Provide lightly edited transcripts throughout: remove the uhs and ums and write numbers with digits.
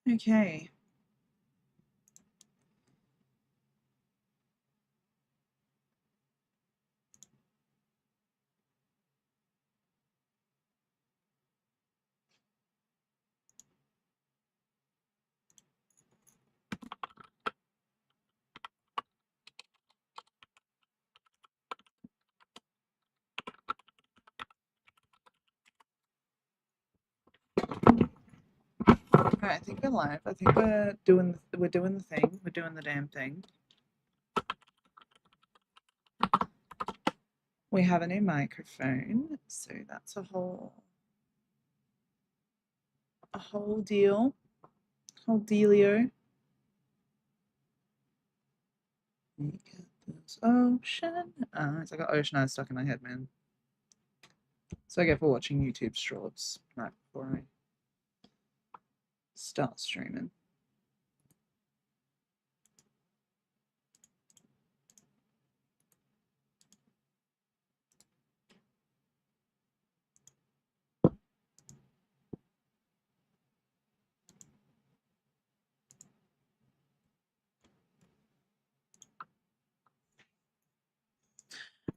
Okay. Alright, I think we're live. I think we're doing the thing. We're doing the damn thing. We have a new microphone, so that's a whole deal. Whole dealio. Ocean. So I got Ocean Eyes stuck in my head, man. So I get for watching YouTube shorts right before I start streaming.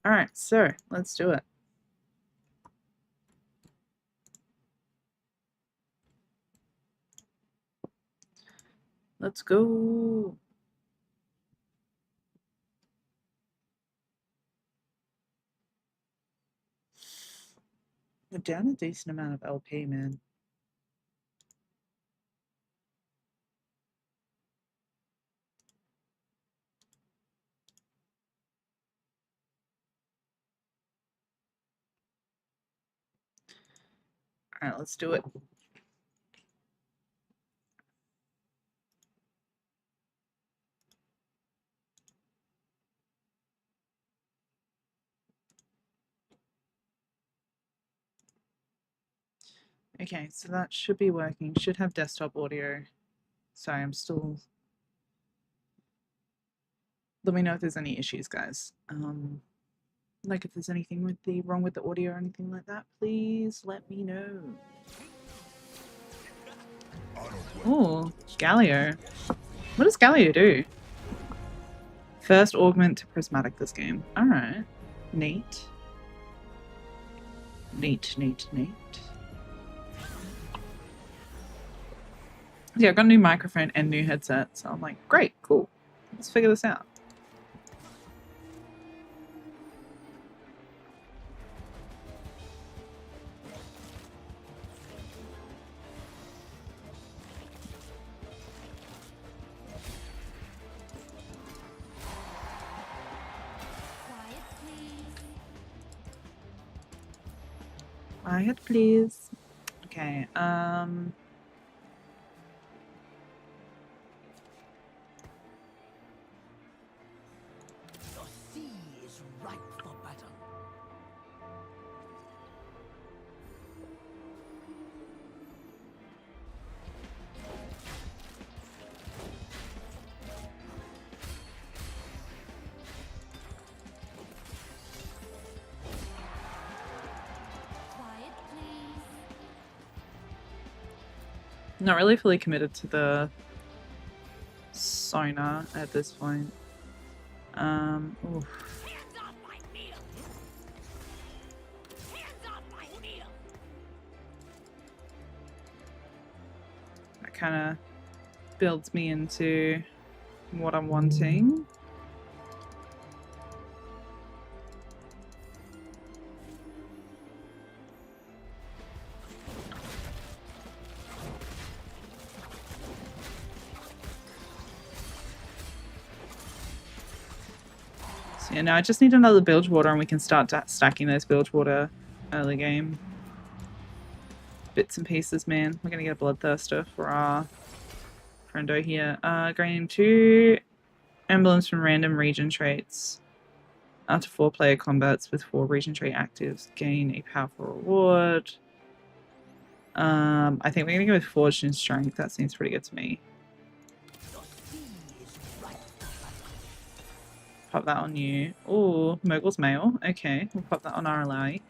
Alright, so let's do it. Let's go. We're down a decent amount of LP, man. Alright, let's do it. Okay, so that should be working. Should have desktop audio. Sorry, I'm still... Let me know if there's any issues, guys. Like if there's anything wrong with the audio or anything like that, please let me know. Oh, Galio. What does Galio do? First augment to prismatic this game. Alright. Neat. Neat. Yeah, I've got a new microphone and new headset, so I'm like, great, cool. Let's figure this out. Quiet, please. Okay, not really fully committed to the Sona at this point. Oof. That kind of builds me into what I'm wanting. So yeah, now I just need another Bilgewater and we can start stacking those Bilgewater early game. Bits and pieces, man. We're gonna get a Bloodthirster for our friendo here. Gain 2 emblems from random region traits. After 4 player combats with 4 region trait actives, gain a powerful reward. I think we're gonna go with Forged in Strength. That seems pretty good to me. Pop that on you. Oh, Mogul's Mail. Okay, we'll pop that on RLI.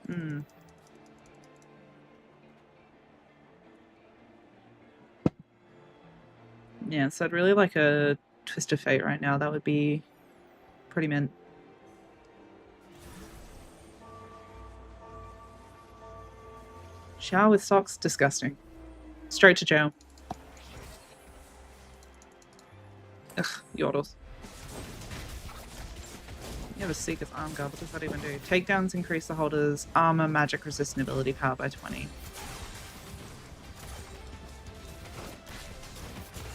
Hmm. Yeah, so I'd really like a Twist of Fate right now. That would be pretty mint. Shower with socks? Disgusting. Straight to jail. Ugh, yodels. You have a Seeker's Arm Guard. What does that even do? Takedowns increase the holder's armor, magic resistant ability power by 20.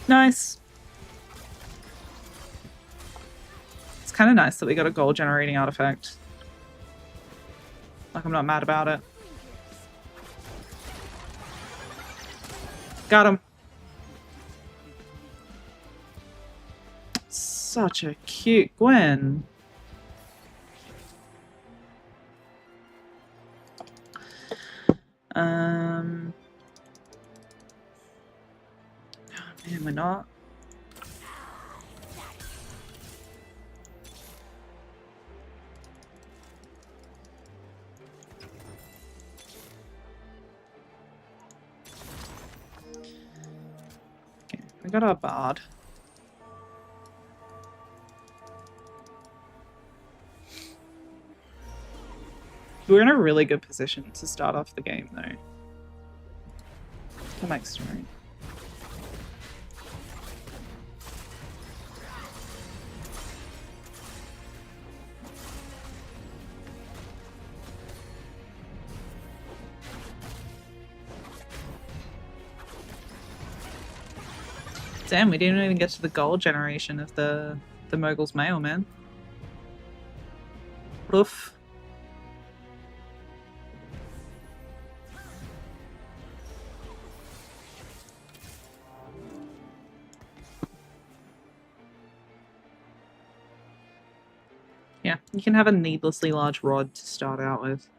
Nice. It's kind of nice that we got a gold generating artifact. Like, I'm not mad about it. Got him. Such a cute Gwen. Oh man, we're not. Okay, we got our bard. We're in a really good position to start off the game, though. Come back, story. Damn, we didn't even get to the gold generation of the Mogul's Mail, man. Oof. Yeah, you can have a needlessly large rod to start out with.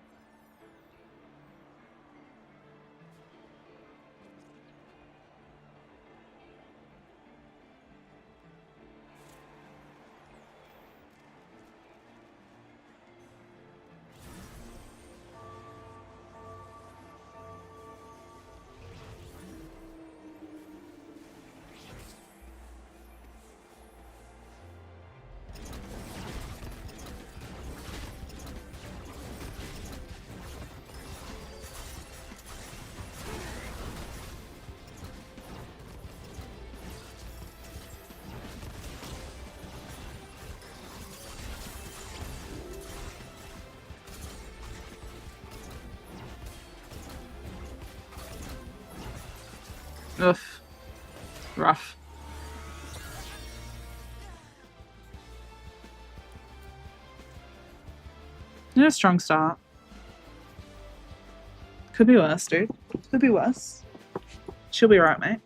Oof. Rough. Yeah, strong start. Could be worse, dude. Could be worse. She'll be right, mate.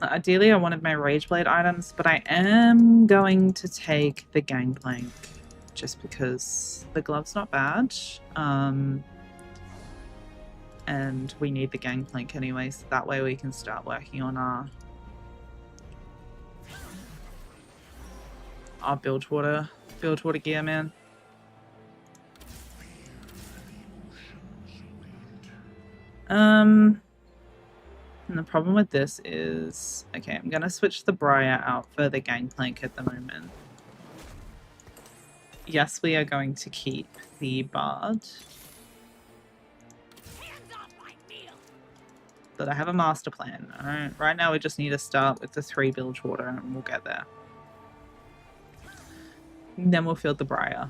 Ideally, I wanted my Rageblade items, but I am going to take the Gangplank just because the glove's not bad. And we need the Gangplank anyway, so that way we can start working on our Bilgewater gear, man. And the problem with this is, okay, I'm gonna switch the Briar out for the Gangplank at the moment. Yes, we are going to keep the Bard. But I have a master plan. Alright, right now we just need to start with the 3 Bilgewater and we'll get there. And then we'll field the Briar.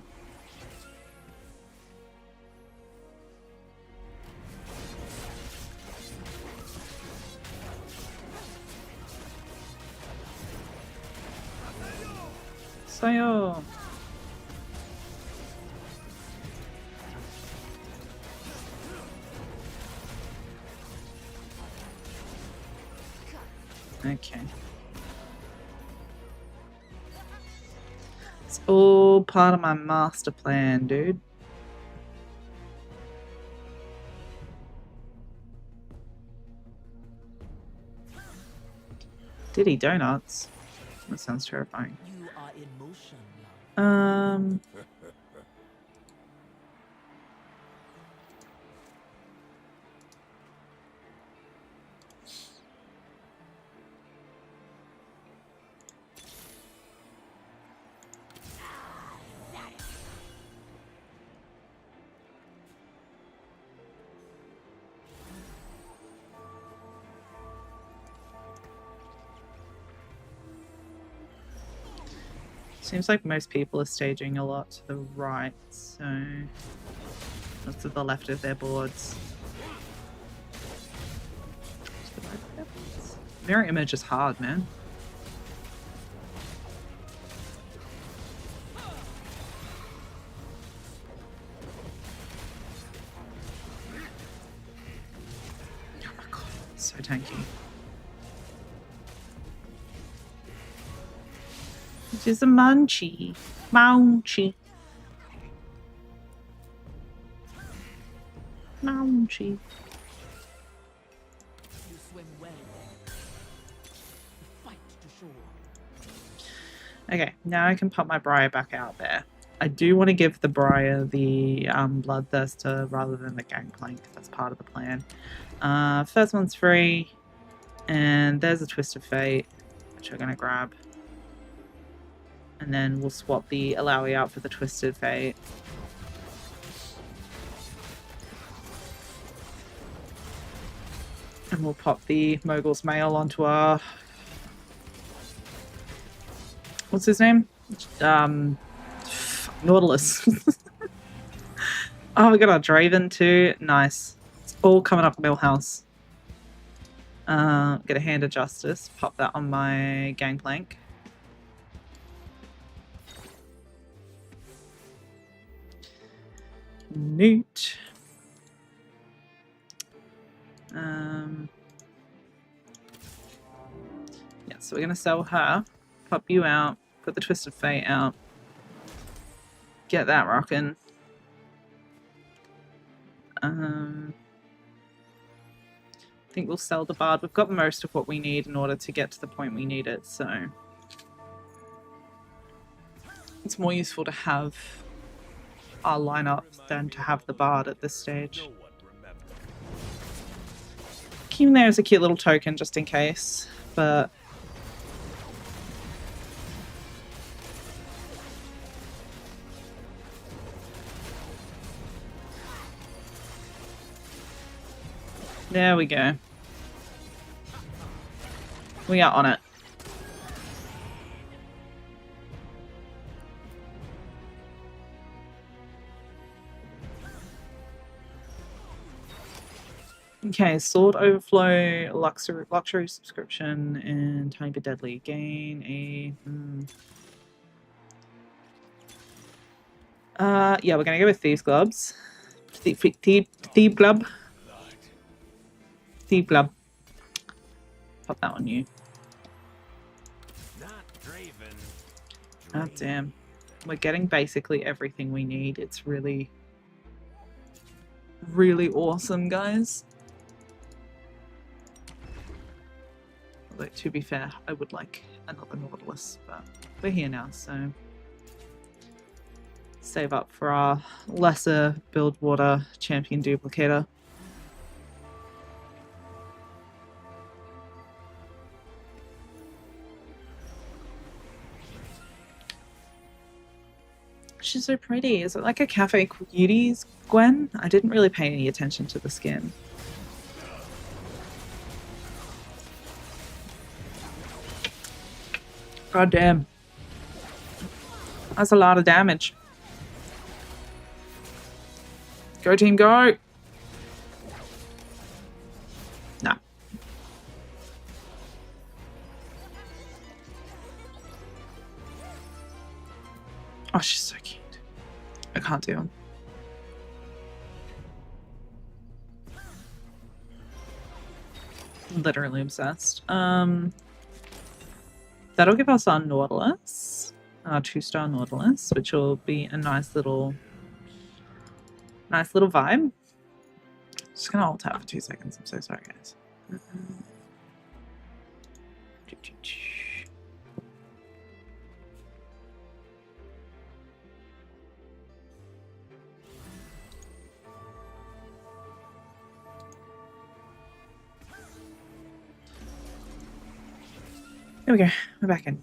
Sayo! Okay. It's all part of my master plan, dude. Diddy Donuts. That sounds terrifying. You are in motion, love. Seems like most people are staging a lot to the right, so what's to the left of their boards? Mirror image is hard, man. Oh my god, so tanky. It is a munchie. Munchie. Munchie. You swim well. Fight to shore. Okay, now I can pop my Briar back out there. I do want to give the Briar the Bloodthirster rather than the Gangplank. That's part of the plan. First one's free. And there's a Twist of Fate, which we're going to grab. And then we'll swap the Alawi out for the Twisted Fate. And we'll pop the Mogul's Mail onto our... What's his name? Nautilus. Oh, we got our Draven too. Nice. It's all coming up Millhouse. Get a Hand of Justice. Pop that on my Gangplank. Neat. Yeah, so we're gonna sell her, pop you out, put the Twisted Fate out, get that rocking. I think we'll sell the Bard. We've got most of what we need in order to get to the point we need it, so it's more useful to have our lineup than to have the Bard at this stage. Keep him there as a cute little token just in case, but there we go. We are on it. Okay, Sword Overflow, luxury subscription, and Tiny Bit Deadly. Gain a... yeah, we're gonna go with Thieves Gloves. Thief Glove. Thief Glove. Pop that on you. Oh, damn. We're getting basically everything we need. It's really, really awesome, guys. Although, to be fair, I would like another Nautilus, but we're here now, so save up for our lesser Bilgewater champion duplicator. She's so pretty. Is it like a Cafe Cuties, Gwen? I didn't really pay any attention to the skin. God damn. That's a lot of damage. Go team, go! Nah. Oh, she's so cute. I can't do them. Literally obsessed. That'll give us our Nautilus. our 2-star Nautilus, which will be a nice little vibe. Just gonna alt tab for 2 seconds. I'm so sorry, guys. There we go. We're back in.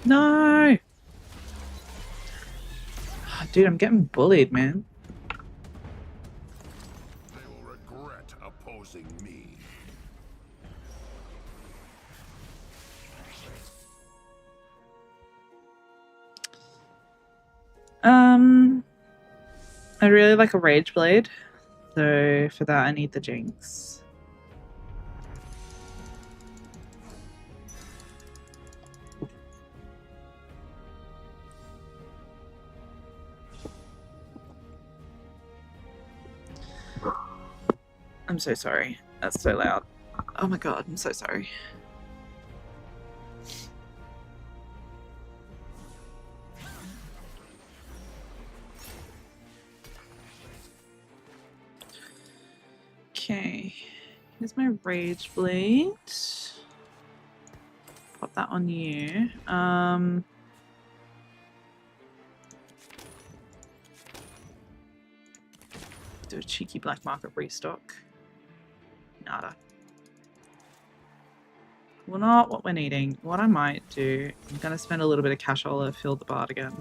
No! Oh, dude, I'm getting bullied, man. They will regret opposing me. I really like a Rage Blade, so for that I need the Jinx. I'm so sorry. That's so loud. Oh my god, I'm so sorry. Okay, here's my Rage Blade. Pop that on you. Do a cheeky black market restock. Nada. Well, not what we're needing. What I might do, I'm gonna spend a little bit of cash to fill the bard again.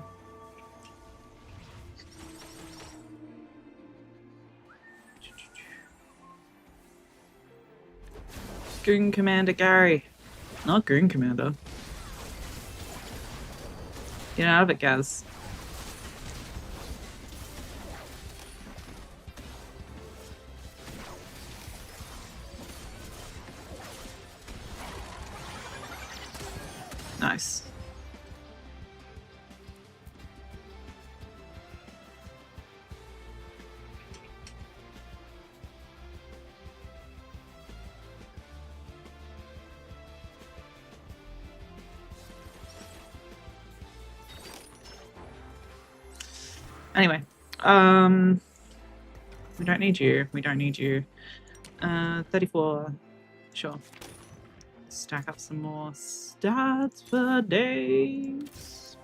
Goon Commander Gary. Not Goon Commander. Get out of it, Gaz. Nice. Anyway, we don't need you. We don't need you. 34. Sure. Stack up some more stats for days.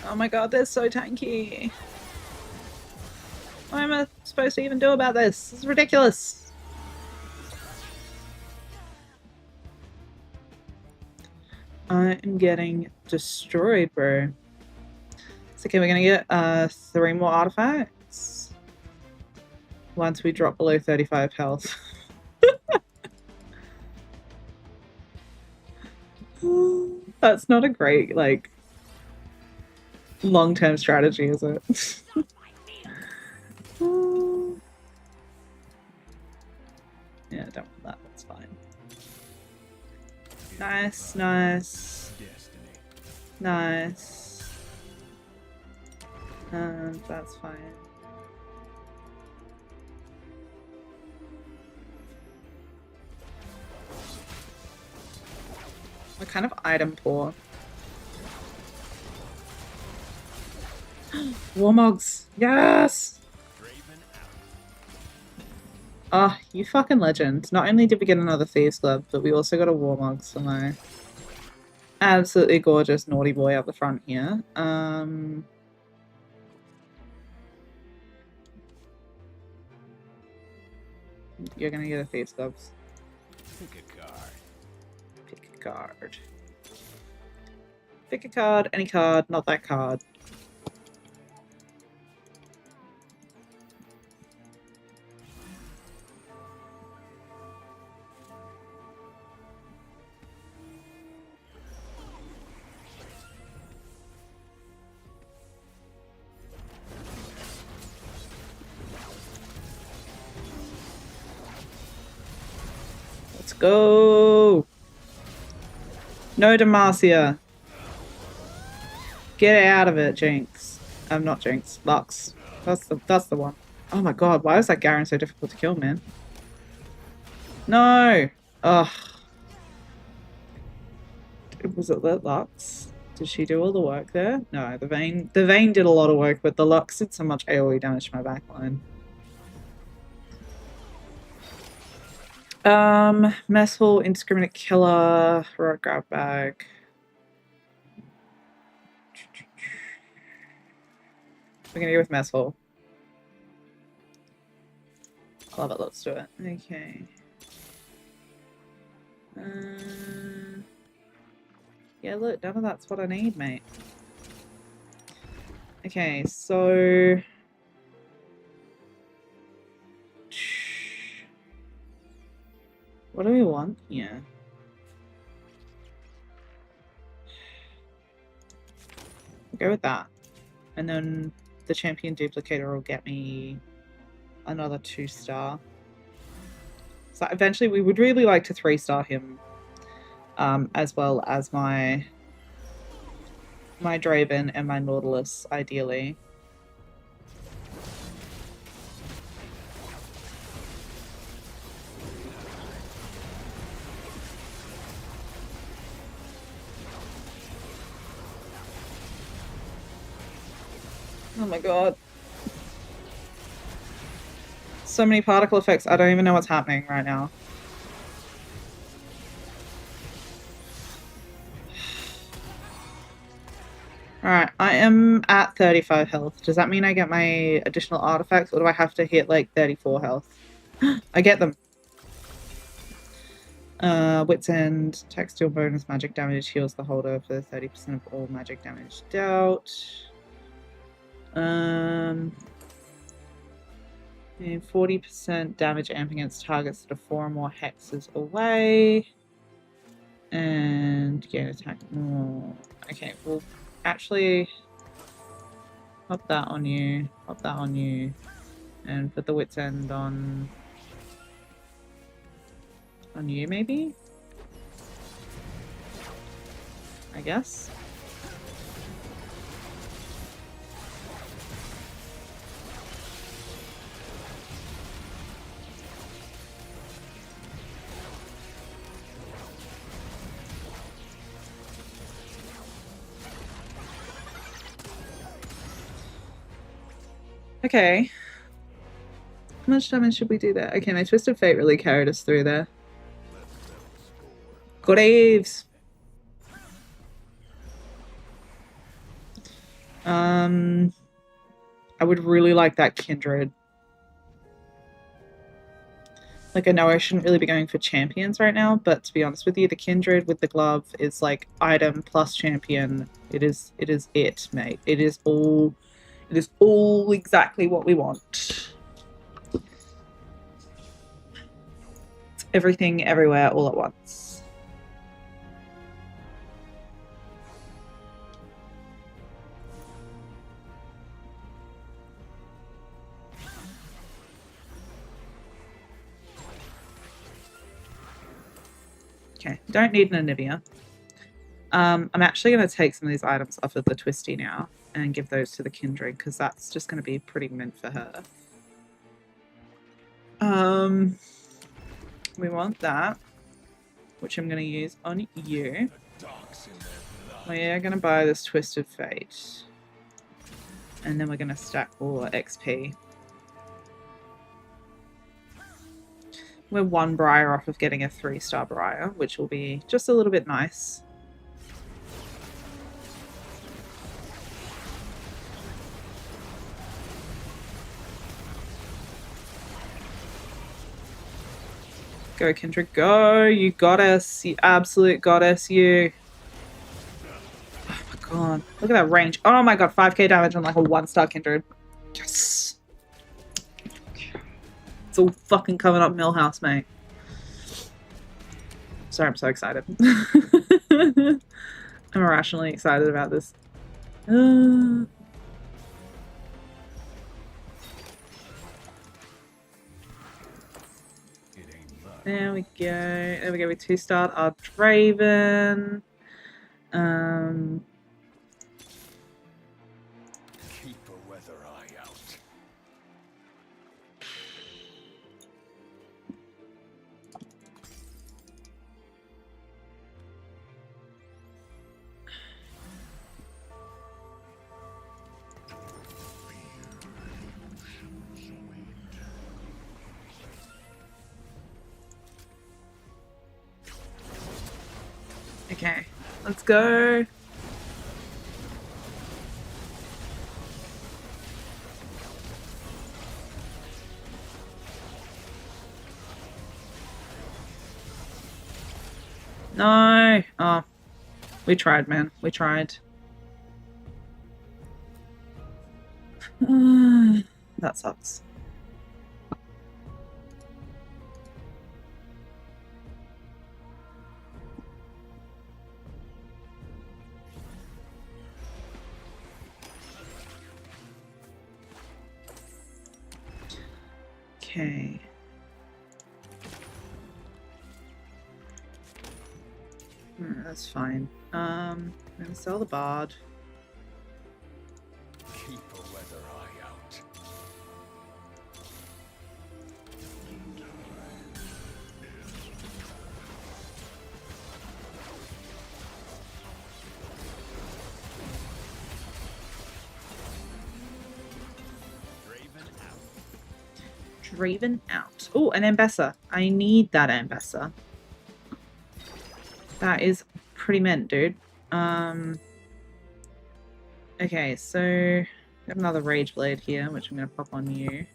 Oh my god, they're so tanky. What am I supposed to even do about this? This is ridiculous. I am getting destroyed, bro. It's okay, we're gonna get 3 more artifacts once we drop below 35 health. That's not a great, like, long-term strategy, is it? Yeah, don't want that. That's fine. Nice, nice. Nice. And that's fine. We're kind of item poor. Warmogs! Yes! Ah, you fucking legend. Not only did we get another Thieves Club, but we also got a Warmogs for my absolutely gorgeous naughty boy up the front here. You're gonna get a Thieves' Gloves. Pick a card. Pick a card. Pick a card, any card, not that card. Let's go! No Demacia. Get out of it, Jinx. I'm not Jinx. Lux. That's the one. Oh my god, why is that Garen so difficult to kill, man? No! Ugh. Was it the Lux? Did she do all the work there? No, the Vayne did a lot of work, but the Lux did so much AoE damage to my backline. Mess Hall, Indiscriminate Killer, Road Grab Bag. We're gonna go with Mess Hall. Love it, let's do it. Okay. Yeah, look, none of that's what I need, mate. Okay, so... What do we want here? We'll go with that. And then the champion duplicator will get me another 2-star. So eventually we would really like to 3-star him, as well as my Draven and my Nautilus, ideally. Oh my god. So many particle effects, I don't even know what's happening right now. Alright, I am at 35 health. Does that mean I get my additional artifacts, or do I have to hit like 34 health? I get them. Wits End, textile bonus, magic damage, heals the holder for 30% of all magic damage dealt. And 40% damage amp against targets that are 4 or more hexes away. And gain attack. Oh, okay, we'll actually pop that on you, pop that on you, and put the Wits End on you, maybe? I guess. Okay. How much damage should we do there? Okay, my Twisted Fate really carried us through there. Good Eves! I would really like that Kindred. Like, I know I shouldn't really be going for champions right now, but to be honest with you, the Kindred with the glove is like item plus champion. It is it, mate. It is all exactly what we want. It's everything, everywhere, all at once. Okay, don't need an Anivia. I'm actually going to take some of these items off of the Twisty now and give those to the Kindred, because that's just going to be pretty mint for her. We want that, which I'm going to use on you. We're going to buy this Twisted Fate. And then we're going to stack all our XP. We're 1 Briar off of getting a 3-star Briar, which will be just a little bit nice. Go, Kindred, go! You goddess, you absolute goddess, you. Oh my god, look at that range. Oh my god, 5k damage on like a 1-star Kindred. Yes! It's all fucking coming up Millhouse, mate. Sorry, I'm so excited. I'm irrationally excited about this. There we go. There we go. We 2-starred our Draven. Keep a weather eye out. Okay, let's go. No. Oh, we tried, man. We tried. That sucks. Okay. That's fine. I'm gonna sell the Bard. Keep a weather eye out. Draven out. Oh, an Ambassador. I need that Ambassador. That is pretty mint, dude. Okay, so we have another Rage Blade here, which I'm gonna pop on you.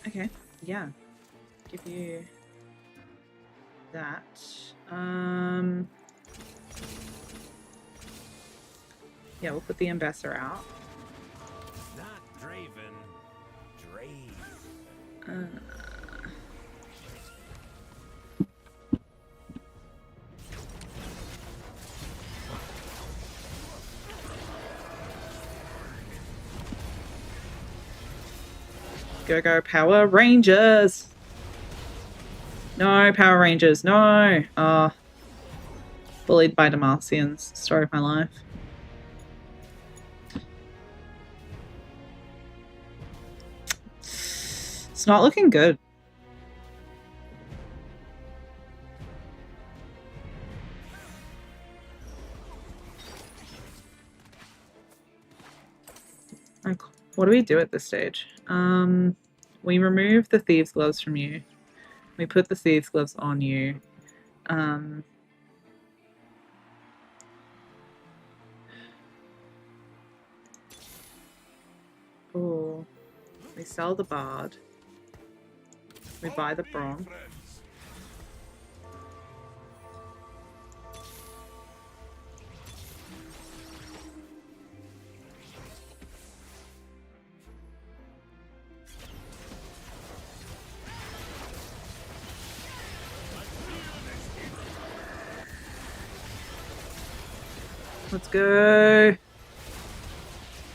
Okay, yeah. Give you that. Yeah, we'll put the Ambassador out. Not Draven. Drave. Go, go, Power Rangers! No, Power Rangers, no! Oh. Bullied by Demacians. Story of my life. It's not looking good. Like, what do we do at this stage? We remove the Thieves' Gloves from you. We put the Thieves' Gloves on you. Oh, we sell the Bard. We buy the Braum. Let's go.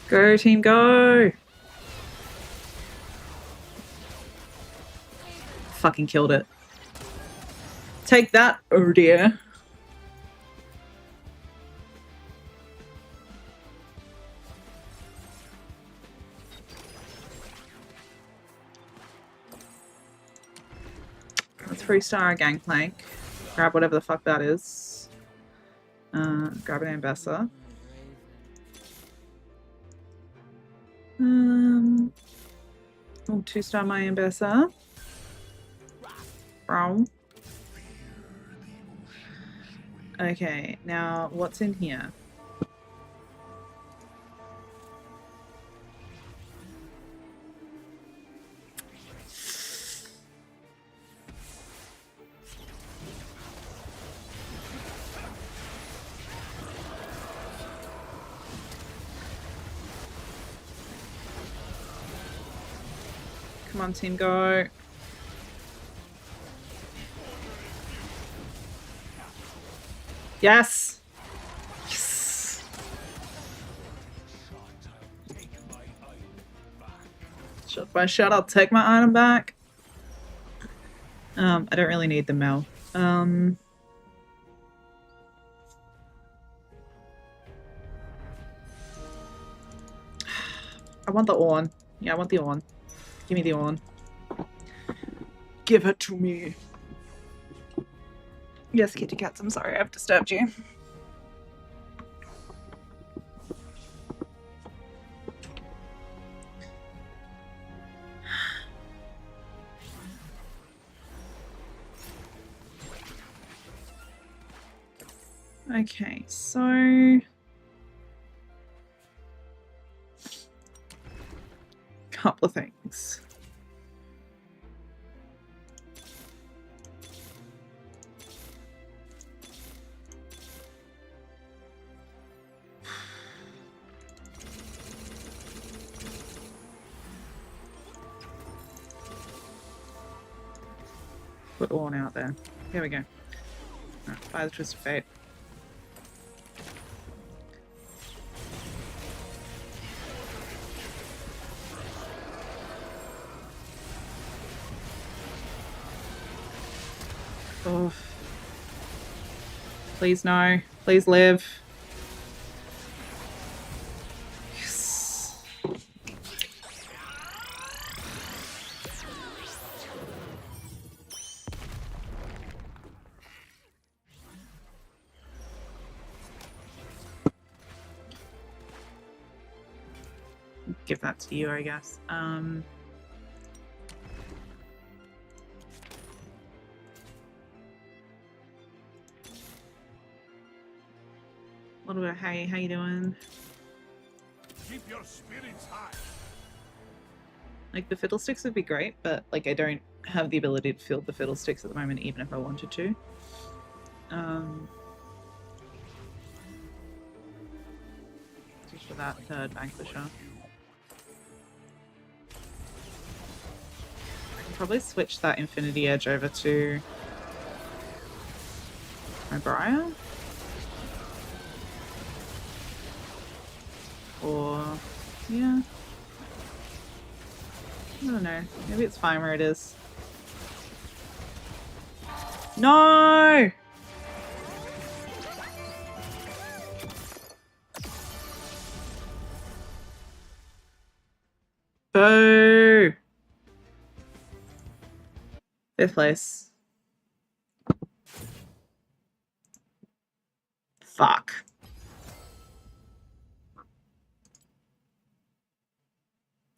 Go, team, go. Fucking killed it. Take that, oh dear. Let's freestar our Gangplank. Grab whatever the fuck that is. Grab an Ambassador. Oh, 2-star my Ambassador. Bro. Okay, now what's in here? Come on, team, go. Yes! Yes! Shot by shot, I'll take my item back. I don't really need the Mel. I want the Orn. Yeah, I want the Orn. Give me the Orn. Give it to me. Yes, kitty cats, I'm sorry I've disturbed you. Okay, so... couple of things. Put Orn out there. Here we go. Right, fire the Twist of Fate. Oh. Please no. Please live. Yes. Give that to you, I guess. A little bit of hey, how you doing? Keep your spirits high. Like, the fiddlesticks would be great, but, like, I don't have the ability to field the fiddlesticks at the moment, even if I wanted to. Just for that third Vanquisher. I can probably switch that Infinity Edge over to my Briar. Or, yeah. I don't know. Maybe it's fine where it is. No! Boo! Fifth place. Fuck.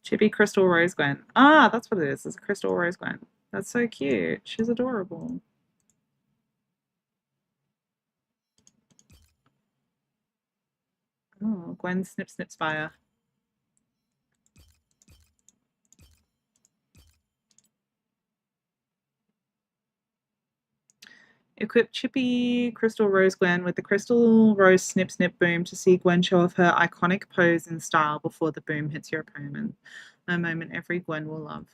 Chippy Crystal Rose Gwen. Ah, that's what it is. It's a Crystal Rose Gwen. That's so cute. She's adorable. Oh, Gwen Snip Snip Spire. Equip Chippy Crystal Rose Gwen with the Crystal Rose Snip Snip Boom to see Gwen show off her iconic pose and style before the boom hits your opponent. A moment every Gwen will love.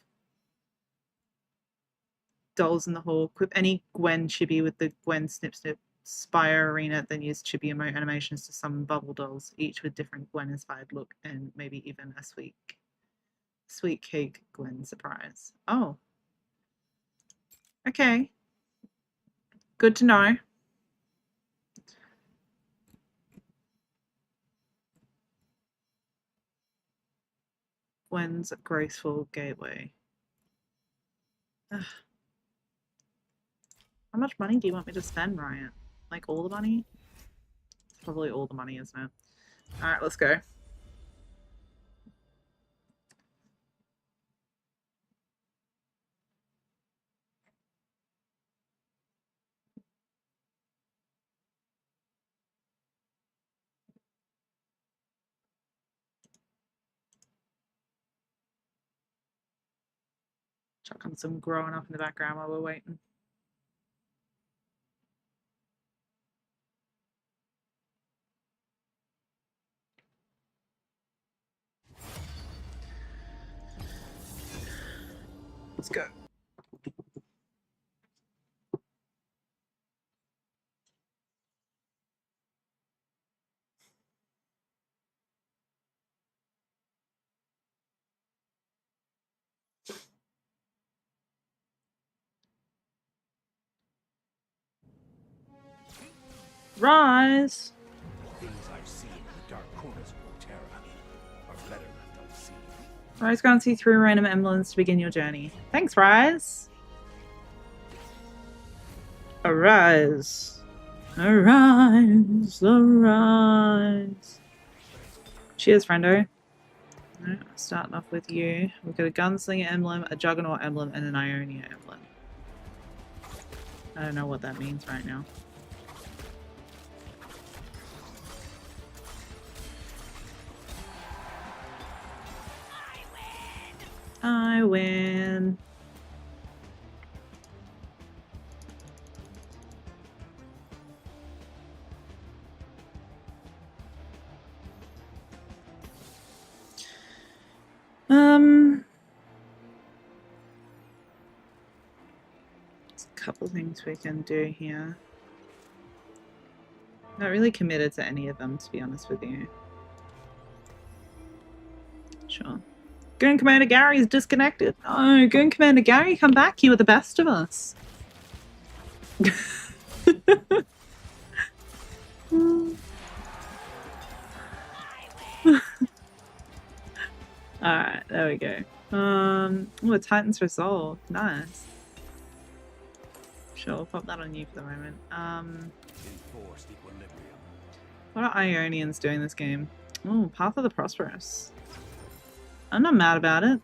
Dolls in the hall. Equip any Gwen Chibi with the Gwen Snip Snip Spire Arena, then use Chibi emote animations to summon bubble dolls, each with different Gwen inspired look and maybe even a sweet cake Gwen surprise. Oh. Okay. Good to know. Gwen's graceful gateway. Ugh. How much money do you want me to spend, Riot? Like all the money? It's probably all the money, isn't it? Alright, let's go. Chuck on some growing up in the background while we're waiting. Let's go. Rise! Things I've seen in the dark corners of Otera are better left unseen. Rise grants you 3 random emblems to begin your journey. Thanks, Rise! Arise! Arise! Arise! Cheers, friendo. Alright, starting off with you. We've got a Gunslinger emblem, a Juggernaut emblem, and an Ionia emblem. I don't know what that means right now. I win. There's a couple things we can do here. Not really committed to any of them, to be honest with you. Sure. Goon Commander Gary is disconnected. Oh, Goon Commander Gary, come back. You were the best of us. Alright, there we go. Oh, Titan's Resolve. Nice. Sure, we'll pop that on you for the moment. Enforced equilibrium. What are Ionians doing this game? Oh, Path of the Prosperous. I'm not mad about it.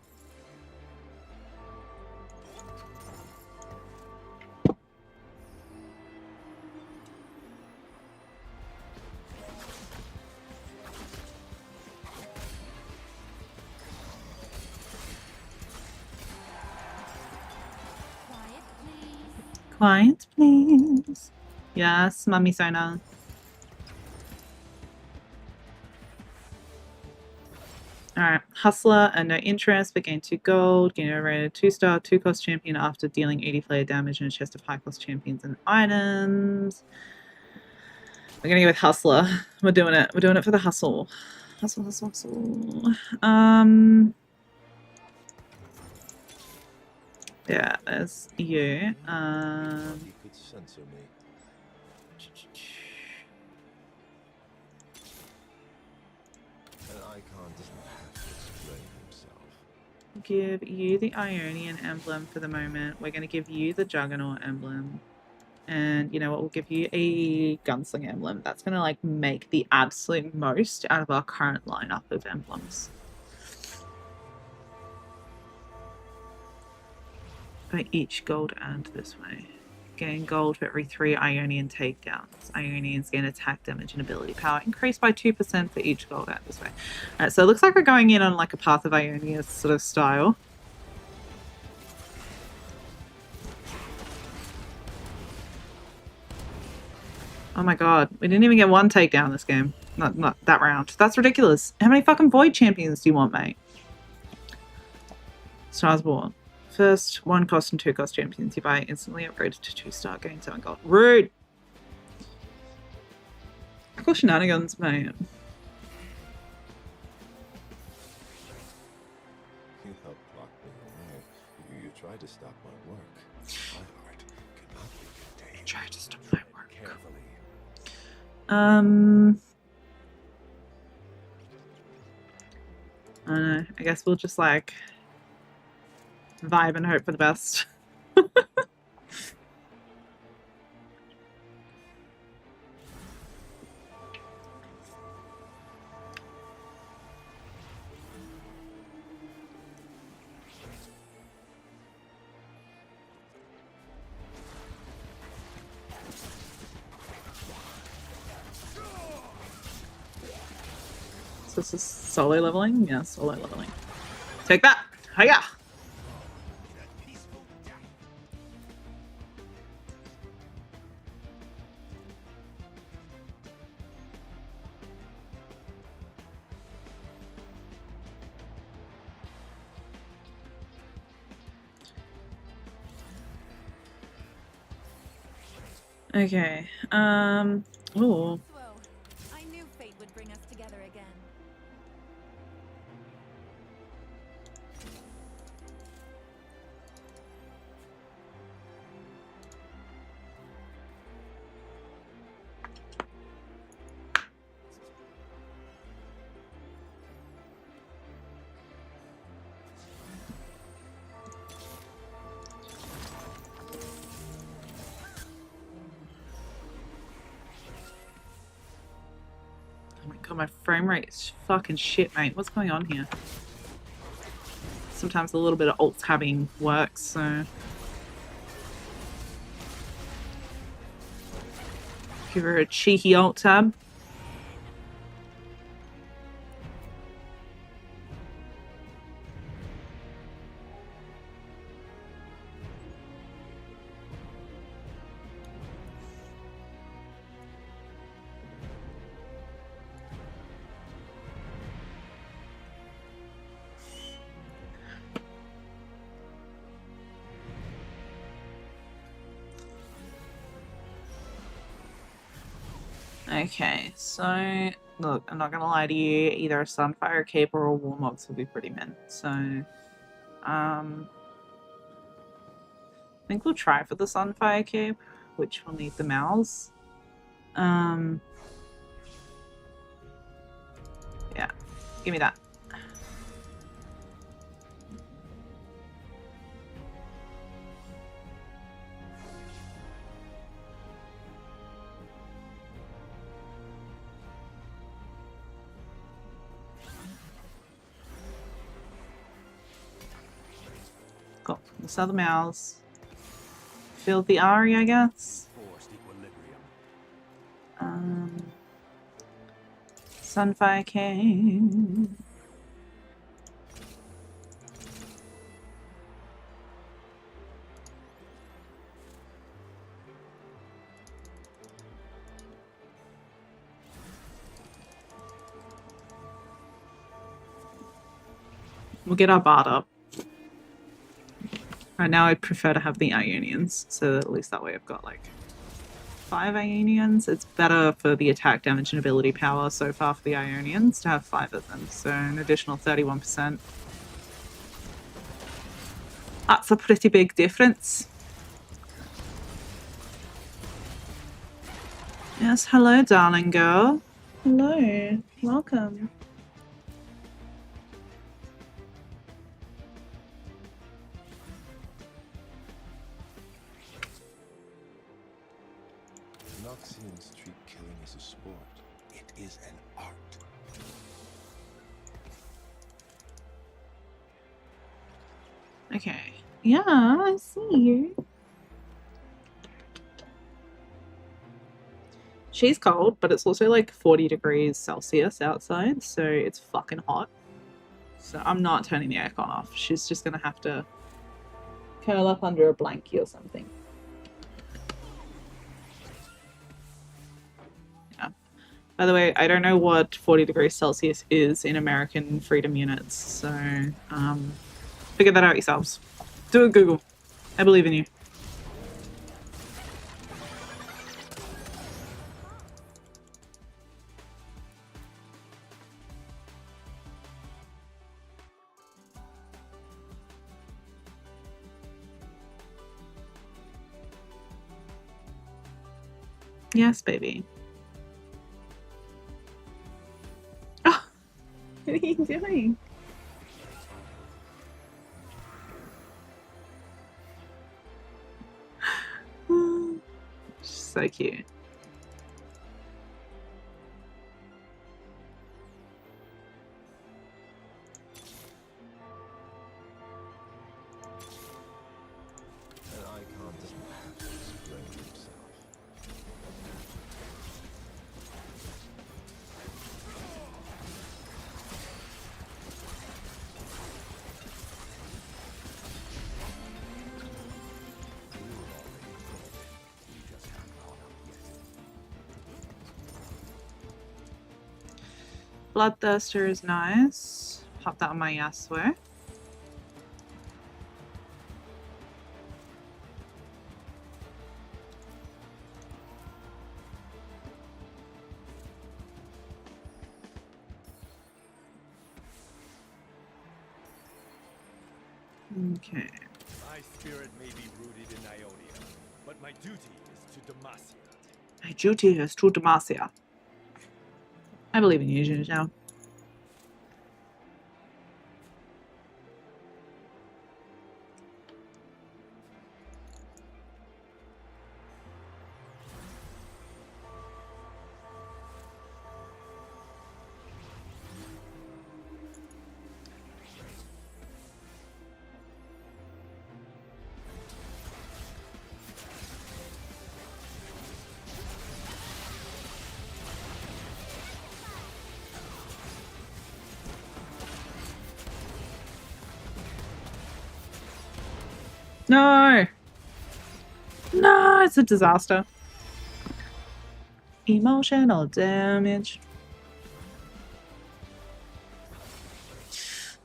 Quiet, please. Yes, Mummy Sona. Alright, Hustler and no interest, but gain 2 gold, gain a rated 2-star, 2-cost champion after dealing 80 player damage in a chest of high-cost champions and items. We're gonna go with Hustler. We're doing it. We're doing it for the hustle. Hustle, hustle, hustle. Yeah, there's you. You could censor me. An icon doesn't have to explain himself. Give you the Ionian emblem for the moment. We're going to give you the Juggernaut emblem. And you know what? We'll give you a Gunslinger emblem. That's going to like make the absolute most out of our current lineup of emblems. By each gold earned this way. Gain gold for every 3 Ionian takedowns. Ionians gain attack damage and ability power. Increased by 2% for each gold earned this way. Alright, so it looks like we're going in on like a Path of Ionia sort of style. Oh my god, we didn't even get 1 takedown this game. Not that round. That's ridiculous. How many fucking Void champions do you want, mate? Starsborn. First 1 cost and 2 cost champions you buy instantly upgraded to 2-star, gain 7 gold. Rude! Cool shenanigans, mate. You helped block me away. You tried to stop my work. My heart cannot be contained. Try to stop my work. Carefully. I don't know. I guess we'll just like vibe and hope for the best. So this is solo leveling? Yeah, solo leveling. Take that! Hiya! Okay. Oh, Whoa. I knew fate would bring us together again. oh my god, my frame rate is fucking shit, mate. What's going on here? Sometimes a little bit of alt tabbing works, so give her a cheeky alt tab. Okay, so look, I'm not gonna lie to you, either a Sunfire Cape or a Warmogs would be pretty mint. So I think we'll try for the Sunfire Cape, which will need the Mouse. Yeah, give me that. Cool. We'll sell the Mouse. Filthy Ari, I guess. Forced equilibrium. Sunfire Cape. We'll get our Bard up. Right now I'd prefer to have the Ionians, so at least that way I've got like 5 Ionians. It's better for the attack damage and ability power so far for the Ionians to have 5 of them, so an additional 31%. That's a pretty big difference. Yes, hello, darling girl. Hello, welcome. Noxians treat killing as a sport. It is an art. Okay. Yeah, I see you. She's cold, but it's also like 40 degrees Celsius outside, so it's fucking hot. So I'm not turning the aircon off. She's just gonna have to curl up under a blankie or something. Yeah. By the way, I don't know what 40 degrees Celsius is in American freedom units, so figure that out yourselves. Do a Google. I believe in you. Yes, baby. Oh, what are you doing? She's so cute. An icon doesn't have to explain himself. Bloodthirster is nice. Pop that on my Yasuo. Okay. My spirit may be rooted in Ionia, but my duty is to Demacia. My duty is to Demacia. I believe in you, Jin Xiao. No! No, it's a disaster. Emotional damage.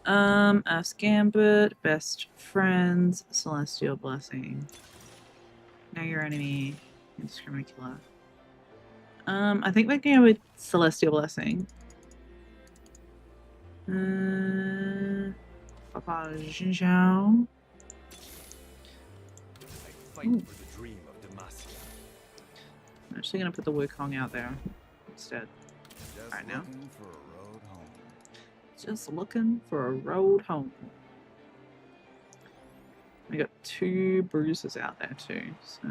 Earth's Gambit, Best Friends, Celestial Blessing. Know your enemy, Indiscriminator. I think we're going with Celestial Blessing. Papa Jin Xiao. I fight Ooh. for the dream of Demacia. I'm actually gonna put the Wukong out there instead. Just Right now. looking for a road home. Just looking for a road home. We got 2 bruises out there too, so.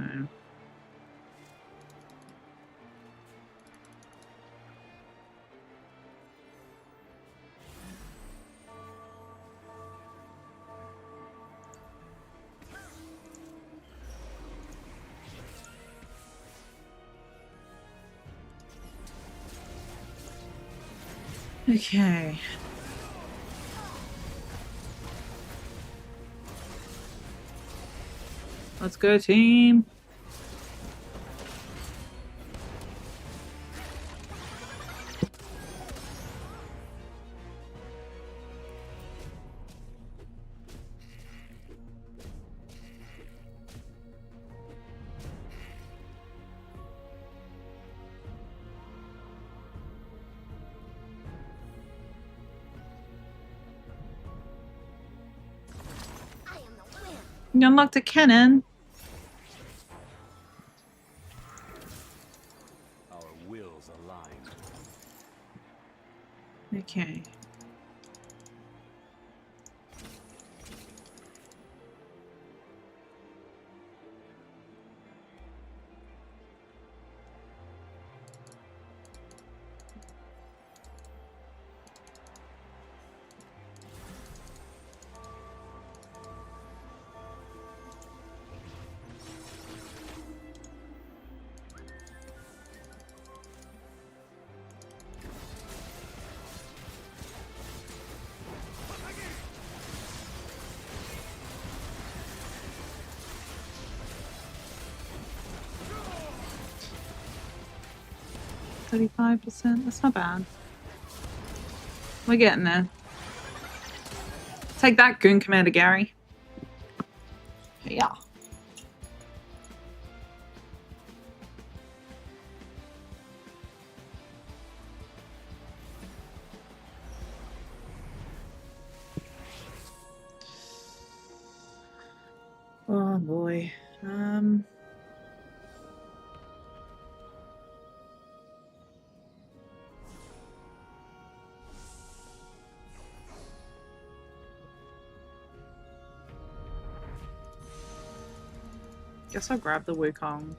Okay. Let's go, team. I am the wind. You unlocked a cannon. Our wills align. Okay. %. That's not bad. We're getting there. Take that, Goon Commander Gary. Yeah. Oh boy. Guess I'll grab the Wukong.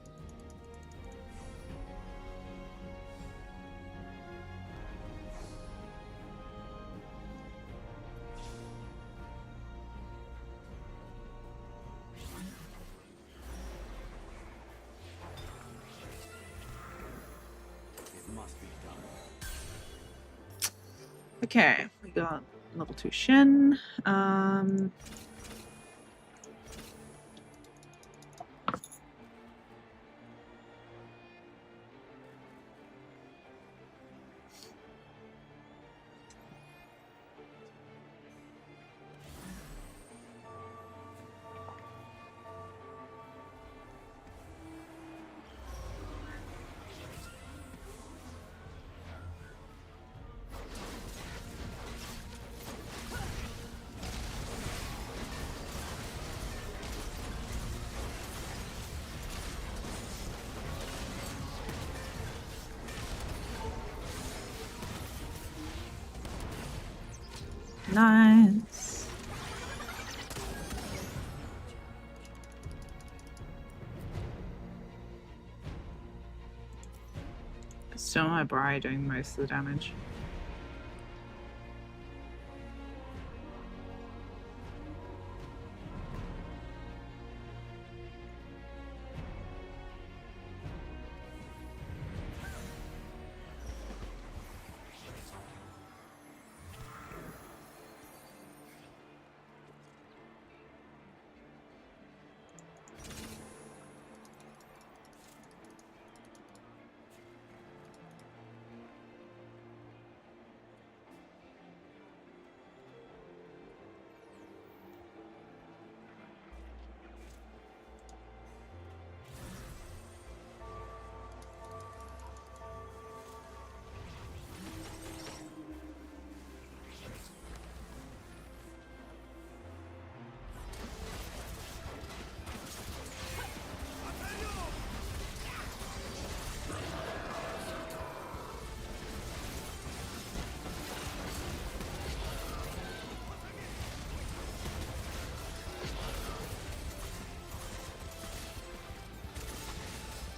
It must be done. Okay, we got level 2 Shen. Nice. Still my Bri doing most of the damage.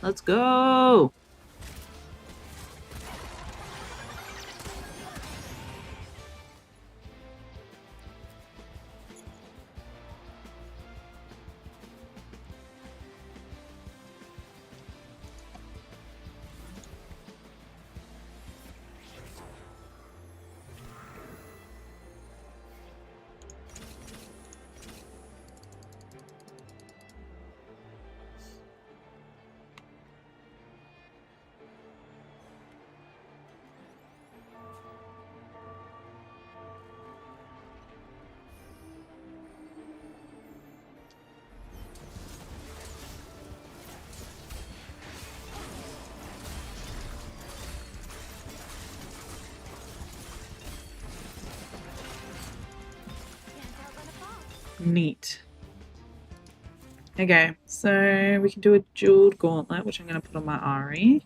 Let's go! Neat. Okay, so we can do a jeweled gauntlet, which I'm going to put on my Ari.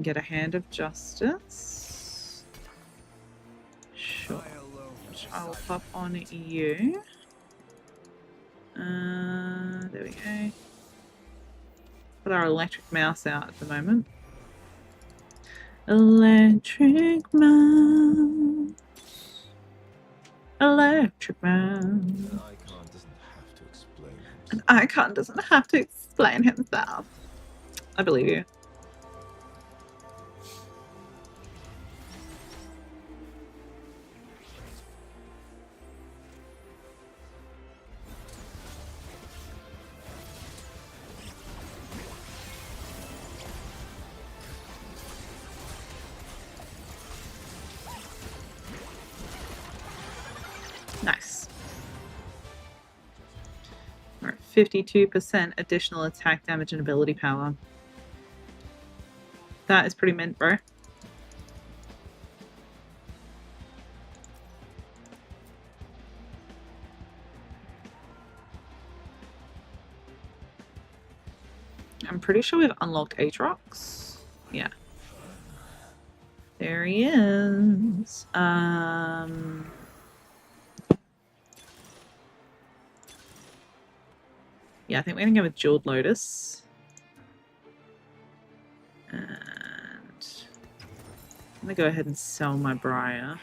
Get a Hand of Justice. Sure. Which I will pop on you. There we go. Put our electric mouse out at the moment. Electric mouse. Electric mouse. An icon doesn't have to explain An icon doesn't have to explain himself. I believe you. Nice. We're at 52% additional attack damage and ability power. That is pretty mint, bro. I'm pretty sure we've unlocked Aatrox. Yeah. There he is. Yeah, I think we're gonna go with Jeweled Lotus. And I'm gonna go ahead and sell my Briar.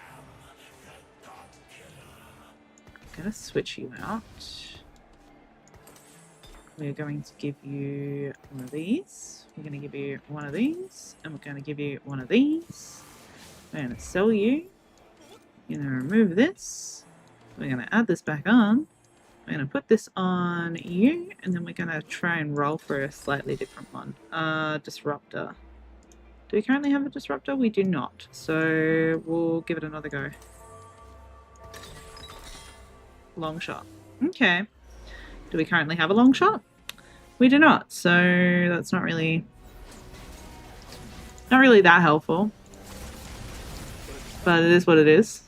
I'm gonna switch you out. We're going to give you one of these. We're going to give you one of these. And we're going to give you one of these. We're going to sell you. We're going to remove this. We're going to add this back on. We're going to put this on you. And then we're going to try and roll for a slightly different one. Disruptor. Do we currently have a Disruptor? We do not. So we'll give it another go. Long shot. Okay. Do we currently have a long shot? We do not, so that's not really that helpful. But it is what it is.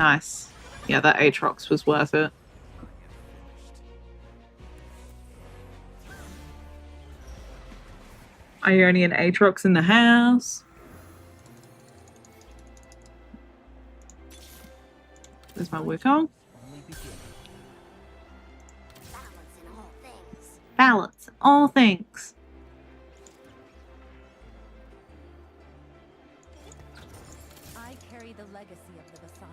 Nice. Yeah, that Aatrox was worth it. Ionian Aatrox in the house. There's my Wukong. Only begin. Balance in all things. Balance in all things. I carry the legacy of the Vistani.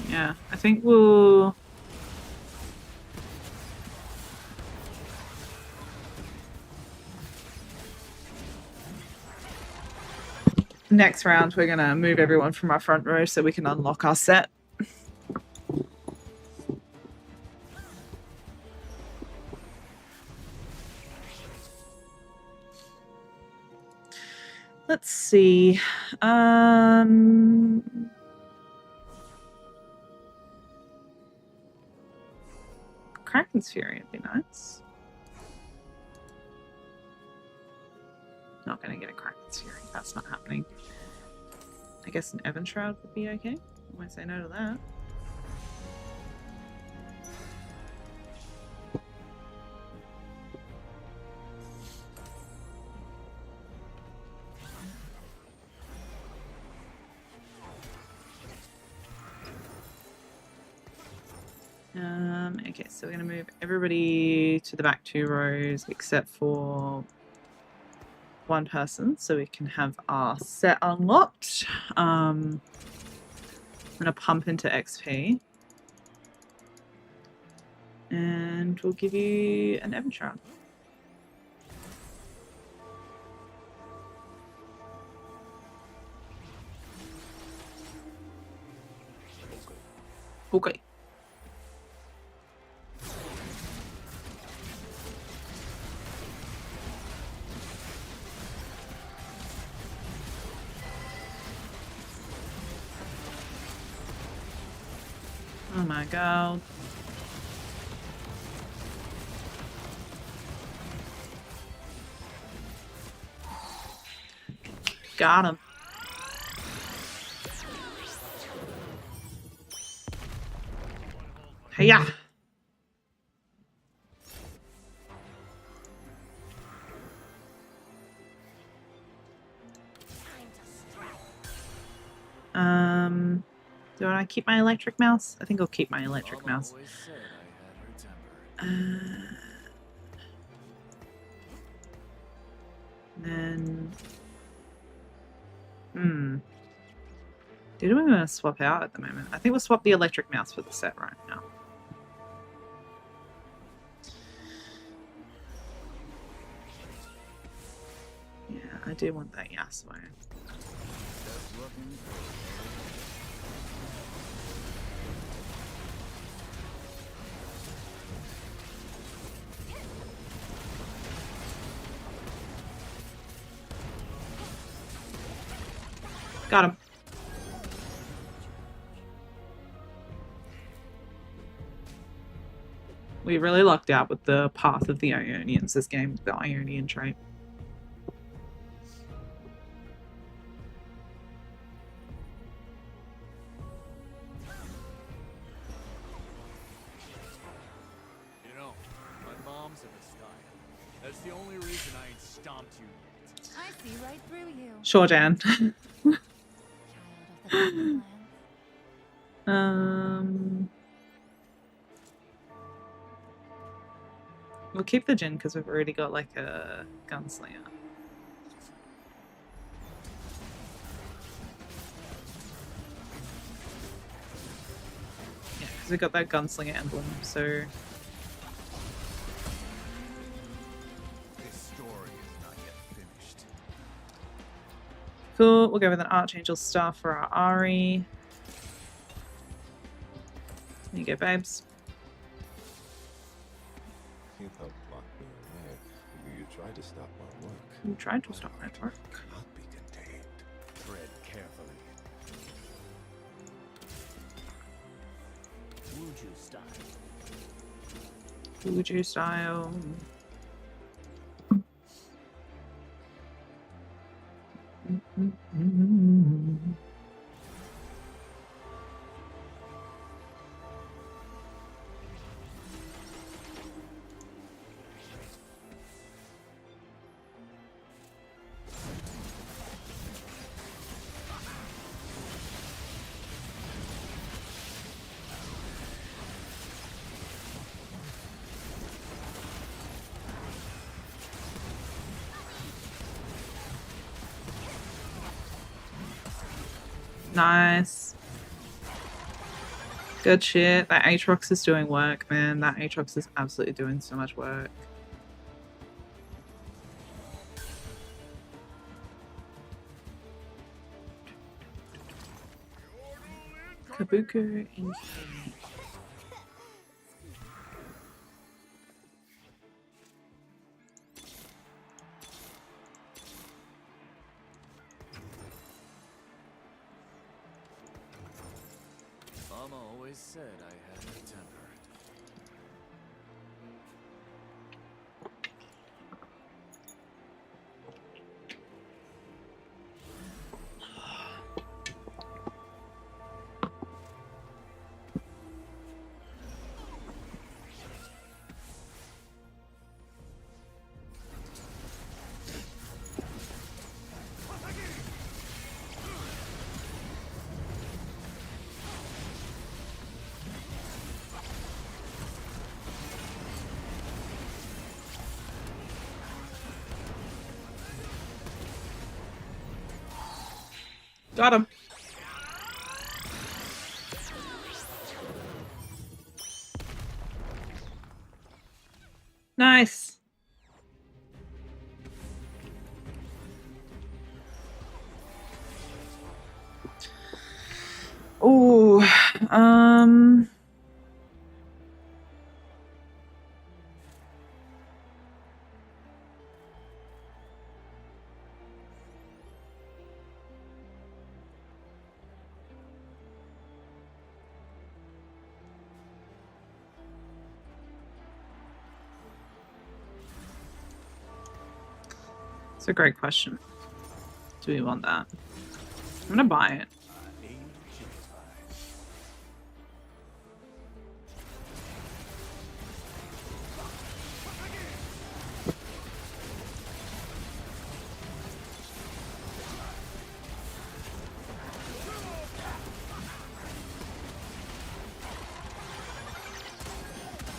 Yeah, I think we'll... Next round, we're going to move everyone from our front row so we can unlock our set. Let's see. Kraken's Fury would be nice. Not going to get a Kraken's Fury. That's not happening. I guess an Evan Shroud would be okay. I won't say no to that. Okay, so we're going to move everybody to the back 2 rows except for one person so we can have our set unlocked. I'm going to pump into XP. And we'll give you an Evan Shroud. Okay. Oh my god. Got him. Hey-ya! Do I keep my electric mouse? I think I'll keep my electric mouse. Then... Who do we want to swap out at the moment? I think we'll swap the electric mouse for the set right now. Yeah, I do want that Yasuo. Got him. We really lucked out with the path of the Ionians this game, the Ionian trait. You know, my mom's a Vistani. That's the only reason I ain't stomped you yet. I see right through you. Sure, Dan. Child of the Promised Land. We'll keep the Jhin because we've already got like a gunslinger. Yeah, because we got that gunslinger emblem, so This story is not yet finished. cool. We'll go with an Archangel Staff for our Ari. There you go, babes. try to stop my work. You tried to stop my work. Cannot be contained. Tread carefully. Wuju style. Fuji style. Nice. Good shit. That Aatrox is doing work, man. That Aatrox is absolutely doing so much work. Kabuki and Mama always said I had a temper. got him. Nice. Ooh, it's a great question. Do we want that? I'm gonna buy it.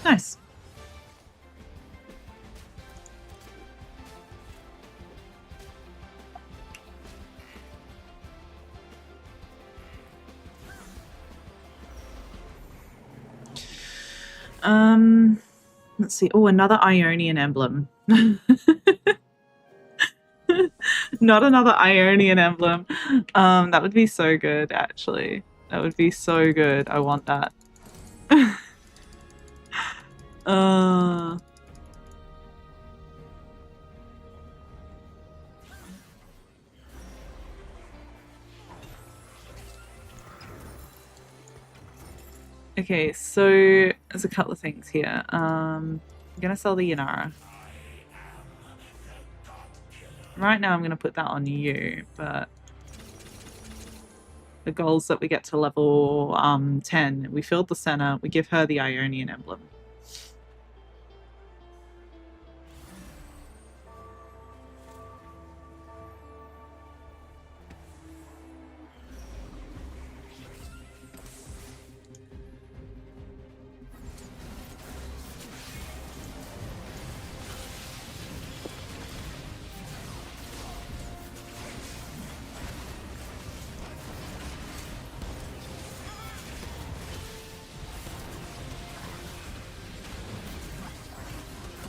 Nice. Let's see. Oh, another Ionian emblem. Not another Ionian emblem. That would be so good, actually. That would be so good. I want that. Okay, so there's a couple of things here. I'm gonna sell the Yanara. Right now I'm gonna put that on you, but the goals that we get to level 10, we filled the center, we give her the Ionian emblem.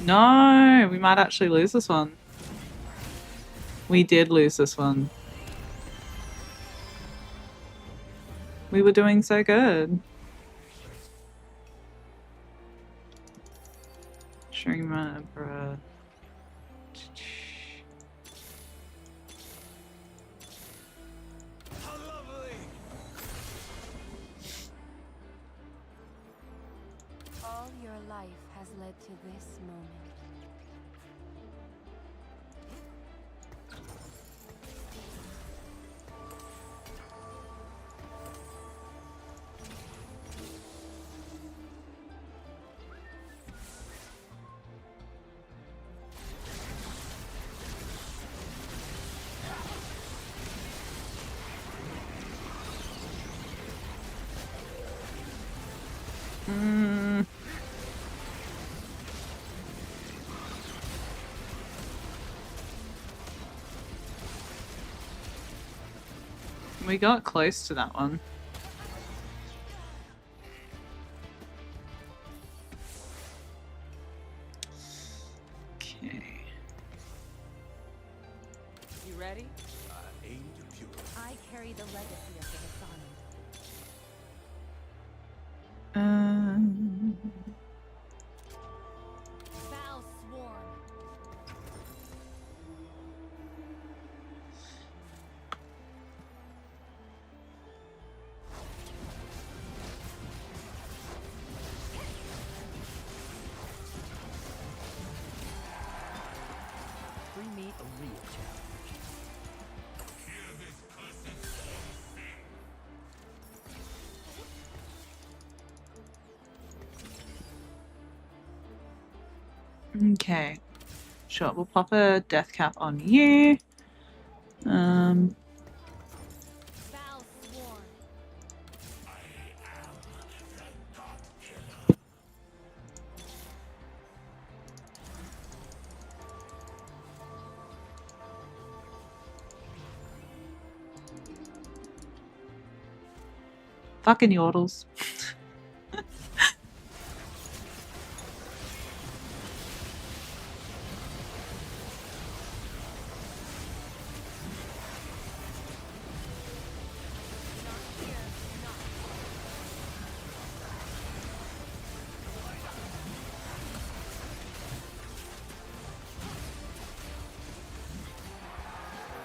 No, we might actually lose this one. We did lose this one. We were doing so good. Shurima, bruh. led to this moment. Mm. We got close to that one. Okay. You ready? I aim to pure. I carry the legacy of the Hasani. Foul swarm. Bring me a real challenge. Okay. Sure, we'll pop a death cap on you. Foul swarm. Fucking yordles.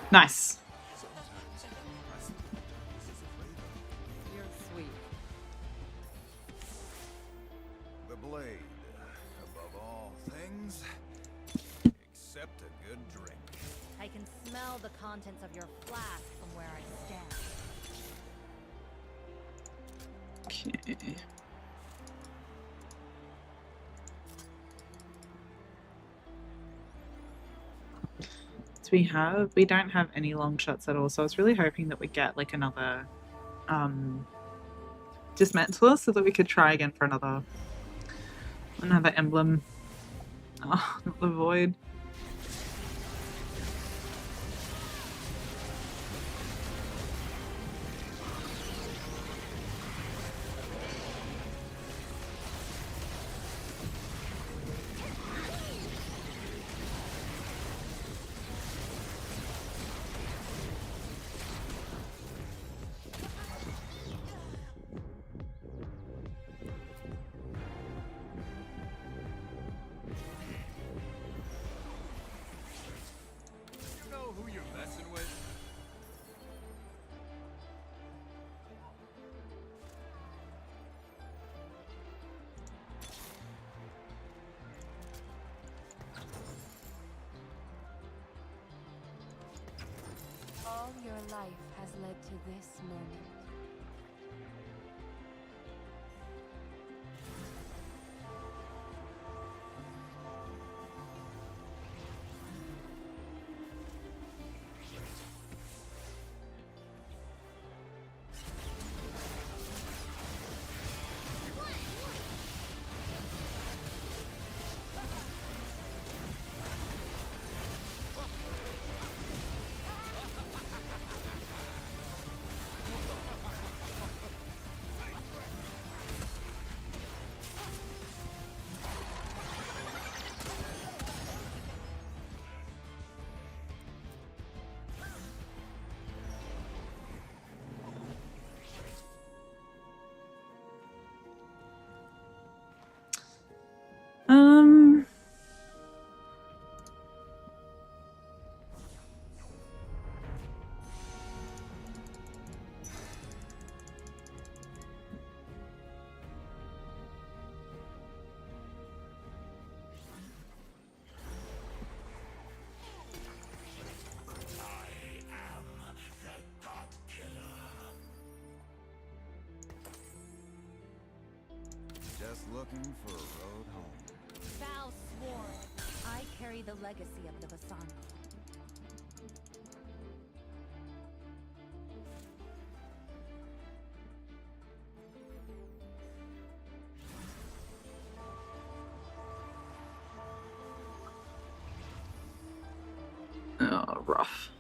Nice. You're sweet. The blade, above all things, except a good drink. I can smell the contents of your flask from where I stand. Okay. So we don't have any long shots at all, so I was really hoping that we get like another dismantler so that we could try again for another emblem. Oh, not the void. You know who you're messing with? All your life has led to this moment. looking for a road home. Val swore. I carry the legacy of the Bassano. Oh, rough.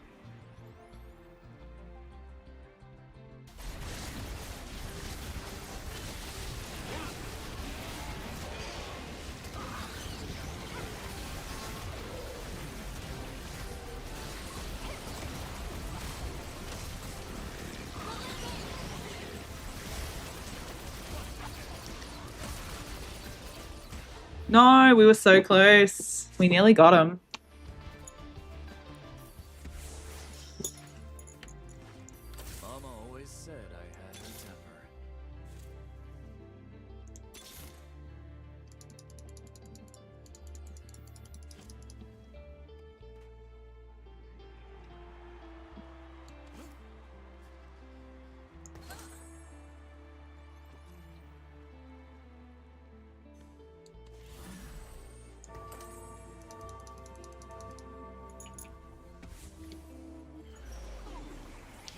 No, we were so close. We nearly got him. Mama always said I had her temper.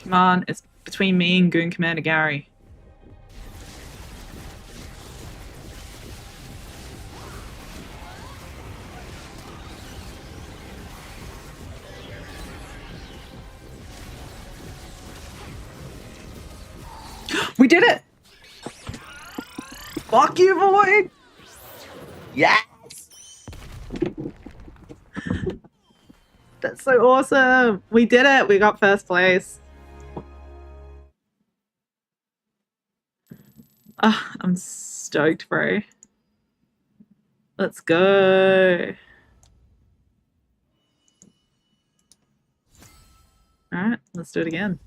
Come on, it's between me and Goon Commander Gary. We did it! Fuck you, boy! Yes! That's so awesome! We did it! We got first place. Ah, I'm stoked, bro. Let's go. Alright, let's do it again.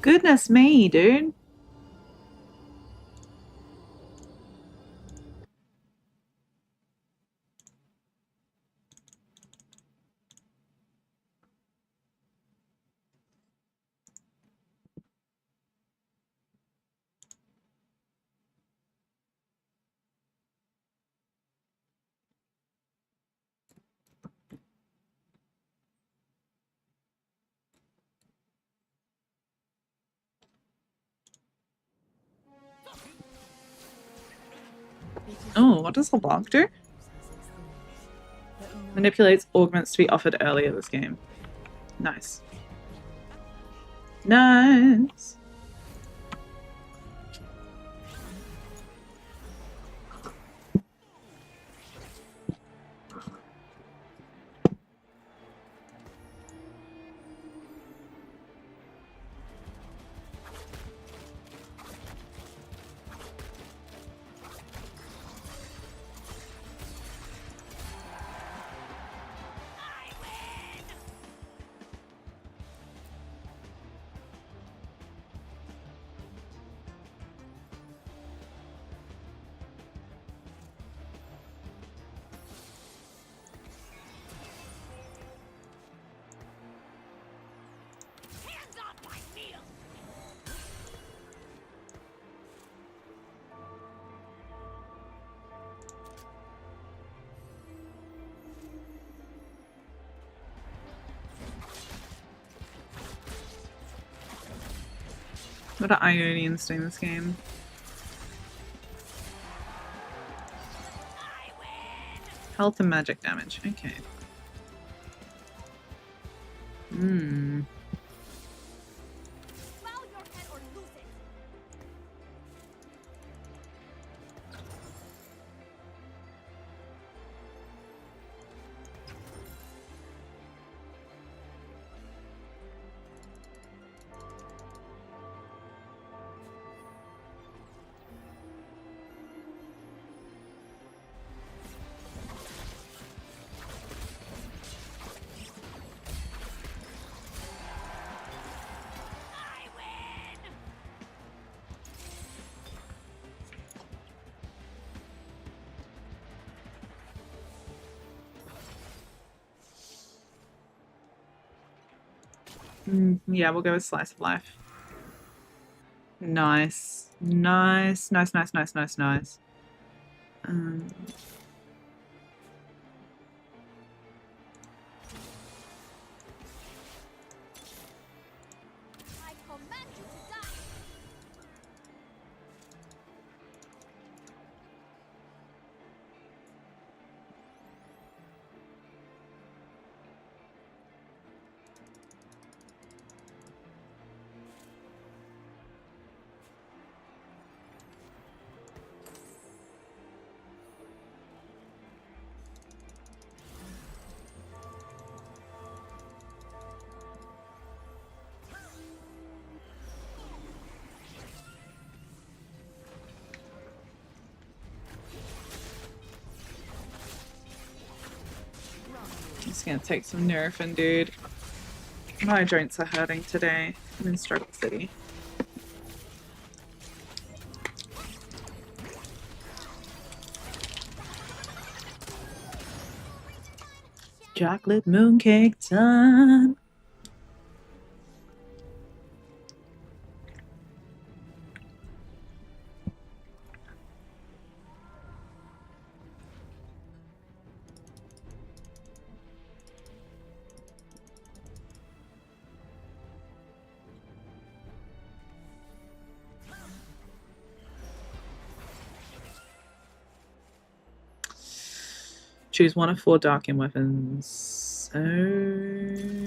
Goodness me, dude. Oh, what does LeBlanc do? Manipulates augments to be offered earlier this game. Nice. Nice. What are Ionians doing this game? Health and magic damage. Okay. Hmm. Bow your head or lose it. I win. Yeah, we'll go with slice of life. Nice. Nice. Nice, nice, nice, nice, nice. I command you to die. Just gonna take some Nurofen, dude. My joints are hurting today. I'm in Struggle City. Chocolate mooncake time. Choose one of 4 Darkin weapons. Okay.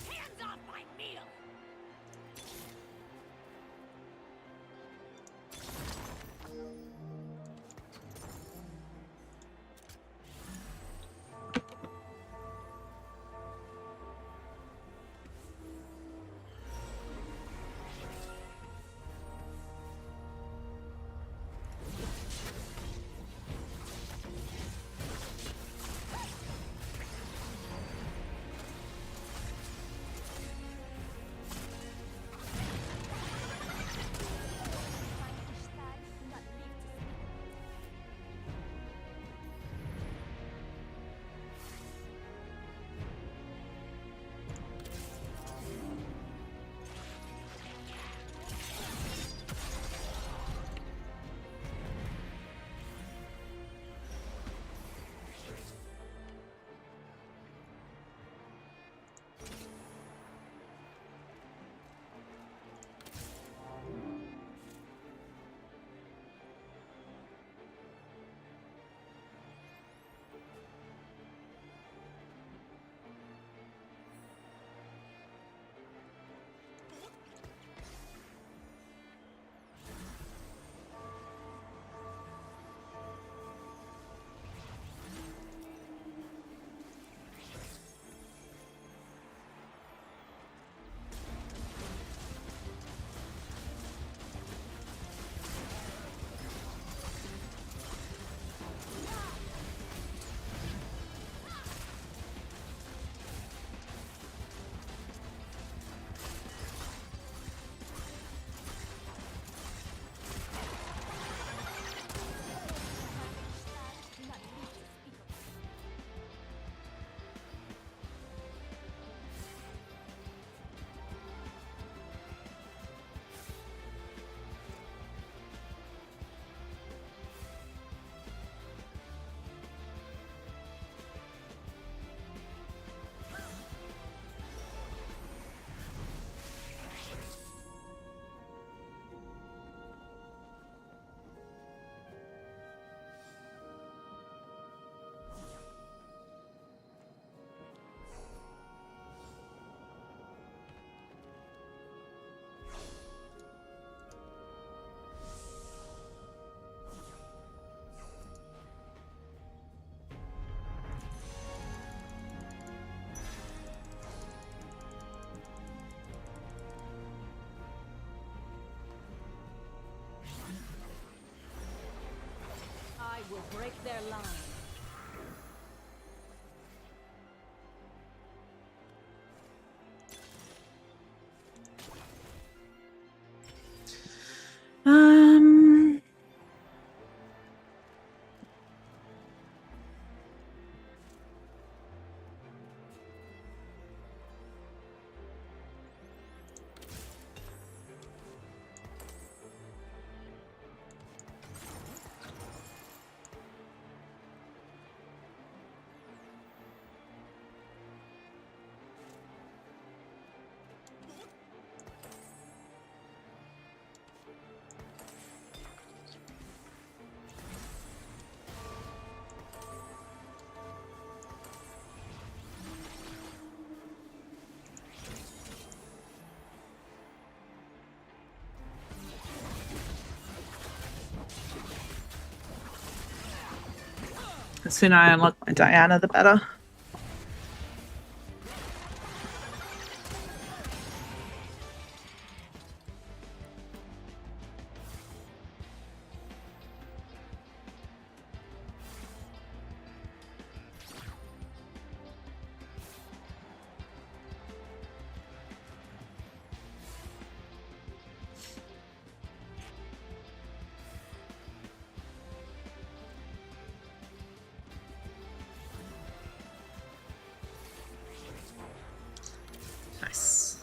Hands off my meal. Break their line. Um. The sooner I unlock my Diana, the better. Nice.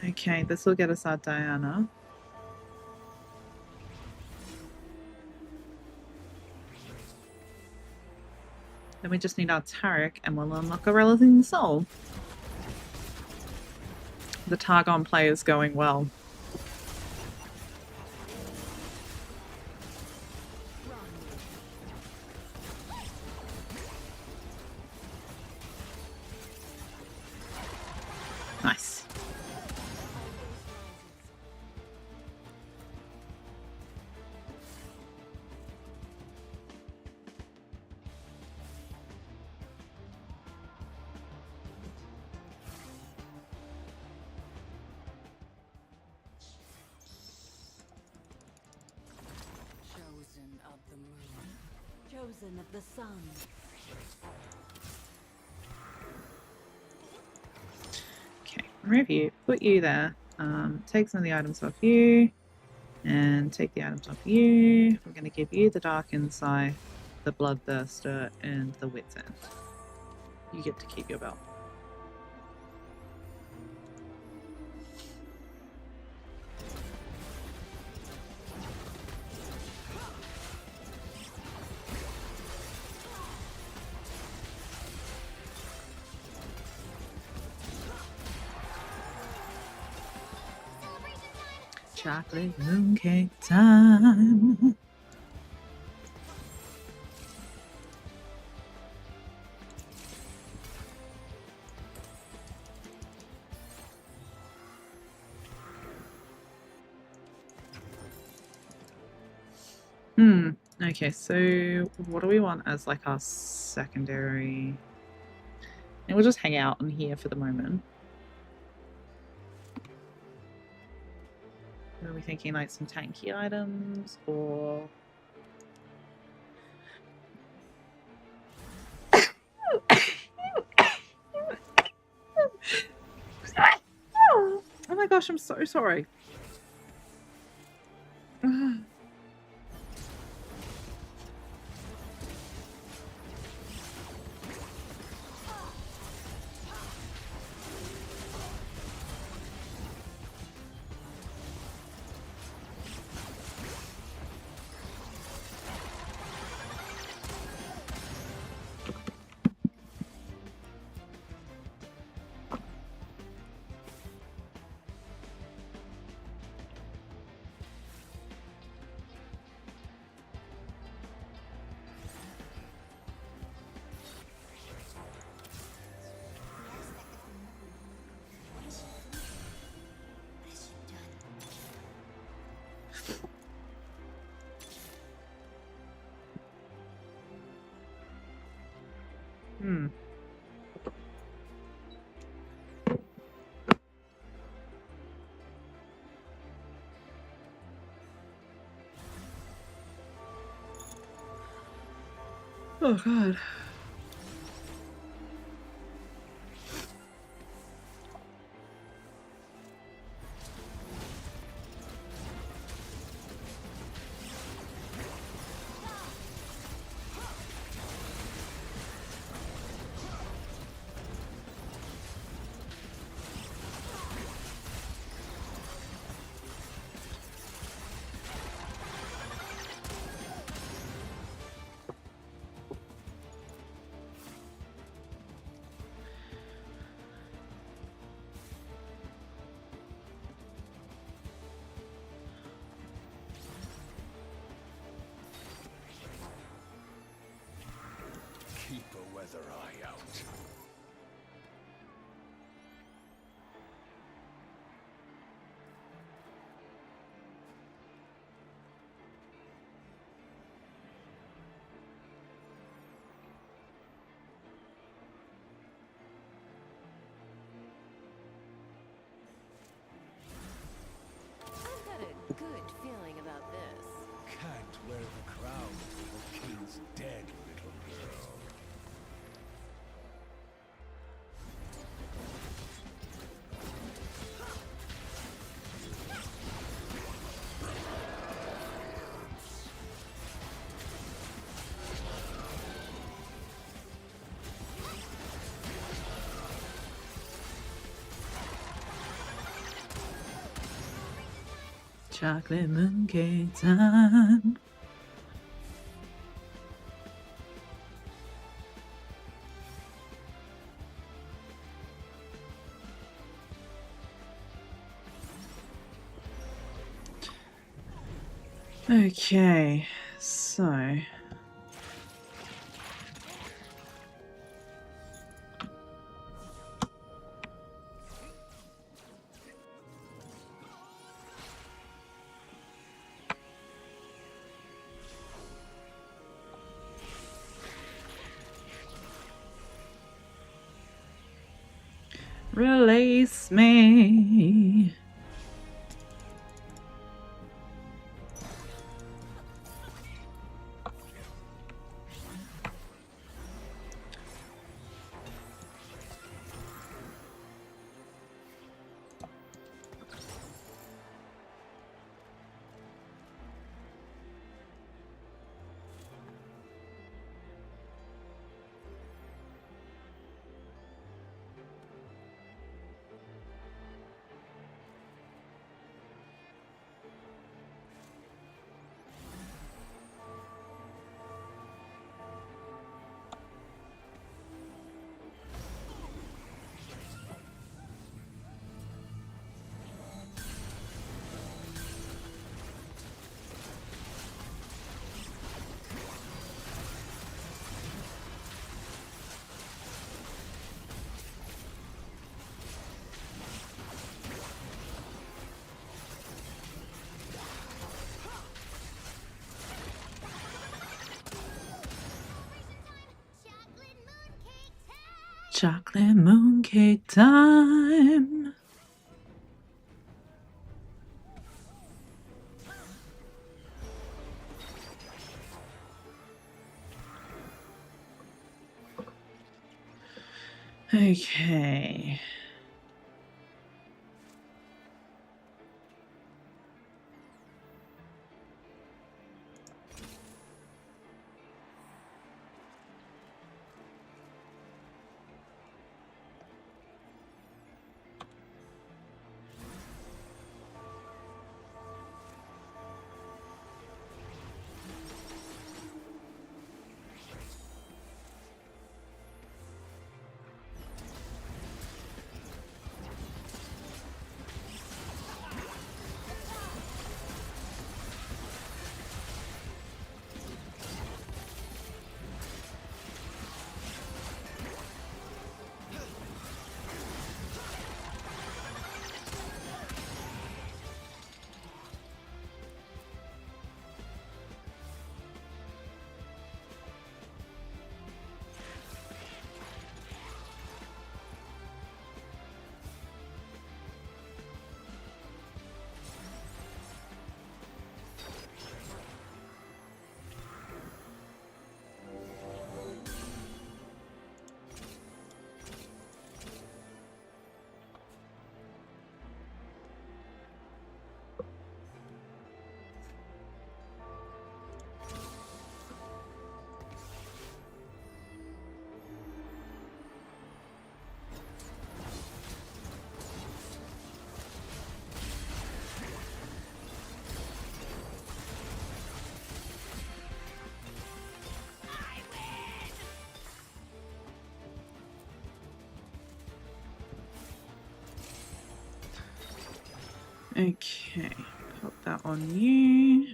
Okay, this will get us our Diana. Then we just need our Tarek and we'll unlock a Relative Soul. The Targon play is going well. Nice. Chosen of the moon. Chosen of the sun. Okay, remove you. Put you there. Take some of the items off you. And take the items off you. We're going to give you the Dark Insight, the Bloodthirster, and the Wit's End. You get to keep your belt. Chocolate mooncake time. Okay, so what do we want as like our secondary? And we'll just hang out in here for the moment. Are we thinking like some tanky items or oh my gosh, I'm so sorry. Oh god. Keep a weather eye out. I've got a good feeling about this. Can't wear the crown till the king's dead, little girl. Chocolate mooncake time. Okay, so release me. Chocolate mooncake time. Okay. Okay, put that on you.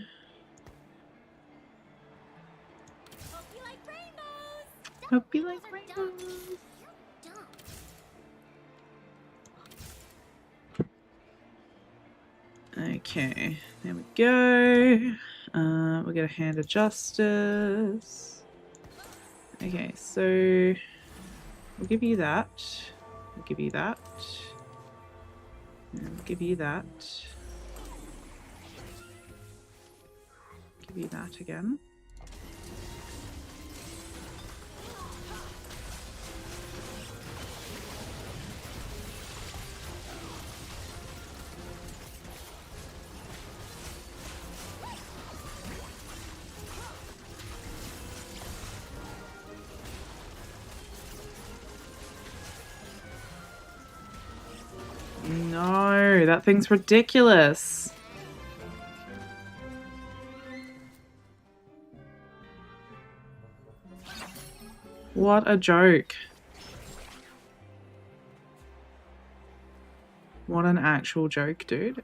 Hope you like rainbows. Hope you like Rainbows are dumb. rainbows. You're dumb. Okay, there we go. We get a hand of justice. Okay, so we'll give you that. We'll give you that. And we'll give you that. Give you that again. No, that thing's ridiculous. What a joke. What an actual joke, dude.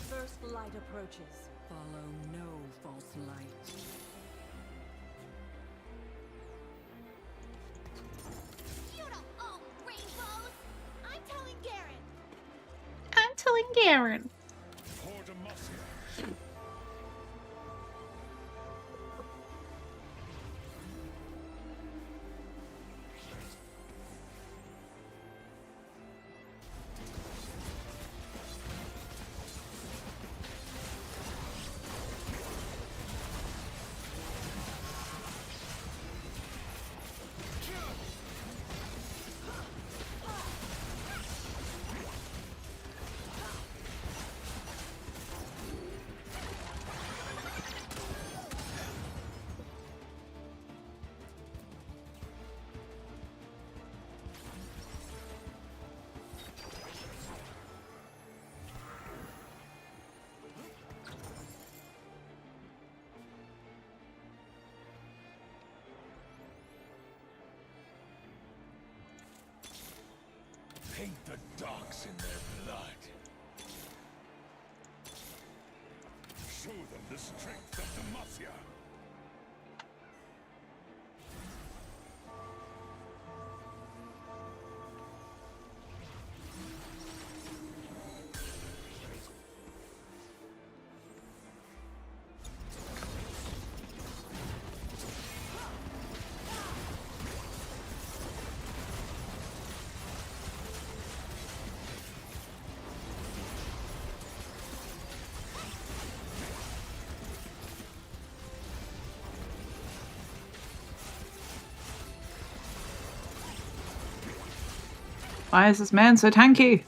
First light approaches. Follow no false light. You don't own rainbows. I'm telling Garen. I'm telling Garen. For Demacia. Paint the dogs in their blood. Show them the strength of Demacia. Why is this man so tanky?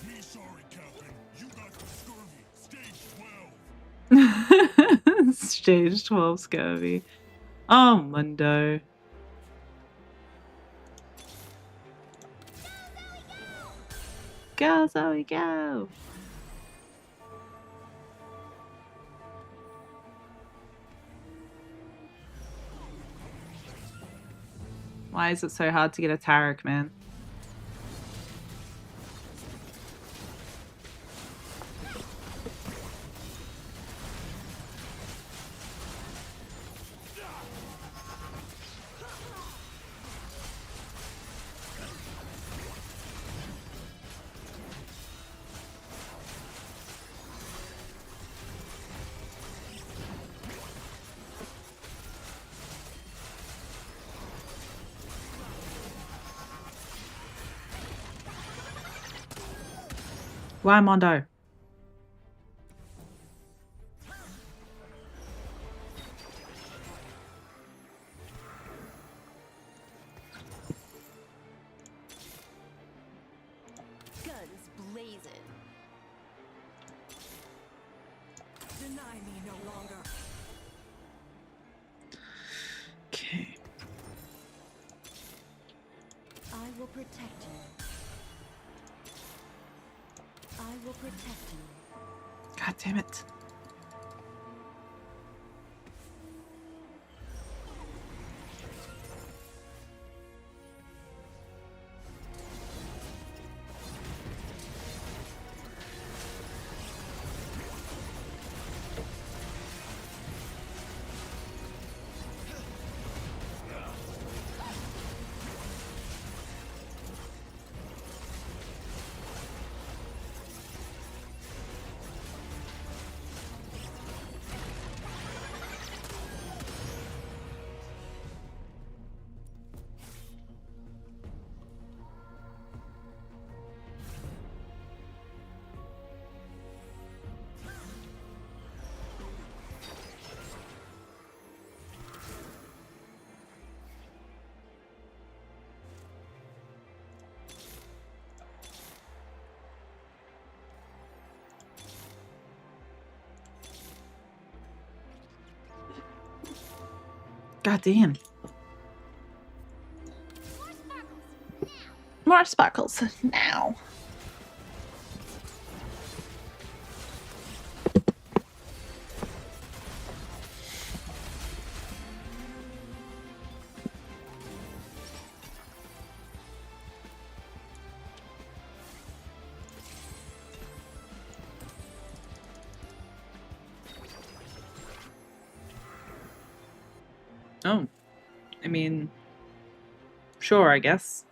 Me sorry, Captain. You got the scurvy. Stage 12. Stage 12 scurvy. Oh, Mundo. Go, Zoe, go! Why is it so hard to get a Tarek, man? Why Mondo? Guns blazing. Deny me no longer. Okay. I will protect you. I will protect you. God damn it. God damn. More sparkles now. Oh. I mean, sure, I guess.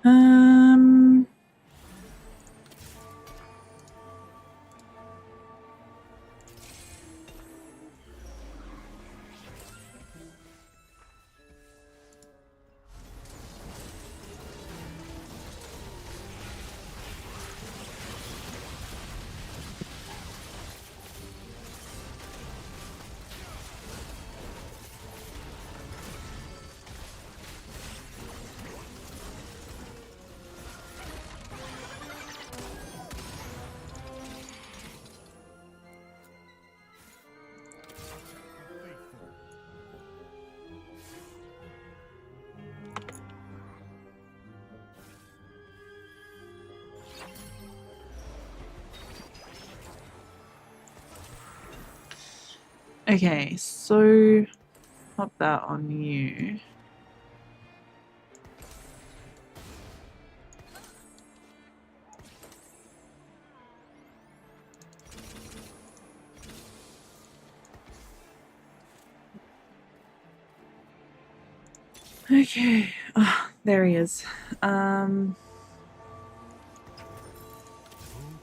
Um. Okay, so pop that on you. Okay, ah, there he is. Who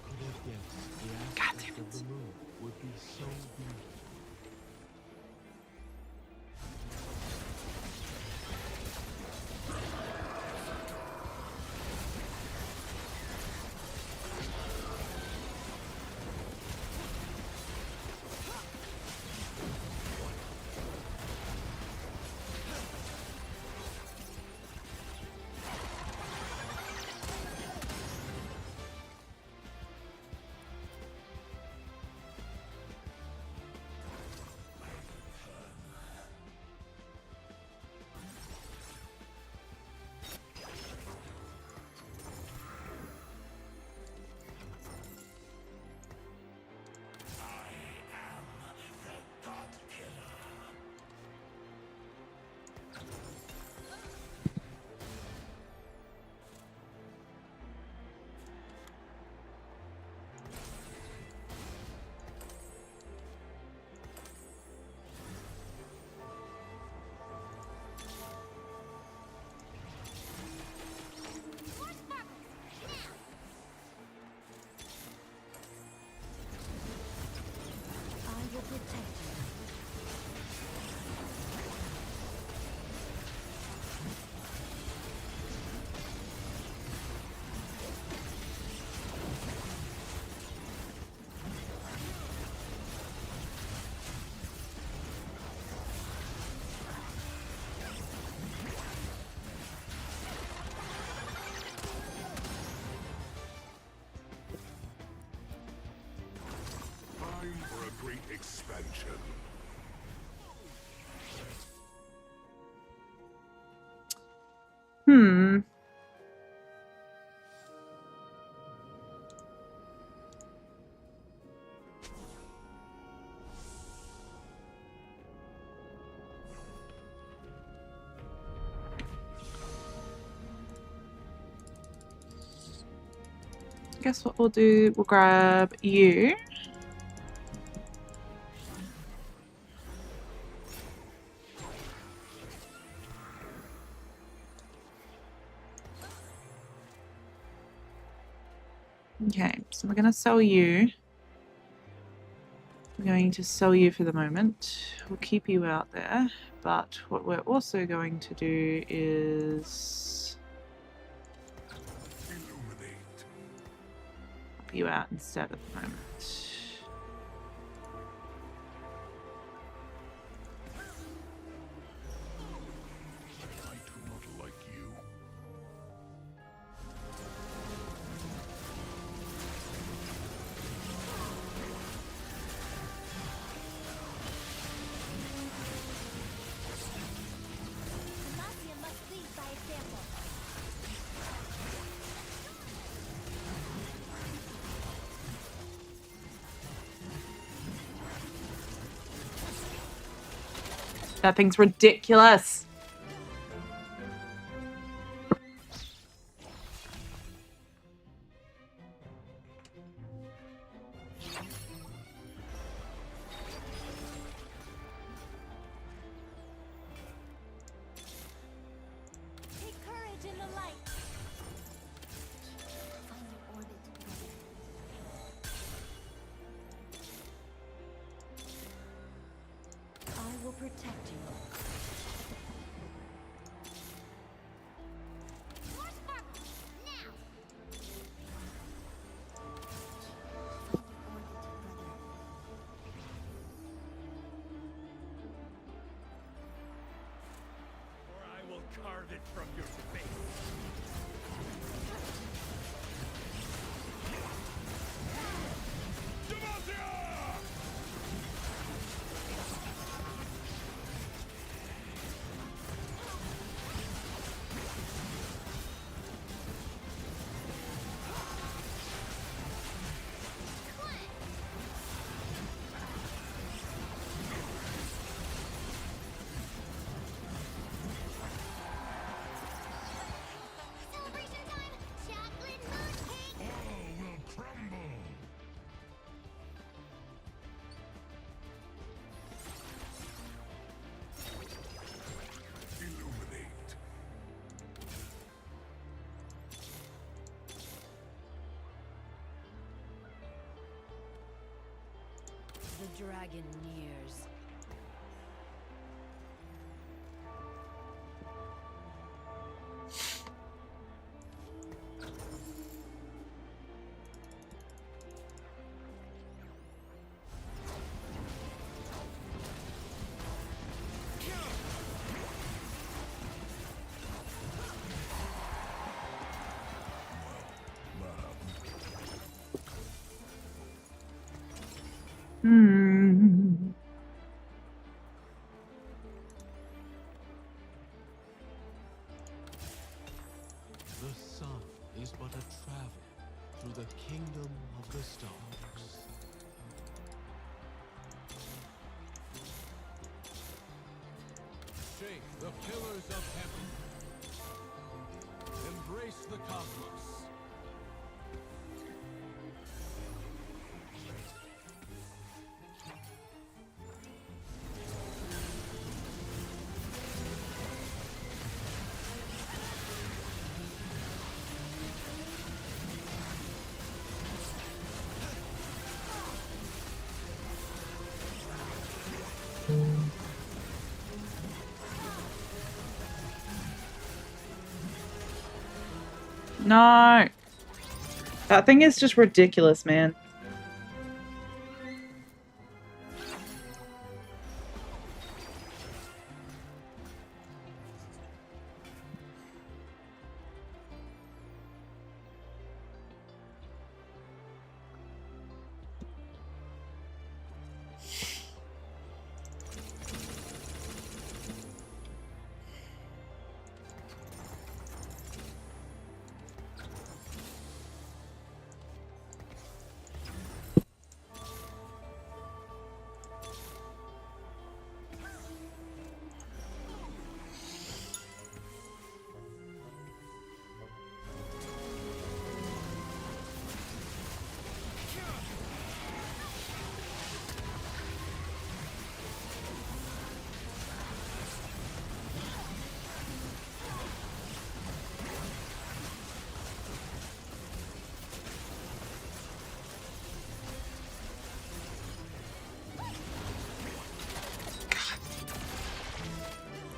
could have guessed the God aspect damn of the it. moon would be so beautiful? great expansion. Hmm. Guess what we'll do? We'll grab you. Okay, so we're going to sell you. We're going to sell you for the moment. We'll keep you out there. But what we're also going to do is Illuminate. pop you out instead at the moment. I do not like you. Demacia must lead by example. That thing's ridiculous. Take courage in the light. Find your orbit together. I will protect you. More sparkles! Now! Find your orbit, brother. Or I will carve it from your face. Celebration time! Chocolate mooncake! All will crumble. Illuminate. The dragon nears. Hmm. The sun is but a travel through the kingdom of the stars. Shake the pillars of heaven. Embrace the cosmos. No. That thing is just ridiculous, man.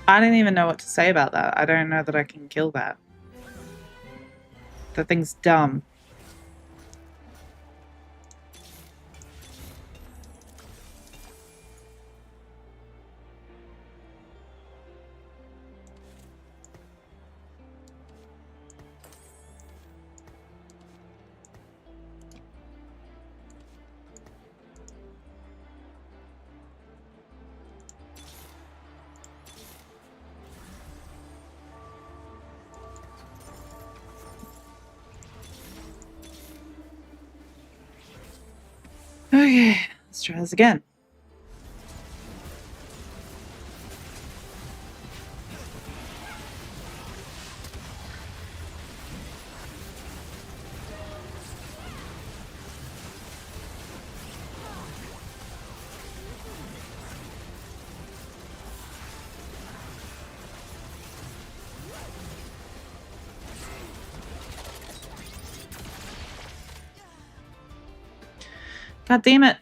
I didn't even know what to say about that. I don't know that I can kill that. That thing's dumb. Okay, let's try this again. God damn it.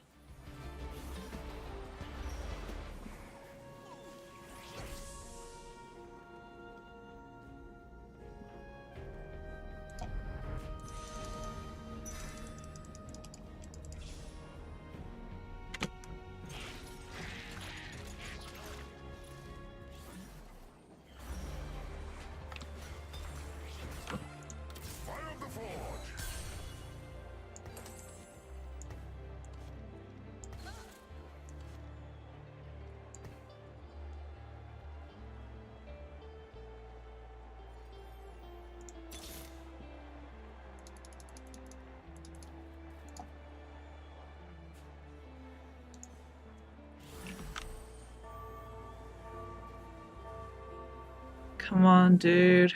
Come on, dude.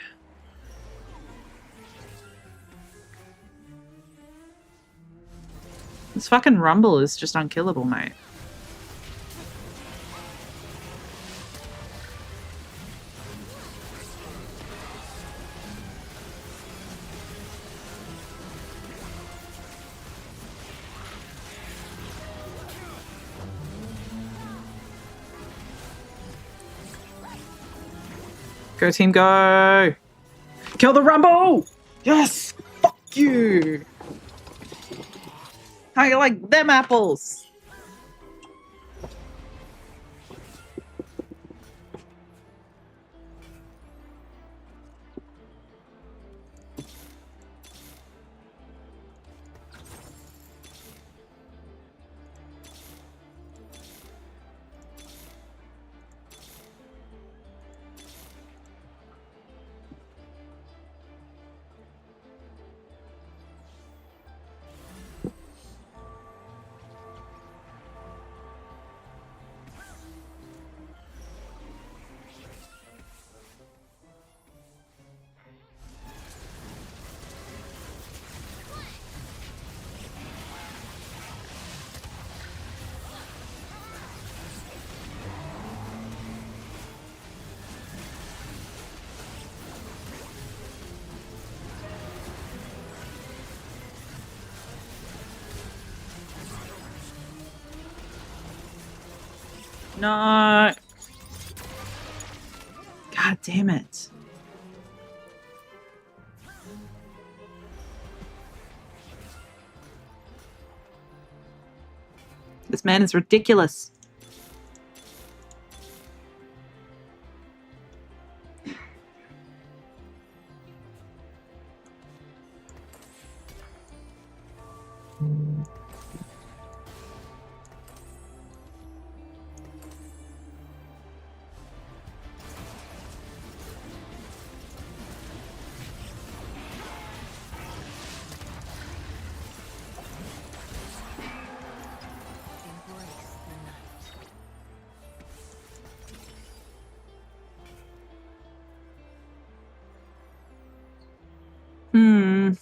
This fucking Rumble is just unkillable, mate. Go team, go! Kill the Rumble! Yes! Fuck you! How you like them apples? No. God damn it. This man is ridiculous. Embrace the night. Hmm.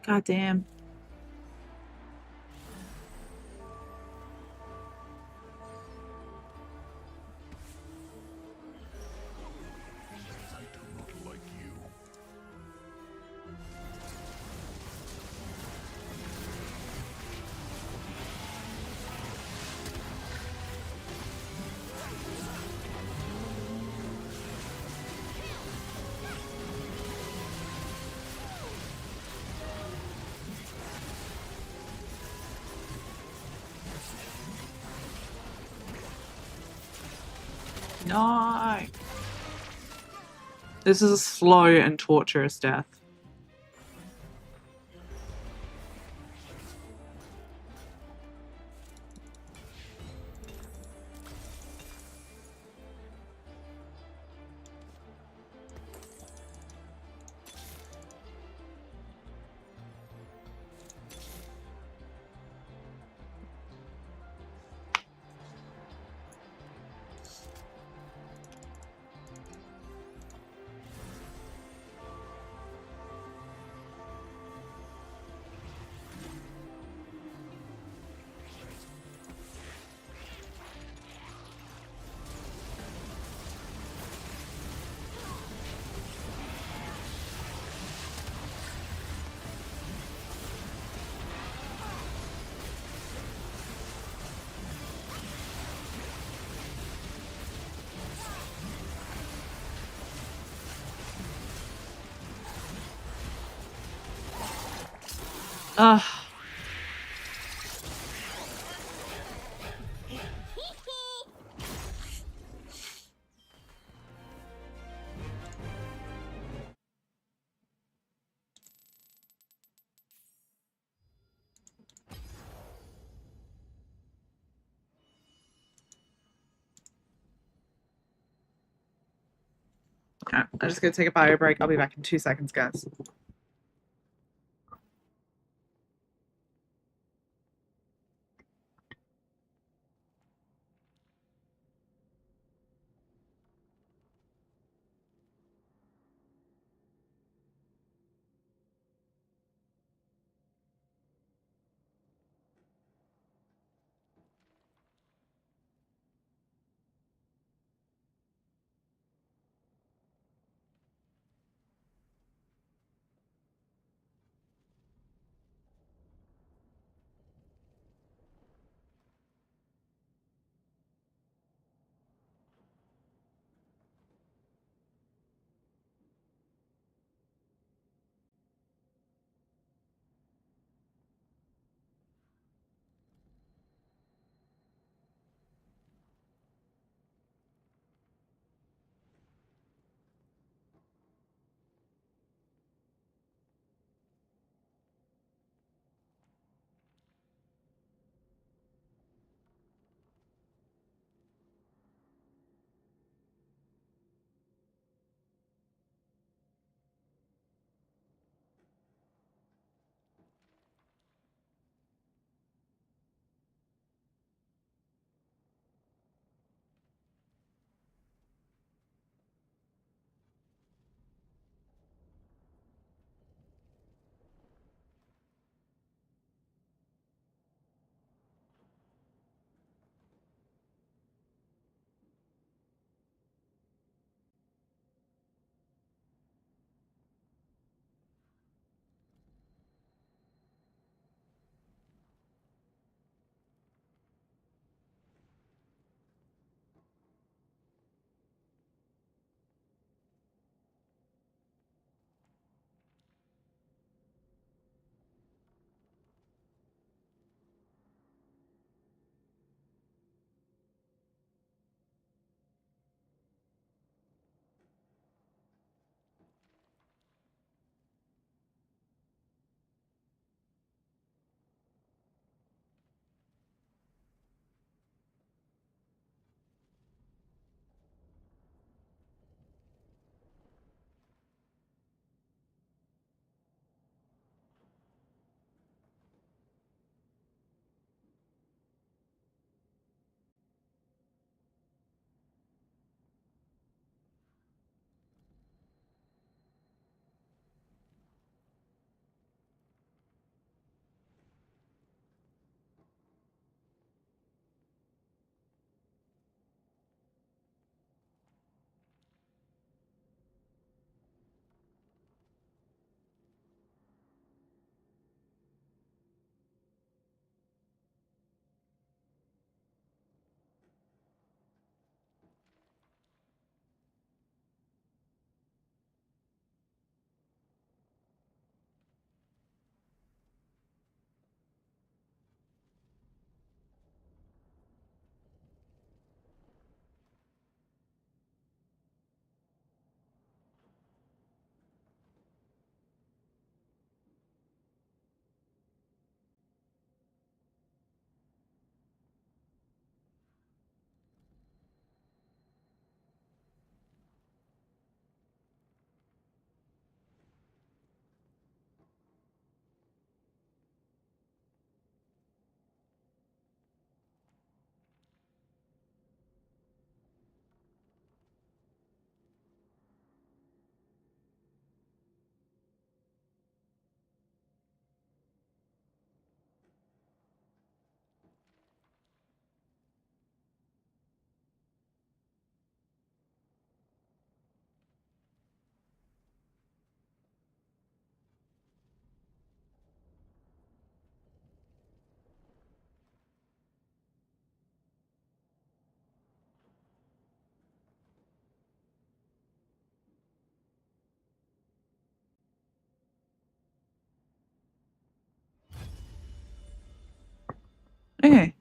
God damn. I do not No! This is a slow and torturous death. Ugh. Okay, I'm just gonna take a bio break. I'll be back in 2 seconds, guys.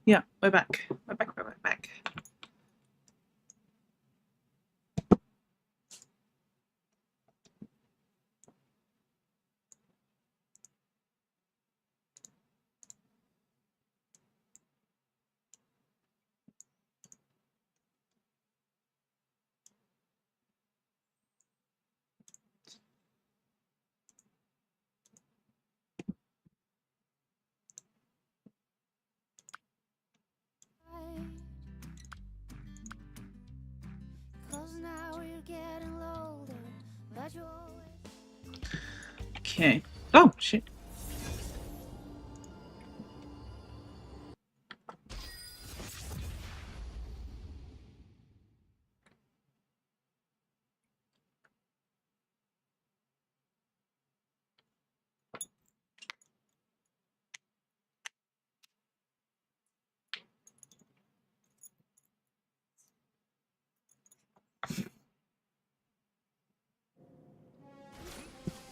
Yeah, we're back. We're back. We're back. Cause now you're getting older, but you always Okay. Oh, shit.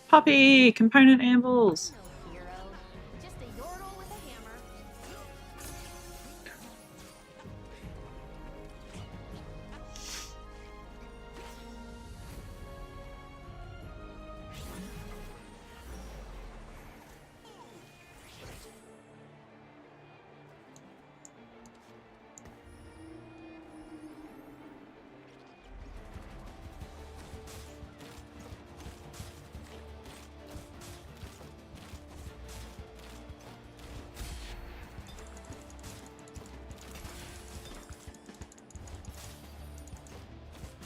Poppy! Component anvils! no hero. Just a yordle with a hammer.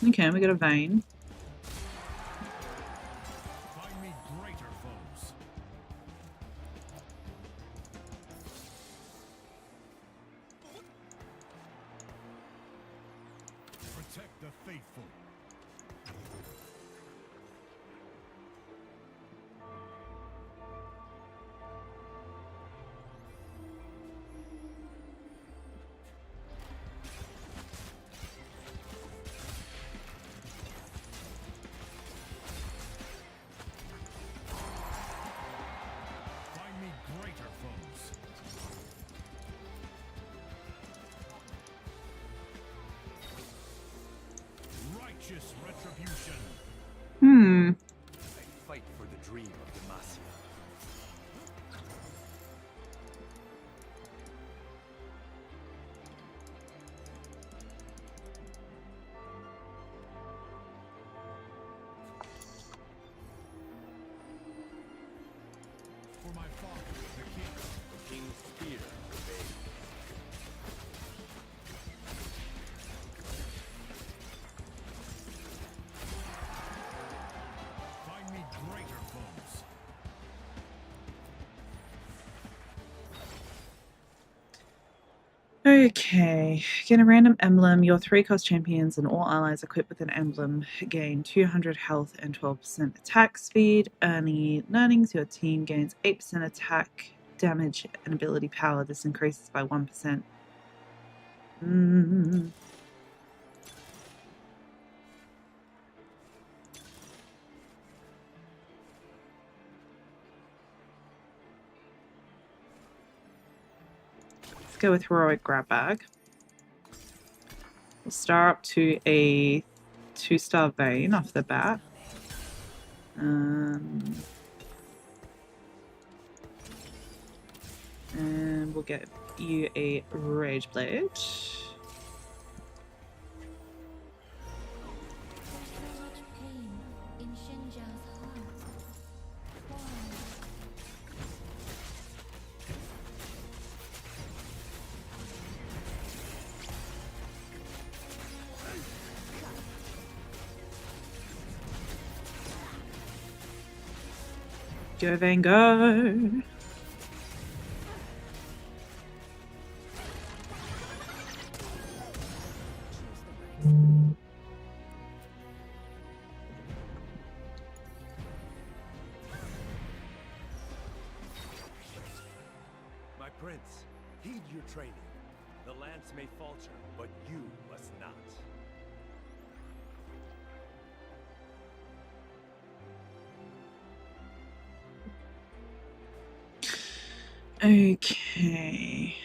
Okay, we got a vein. Find me greater foes. Protect the faithful. Find me greater foes. Righteous retribution. Hmm. I fight for the dream of Demacia. For my father, the king. The king's spear obeyed. Find me greater foes. Okay. Get a random emblem. Your 3-cost champions and all allies equipped with an emblem gain 200 health and 12% attack speed. Any learnings, your team gains 8% attack, damage, and ability power. This increases by 1%. Let's go with Heroic Grab Bag. We'll star up to a 2-star Vein off the bat. And we'll get you a Rage Blade. So much pain in Xinjiang's heart. Why? Go Vein, go! My prince, heed your training. The lance may falter, but you must not. Okay.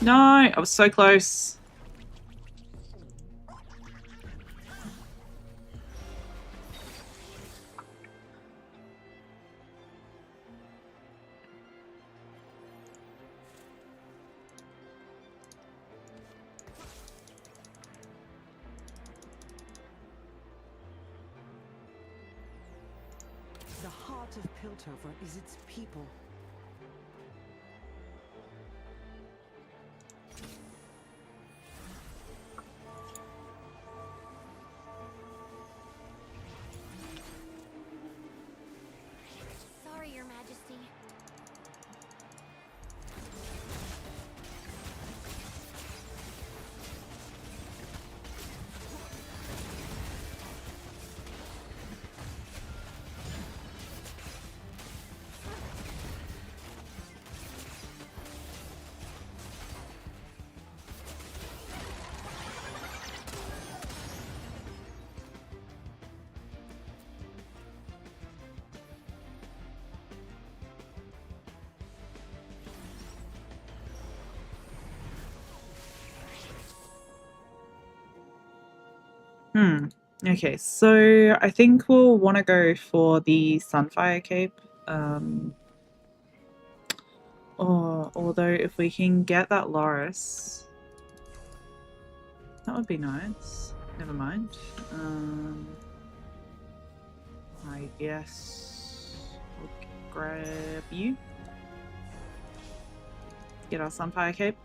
No, I was so close. The heart of Piltover is its people. Sorry, Your Majesty. Okay, so I think we'll want to go for the Sunfire Cape. Although if we can get that Loris, that would be nice. Never mind. I guess we'll grab you. Get our Sunfire Cape.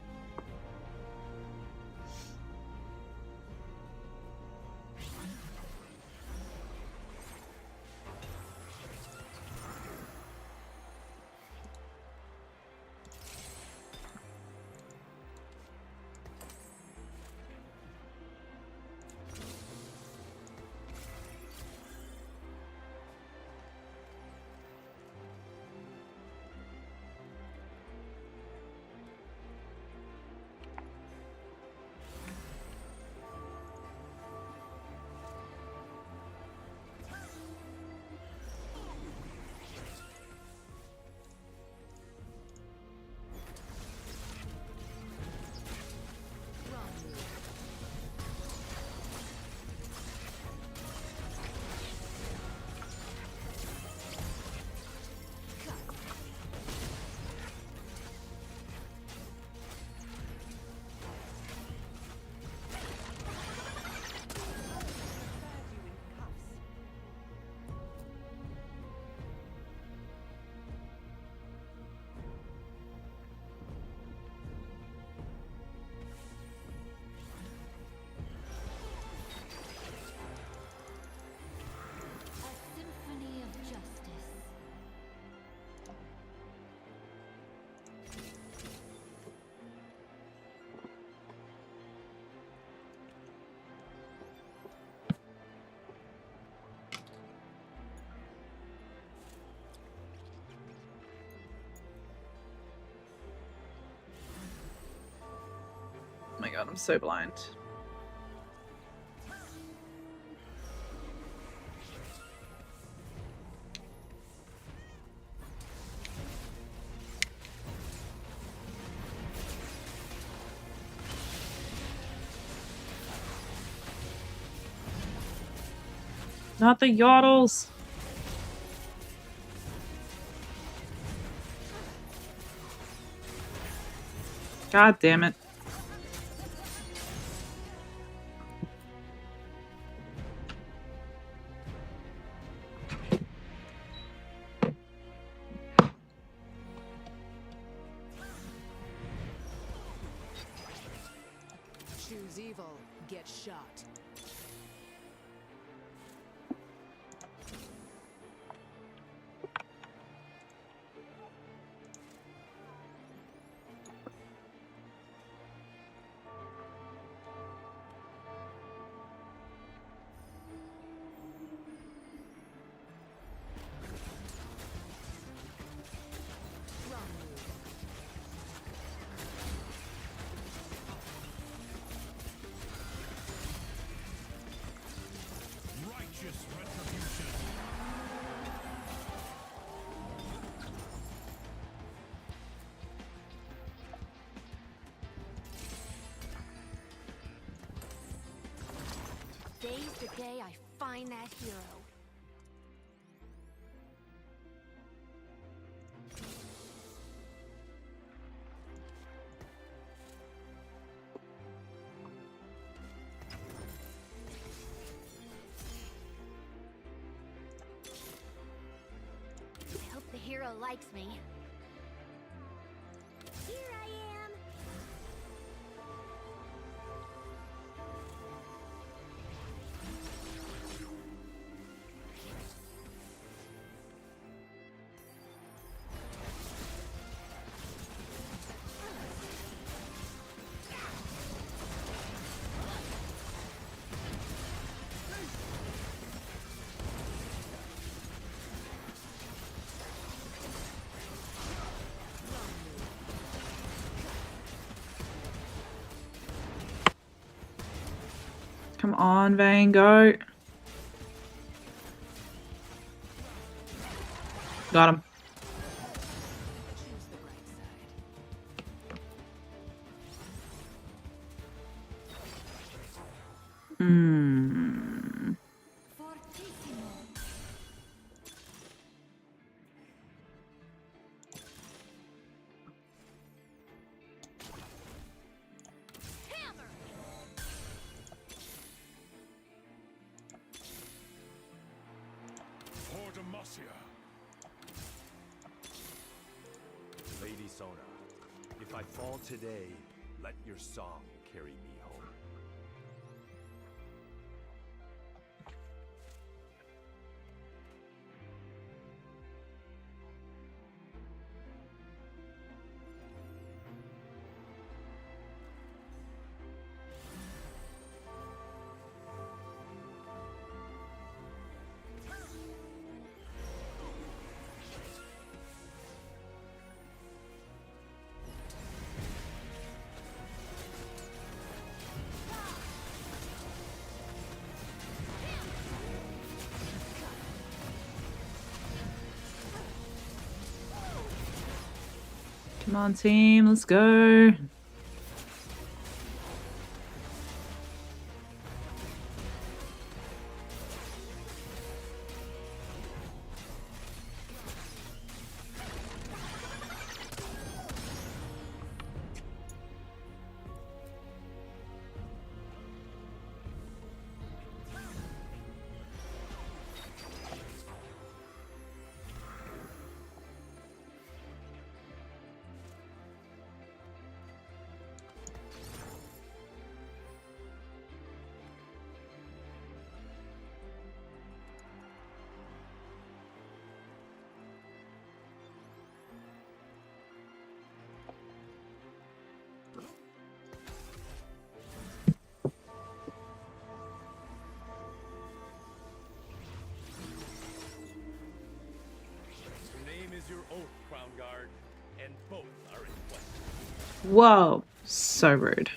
Symphony of Justice. Oh my god, I'm so blind. Not the yodels! God damn it. Choose evil, get shot. Today's the day I find that hero. I hope the hero likes me. Here I am. Come on, Vayne, go. Got him. Choose the bright side. Hmm. Fortissimo. Hammer. For Demacia. Lady Sona, if I fall today, let your song carry me home. Come on, team, let's go. Your name is your oath, Crown Guard, and both are in question. Whoa, so rude.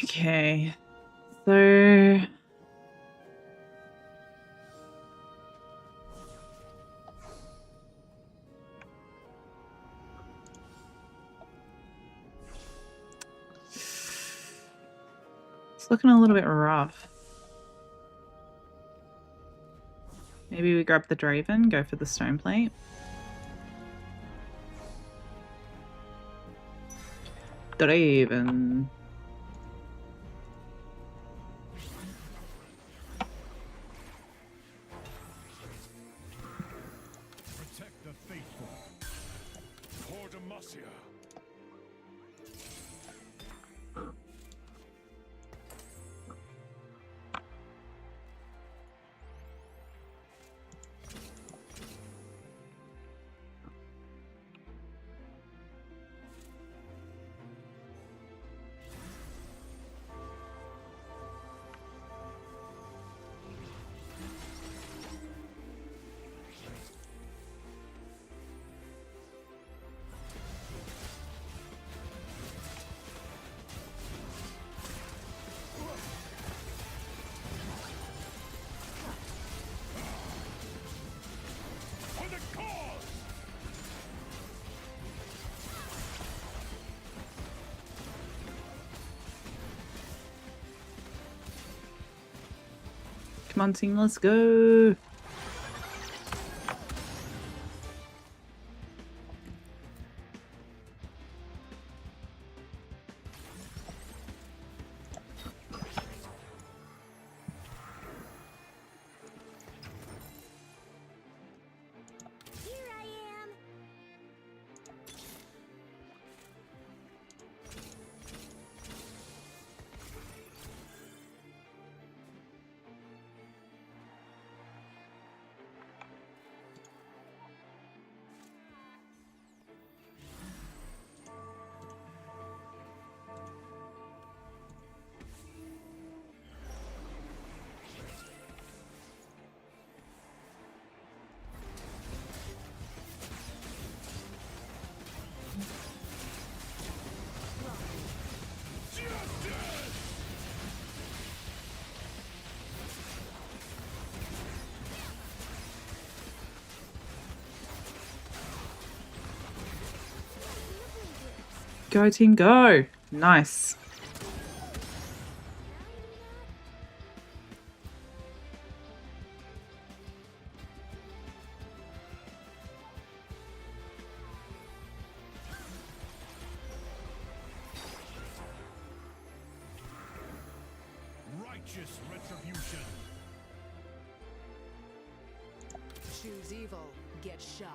Okay, so it's looking a little bit rough. Maybe we grab the Draven, go for the stone plate. Draven. Protect the faithful. For Demacia. Come on, team, let's go. Here I am. Go, team, go. Nice. Righteous retribution. Choose evil, get shot.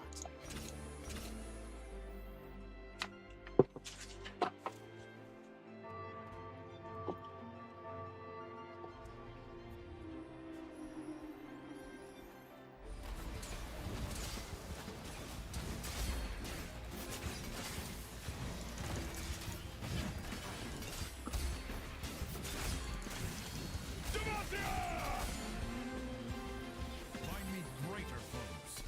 Find me greater foes.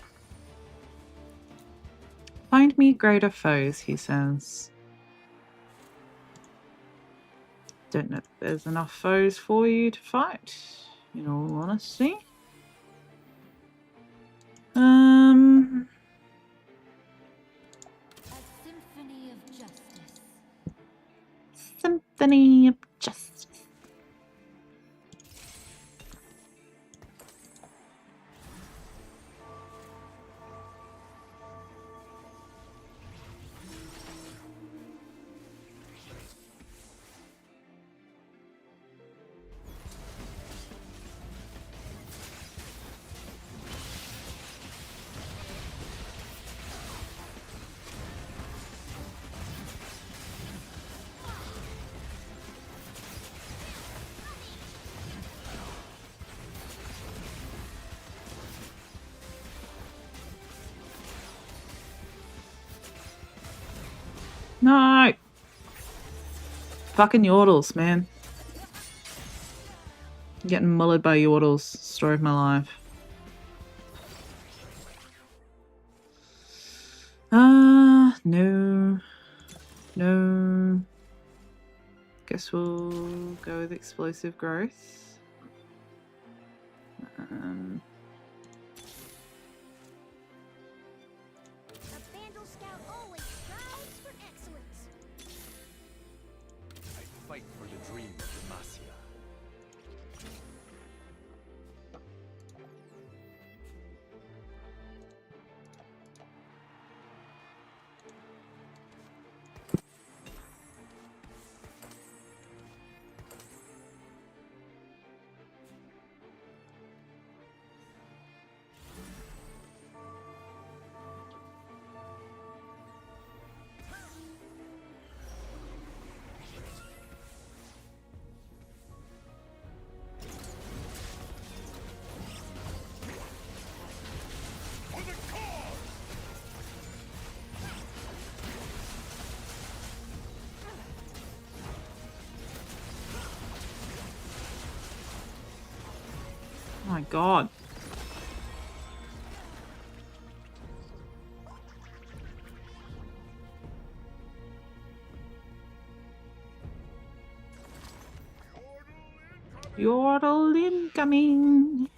Find me greater foes, he says. Don't know if there's enough foes for you to fight, in all honesty. A symphony of justice. Symphony of Justice. No! Fucking yordles, man. I'm getting mullered by yordles. Story of my life. No. No. Guess we'll go with explosive growth. A Vandal Scout always strives for excellence. I fight for the dream of Demacia. For the cause! Oh my god. Yordle incoming.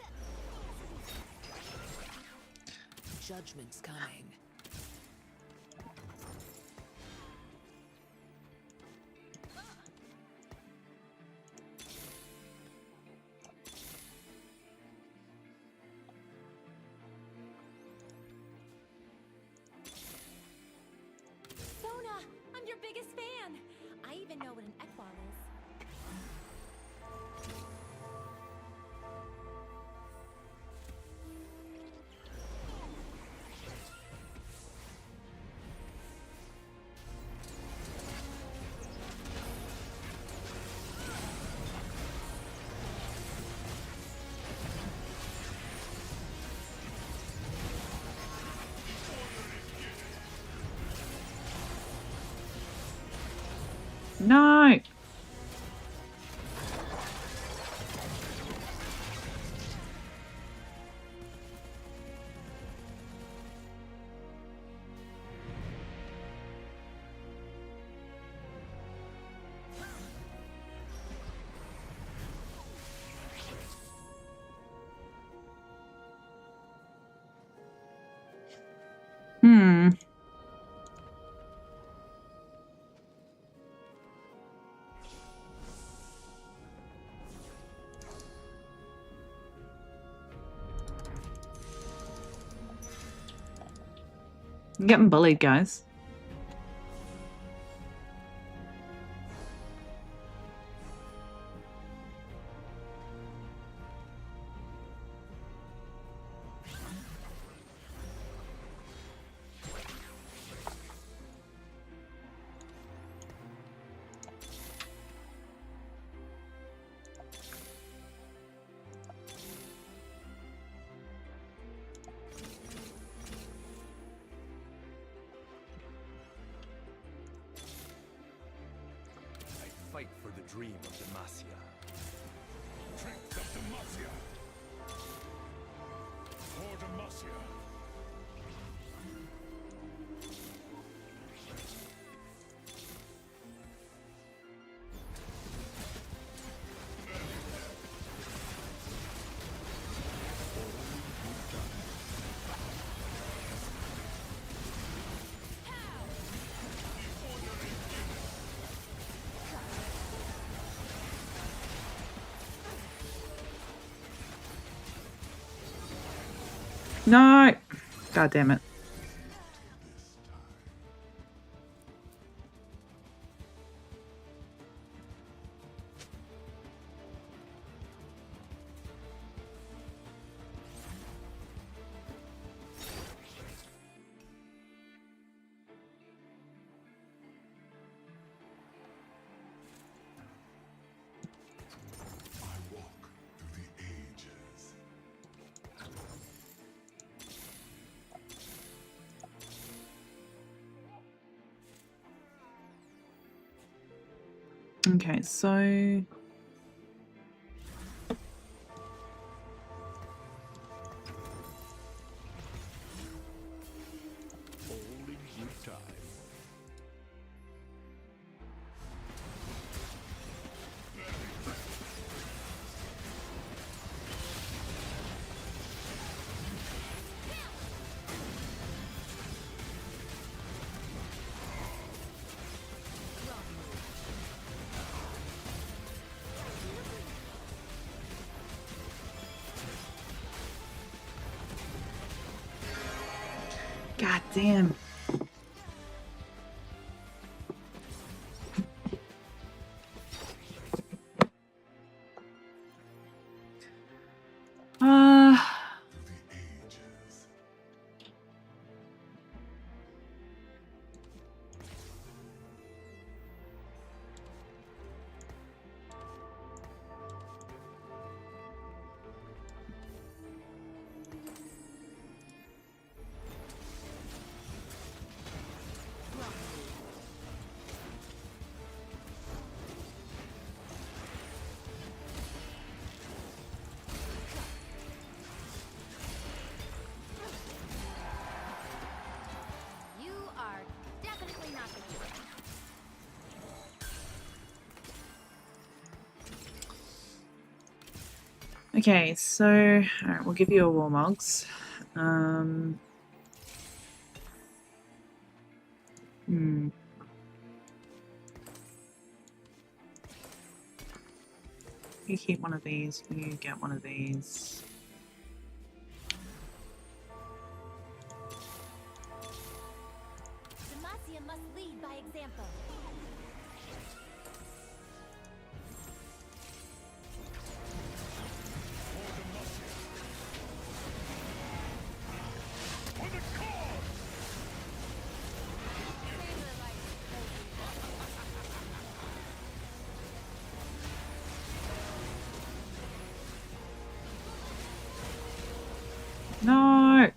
Judgment's coming. No! Hmm. I'm getting bullied, guys. I fight for the dream of Demacia. Strength of Demacia. For Demacia. No! God damn it. I walk through the ages. Okay, so... All in good time. God damn. Through the ages. You are definitely not the hero. Okay, so... Alright, we'll give you a Warmogs. You keep one of these, you get one of these. Demacia must lead by example. For the cause! No!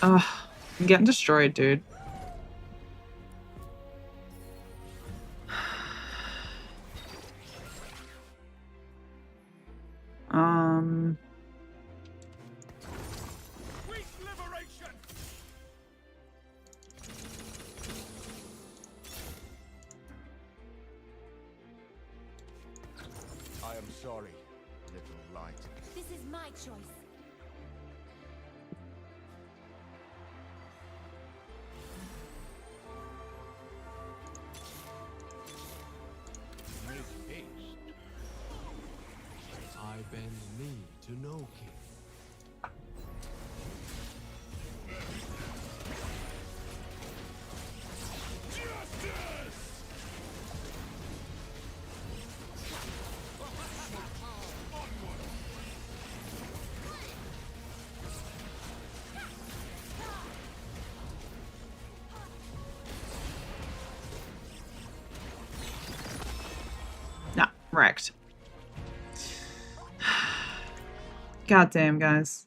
Ugh, I'm getting destroyed, dude. am sorry, little light. This is my choice. Make haste. I bend knee to no king. Nah, wrecked. God damn, guys.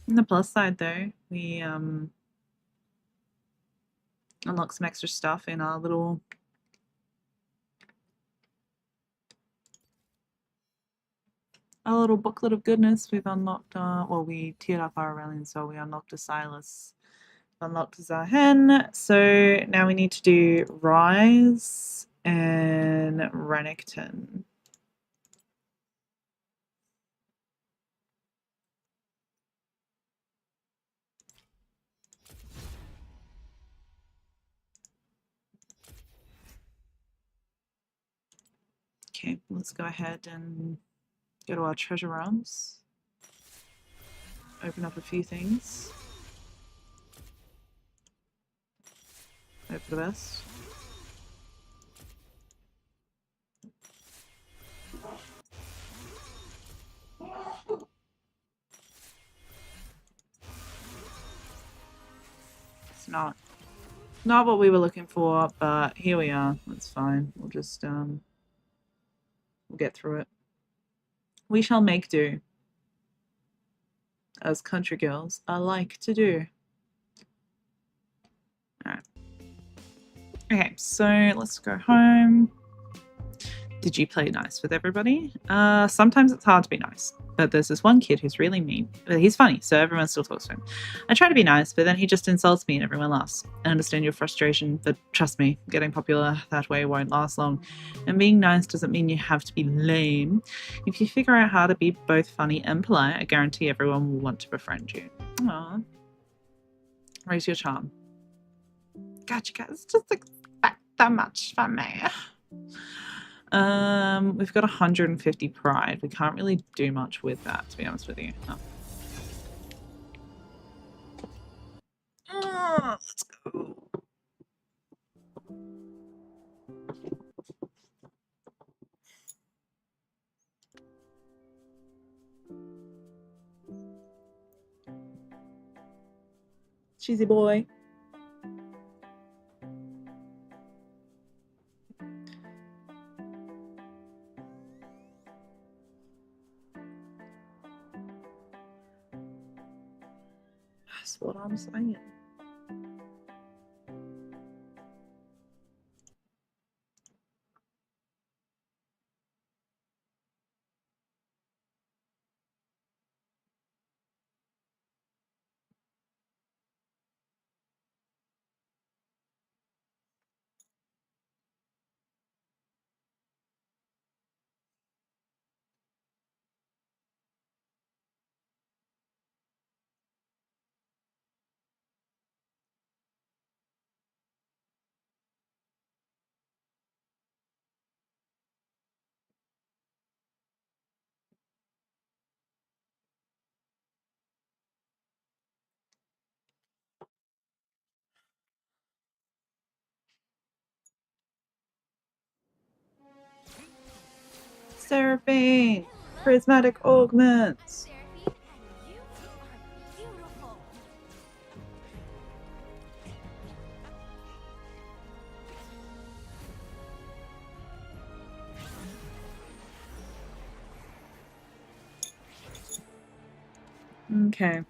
On the plus side, though, we unlock some extra stuff in our little booklet of goodness. We've unlocked, well, we tiered up our Aurelion, so we unlocked a Silas, unlocked a Zahen. So now we need to do Rise and Renekton. Okay, let's go ahead and go to our treasure realms. Open up a few things. Hope for the best. It's not what we were looking for, but here we are. That's fine. We'll just we'll get through it. We shall make do, as country girls are like to do. Alright. Okay, so let's go home. Did you play nice with everybody? Sometimes it's hard to be nice, but there's this one kid who's really mean, but he's funny, so everyone still talks to him. I try to be nice, but then he just insults me and everyone laughs. I understand your frustration, but trust me, getting popular that way won't last long. And being nice doesn't mean you have to be lame. If you figure out how to be both funny and polite, I guarantee everyone will want to befriend you. Aww. Raise your charm. Gotcha, guys. Just expect that much from me. We've got 150 pride. We can't really do much with that, to be honest with you. Oh. Let's go. Cheesy boy. That's what I'm saying. Seraphine! Prismatic augments! Seraphine, and you are beautiful. Okay.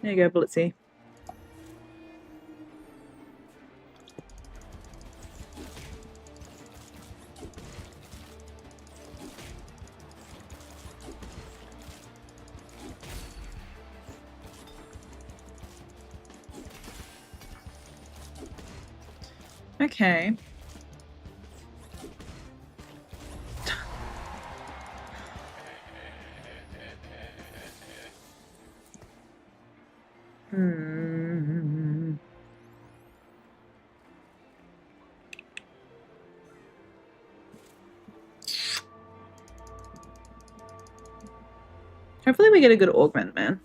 There you go, Blitzy. Okay. Hmm. Hopefully we get a good augment, man.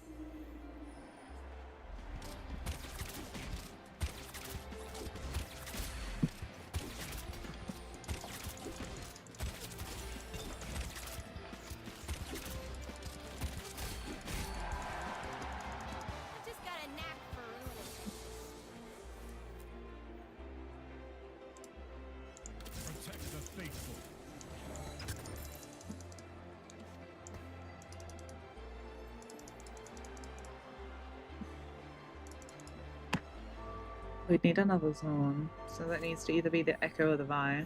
I just got a knack for ruining things. Protect the faithful. We'd need another zone, so that needs to either be the Echo or the Vi. I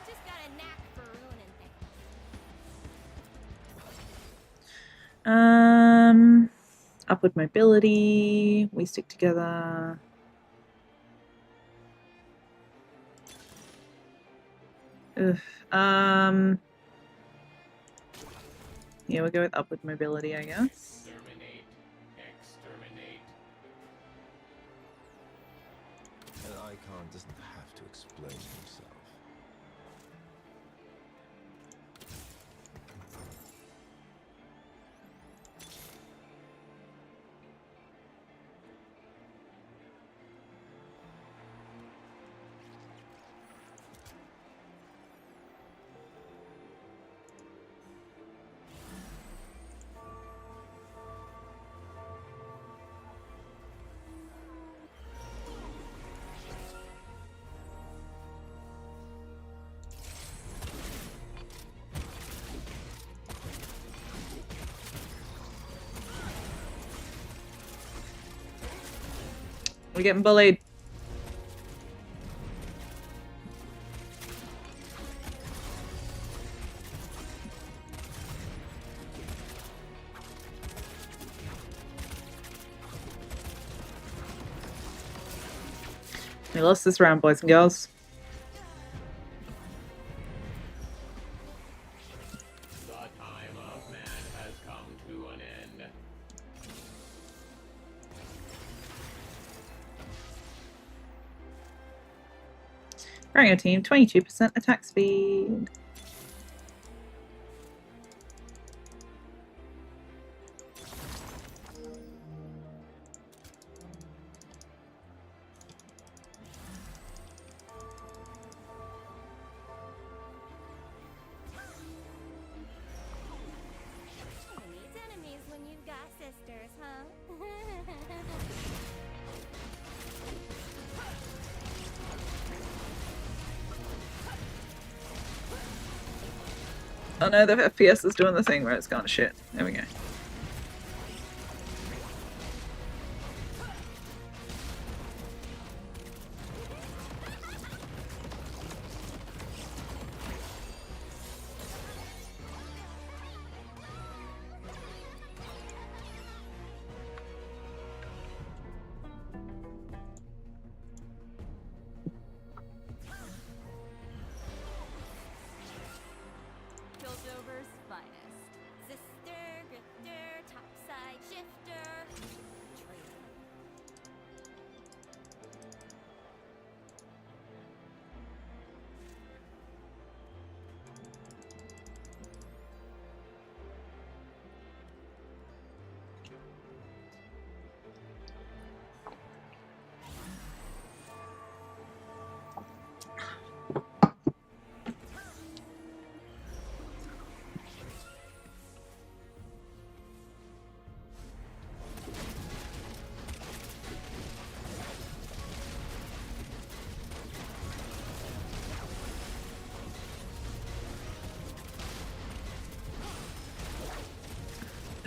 just got a knack for ruining things. Upward mobility. We stick together. Ugh. Yeah, we'll go with upward mobility, I guess. An icon doesn't have to explain himself. We're getting bullied. We lost this round, boys and girls. The time of man has come to an end. Rango team, 22% attack speed. Who needs enemies when you've got sisters, huh? Oh no, the FPS is doing the thing where it's gone to shit. There we go. Piltover's finest. Sister, grifter, topside shifter, traitor.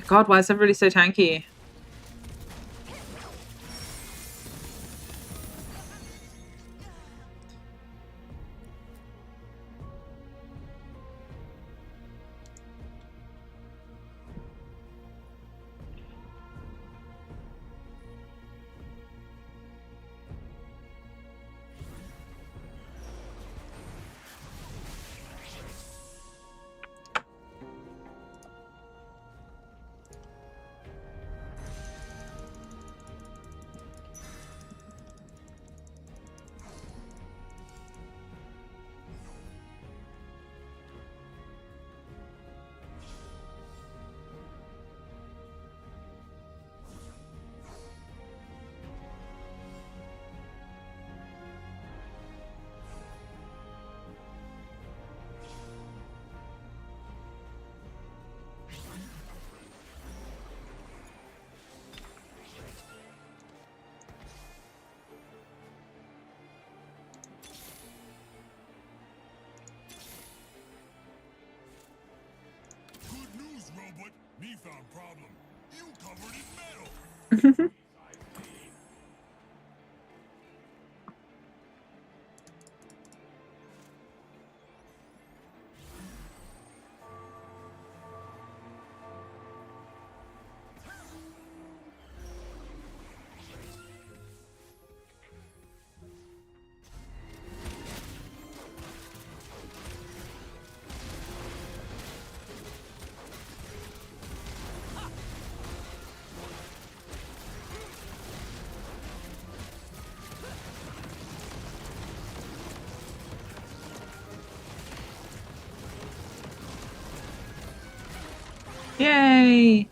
God, why is everybody so tanky? found problem. You covered in metal. Yay!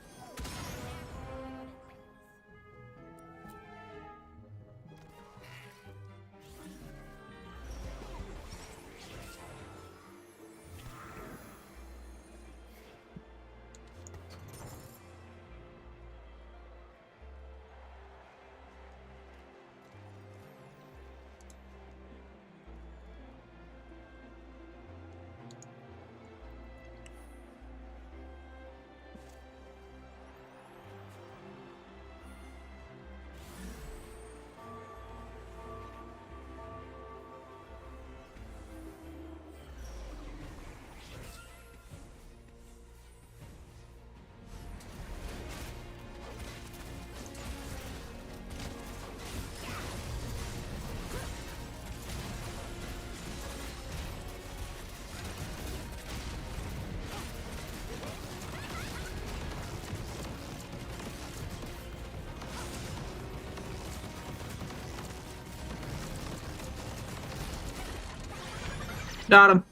Got him.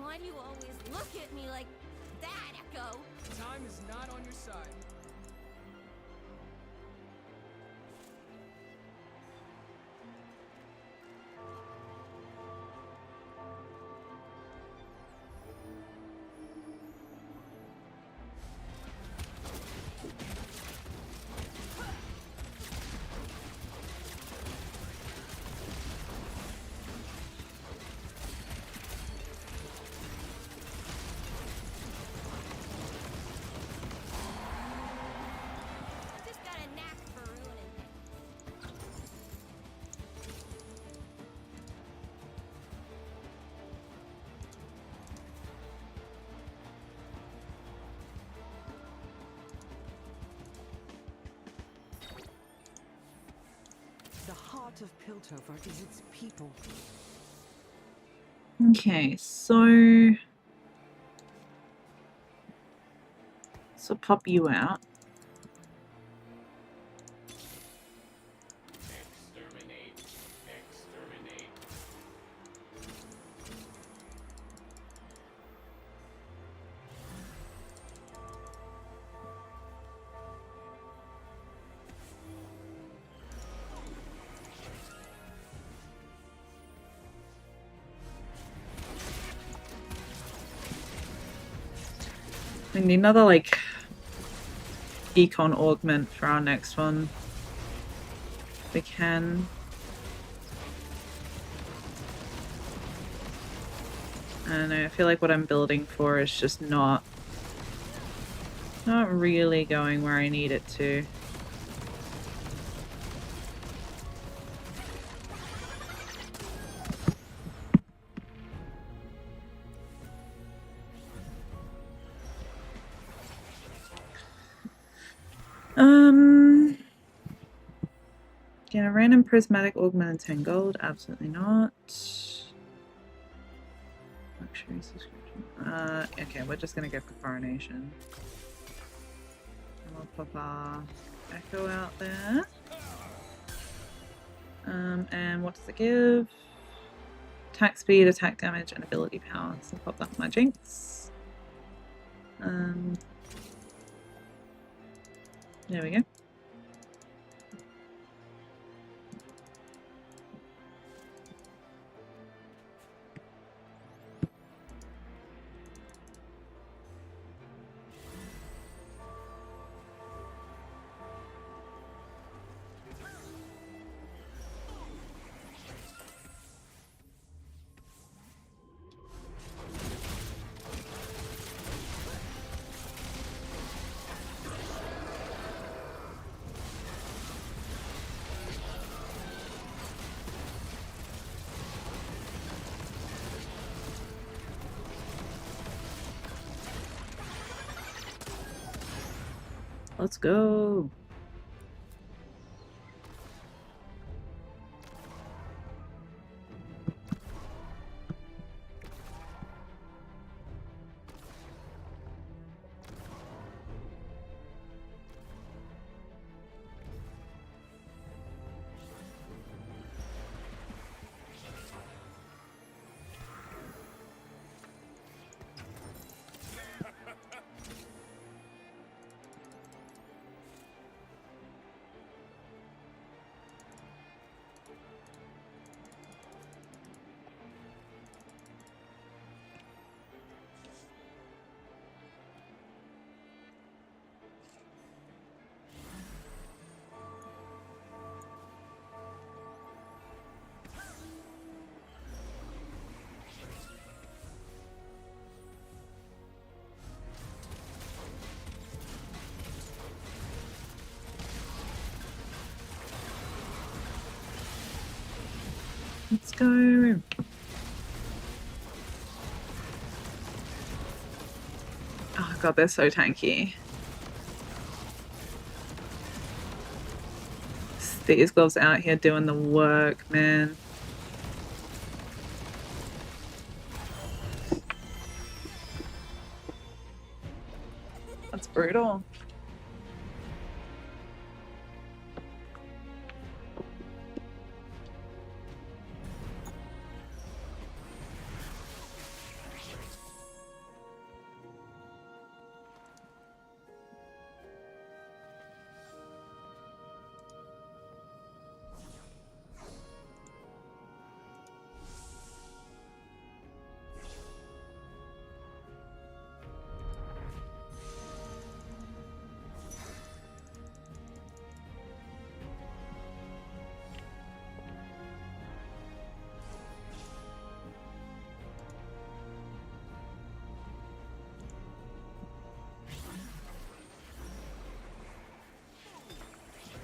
Why do you always look at me like that, Echo? Time is not on your side. I just got a knack for ruining things. The heart of Piltover is its people. Okay, so pop you out. We need another like econ augment for our next one. If we can. I don't know, I feel like what I'm building for is just not really going where I need it to. Get a random prismatic augment and 10 gold? Absolutely not. Luxury subscription. Okay, we're just gonna go for coronation. And we'll pop our echo out there. And what does it give? Attack speed, attack damage, and ability power. So I'll pop that for my jinx. There we go. Let's go. Let's go. Oh god, they're so tanky. These gloves out here doing the work, man. That's brutal.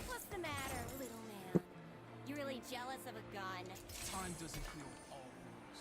What's the matter, little man? You really jealous of a gun? Time doesn't heal all wounds.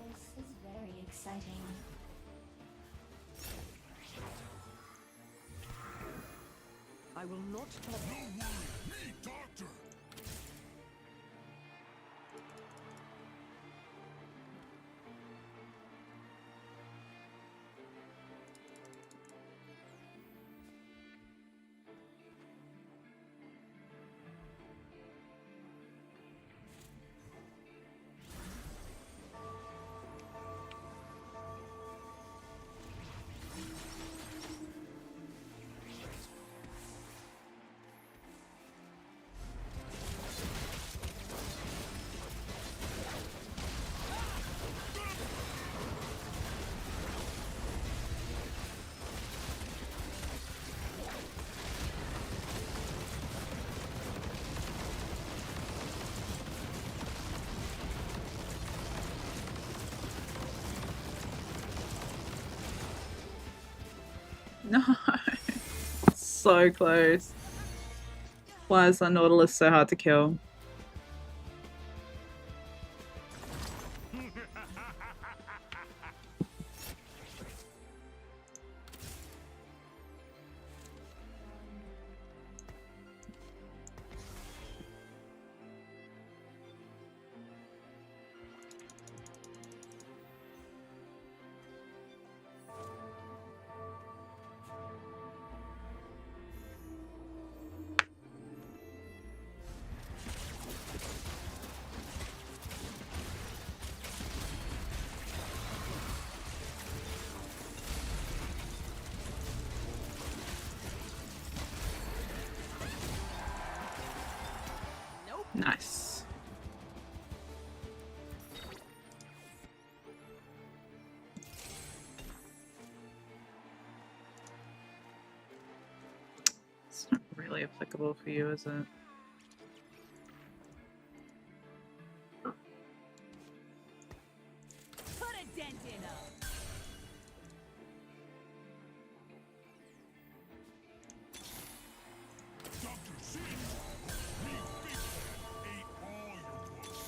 This is very exciting. I will not tolerate. No. So close. Why is the Nautilus so hard to kill? Nice. It's not really applicable for you, is it? Put a dent in him. Dr. Sin! Me, Big Man, ate all your books.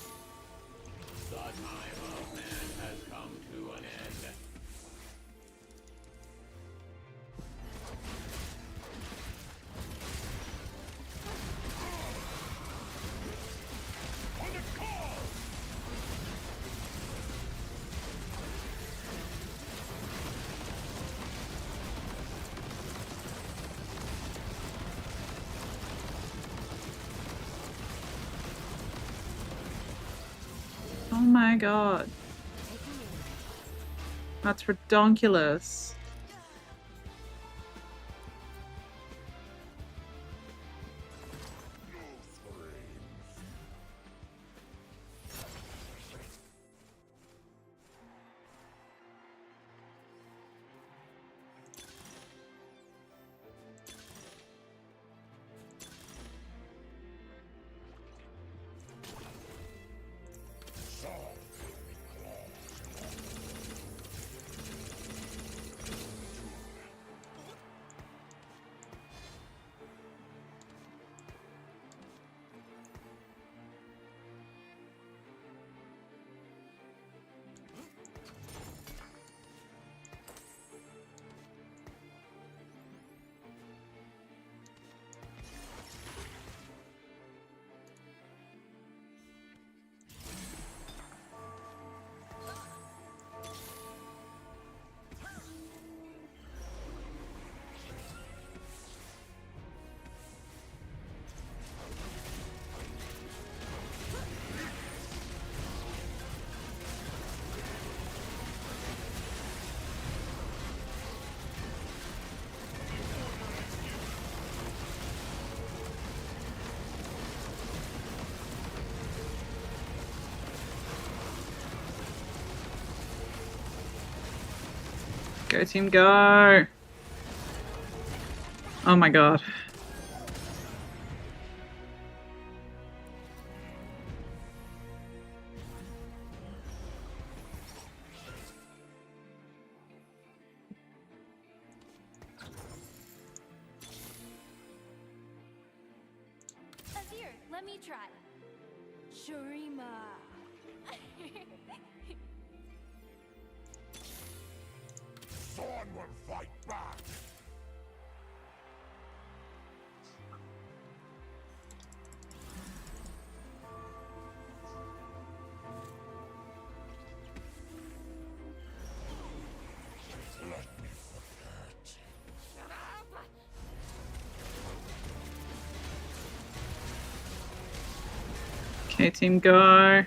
The time of man has come to an end. On the call! Oh my god. That's redonkulous. Go team, go! Oh my god. Azir, let me try. Shurima. Thorn will fight back! Let me forget. Okay, team, go.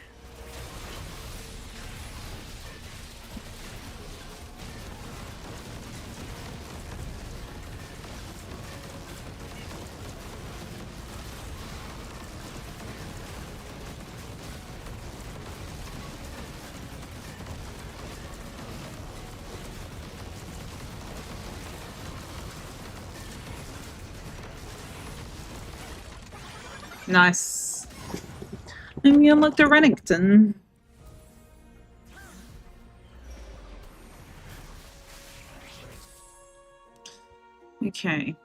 Nice. And you unlock the Renekton. Okay.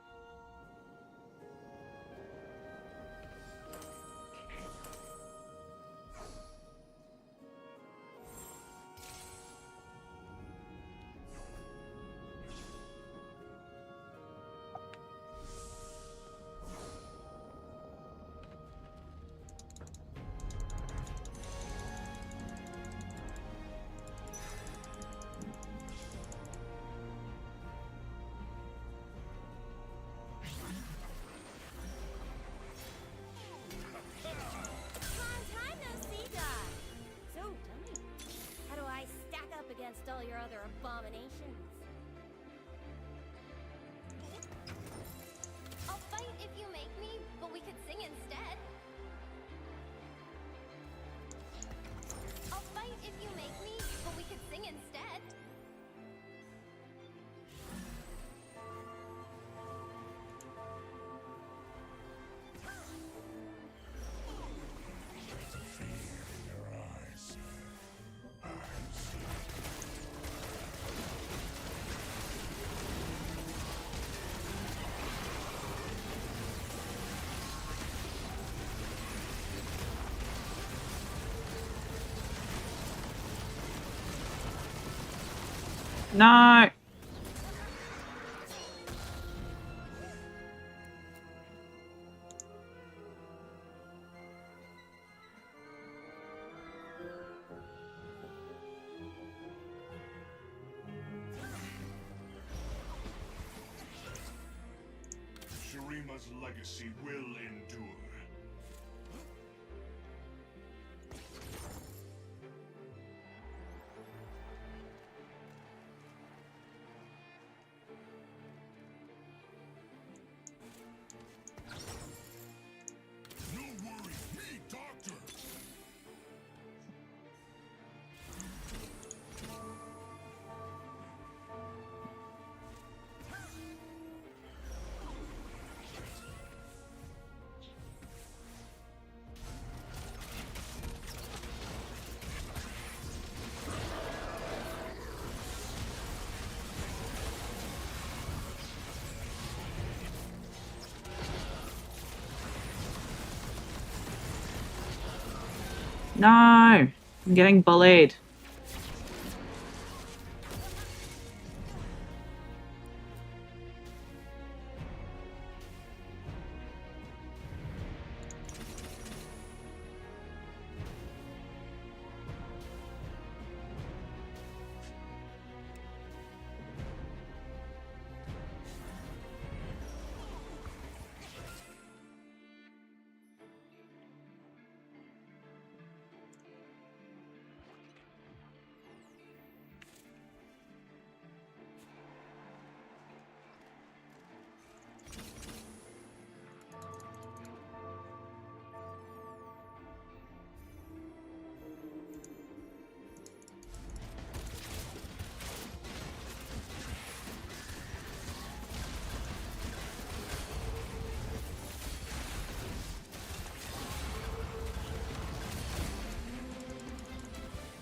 No! Shurima's legacy will endure. No worry, me, Doctor! No! I'm getting bullied.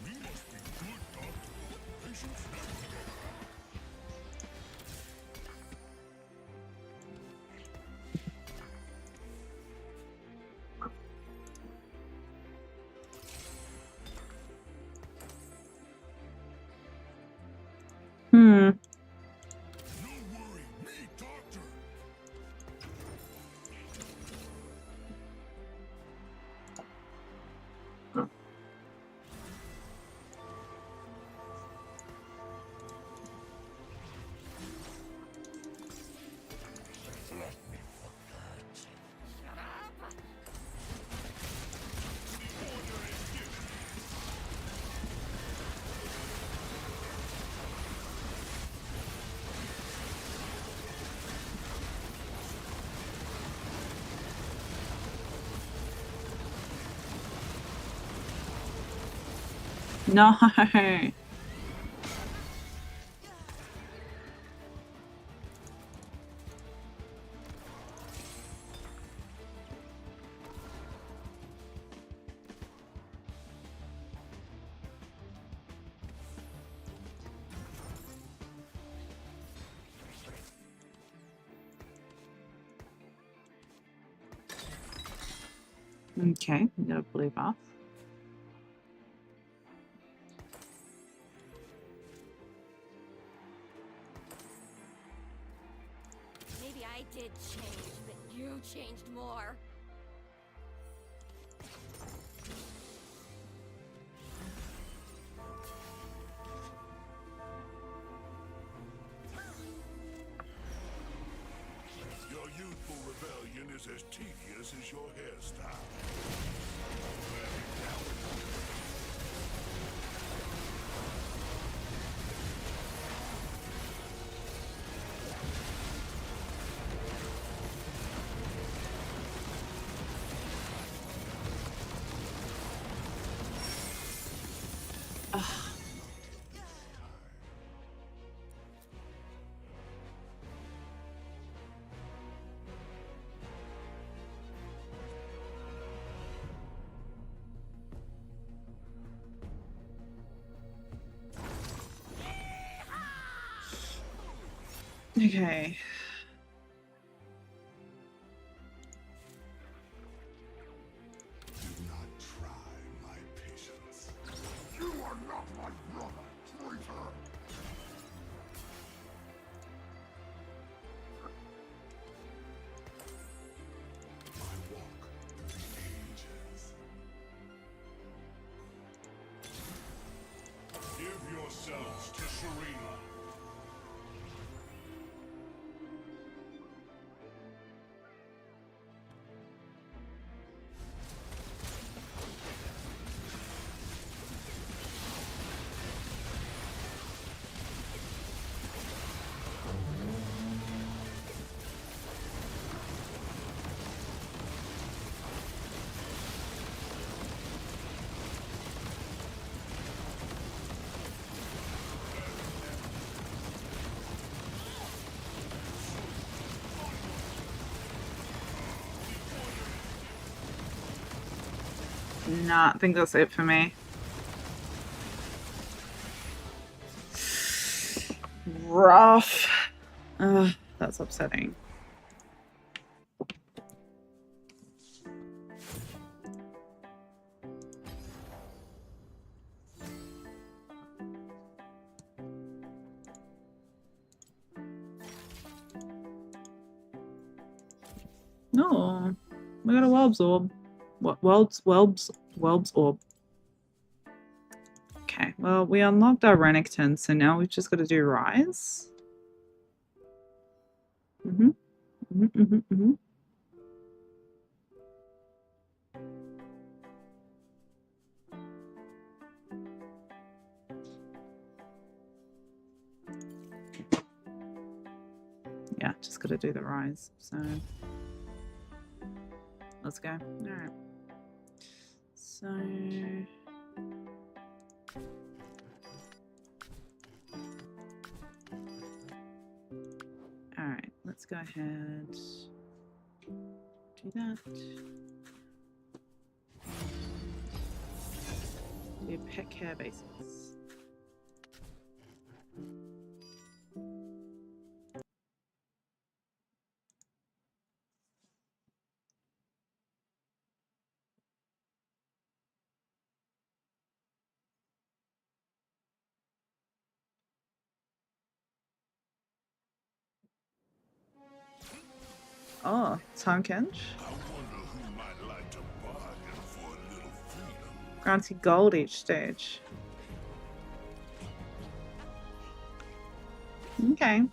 We must be good, Doctor. Patients never die. Hmm. No worry, me, Doctor! Let me forget. Shut up! Order is given. No! Okay, we got a blue buff. Maybe I did change, but you changed more. Your youthful rebellion is as tedious as your hairstyle. Okay. Do not try my patience. You are not my brother, traitor! Nah, I think that's it for me. Rough. Ugh, that's upsetting. No, we got a Whelb's orb. What Whelb's orb? Okay, well we unlocked our Renekton, so now we've just got to do Rise. Yeah, just got to do the Rise. So let's go. All right. So. Alright, let's go ahead. Do that. Do pet care basics. Oh, Tahm Kench. Granted gold each stage. Okay.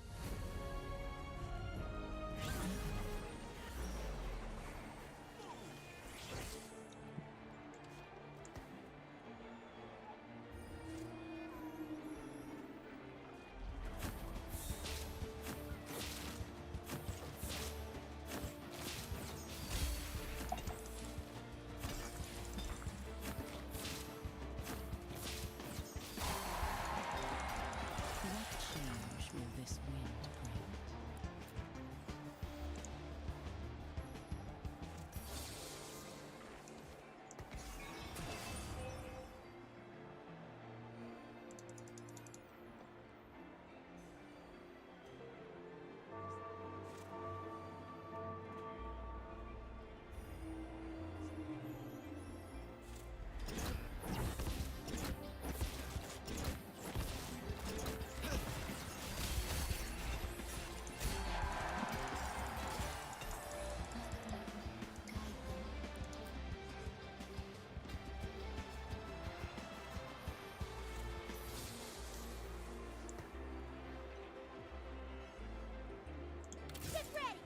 Get ready!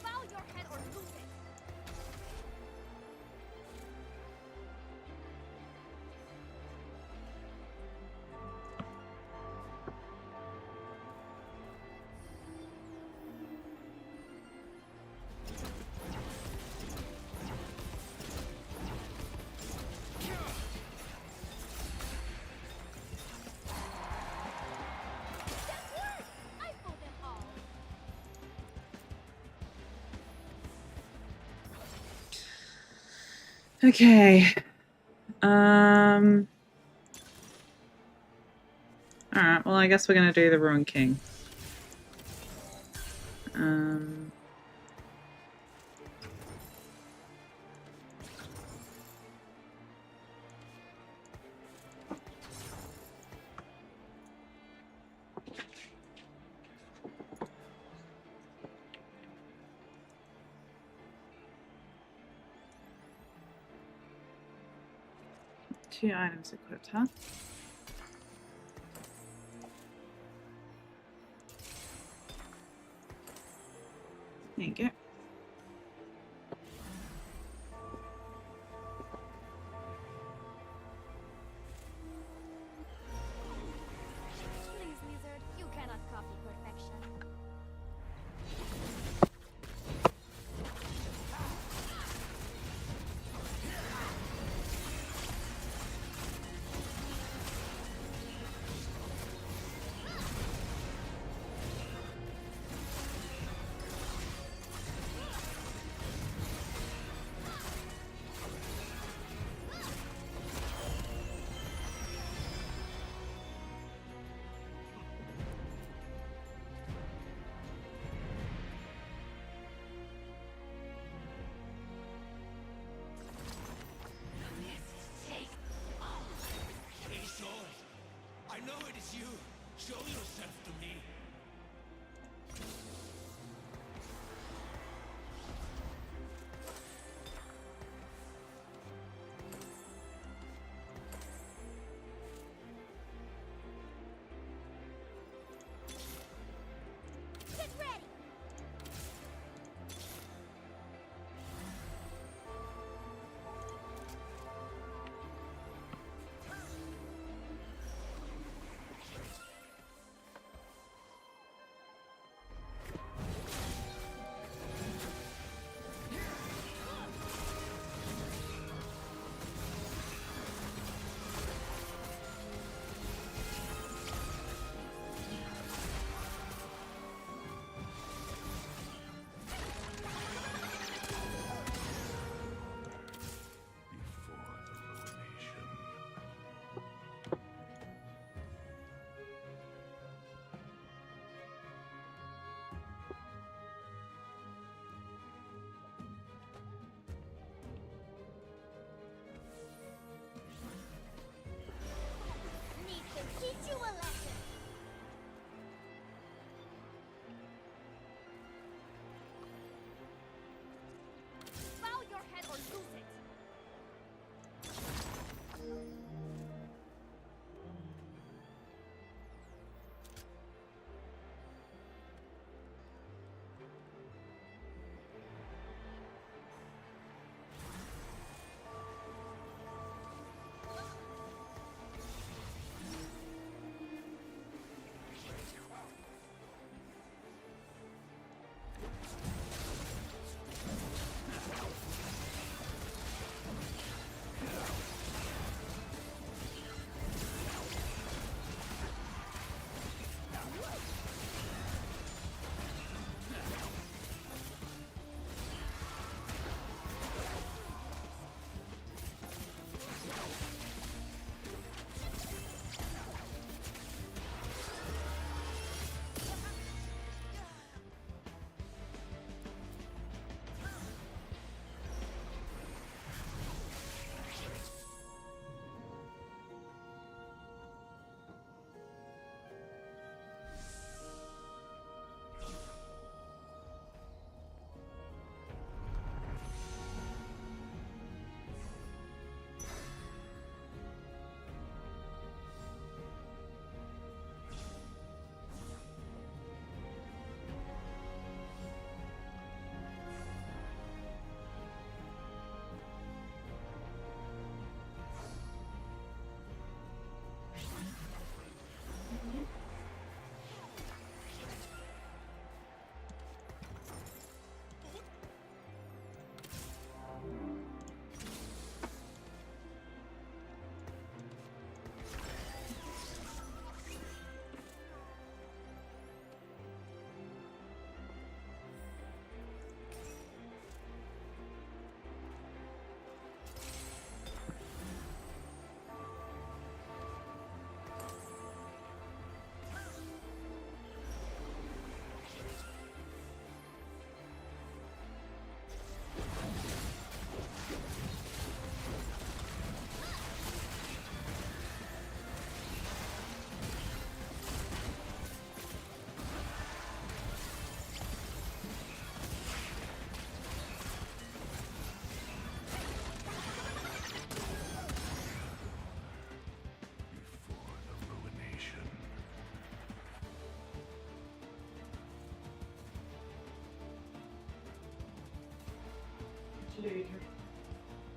Bow your head or lose it! I fooled them all! Okay. Alright, well I guess we're gonna do the Ruined King. Two items equipped, huh? There you go. Please, lizard, you cannot copy perfection.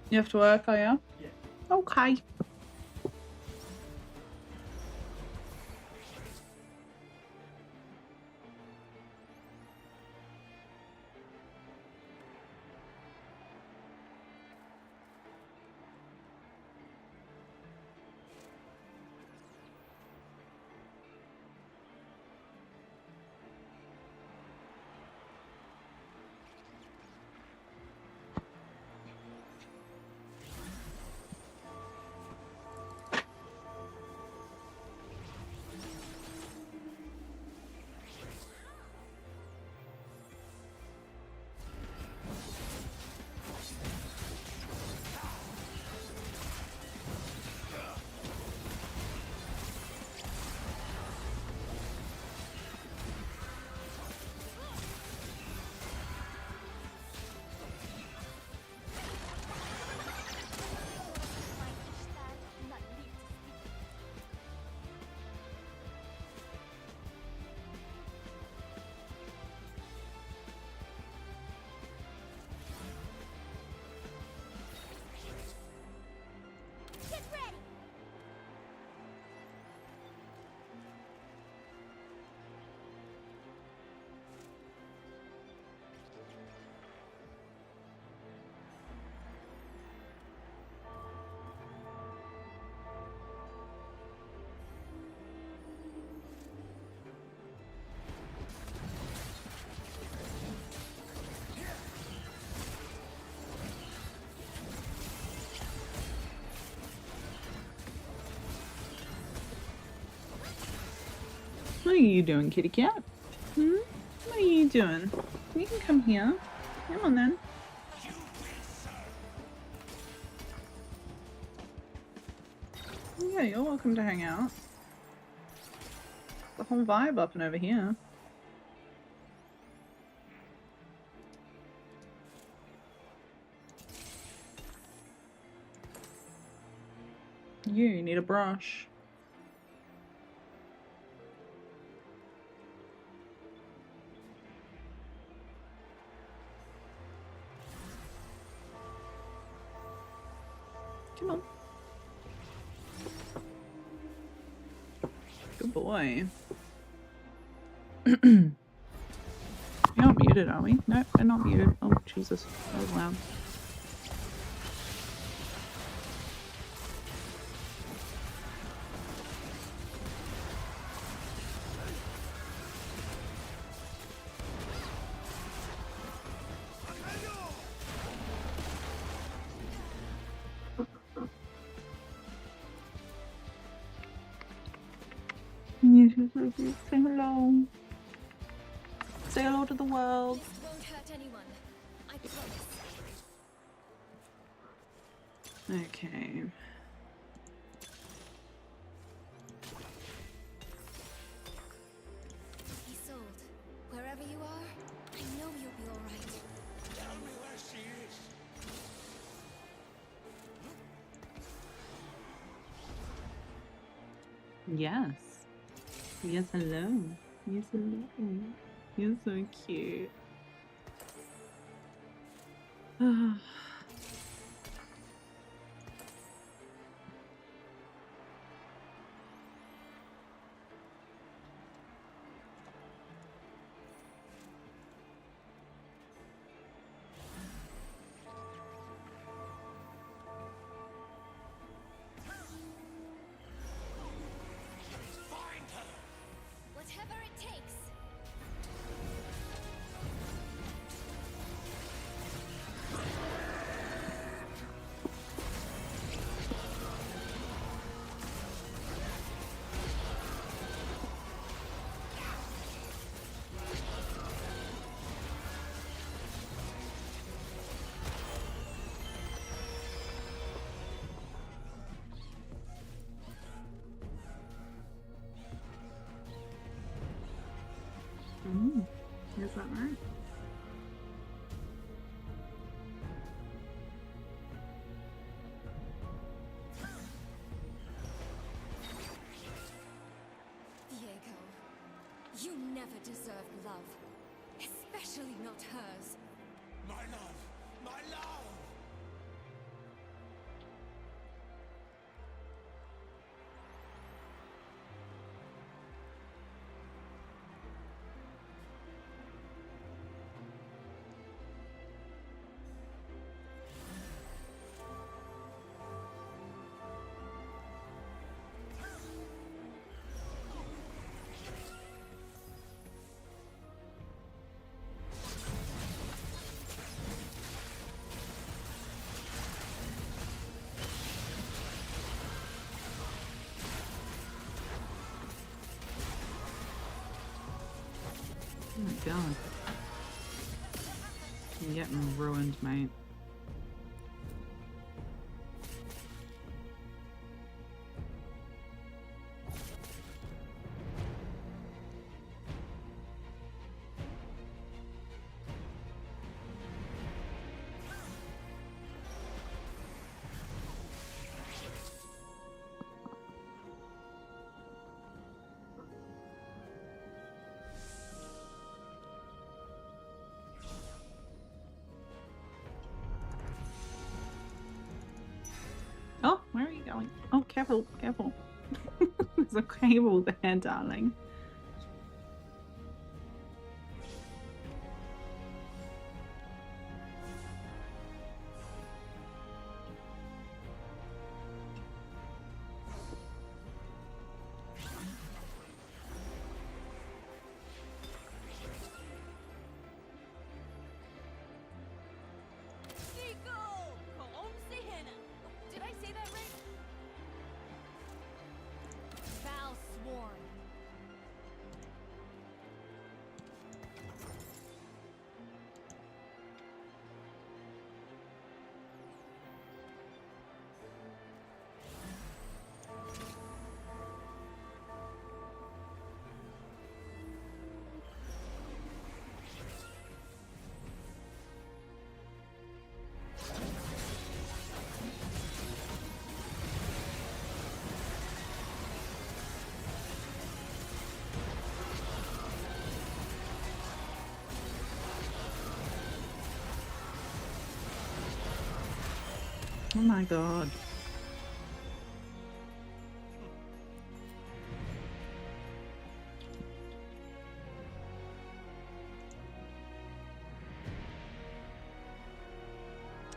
You have to work, oh yeah? Yeah. Okay. Get ready! What are you doing, kitty cat? Hmm? What are you doing? You can come here. Come on then. Yeah, you're welcome to hang out. The whole vibe up and over here. You need a brush. Come on. Good boy. You're not muted, are we? No, we're not muted. Oh, Jesus. That was loud. Say hello. Say hello to the world. This won't hurt anyone. I promise. Okay. Isolde, wherever you are, I know you'll be alright. Tell me where she is. Yes. Yes, hello. Yes, hello. You're so cute. Whatever it takes. Is that right? Diego, you never deserved love. Especially not hers. My love My love! Oh my god. You're getting ruined, mate. Oh, where are you going? Oh, careful, careful. There's a cable there, darling. Nico! Koom si Hina. Did I say that right? Foul swarm. Oh my god.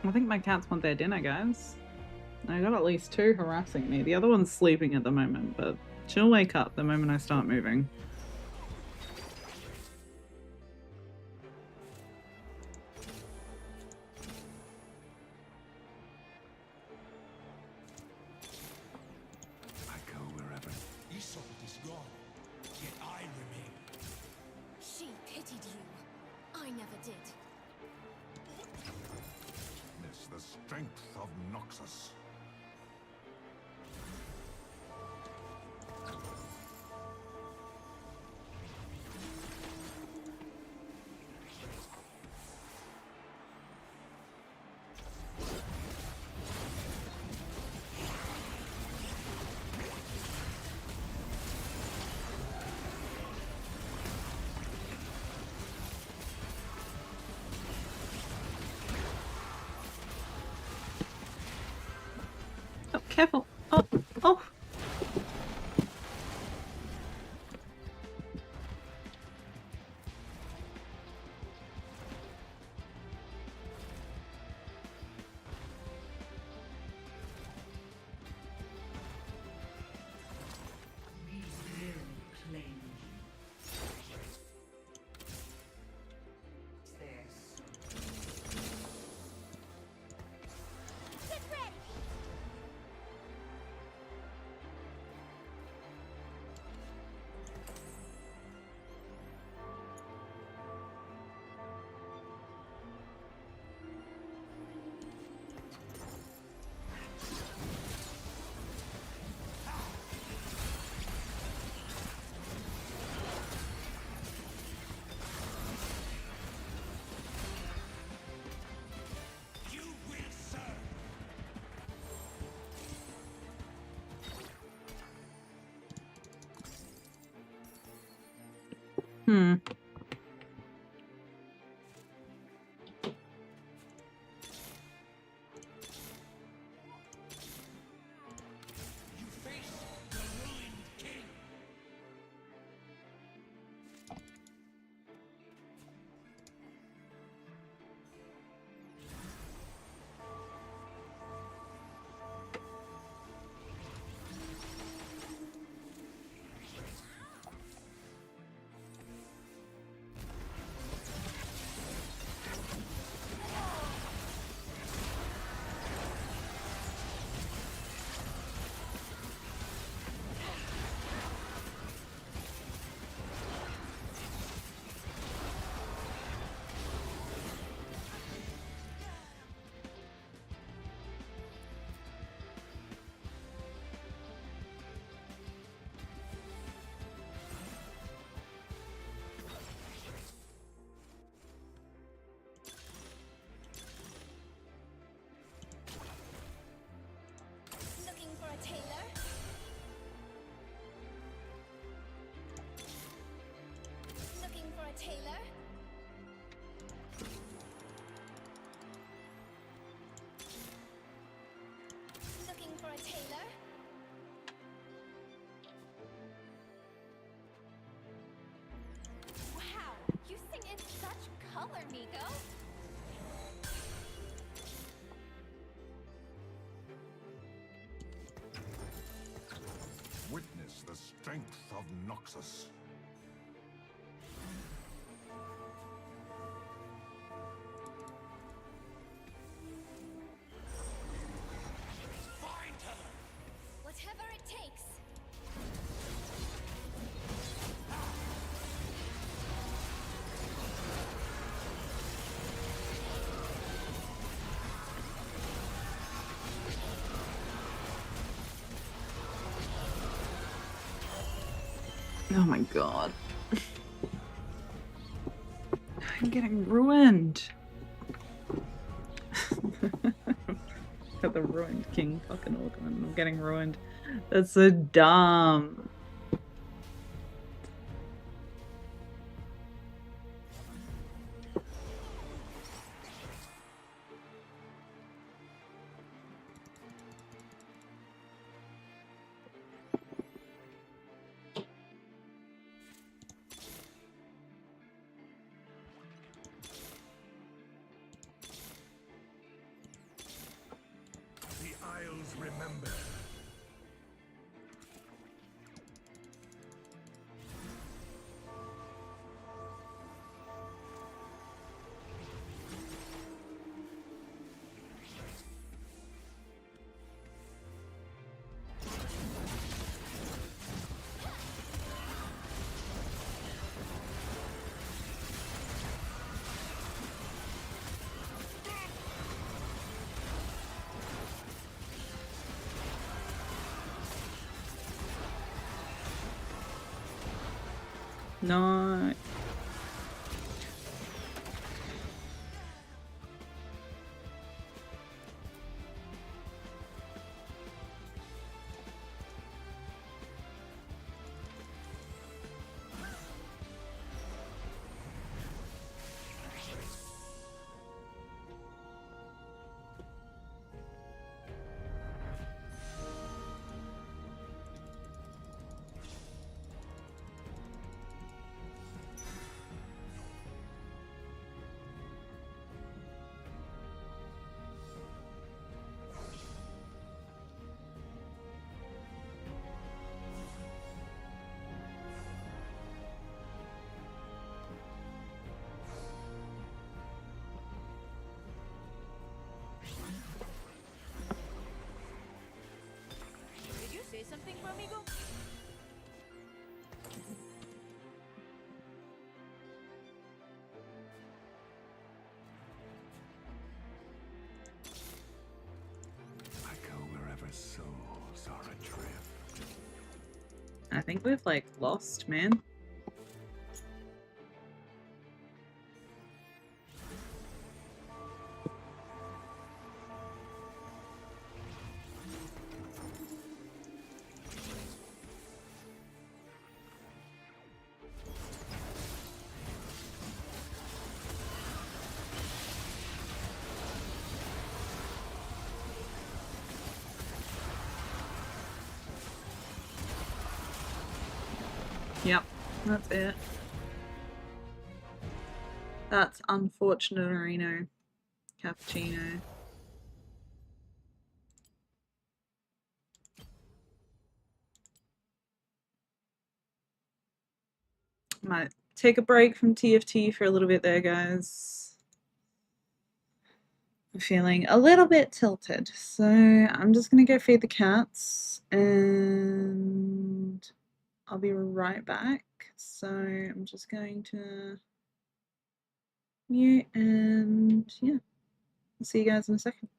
I think my cats want their dinner, guys. I got at least 2 harassing me. The other one's sleeping at the moment, but she'll wake up the moment I start moving. I go wherever. Isolde is gone, yet I remain. She pitied you. I never did. Witness the strength of Noxus. Oh, careful. Oh, oh. Get ready! You will serve. Hmm. color, Nico. Witness the strength of Noxus. Whatever it takes. Oh my god. I'm getting ruined. Got the ruined king fucking Organ. I'm getting ruined. That's so dumb. The Isles remember. No. Did you say something, amigo? I go wherever souls are adrift. I think we've like lost, man. Yep, that's it. That's unfortunate, Areno. Cappuccino. Might take a break from TFT for a little bit there, guys. I'm feeling a little bit tilted, so I'm just gonna go feed the cats and I'll be right back. So I'm just going to mute and yeah, I'll see you guys in a second.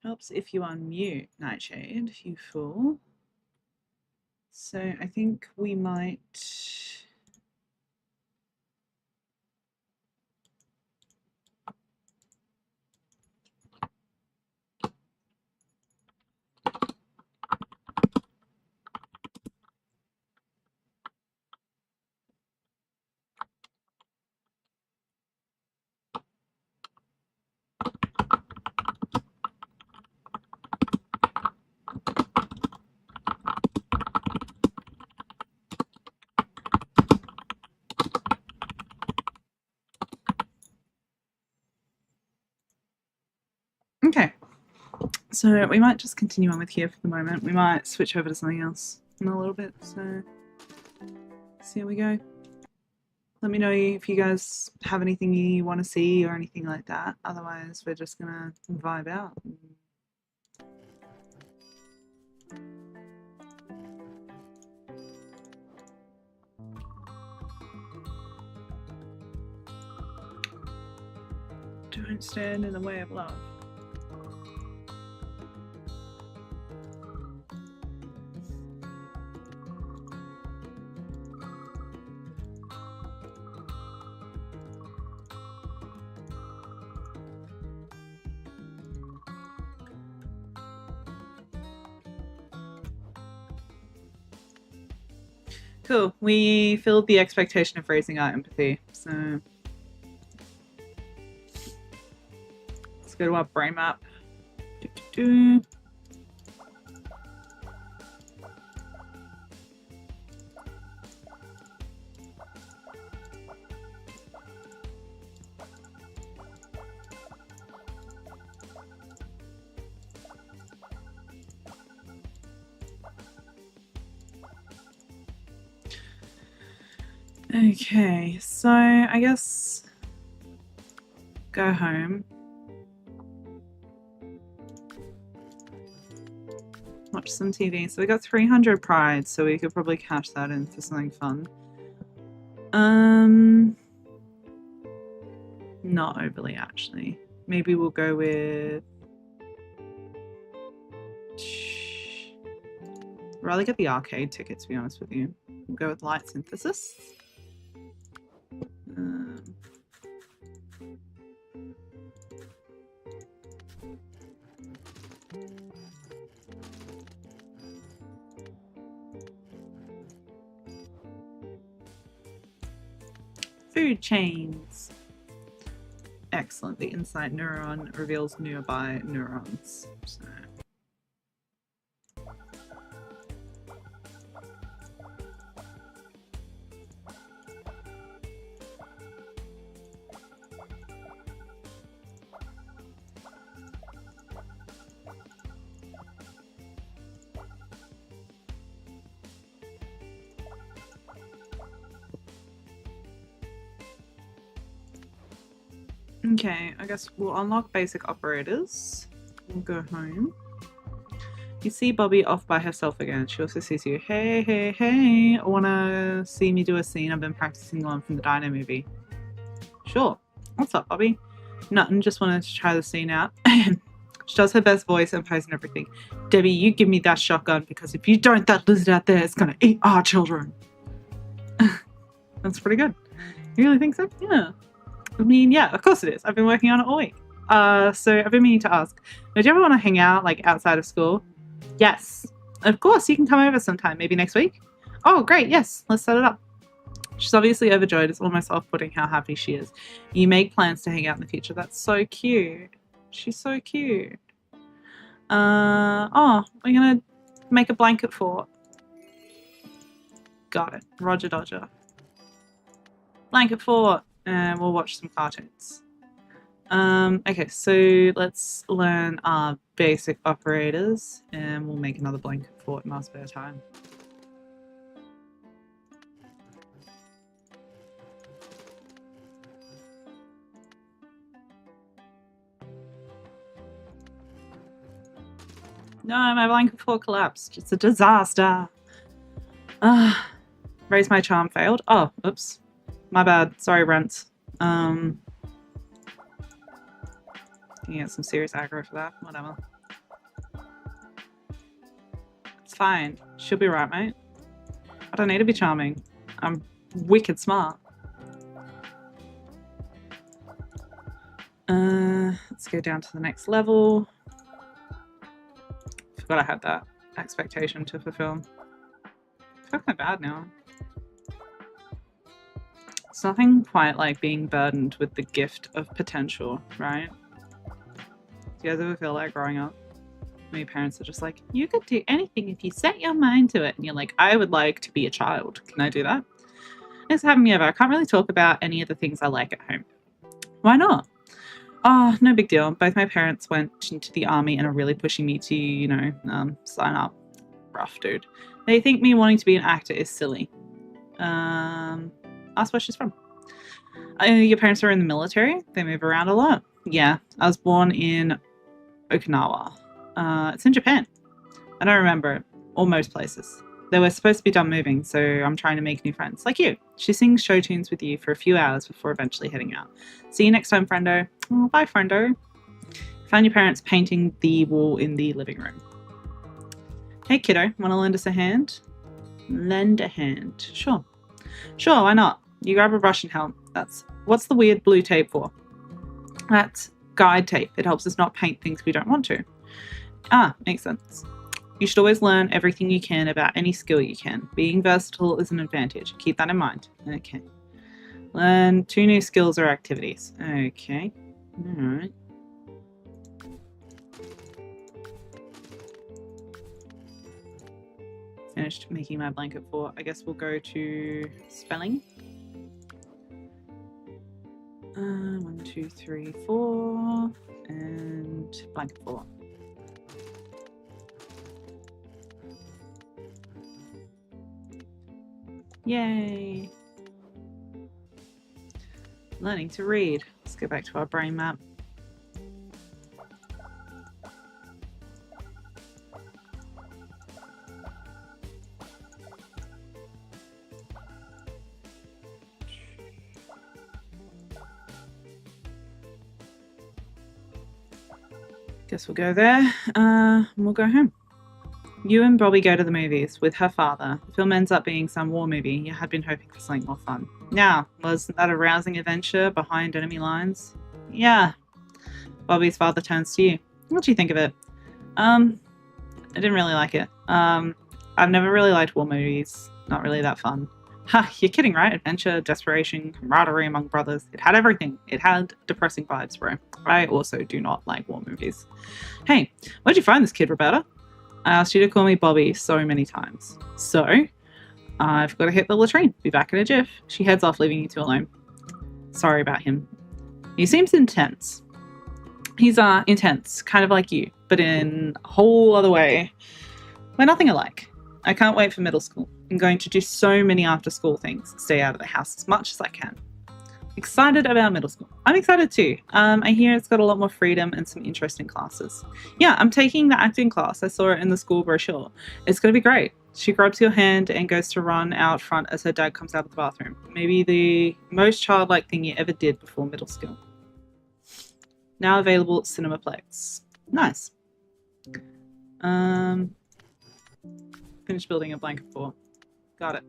Helps if you unmute, Nightshade, you fool. So I think we might... Okay, so we might just continue on with here for the moment. We might switch over to something else in a little bit, so see how we go. Let me know if you guys have anything you want to see or anything like that. Otherwise, we're just gonna vibe out. Don't stand in the way of love. Cool. We filled the expectation of raising our empathy, so let's go to our brain map. Do-do-do. Okay, so I guess go home. Watch some TV. So we got 300 pride, so we could probably cash that in for something fun. Not overly actually. Maybe we'll go with... I'd rather get the arcade ticket, to be honest with you. We'll go with light synthesis. Food chains. Excellent. The insight neuron reveals nearby neurons. So. Okay, I guess we'll unlock basic operators. We'll go home. You see Bobby off by herself again. She also sees you. Hey, hey, hey. Wanna see me do a scene I've been practicing on from the Dino movie? Sure. What's up, Bobby? Nothing, just wanted to try the scene out. She does her best voice and pose and everything. Debbie, you give me that shotgun because if you don't, that lizard out there is gonna eat our children. That's pretty good. You really think so? Yeah. I mean, yeah, of course it is. I've been working on it all week. So I've been meaning to ask, would you ever want to hang out, like, outside of school? Yes. Of course, you can come over sometime, maybe next week. Oh, great, yes, let's set it up. She's obviously overjoyed. It's almost off-putting how happy she is. You make plans to hang out in the future. That's so cute. She's so cute. Oh, we're gonna make a blanket fort. Got it. Roger Dodger. Blanket fort. And we'll watch some cartoons. Okay, so let's learn our basic operators and we'll make another blanket fort in our spare time. No, my blanket fort collapsed. It's a disaster. Raise my charm failed. Oh, oops. My bad. Sorry, Rent. You get some serious aggro for that. Whatever. fine. She'll be right, mate. I don't need to be charming. I'm wicked smart. Let's go down to the next level. Forgot I had that expectation to fulfill. I feel quite bad now. It's nothing quite like being burdened with the gift of potential, right? Do you guys ever feel like growing up? My parents are just like, you could do anything if you set your mind to it. And you're like, I would like to be a child. Can I do that? Thanks for having me over. I can't really talk about any of the things I like at home. Why not? Oh, no big deal. Both my parents went into the army and are really pushing me to, you know, sign up. Rough, dude. They think me wanting to be an actor is silly. Ask where she's from. Your parents are in the military? They move around a lot. Yeah, I was born in Okinawa. It's in Japan. I don't remember it, or most places. They were supposed to be done moving, so I'm trying to make new friends, like you. She sings show tunes with you for a few hours before eventually heading out. See you next time, friendo. Oh, bye, friendo. Found your parents painting the wall in the living room. Hey, kiddo, want to lend us a hand? Lend a hand. Sure. Sure, why not? You grab a brush and help. What's the weird blue tape for? That's guide tape. It helps us not paint things we don't want to. Ah, makes sense. You should always learn everything you can about any skill you can. Being versatile is an advantage. Keep that in mind. Okay. Learn 2 new skills or activities. Okay. Alright. Finished making my blanket fort. I guess we'll go to spelling. 1, 2, 3, 4. And blanket fort. Yay! Learning to read. Let's go back to our brain map. Guess we'll go there. And we'll go home. You and Bobby go to the movies with her father. The film ends up being some war movie. You had been hoping for something more fun. Now, wasn't that a rousing adventure behind enemy lines? Yeah. Bobby's father turns to you. What do you think of it? I didn't really like it. I've never really liked war movies. Not really that fun. Ha, you're kidding, right? Adventure, desperation, camaraderie among brothers. It had everything. It had depressing vibes, bro. I also do not like war movies. Hey, where'd you find this kid, Roberta? I asked you to call me Bobby so many times. So, I've got to hit the latrine. Be back in a jiff. She heads off, leaving you two alone. Sorry about him. He seems intense. He's intense, kind of like you, but in a whole other way. We're nothing alike. I can't wait for middle school. I'm going to do so many after-school things. Stay out of the house as much as I can. Excited about middle school. I'm excited too. I hear it's got a lot more freedom and some interesting classes. Yeah, I'm taking the acting class. I saw it in the school brochure. It's going to be great. She grabs your hand and goes to run out front as her dad comes out of the bathroom. Maybe the most childlike thing you ever did before middle school. Now available at Cinemaplex. Nice. Finished building a blanket fort. Got it.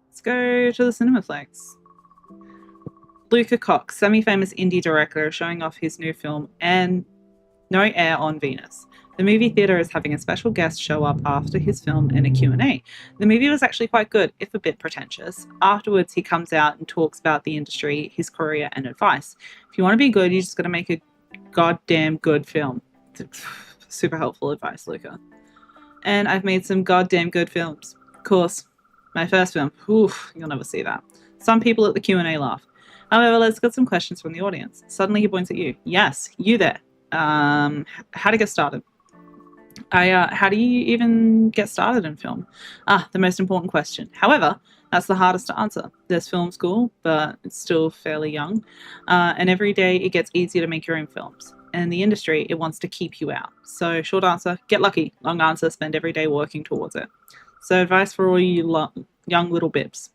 Let's go to the Cinemaplex. Luca Cox, semi-famous indie director, showing off his new film and No Air on Venus. The movie theatre is having a special guest show up after his film and a Q&A. The movie was actually quite good, if a bit pretentious. Afterwards, he comes out and talks about the industry, his career, and advice. If you want to be good, you just got to make a goddamn good film. Super helpful advice, Luca. And I've made some goddamn good films. Of course, my first film. Oof, you'll never see that. Some people at the Q&A laugh. However, let's get some questions from the audience. Suddenly he points at you. Yes, you there. How to get started? How do you even get started in film? The most important question. However, that's the hardest to answer. There's film school, but it's still fairly young. And every day it gets easier to make your own films. And the industry, it wants to keep you out. So short answer, get lucky. Long answer, spend every day working towards it. So advice for all you young little bibs.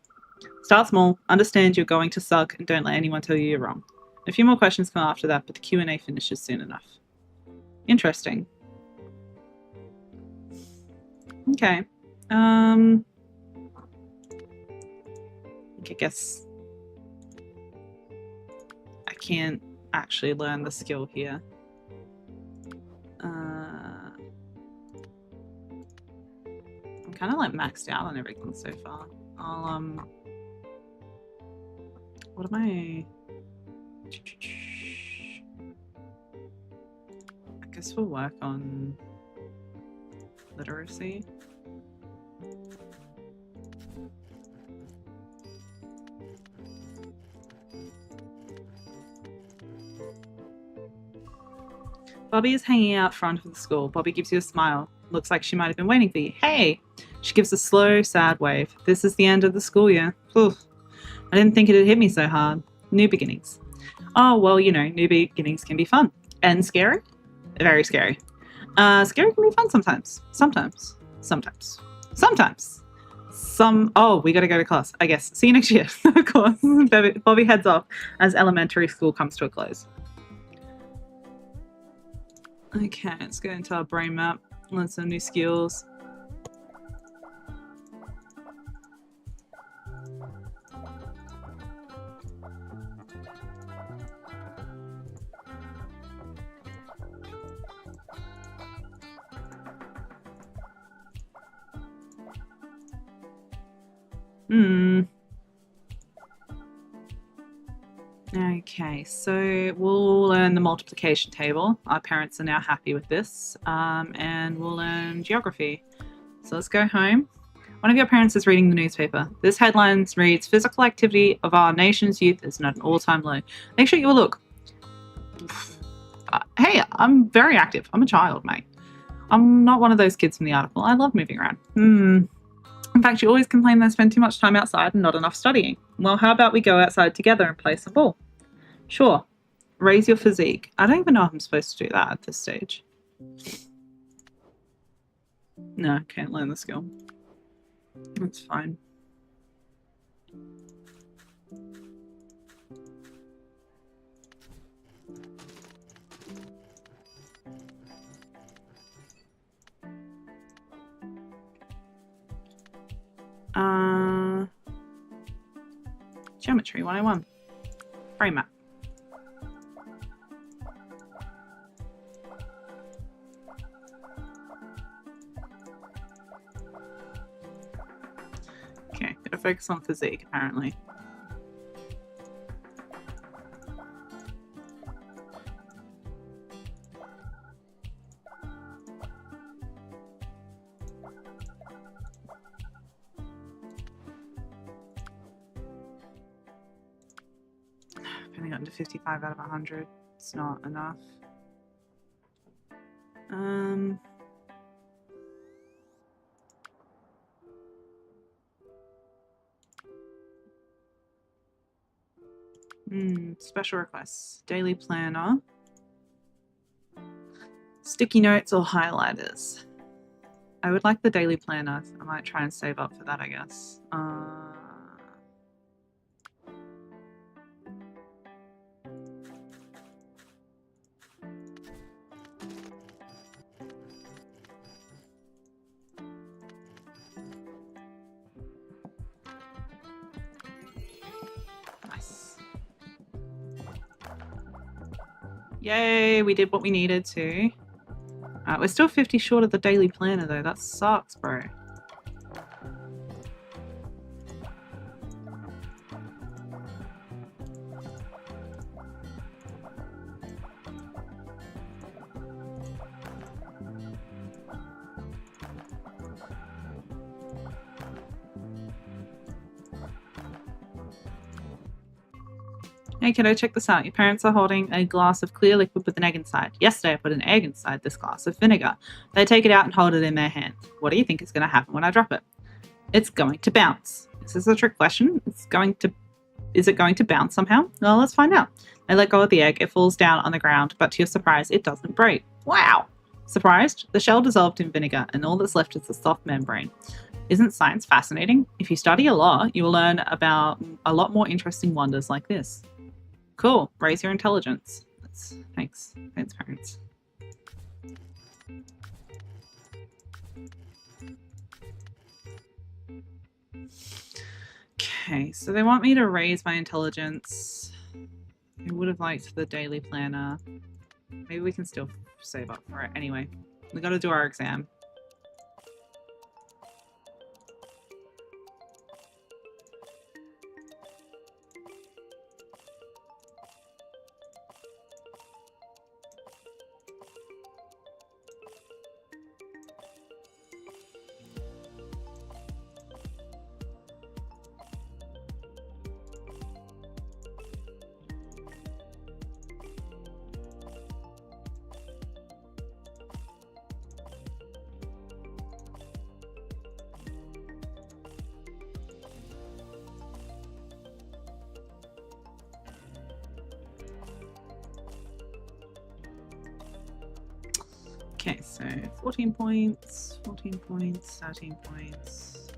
Start small, understand you're going to suck, and don't let anyone tell you you're wrong. A few more questions come after that, but the Q&A finishes soon enough. Interesting. Okay. I guess I can't actually learn the skill here. I'm kind of like maxed out on everything so far. I'll what am I? I guess we'll work on literacy. Bobby is hanging out front of the school. Bobby gives you a smile. Looks like she might have been waiting for you. Hey! She gives a slow, sad wave. This is the end of the school year. Oof. I didn't think it'd hit me so hard. New beginnings. Oh, well, you know, new beginnings can be fun. And scary? Very scary. Scary can be fun sometimes. Sometimes. Oh, we gotta go to class, I guess. See you next year. Of course. Bobby heads off as elementary school comes to a close. Okay, let's go into our brain map. Learn some new skills. Okay, so we'll learn the multiplication table. Our parents are now happy with this. And we'll learn geography. So let's go home. One of your parents is reading the newspaper. This headline reads, "Physical activity of our nation's youth is at an all-time low." Make sure you look. Hey, I'm very active. I'm a child, mate. I'm not one of those kids from the article. I love moving around. In fact, you always complain they spend too much time outside and not enough studying. Well, how about we go outside together and play some ball? Sure. Raise your physique. I don't even know if I'm supposed to do that at this stage. No, can't learn the skill. That's fine. Geometry 101. Brain map. Okay, gotta focus on physique apparently. I've only gotten to 55 out of 100. It's not enough. Special requests. Daily planner. Sticky notes or highlighters. I would like the daily planner. I might try and save up for that, I guess. Nice. Yay, we did what we needed to. We're still 50 short of the daily planner though. That sucks, bro. Hey kiddo, check this out. Your parents are holding a glass of clear liquid with an egg inside. Yesterday I put an egg inside this glass of vinegar. They take it out and hold it in their hand. What do you think is going to happen when I drop it? It's going to bounce. This is a trick question. Is it going to bounce somehow? Well, let's find out. They let go of the egg. It falls down on the ground, but to your surprise, it doesn't break. Wow! Surprised? The shell dissolved in vinegar, and all that's left is the soft membrane. Isn't science fascinating? If you study a lot, you will learn about a lot more interesting wonders like this. Cool. Raise your intelligence. Thanks. Thanks, parents. Okay, so they want me to raise my intelligence. I would have liked the daily planner. Maybe we can still save up for it. Anyway, we got to do our exam. Okay, so 14 points, 14 points, 13 points.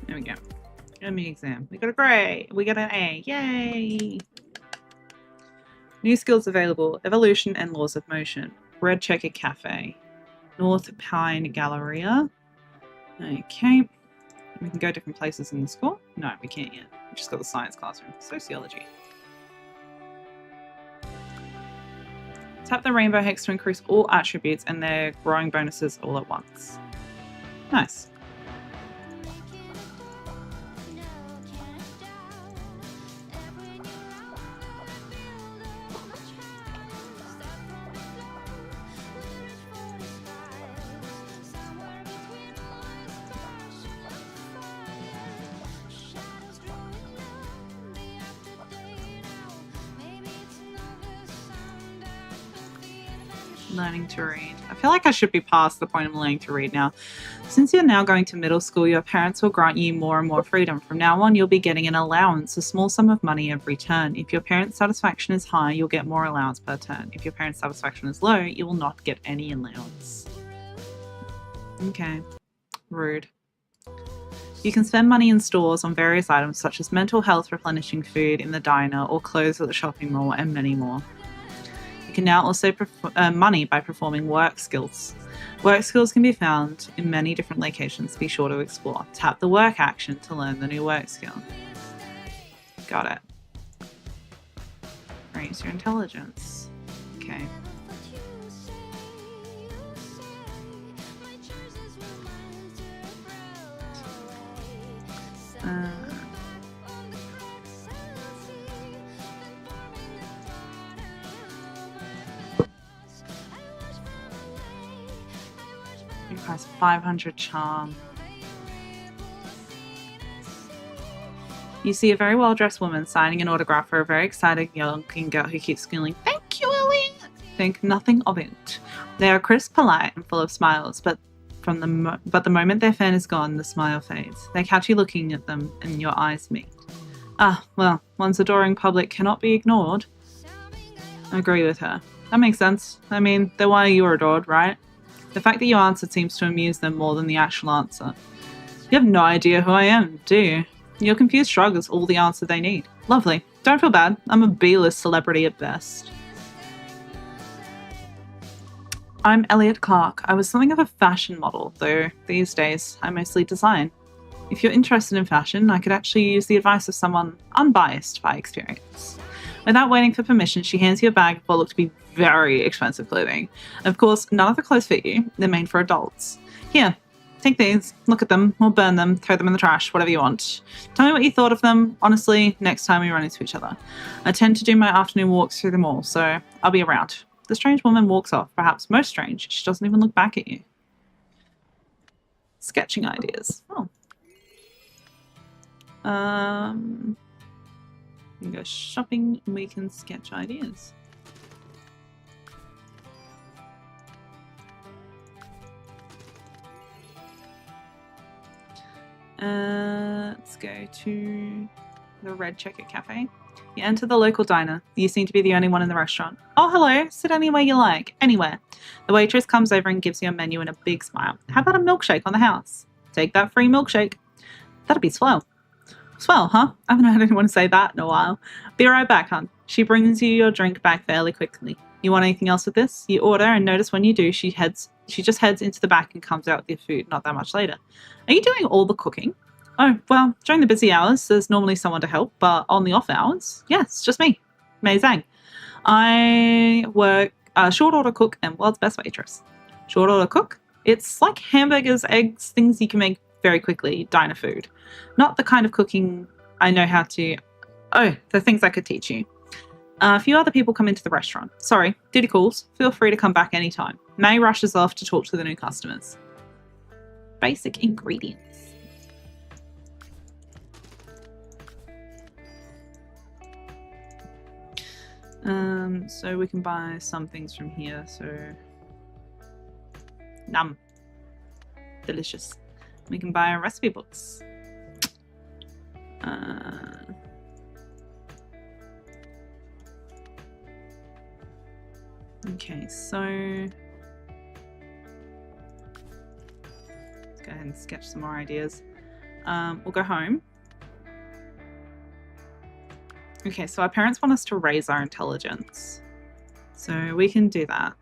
There we go. Enemy exam. We got a grade. We got an A. Yay! New skills available. Evolution and Laws of Motion. Red Checker Cafe. North Pine Galleria. Okay. We can go different places in the school? No, we can't yet. We just got the science classroom. Sociology. Tap the rainbow hex to increase all attributes and their growing bonuses all at once. Nice. Learning to read. I feel like I should be past the point of learning to read now. Since you're now going to middle school, your parents will grant you more and more freedom. From now on, you'll be getting an allowance, a small sum of money every turn. If your parents' satisfaction is high, you'll get more allowance per turn. If your parents' satisfaction is low, you will not get any allowance. Okay. Rude. You can spend money in stores on various items such as mental health, replenishing food in the diner, or clothes at the shopping mall, and many more. You can now also earn money by performing work skills. Work skills can be found in many different locations. Be sure to explore. Tap the work action to learn the new work skill. Got it. Raise your intelligence. Okay. Has 500 charm. You see a very well-dressed woman signing an autograph for a very excited young-looking girl who keeps squealing, "Thank you, Ellie!" Think nothing of it. They are crisp, polite, and full of smiles, but the moment their fan is gone, the smile fades. They catch you looking at them, and your eyes meet. Ah, well, one's adoring public cannot be ignored. I agree with her. That makes sense. I mean, they're why you're adored, right? The fact that you answered seems to amuse them more than the actual answer. You have no idea who I am, do you? Your confused shrug is all the answer they need. Lovely. Don't feel bad. I'm a B-list celebrity at best. I'm Elliot Clark. I was something of a fashion model, though these days I mostly design. If you're interested in fashion, I could actually use the advice of someone unbiased by experience. Without waiting for permission, she hands you a bag of what look to be very expensive clothing. Of course, none of the clothes fit you. They're made for adults. Here, take these, look at them, or burn them, throw them in the trash, whatever you want. Tell me what you thought of them, honestly, next time we run into each other. I tend to do my afternoon walks through the mall, so I'll be around. The strange woman walks off, perhaps most strange. She doesn't even look back at you. Sketching ideas. Oh. We can go shopping and we can sketch ideas. Let's go to the Red Checker Cafe. You enter the local diner. You seem to be the only one in the restaurant. Oh, hello. Sit anywhere you like. Anywhere. The waitress comes over and gives you a menu and a big smile. How about a milkshake on the house? Take that free milkshake. That'd be swell. Swell, huh? I haven't heard anyone say that in a while. Be right back, hon. She brings you your drink back fairly quickly. You want anything else with this? You order, and notice when you do, she just heads into the back and comes out with your food not that much later. Are you doing all the cooking? Oh, well, during the busy hours, there's normally someone to help, but on the off hours, yeah, it's just me, Mei Zhang. I work short order cook and world's best waitress. Short order cook? It's like hamburgers, eggs, things you can make very quickly, diner food. Not the kind of cooking I know how to... Oh, the things I could teach you. A few other people come into the restaurant. Sorry, duty calls. Feel free to come back anytime. May rushes off to talk to the new customers. Basic ingredients. So we can buy some things from here, so... Num. Delicious. We can buy recipe books. Okay, so... Let's go ahead and sketch some more ideas. We'll go home. Okay, so our parents want us to raise our intelligence. So we can do that.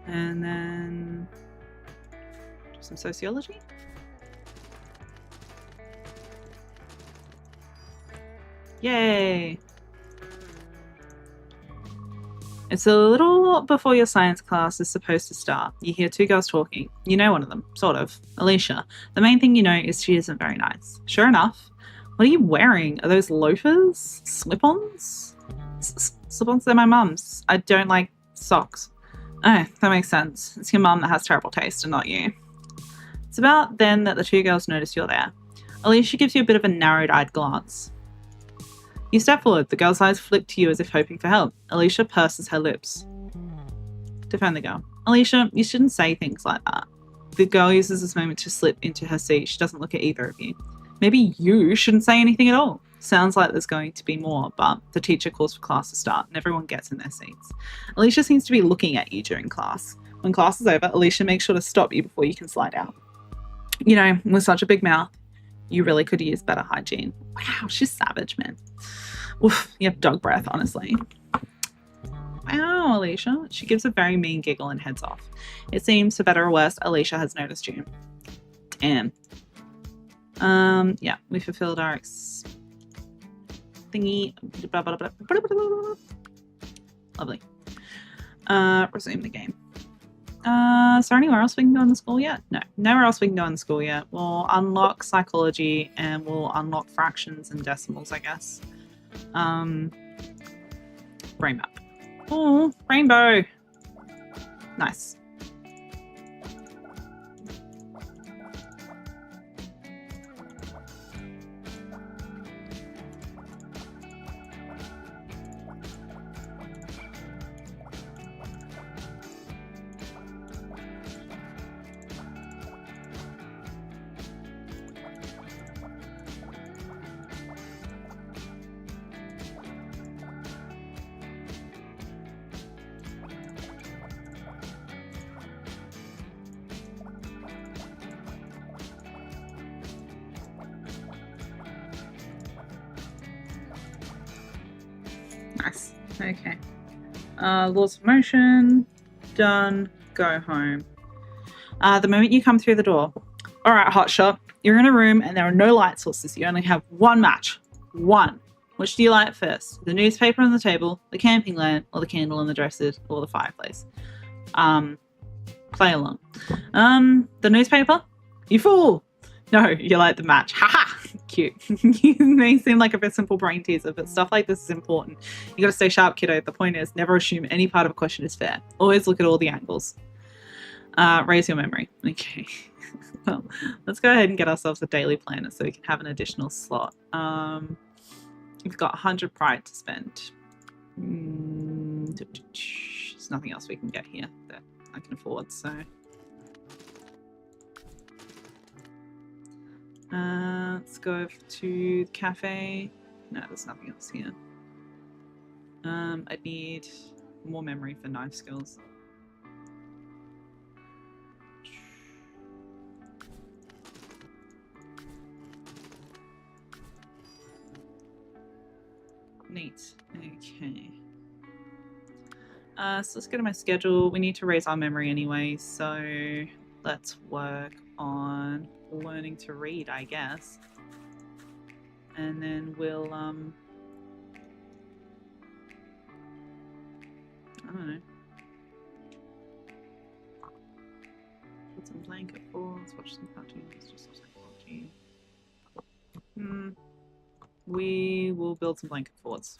And then do some sociology. Yay! It's a little before your science class is supposed to start. You hear two girls talking. You know one of them, sort of. Alicia. The main thing you know is she isn't very nice. Sure enough. What are you wearing? Are those loafers? Slip-ons? Slip-ons? They're my mum's. I don't like socks. Oh, that makes sense. It's your mum that has terrible taste and not you. It's about then that the two girls notice you're there. Alicia gives you a bit of a narrowed-eyed glance. You step forward. The girl's eyes flick to you as if hoping for help. Alicia purses her lips. Defend the girl. Alicia, you shouldn't say things like that. The girl uses this moment to slip into her seat. She doesn't look at either of you. Maybe you shouldn't say anything at all. Sounds like there's going to be more, but the teacher calls for class to start and everyone gets in their seats. Alicia seems to be looking at you during class. When class is over, Alicia makes sure to stop you before you can slide out. You know, with such a big mouth, you really could use better hygiene. Wow, she's savage, man. Oof, you have dog breath, honestly. Wow, Alicia. She gives a very mean giggle and heads off. It seems, for better or worse, Alicia has noticed you. Damn. Yeah, we fulfilled our thingy. Lovely. Resume the game. Is there anywhere else we can go in the school yet? No, nowhere else we can go in the school yet. We'll unlock psychology and we'll unlock fractions and decimals, I guess. Brain map. Oh, rainbow. Nice. Nice. Okay. Laws of motion. Done. Go home. The moment you come through the door. Alright, hotshot. You're in a room and there are no light sources. You only have one match. One. Which do you light first? The newspaper on the table, the camping lamp, or the candle on the dresser, or the fireplace? Play along. The newspaper? You fool! No, you light the match. Haha! Cute. You may seem like a bit simple brain teaser, but stuff like this is important. You gotta stay sharp, kiddo. The point is, never assume any part of a question is fair. Always look at all the angles. Raise your memory. Okay. Well, let's go ahead and get ourselves a daily planner so we can have an additional slot. We've got 100 pride to spend. There's nothing else we can get here that I can afford, so... let's go to the cafe. No, there's nothing else here. I need more memory for knife skills. Neat. Okay. So let's go to my schedule. We need to raise our memory anyway, so let's work on learning to read, I guess. And then we'll, I don't know. Put some blanket forts, watch some cartoons, just like we will build some blanket forts.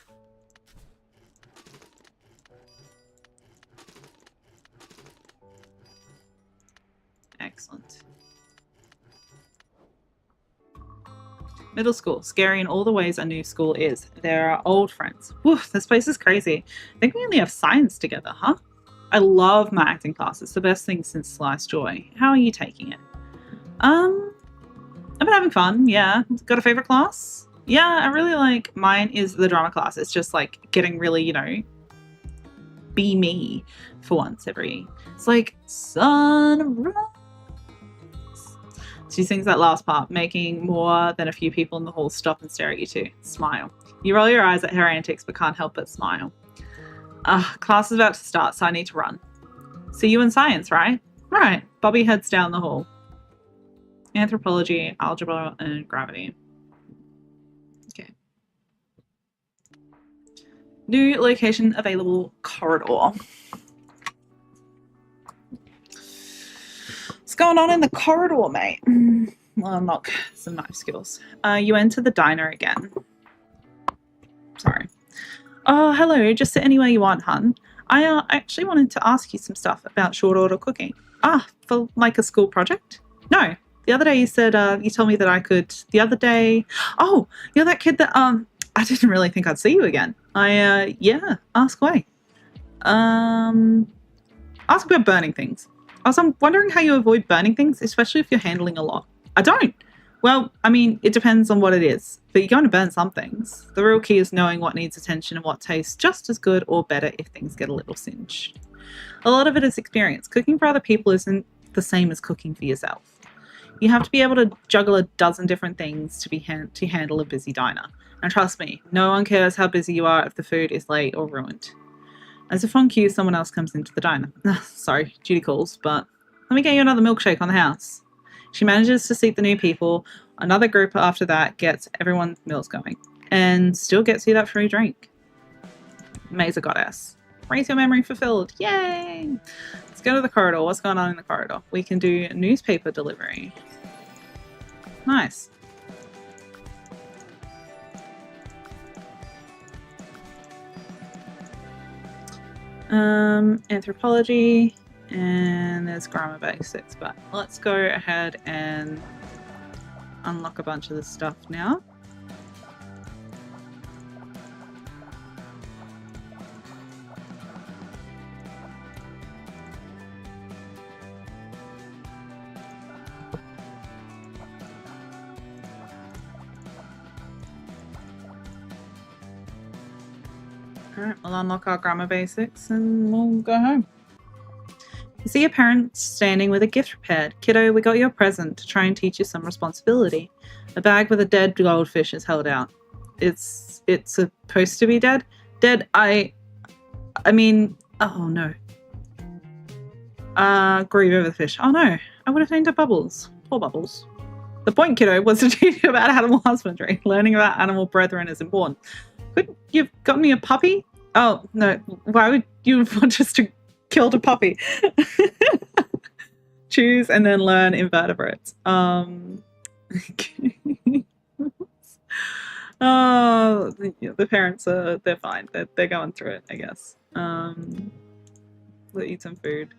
Excellent. Middle school. Scary in all the ways a new school is. There are old friends. Woof, this place is crazy. I think we only have science together, huh? I love my acting class. It's the best thing since Sliced Joy. How are you taking it? I've been having fun, yeah. Got a favorite class? Yeah, I really like, mine is the drama class. It's just like getting really, you know, be me for once it's like sunrise. She sings that last part, making more than a few people in the hall stop and stare at you too. Smile. You roll your eyes at her antics but can't help but smile. Class is about to start, so I need to run. See you in science, right? Right. Bobby heads down the hall. Anthropology, algebra, and gravity. Okay. New location available, corridor. What's going on in the corridor, mate? Well, unlock some knife skills. You enter the diner again. Sorry. Oh, hello. Just sit anywhere you want, hun. I actually wanted to ask you some stuff about short order cooking. For like a school project? No. The other day you said, you told me that I could, the other day, oh, you're that kid that, I didn't really think I'd see you again. Yeah, ask away. Ask about burning things. I'm wondering how you avoid burning things, especially if you're handling a lot. I don't. Well, I mean, it depends on what it is, but you're going to burn some things. The real key is knowing what needs attention and what tastes just as good or better if things get a little singed. A lot of it is experience. Cooking for other people isn't the same as cooking for yourself. You have to be able to juggle a dozen different things to handle a busy diner. And trust me, no one cares how busy you are if the food is late or ruined. As if on cue, someone else comes into the diner. Sorry, duty calls, but let me get you another milkshake on the house. She manages to seat the new people. Another group after that gets everyone's meals going. And still gets you that free drink. May's a goddess. Raise your memory fulfilled. Yay! Let's go to the corridor. What's going on in the corridor? We can do newspaper delivery. Nice. Anthropology, and there's grammar basics, but let's go ahead and unlock a bunch of this stuff now. Alright, we'll unlock our grammar basics and we'll go home. You see your parents standing with a gift prepared. Kiddo, we got you a present to try and teach you some responsibility. A bag with a dead goldfish is held out. It's supposed to be dead? Dead, I mean, oh no. Grieve over the fish. Oh no, I would have named it Bubbles. Poor Bubbles. The point, kiddo, was to teach you about animal husbandry. Learning about animal brethren is important. Couldn't you've gotten me a puppy? Oh, no. Why would you want just to kill the puppy? Choose and then learn invertebrates. Oh, the parents are, they're fine. They're going through it, I guess. We'll eat some food.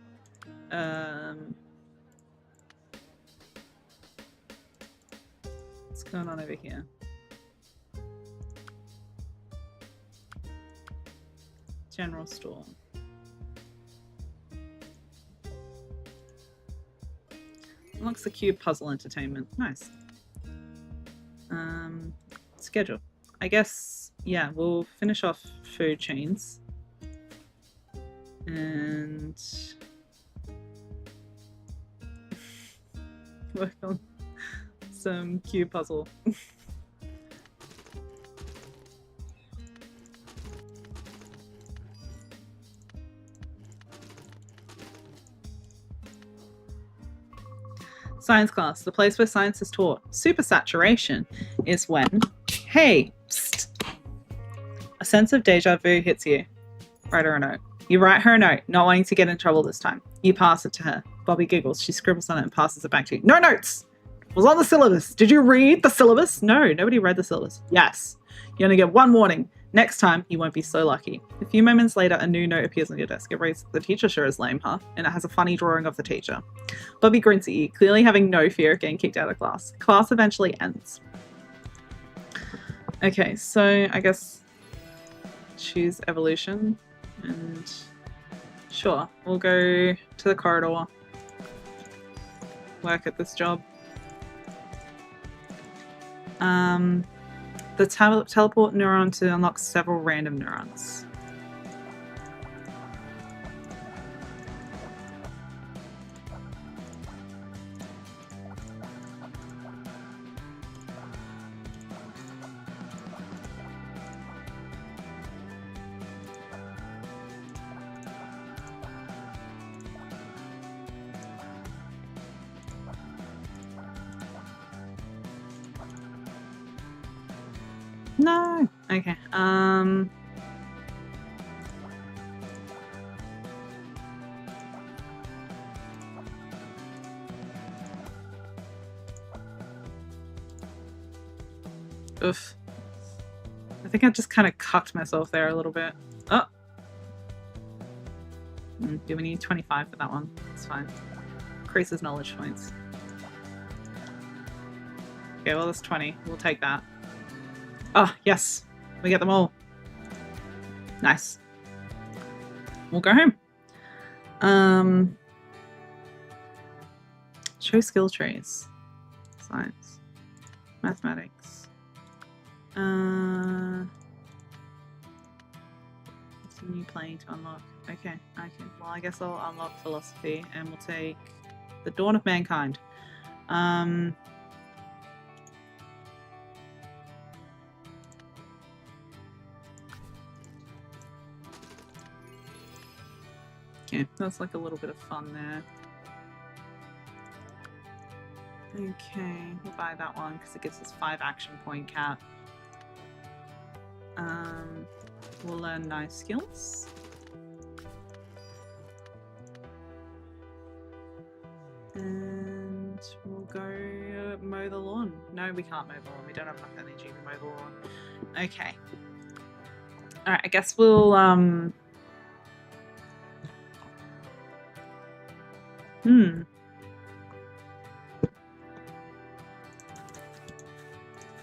What's going on over here? General store. Unlocks the cube puzzle entertainment. Nice. Schedule. I guess, yeah, we'll finish off food chains. And work on some cube puzzle. Science class, the place where science is taught. Supersaturation is when, hey, psst, a sense of deja vu hits you. Write her a note. You write her a note, not wanting to get in trouble this time. You pass it to her. Bobby giggles. She scribbles on it and passes it back to you. No notes! It was on the syllabus. Did you read the syllabus? No, nobody read the syllabus. Yes. You only get one warning. Next time, you won't be so lucky. A few moments later, a new note appears on your desk. It reads, the teacher sure is lame, huh? And it has a funny drawing of the teacher. Bobby grins at you, clearly having no fear of getting kicked out of class. Class eventually ends. Okay, so I guess choose evolution. And sure, we'll go to the corridor. Work at this job. The teleport neuron to unlock several random neurons. No. Okay. Oof. I think I just kind of cucked myself there a little bit. Oh. Do we need 25 for that one? That's fine. Increases knowledge points. Okay, well, that's 20. We'll take that. Oh, yes. We get them all. Nice. We'll go home. Show skill trees. Science. Mathematics. Continue playing to unlock. Okay. Well, I guess I'll unlock philosophy and we'll take the Dawn of Mankind. Okay, that's like a little bit of fun there. Okay, we'll buy that one because it gives us 5 action point cap. We'll learn nice skills. And we'll go mow the lawn. No, we can't mow the lawn. We don't have enough energy to mow the lawn. Okay. Alright, I guess we'll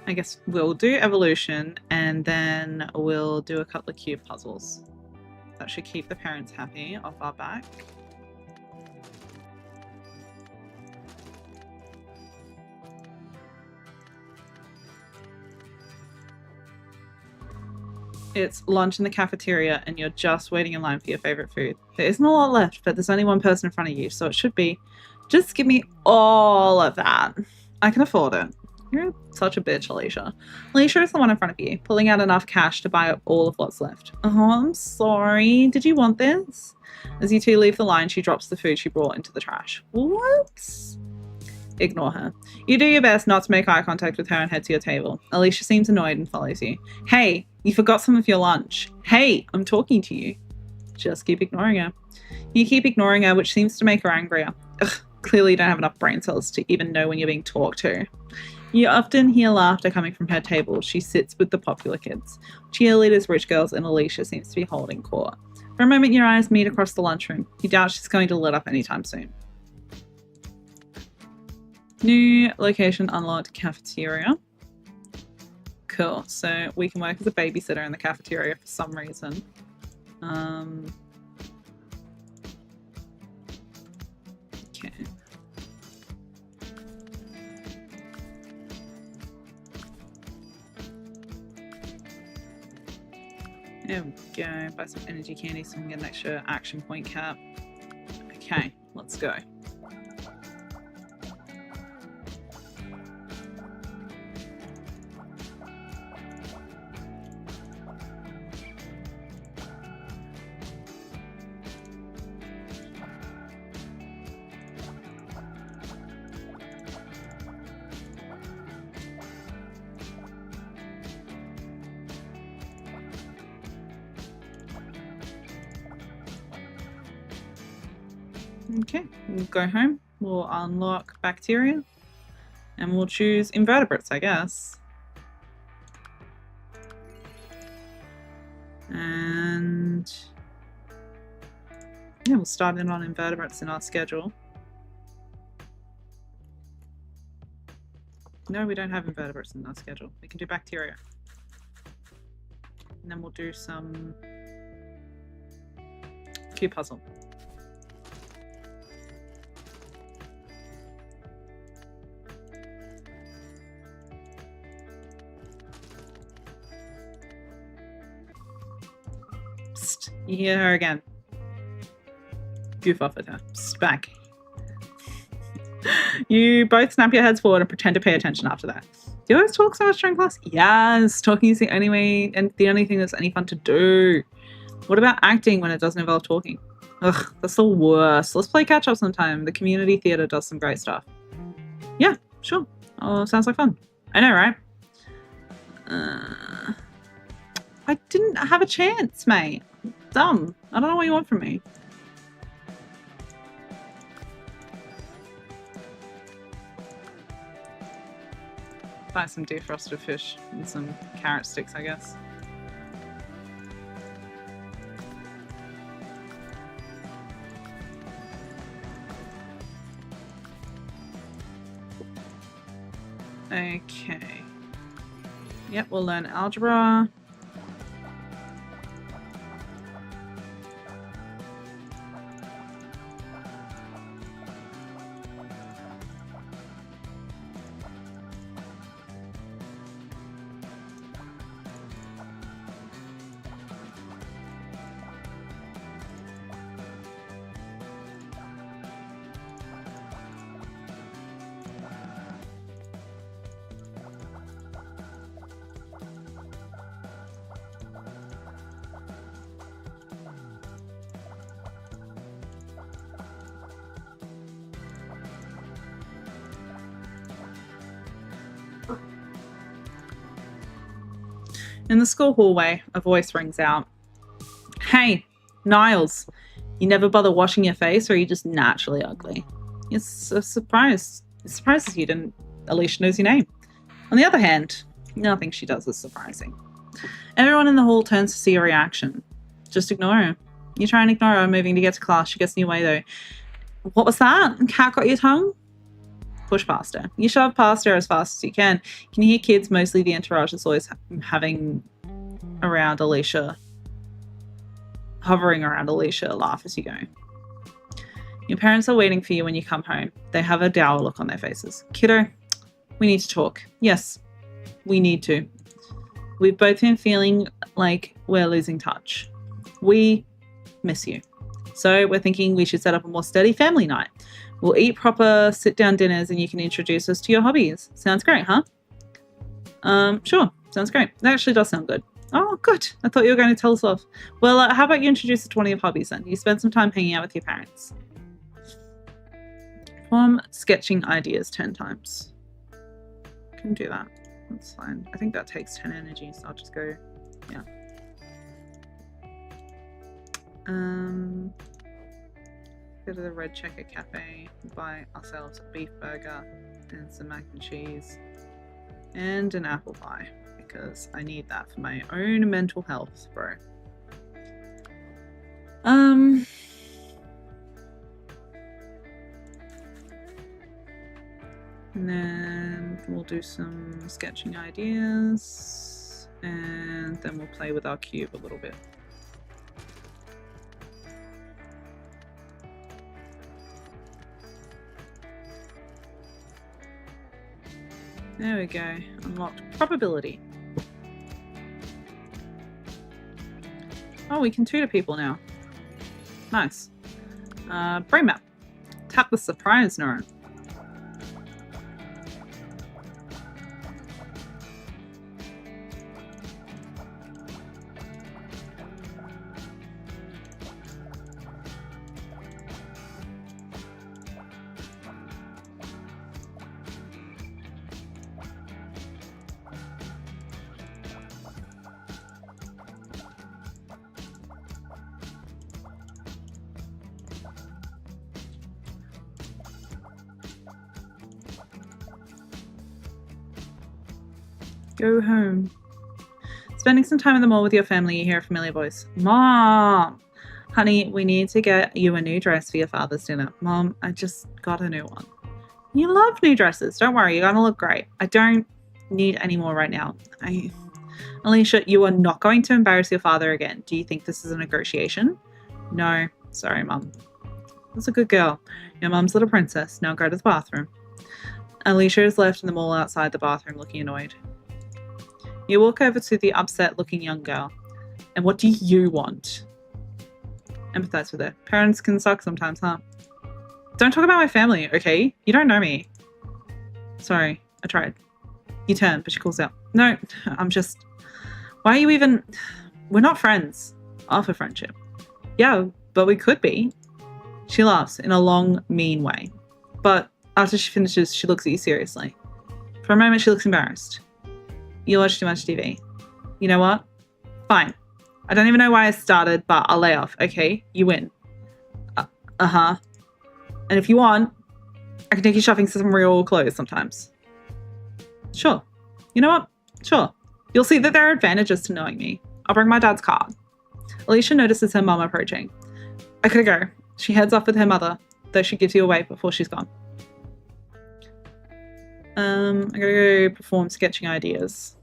I guess we'll do evolution and then we'll do a couple of cube puzzles. That should keep the parents happy off our back. It's lunch in the cafeteria and you're just waiting in line for your favorite food. There isn't a lot left, but there's only one person in front of you, so it should be, just give me all of that. I can afford it. You're such a bitch, Alicia. Alicia is the one in front of you, pulling out enough cash to buy up all of what's left. Oh, I'm sorry. Did you want this? As you two leave the line, she drops the food she brought into the trash. Whoops. Ignore her. You do your best not to make eye contact with her and head to your table. Alicia seems annoyed and follows you. Hey, you forgot some of your lunch. Hey, I'm talking to you. Just keep ignoring her. You keep ignoring her, which seems to make her angrier. Ugh, clearly you don't have enough brain cells to even know when you're being talked to. You often hear laughter coming from her table. She sits with the popular kids. Cheerleaders, rich girls, and Alicia seems to be holding court. For a moment, your eyes meet across the lunchroom. You doubt she's going to let up anytime soon. New location unlocked, cafeteria. Cool. So we can work as a babysitter in the cafeteria for some reason. Okay. There we go. Buy some energy candy so we can get an extra action point cap. Okay, let's go. Okay, we'll go home. We'll unlock bacteria. And we'll choose invertebrates, I guess. And yeah, we'll start in on invertebrates in our schedule. No, we don't have invertebrates in our schedule. We can do bacteria. And then we'll do some cube puzzle. Psst, you hear her again. Goof off at her. Psst, back. You both snap your heads forward and pretend to pay attention after that. Do you always talk so much during class? Yes, talking is the only way and the only thing that's any fun to do. What about acting when it doesn't involve talking? Ugh, that's the worst. Let's play catch up sometime. The community theatre does some great stuff. Yeah, sure. Oh, sounds like fun. I know, right? I didn't have a chance, mate. Dumb. I don't know what you want from me. Buy some defrosted fish and some carrot sticks, I guess. Okay. Yep, we'll learn algebra. In the school hallway, a voice rings out. Hey, Niles, you never bother washing your face, or are you just naturally ugly? It's a surprise. It surprises you didn't. Alicia knows your name. On the other hand, nothing she does is surprising. Everyone in the hall turns to see a reaction. Just ignore her. You try and ignore her, moving to get to class. She gets in your way, though. What was that? Cat got your tongue? Push past her. You shove past her as fast as you can. Can you hear kids, mostly the entourage is always having around Alicia, hovering around Alicia, laugh as you go. Your parents are waiting for you when you come home. They have a dour look on their faces. Kiddo, we need to talk. Yes, we need to. We've both been feeling like we're losing touch. We miss you. So we're thinking we should set up a more steady family night. We'll eat proper sit-down dinners and you can introduce us to your hobbies. Sounds great, huh? Sure. Sounds great. That actually does sound good. Oh, good. I thought you were going to tell us off. Well, how about you introduce us to one of your hobbies then? You spend some time hanging out with your parents. Form sketching ideas 10 times. Can do that. That's fine. I think that takes 10 energy, so I'll just go, yeah. Go to the Red Checker Cafe, buy ourselves a beef burger and some mac and cheese and an apple pie because I need that for my own mental health, bro. And then we'll do some sketching ideas and then we'll play with our cube a little bit. There we go. Unlocked probability. Oh, we can tutor people now. Nice. Brain map. Tap the surprise neuron. Go home. Spending some time in the mall with your family, you hear a familiar voice. Mom! Honey, we need to get you a new dress for your father's dinner. Mom, I just got a new one. You love new dresses. Don't worry, you're gonna look great. I don't need any more right now. Alicia, you are not going to embarrass your father again. Do you think this is a negotiation? No. Sorry, Mom. That's a good girl. Your mom's little princess. Now go to the bathroom. Alicia is left in the mall outside the bathroom looking annoyed. You walk over to the upset-looking young girl. And what do you want? Empathize with her. Parents can suck sometimes, huh? Don't talk about my family, okay? You don't know me. Sorry, I tried. You turn, but she calls out. No, I'm just... Why are you even... We're not friends. Offer friendship. Yeah, but we could be. She laughs in a long, mean way. But after she finishes, she looks at you seriously. For a moment, she looks embarrassed. You watch too much TV. You know what? Fine. I don't even know why I started, but I'll lay off, okay? You win. Uh-huh. And if you want, I can take you shopping for some real clothes sometimes. Sure. You know what? Sure. You'll see that there are advantages to knowing me. I'll bring my dad's car. Alicia notices her mum approaching. I gotta go. She heads off with her mother, though she gives you away before she's gone. I gotta go perform sketching ideas.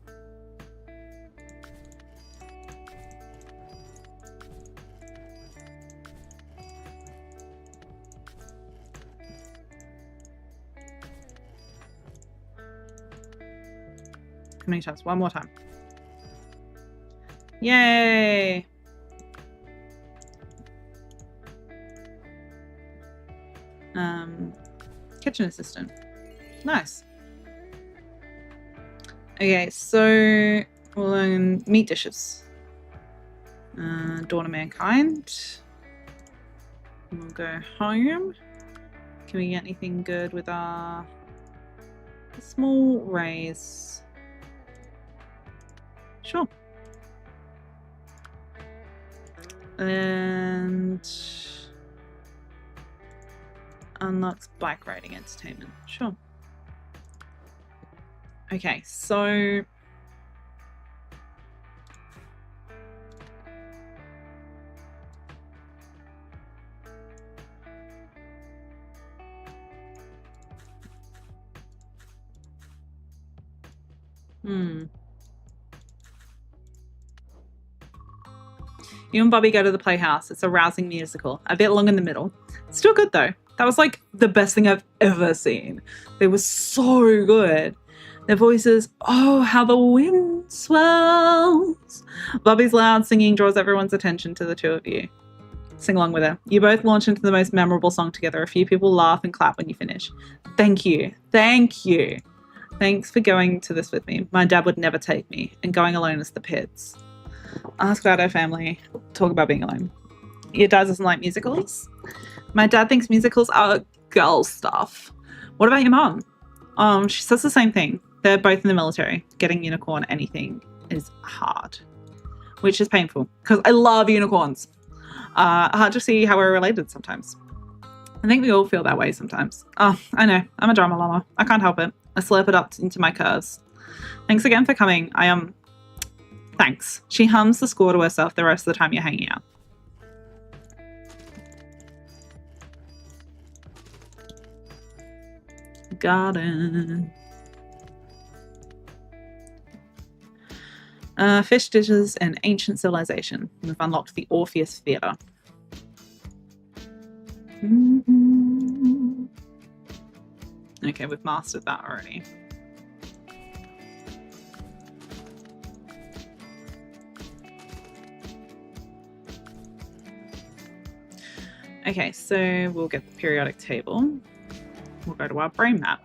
How many times? One more time. Yay! Kitchen assistant. Nice. Okay, so we'll learn meat dishes. Dawn of Mankind. We'll go home. Can we get anything good with our small raise? Sure. And unlocks bike riding entertainment. Sure. Okay, so you and Bobby go to the Playhouse. It's a rousing musical. A bit long in the middle. Still good though. That was like the best thing I've ever seen. They were so good. Their voices, oh, how the wind swells. Bobby's loud singing draws everyone's attention to the two of you. Sing along with her. You both launch into the most memorable song together. A few people laugh and clap when you finish. Thank you. Thank you. Thanks for going to this with me. My dad would never take me, and going alone is the pits. Ask about her family. Talk about being alone. Your dad doesn't like musicals? My dad thinks musicals are girl stuff. What about your mom? She says the same thing. They're both in the military. Getting unicorn anything is hard, which is painful because I love unicorns. Hard to see how we're related sometimes. I think we all feel that way sometimes. Oh, I know. I'm a drama llama. I can't help it. I slurp it up into my curves. Thanks again for coming. Thanks. She hums the score to herself the rest of the time you're hanging out. Garden. Fish dishes and ancient civilization. We've unlocked the Orpheus Theatre. Okay, we've mastered that already. Okay, so we'll get the periodic table. We'll go to our brain map.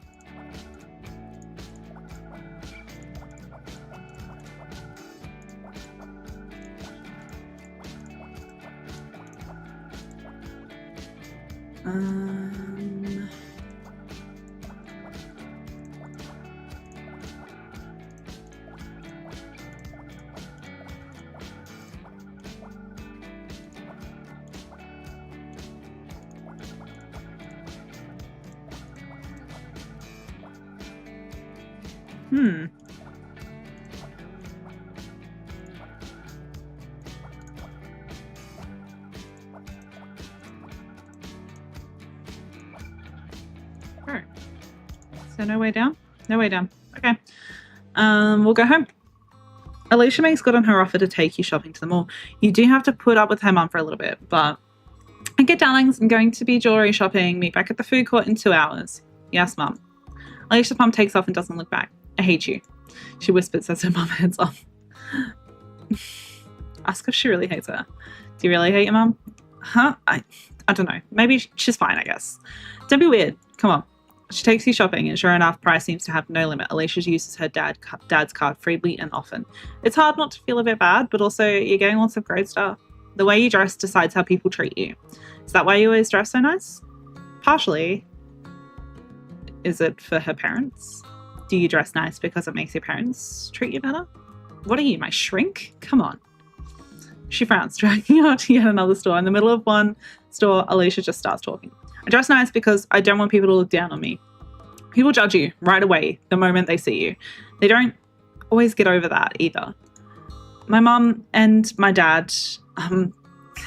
there no way down? No way down. Okay. We'll go home. Alicia makes good on her offer to take you shopping to the mall. You do have to put up with her mum for a little bit, but... Okay, darlings, I'm going to be jewelry shopping. Meet back at the food court in 2 hours. Yes, mum. Alicia's mum takes off and doesn't look back. I hate you. She whispers as her mum heads off. Ask if she really hates her. Do you really hate your mum? Huh? I don't know. Maybe she's fine, I guess. Don't be weird. Come on. She takes you shopping, and sure enough, price seems to have no limit. Alicia uses her dad's card freely and often. It's hard not to feel a bit bad, but also you're getting lots of great stuff. The way you dress decides how people treat you. Is that why you always dress so nice? Partially. Is it for her parents? Do you dress nice because it makes your parents treat you better? What are you, my shrink? Come on. She frowns, dragging out to yet another store. In the middle of one store, Alicia just starts talking. I dress nice because I don't want people to look down on me. People judge you right away the moment they see you. They don't always get over that either. My mum and my dad,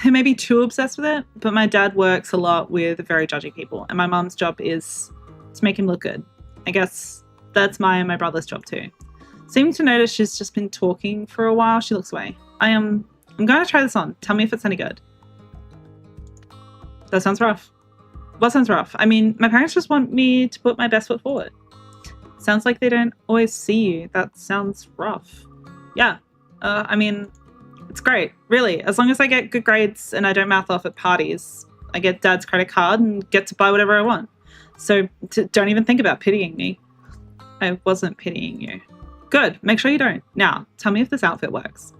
they may be too obsessed with it, but my dad works a lot with very judgy people, and my mum's job is to make him look good. I guess that's my brother's job too. Seeming to notice she's just been talking for a while, she looks away. I'm going to try this on. Tell me if it's any good. That sounds rough. What sounds rough? I mean, my parents just want me to put my best foot forward. Sounds like they don't always see you. That sounds rough. Yeah. I mean, it's great. Really. As long as I get good grades and I don't mouth off at parties, I get dad's credit card and get to buy whatever I want. So don't even think about pitying me. I wasn't pitying you. Good. Make sure you don't. Now, tell me if this outfit works.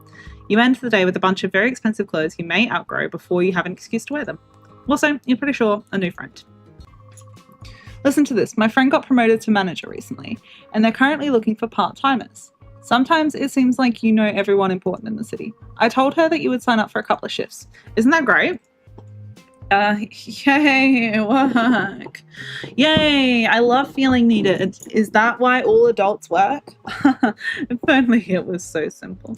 You end the day with a bunch of very expensive clothes you may outgrow before you have an excuse to wear them. Also, you're pretty sure a new friend. Listen to this. My friend got promoted to manager recently, and they're currently looking for part-timers. Sometimes it seems like you know everyone important in the city. I told her that you would sign up for a couple of shifts. Isn't that great? Yay, work. Yay, I love feeling needed. Is that why all adults work? If only it was so simple.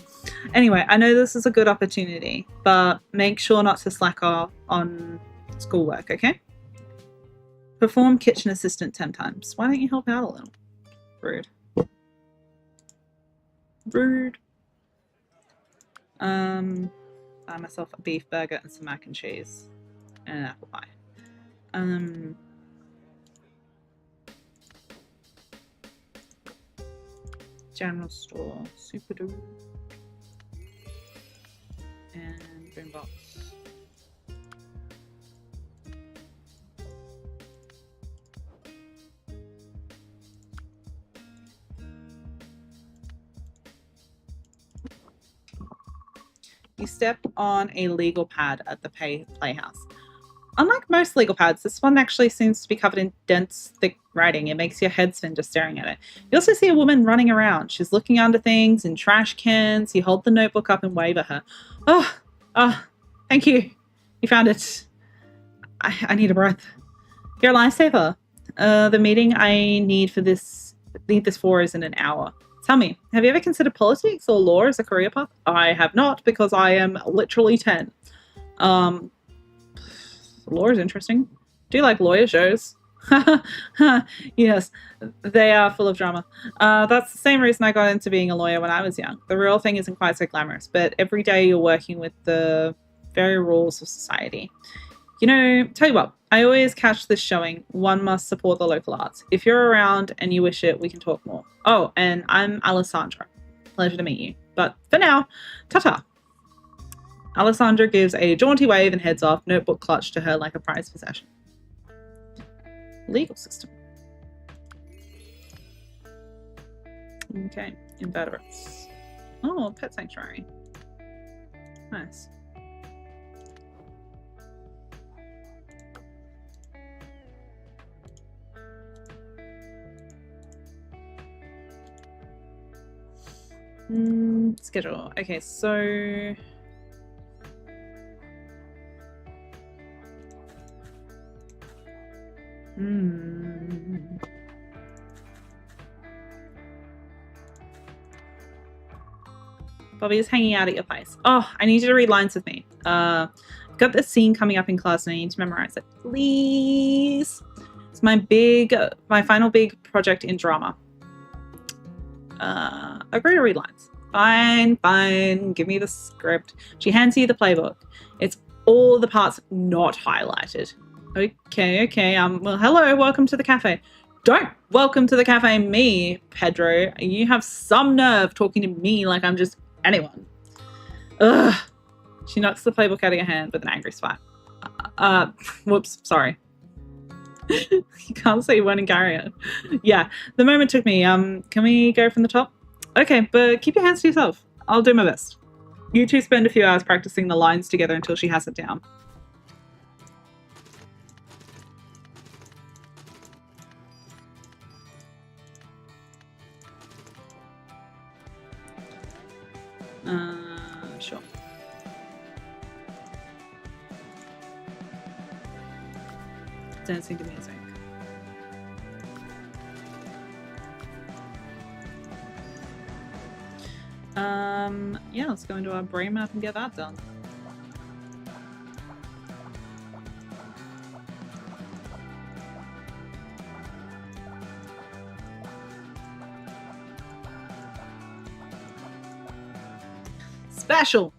Anyway, I know this is a good opportunity, but make sure not to slack off on schoolwork, okay? Perform kitchen assistant 10 times. Why don't you help out a little? Rude. Rude. Buy myself a beef burger and some mac and cheese. And an apple pie. General store, super duper, and boombox. You step on a legal pad at the playhouse. Unlike most legal pads, this one actually seems to be covered in dense, thick writing. It makes your head spin just staring at it. You also see a woman running around. She's looking under things, in trash cans. You hold the notebook up and wave at her. Oh, thank you. You found it. I need a breath. You're a lifesaver. The meeting I need this for is in an hour. Tell me, have you ever considered politics or law as a career path? I have not, because I am literally 10. Law is interesting. Do you like lawyer shows? Yes, they are full of drama. That's the same reason I got into being a lawyer when I was young. The real thing isn't quite so glamorous, but every day you're working with the very rules of society. You know, tell you what, I always catch this showing. One must support the local arts. If you're around and you wish it, we can talk more. Oh, and I'm Alessandra. Pleasure to meet you. But for now, ta-ta. Alessandra gives a jaunty wave and heads off, notebook clutched to her like a prized possession. Legal system. Okay, invertebrates. Oh, pet sanctuary. Nice. Schedule. Okay, so... Bobby is hanging out at your place. Oh, I need you to read lines with me. Got this scene coming up in class and I need to memorize it. Please. It's my final big project in drama. Agree to read lines. Fine. Give me the script. She hands you the playbook. It's all the parts not highlighted. Okay. Well, hello, welcome to the cafe. Don't welcome to the cafe me, Pedro. You have some nerve talking to me like I'm just anyone. Ugh. She knocks the playbook out of your hand with an angry smile. Whoops, sorry. You can't say one in Garriott. Yeah, the moment took me. Can we go from the top? Okay, but keep your hands to yourself. I'll do my best. You two spend a few hours practicing the lines together until she has it down. Sure. Dancing to music. Yeah, let's go into our brain map and get that done. Special.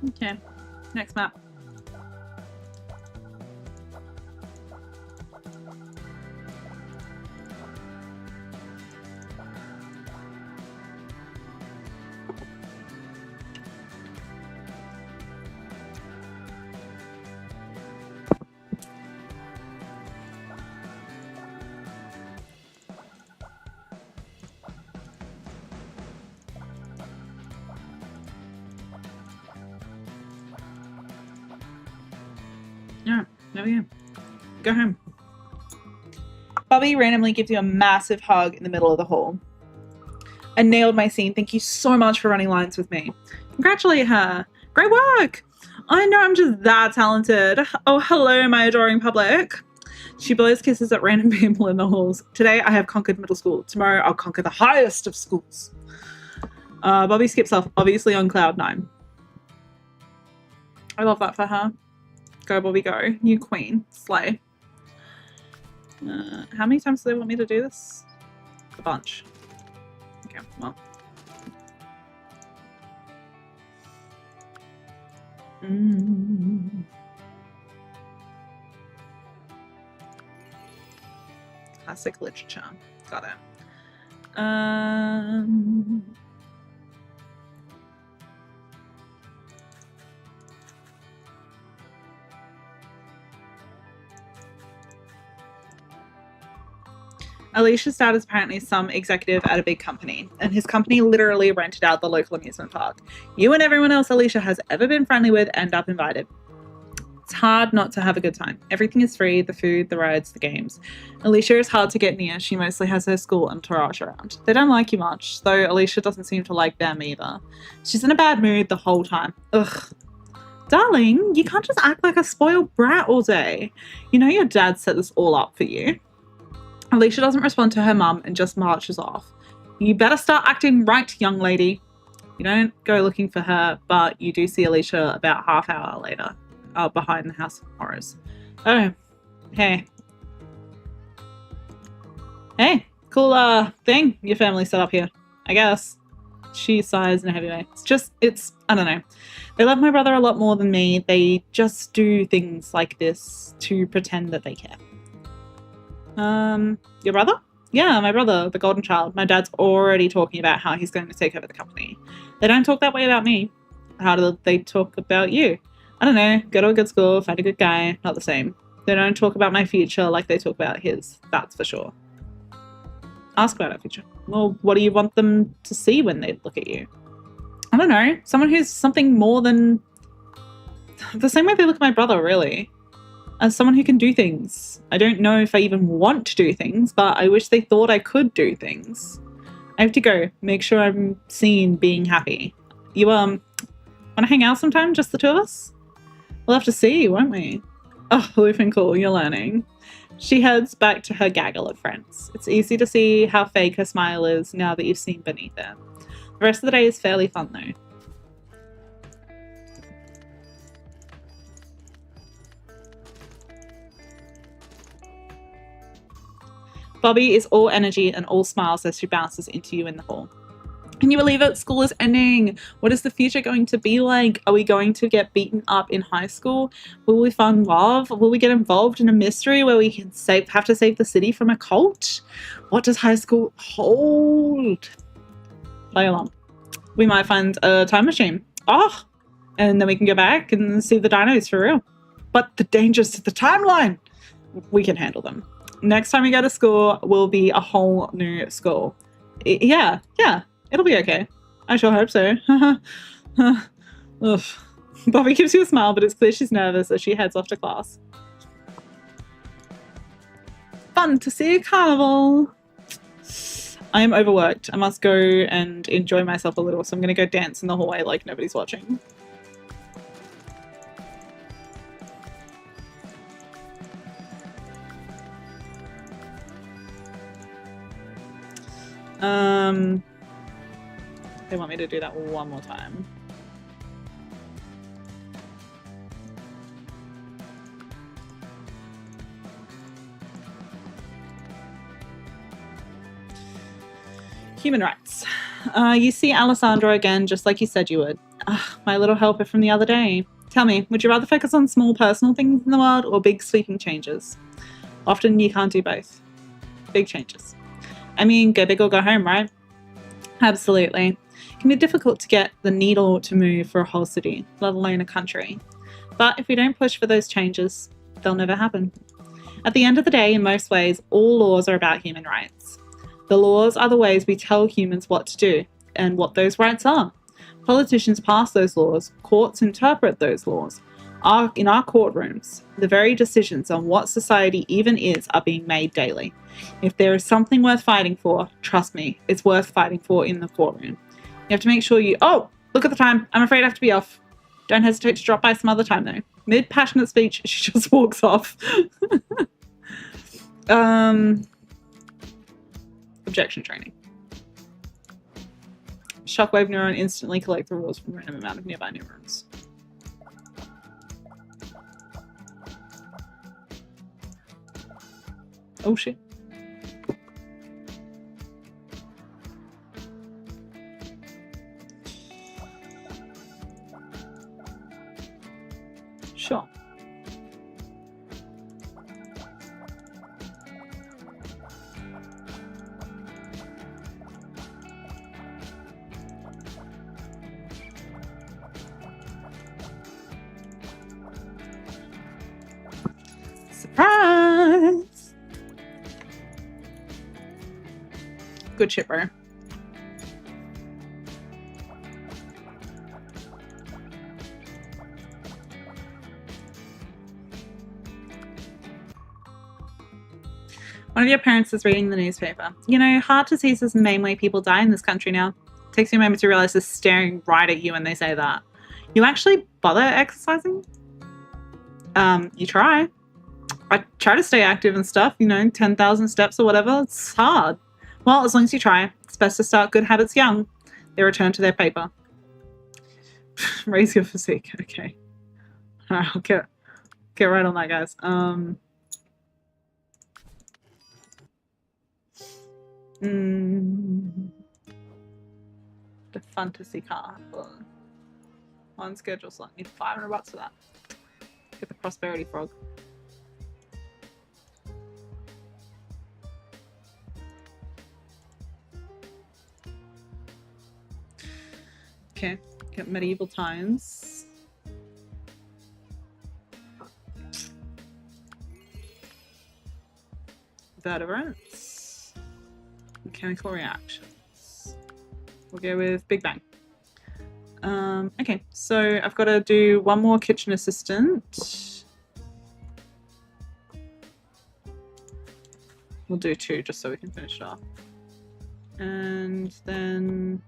Okay, next map. Yeah, there we go. Go home. Bobby randomly gives you a massive hug in the middle of the hall. I nailed my scene. Thank you so much for running lines with me. Congratulate her. Great work. I know I'm just that talented. Oh, hello, my adoring public. She blows kisses at random people in the halls. Today I have conquered middle school. Tomorrow I'll conquer the highest of schools. Bobby skips off, obviously on cloud 9. I love that for her. Go, Bobby, go. You queen. Slay. How many times do they want me to do this? A bunch. Okay, well. Classic literature. Got it. Alicia's dad is apparently some executive at a big company, and his company literally rented out the local amusement park. You and everyone else Alicia has ever been friendly with end up invited. It's hard not to have a good time. Everything is free, the food, the rides, the games. Alicia is hard to get near. She mostly has her school entourage around. They don't like you much, though Alicia doesn't seem to like them either. She's in a bad mood the whole time. Ugh. Darling, you can't just act like a spoiled brat all day. You know your dad set this all up for you. Alicia doesn't respond to her mum and just marches off. You better start acting right, young lady. You don't go looking for her, but you do see Alicia about half hour later, behind the House of Horrors. Oh, hey. Hey, cool thing your family set up here, I guess. She sighs in a heavy way. I don't know. They love my brother a lot more than me. They just do things like this to pretend that they care. Your brother? Yeah, my brother, the golden child. My dad's already talking about how he's going to take over the company. They don't talk that way about me. How do they talk about you? I don't know. Go to a good school, find a good guy. Not the same. They don't talk about my future like they talk about his. That's for sure. Ask about our future. Well, what do you want them to see when they look at you? I don't know. Someone who's something more than... the same way they look at my brother, really. As someone who can do things. I don't know if I even want to do things, but I wish they thought I could do things. I have to go. Make sure I'm seen being happy. You, Want to hang out sometime, just the two of us? We'll have to see, won't we? Oh, Lufincool, you're learning. She heads back to her gaggle of friends. It's easy to see how fake her smile is now that you've seen beneath it. The rest of the day is fairly fun though. Bobby is all energy and all smiles as she bounces into you in the hall. Can you believe it? School is ending. What is the future going to be like? Are we going to get beaten up in high school? Will we find love? Will we get involved in a mystery where we can have to save the city from a cult? What does high school hold? Play along. We might find a time machine. Oh, and then we can go back and see the dinos for real. But the dangers to the timeline, we can handle them. Next time we go to school will be a whole new school. Yeah, it'll be okay. I sure hope so. Bobby gives you a smile, but it's clear she's nervous as she heads off to class. Fun to see a carnival. I am overworked. I must go and enjoy myself a little, so I'm going to go dance in the hallway like nobody's watching. They want me to do that one more time. Human rights. You see Alessandro again, just like you said you would. My little helper from the other day. Tell me, would you rather focus on small personal things in the world or big sweeping changes? Often you can't do both. Big changes. I mean, go big or go home, right? Absolutely. It can be difficult to get the needle to move for a whole city, let alone a country. But if we don't push for those changes, they'll never happen. At the end of the day, in most ways, all laws are about human rights. The laws are the ways we tell humans what to do and what those rights are. Politicians pass those laws, courts interpret those laws. In our courtrooms, the very decisions on what society even is are being made daily. If there is something worth fighting for, trust me, it's worth fighting for in the courtroom. You have to make sure you... Oh, look at the time. I'm afraid I have to be off. Don't hesitate to drop by some other time, though. Mid-passionate speech, she just walks off. Objection training. Shockwave neuron instantly collect the rules from a random amount of nearby neurons. Oh shit. Sure. Surprise! Good shit, bro. One of your parents is reading the newspaper. You know, heart disease is the main way people die in this country now. Takes you a moment to realize they're staring right at you when they say that. You actually bother exercising? You try. I try to stay active and stuff, you know, 10,000 steps or whatever. It's hard. Well, as long as you try. It's best to start good habits young. They return to their paper. Raise your physique. Okay. Alright, I'll get right on that, guys. The fantasy car. On schedule slot. Need $500 for that. Get the prosperity frog. Okay, get medieval times. Vertebrates. Mechanical reactions. We'll go with Big Bang. Okay, so I've got to do one more kitchen assistant. We'll do 2 just so we can finish it off. And then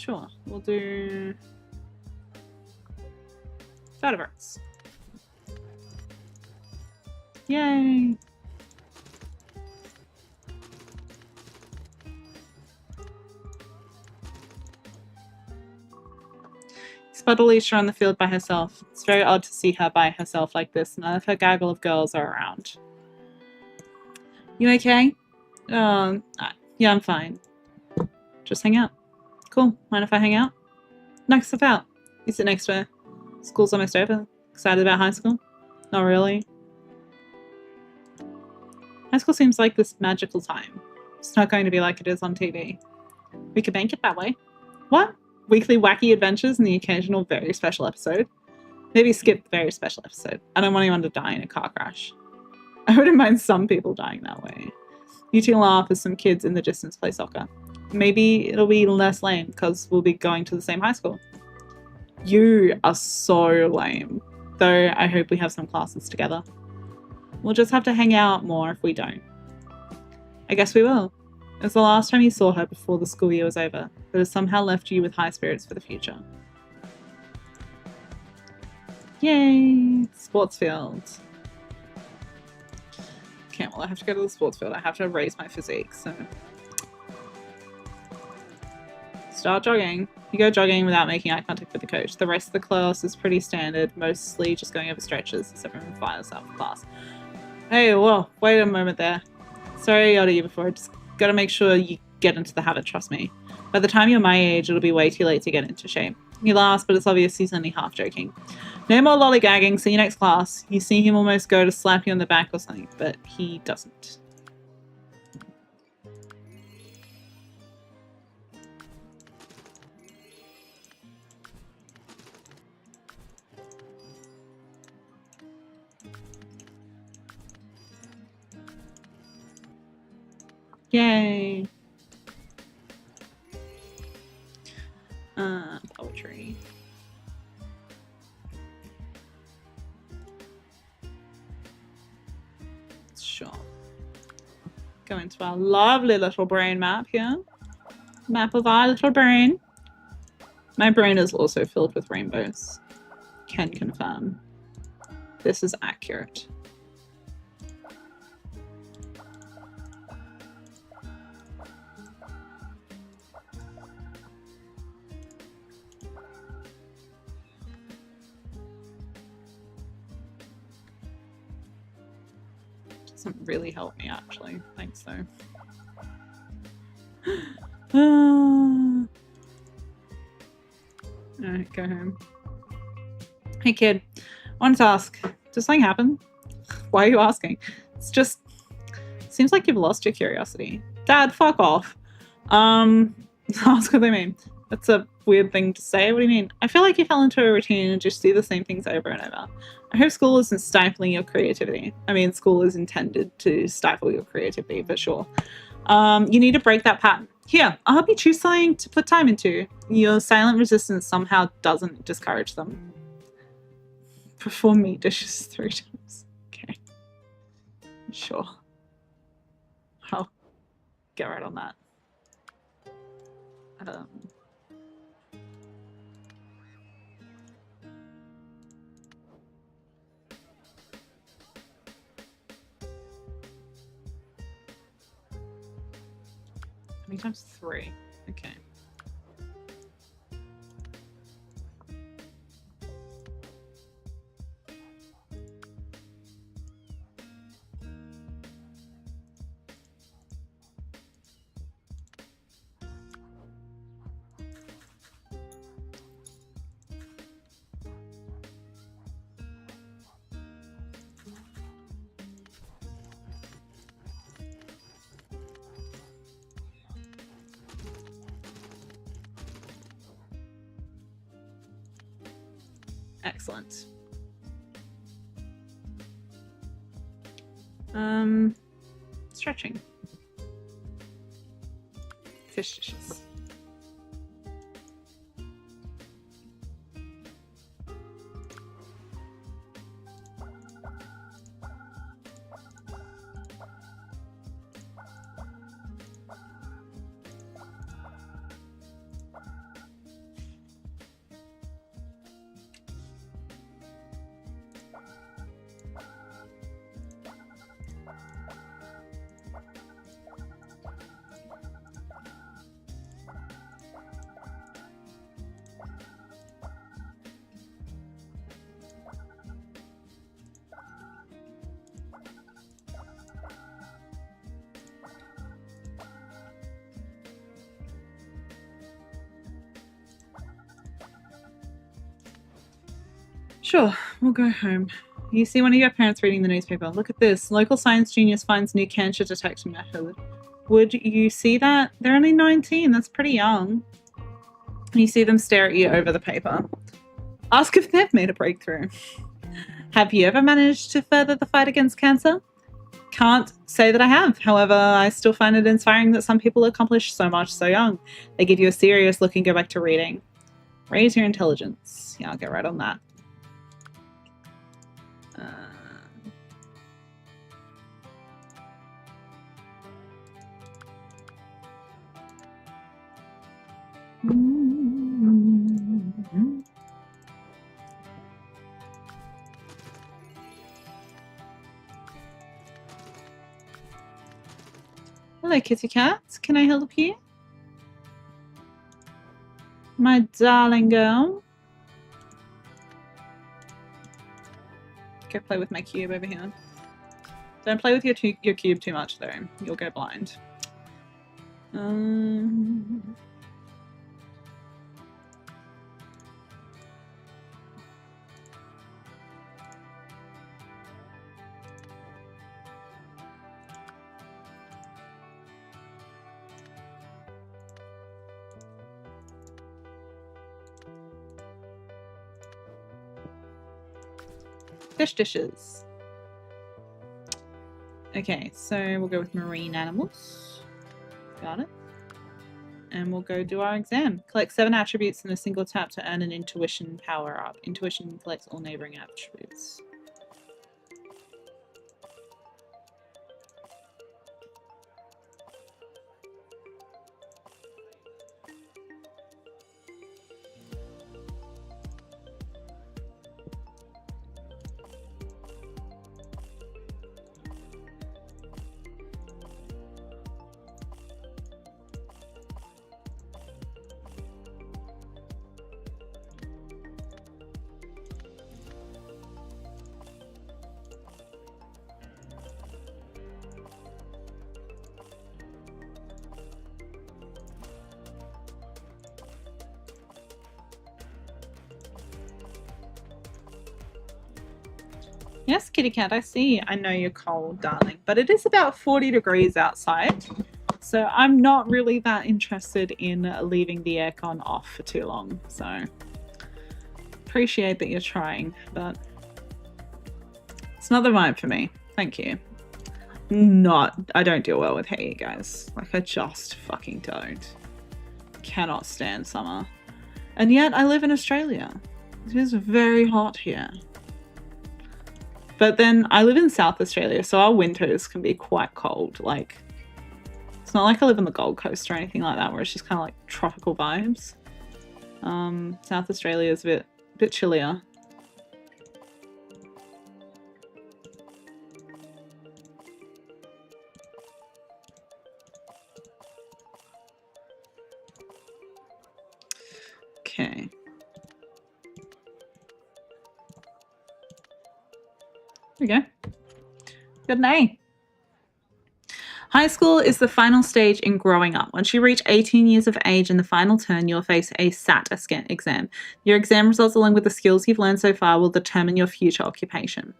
Sure, we'll do Vertebrates. Yay! Spot Alicia on the field by herself. It's very odd to see her by herself like this. None of her gaggle of girls are around. You okay? Yeah, I'm fine. Just hang out. Cool. Mind if I hang out? Knock stuff out. You sit next to her. School's almost over. Excited about high school? Not really. High school seems like this magical time. It's not going to be like it is on TV. We could make it that way. What? Weekly wacky adventures and the occasional very special episode? Maybe skip the very special episode. I don't want anyone to die in a car crash. I wouldn't mind some people dying that way. You two laugh as some kids in the distance play soccer. Maybe it'll be less lame because we'll be going to the same high school. You are so lame. Though I hope we have some classes together. We'll just have to hang out more if we don't. I guess we will. It was the last time you saw her before the school year was over, but it somehow left you with high spirits for the future. Yay! Sports field. Okay, well I have to go to the sports field. I have to raise my physique, so... Start jogging. You go jogging without making eye contact with the coach. The rest of the class is pretty standard, mostly just going over stretches, as everyone fires out of class. Hey, whoa, wait a moment there. Sorry I yelled at you before. Just gotta make sure you get into the habit, trust me. By the time you're my age, it'll be way too late to get into shape. He laughs, but it's obvious he's only half joking. No more lollygagging, see you next class. You see him almost go to slap you on the back or something, but he doesn't. Yay! Poetry. Sure. Go into our lovely little brain map here. Map of our little brain. My brain is also filled with rainbows. Can confirm. This is accurate. Doesn't really help me actually. Thanks though. Alright, go home. Hey kid, I wanted to ask, does something happen? Why are you asking? It's just, seems like you've lost your curiosity. Dad, fuck off. Ask what they mean. That's a weird thing to say. What do you mean? I feel like you fell into a routine and just do the same things over and over. I hope school isn't stifling your creativity. I mean, school is intended to stifle your creativity, for sure. You need to break that pattern. Here, I'll help you choose something to put time into. Your silent resistance somehow doesn't discourage them. Perform meat dishes 3 times. Okay. Sure. I'll get right on that. How many times? 3. Okay. Excellent. Stretching. Fish dishes. Sure, we'll go home. You see one of your parents reading the newspaper. Look at this. Local science genius finds new cancer detection method. Would you see that? They're only 19. That's pretty young. You see them stare at you over the paper. Ask if they've made a breakthrough. Have you ever managed to further the fight against cancer? Can't say that I have. However, I still find it inspiring that some people accomplish so much so young. They give you a serious look and go back to reading. Raise your intelligence. Yeah, I'll get right on that. Hello, kitty cat. Can I help you? My darling girl. Go play with my cube over here. Don't play with your cube too much, though. You'll go blind. Fish dishes. Okay, so we'll go with marine animals. Got it. And we'll go do our exam. Collect 7 attributes in a single tap to earn an intuition power up. Intuition collects all neighboring attributes. Yes, kitty cat, I see. I know you're cold, darling, but it is about 40 degrees outside, so I'm not really that interested in leaving the aircon off for too long. So appreciate that you're trying, but it's not the vibe for me. Thank you. I don't deal well with heat, guys. Like, I just fucking don't. Cannot stand summer. And yet I live in Australia. It is very hot here. But then I live in South Australia, so our winters can be quite cold. Like, it's not like I live on the Gold Coast or anything like that, where it's just kind of like tropical vibes. South Australia is a bit chillier. Okay. There we go. Got an A. High school is the final stage in growing up. Once you reach 18 years of age in the final turn, you'll face a SAT exam. Your exam results, along with the skills you've learned so far, will determine your future occupation.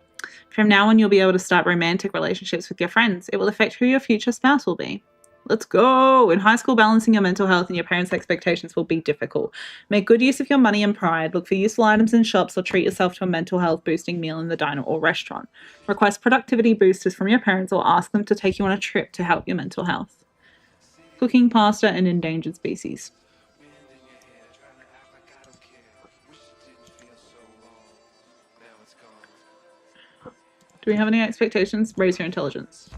From now on, you'll be able to start romantic relationships with your friends. It will affect who your future spouse will be. Let's go! In high school, balancing your mental health and your parents' expectations will be difficult. Make good use of your money and pride. Look for useful items in shops or treat yourself to a mental health boosting meal in the diner or restaurant. Request productivity boosters from your parents or ask them to take you on a trip to help your mental health. Cooking pasta and endangered species. Do we have any expectations? Raise your intelligence.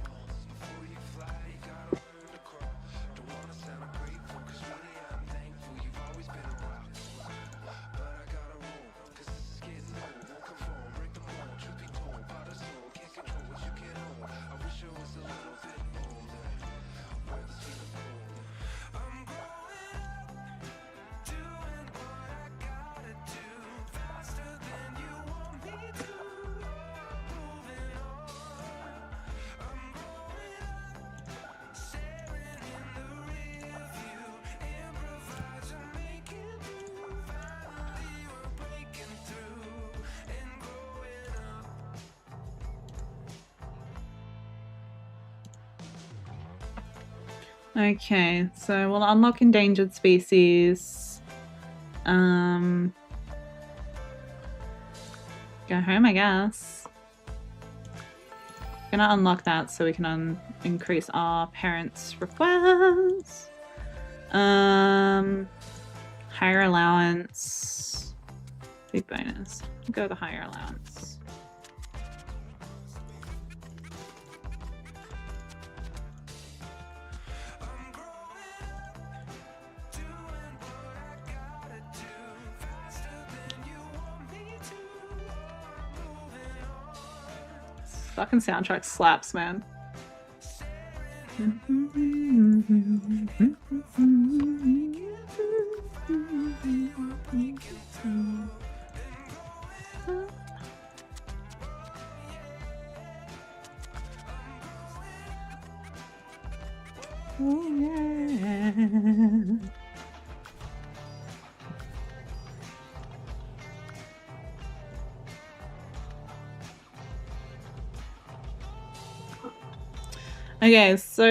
Okay, so we'll unlock endangered species. Go home, I guess. Gonna unlock that so we can increase our parents' requests. Higher allowance. Big bonus. Go with the higher allowance. Fucking soundtrack slaps, man. Oh, yeah. Okay, so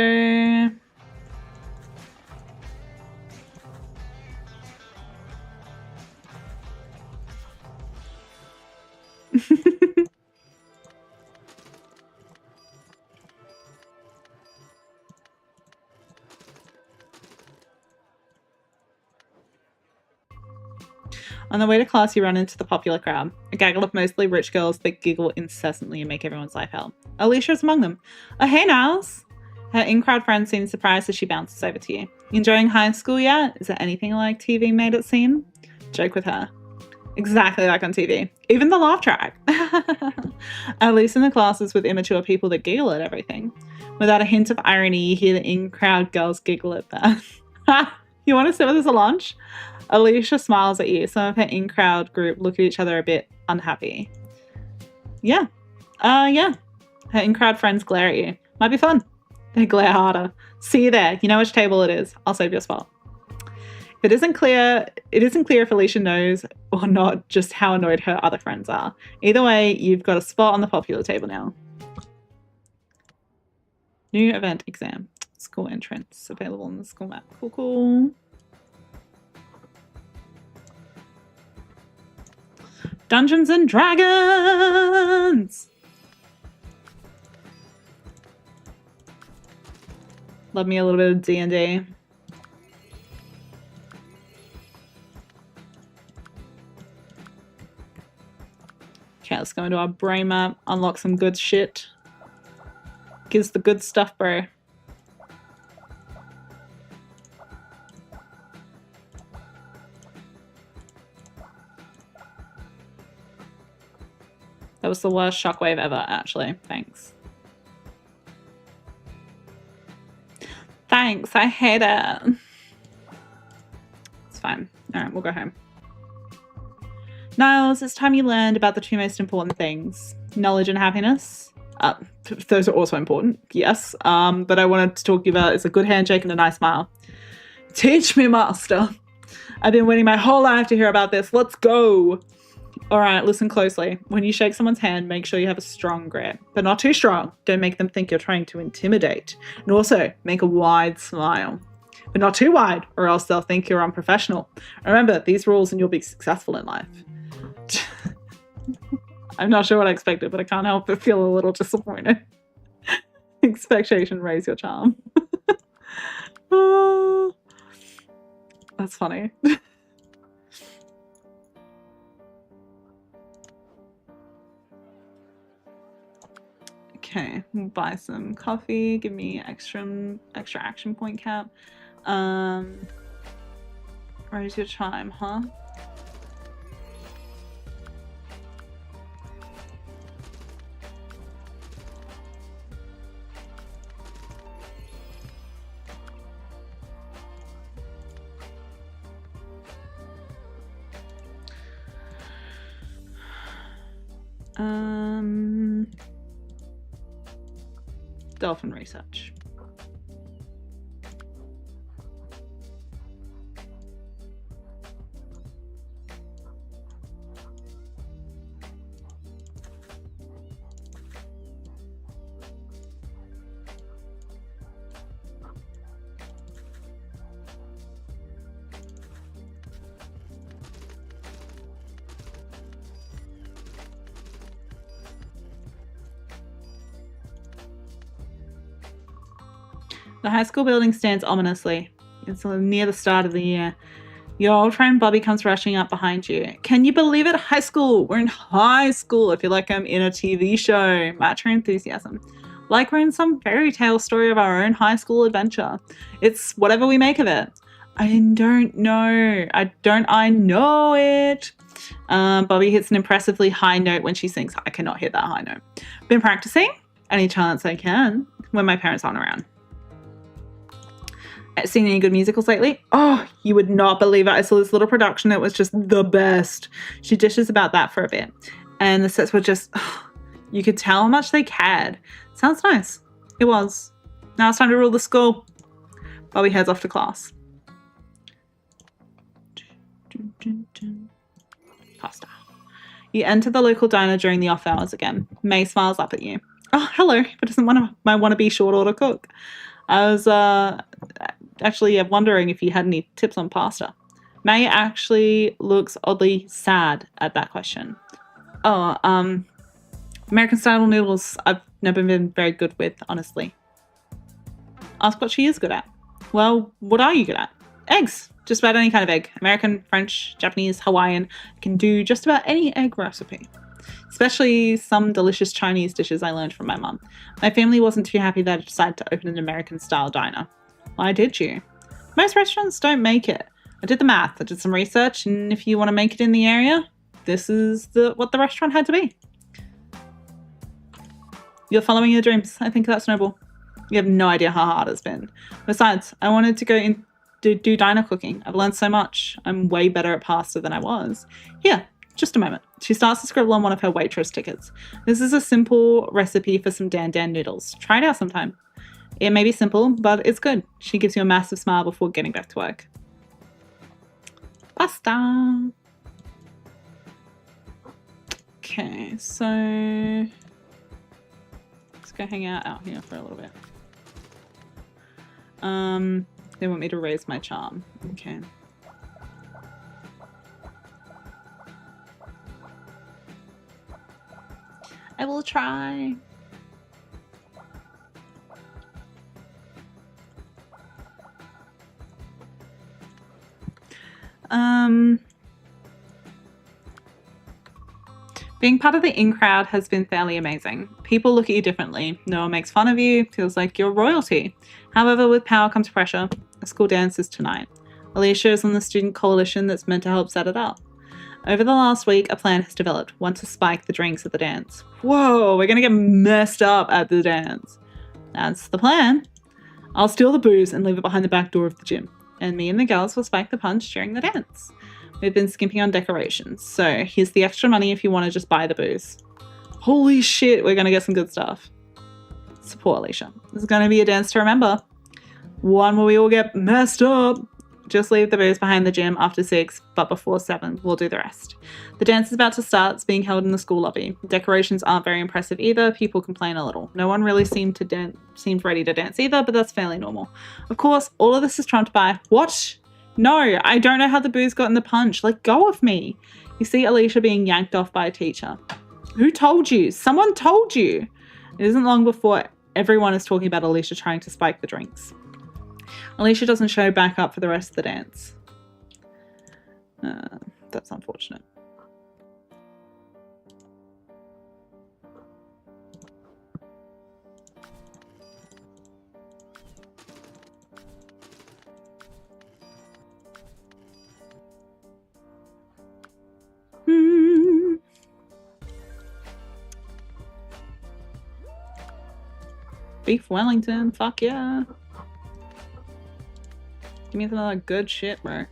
on the way to class, you run into the popular crowd, a gaggle of mostly rich girls that giggle incessantly and make everyone's life hell. Alicia is among them. Oh, hey, Niles! Her in-crowd friend seems surprised as she bounces over to you. Enjoying high school yet? Is it anything like TV made it seem? Joke with her. Exactly like on TV. Even the laugh track. At least in the classes with immature people that giggle at everything. Without a hint of irony, you hear the in-crowd girls giggle at that. You want to sit with us at lunch? Alicia smiles at you. Some of her in-crowd group look at each other a bit unhappy. Yeah. Yeah. Her in-crowd friends glare at you. Might be fun. They glare harder. See you there. You know which table it is. I'll save your spot. It isn't clear if Alicia knows or not just how annoyed her other friends are. Either way, you've got a spot on the popular table now. New event exam. School entrance. Available on the school map. Cool, cool. Dungeons and Dragons! Love me a little bit of D&D. Okay, let's go into our brain map, unlock some good shit. Gives the good stuff, bro. That was the worst shockwave ever, actually. Thanks. Thanks, I hate it. It's fine. Alright, we'll go home. Niles, it's time you learned about the two most important things. Knowledge and happiness. Those are also important, yes. But I wanted to talk to you about is a good handshake and a nice smile. Teach me, master. I've been waiting my whole life to hear about this. Let's go. Alright, listen closely. When you shake someone's hand, make sure you have a strong grip. But not too strong. Don't make them think you're trying to intimidate. And also, make a wide smile. But not too wide, or else they'll think you're unprofessional. Remember, these rules and you'll be successful in life. I'm not sure what I expected, but I can't help but feel a little disappointed. Expectation, raise your charm. That's funny. Okay, we'll buy some coffee. Give me extra action point cap. Raise your chime, huh? Dolphin research. The high school building stands ominously. It's near the start of the year. Your old friend Bobby comes rushing up behind you. Can you believe it? High school. We're in high school. I feel like I'm in a TV show. Match her enthusiasm. Like we're in some fairy tale story of our own high school adventure. It's whatever we make of it. I don't know. I know it. Bobby hits an impressively high note when she sings. I cannot hit that high note. Been practicing? Any chance I can when my parents aren't around. Seen any good musicals lately? Oh, you would not believe it. I saw this little production. It was just the best. She dishes about that for a bit. And the sets were just, you could tell how much they cared. Sounds nice. It was. Now it's time to rule the school. Bobby heads off to class. Pasta. You enter the local diner during the off hours again. May smiles up at you. Oh, hello. But isn't one of my wannabe short order cook? I was actually wondering if you had any tips on pasta. May actually looks oddly sad at that question. Oh, American style noodles I've never been very good with, honestly. Ask what she is good at. Well, what are you good at? Eggs. Just about any kind of egg. American, French, Japanese, Hawaiian. I can do just about any egg recipe. Especially some delicious Chinese dishes I learned from my mum. My family wasn't too happy that I decided to open an American-style diner. Why did you? Most restaurants don't make it. I did the math. I did some research, and if you want to make it in the area, this is what the restaurant had to be. You're following your dreams. I think that's noble. You have no idea how hard it's been. Besides, I wanted to go in to do diner cooking. I've learned so much. I'm way better at pasta than I was. Here, just a moment. She starts to scribble on one of her waitress tickets. This is a simple recipe for some Dan Dan noodles. Try it out sometime. It may be simple, but it's good. She gives you a massive smile before getting back to work. Pasta. Okay, so let's go hang out here for a little bit. They want me to raise my charm. Okay. I will try. Being part of the in crowd has been fairly amazing. People look at you differently. No one makes fun of you. Feels like you're royalty. However, with power comes pressure. A school dance is tonight. Alicia is on the student coalition that's meant to help set it up. Over the last week, a plan has developed. One to spike the drinks at the dance. Whoa, we're gonna get messed up at the dance. That's the plan. I'll steal the booze and leave it behind the back door of the gym. And me and the girls will spike the punch during the dance. We've been skimping on decorations, so here's the extra money if you want to just buy the booze. Holy shit, we're gonna get some good stuff. Support Alicia. This is gonna be a dance to remember. One where we all get messed up. Just leave the booze behind the gym after 6, but before 7, we'll do the rest. The dance is about to start. It's being held in the school lobby. Decorations aren't very impressive either. People complain a little. No one really seemed ready to dance either, but that's fairly normal. Of course, all of this is trumped by, what? No, I don't know how the booze got in the punch. Let go of me. You see Alicia being yanked off by a teacher. Who told you? Someone told you. It isn't long before everyone is talking about Alicia trying to spike the drinks. Alicia doesn't show back up for the rest of the dance. That's unfortunate. Beef Wellington, fuck yeah. Give me some other good shit, bro.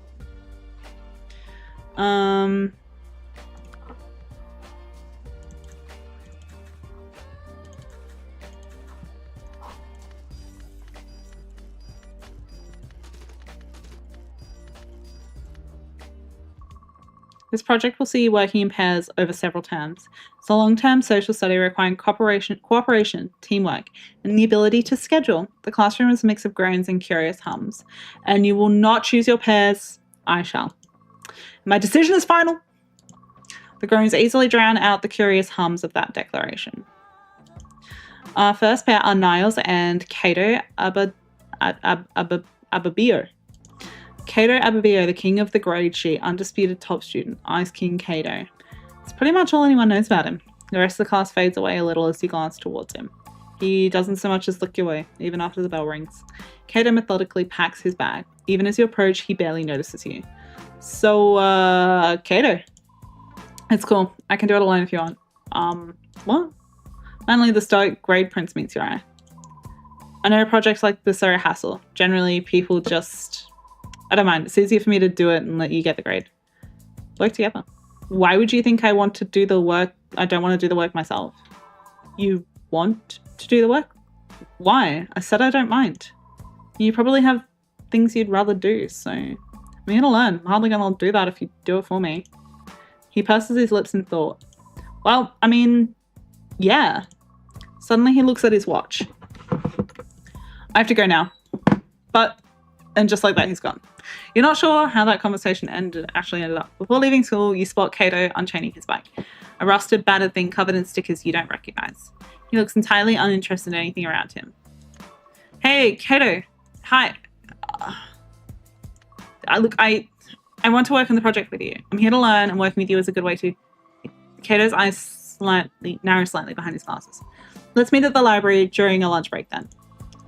This project will see you working in pairs over several terms. It's a long-term social study requiring cooperation, teamwork, and the ability to schedule. The classroom is a mix of groans and curious hums. And you will not choose your pairs. I shall. My decision is final. The groans easily drown out the curious hums of that declaration. Our first pair are Niles and Kato Ababir. Cato Ababir, the king of the grade sheet, undisputed top student, Ice King Cato. It's pretty much all anyone knows about him. The rest of the class fades away a little as you glance towards him. He doesn't so much as look your way, even after the bell rings. Cato methodically packs his bag. Even as you approach, he barely notices you. So, Cato. It's cool. I can do it alone if you want. What? Finally, the stoic grade prince meets your eye. I know projects like this are a hassle. Generally, people just... I don't mind. It's easier for me to do it and let you get the grade. Work together. Why would you think I want to do the work? I don't want to do the work myself. You want to do the work? Why? I said I don't mind. You probably have things you'd rather do, so I'm here to learn. I'm hardly gonna do that if you do it for me. He purses his lips in thought. Well, I mean, yeah. Suddenly he looks at his watch. I have to go now. But, and just like that, he's gone. You're not sure how that conversation actually ended up. Before leaving school, you spot Cato unchaining his bike. A rusted, battered thing covered in stickers you don't recognize. He looks entirely uninterested in anything around him. Hey, Cato. Hi. I want to work on the project with you. I'm here to learn, and working with you is a good way to... Cato's eyes narrow slightly behind his glasses. Let's meet at the library during a lunch break then.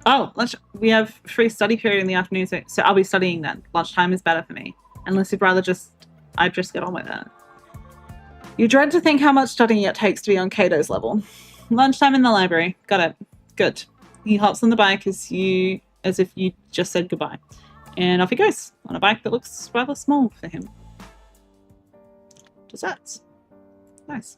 Oh, we have free study period in the afternoon, so I'll be studying then. Lunchtime is better for me. Unless you'd rather I'd just get on with it. You dread to think how much studying it takes to be on Cato's level. Lunchtime in the library. Got it. Good. He hops on the bike as if you just said goodbye. And off he goes, on a bike that looks rather small for him. Desserts. Nice.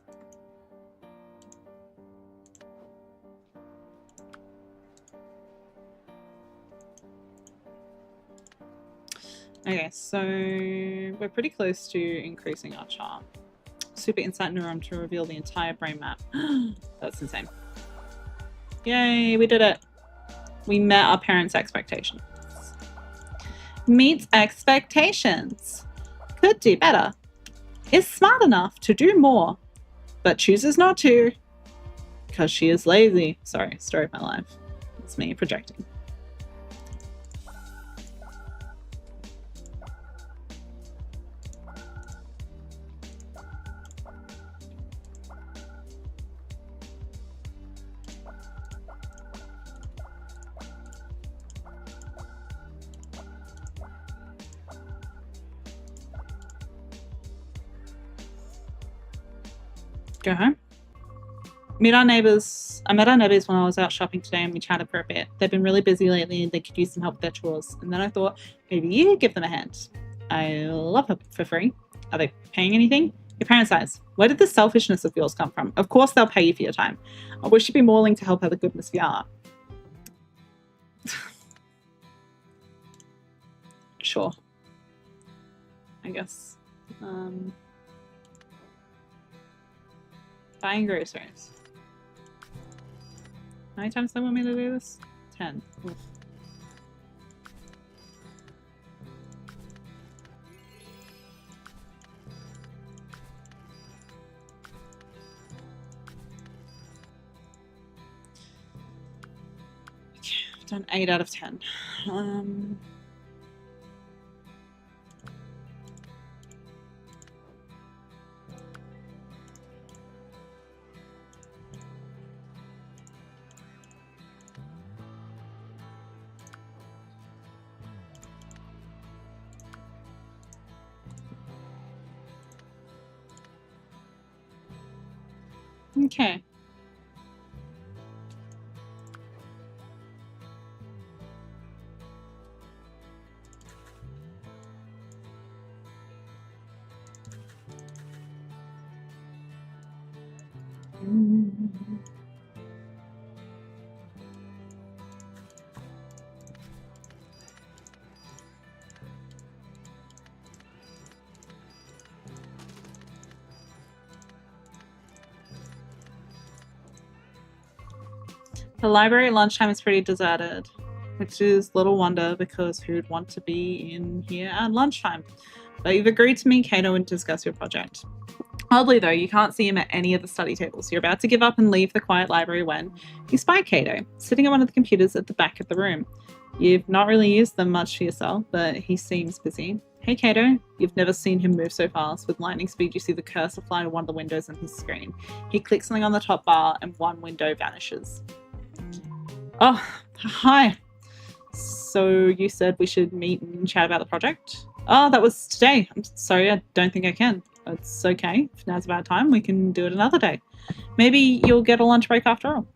Okay, so we're pretty close to increasing our charm. Super insight neuron to reveal the entire brain map. That's insane. Yay, we did it. We met our parents' expectations. Meets expectations. Could do better. Is smart enough to do more, but chooses not to because she is lazy. Sorry, story of my life. It's me projecting. Go home. I met our neighbours when I was out shopping today and we chatted for a bit. They've been really busy lately and they could use some help with their chores. And then I thought, maybe you could give them a hand. I love her for free. Are they paying anything? Your parents' eyes. Where did this selfishness of yours come from? Of course they'll pay you for your time. I wish you'd be more willing to help out the goodness of your heart. Sure. I guess. Buying groceries. How many times do they want me to do this? 10. Oof. Okay, I've done 8 out of 10. Okay. The library at lunchtime is pretty deserted, which is little wonder because who'd want to be in here at lunchtime? But you've agreed to meet Cato and discuss your project. Oddly though, you can't see him at any of the study tables. You're about to give up and leave the quiet library when you spy Cato, sitting at one of the computers at the back of the room. You've not really used them much for yourself, but he seems busy. Hey Kato, you've never seen him move so fast. With lightning speed, you see the cursor fly to one of the windows on his screen. He clicks something on the top bar and one window vanishes. Oh, hi. So you said we should meet and chat about the project? Oh, that was today. I'm sorry, I don't think I can. It's okay. If now's a bad time, we can do it another day. Maybe you'll get a lunch break after all.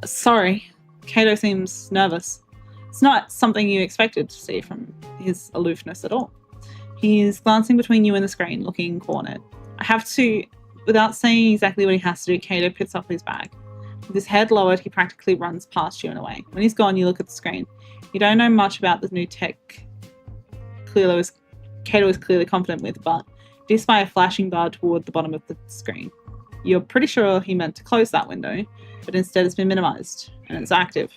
Sorry. Kato seems nervous. It's not something you expected to see from his aloofness at all. He's glancing between you and the screen, looking cornered. I have to, without saying exactly what he has to do, Kato picks up his bag. With his head lowered, he practically runs past you and away. When he's gone, you look at the screen. You don't know much about the new tech Kato is clearly confident with, but you spy a flashing bar toward the bottom of the screen. You're pretty sure he meant to close that window, but instead it's been minimized, and it's active.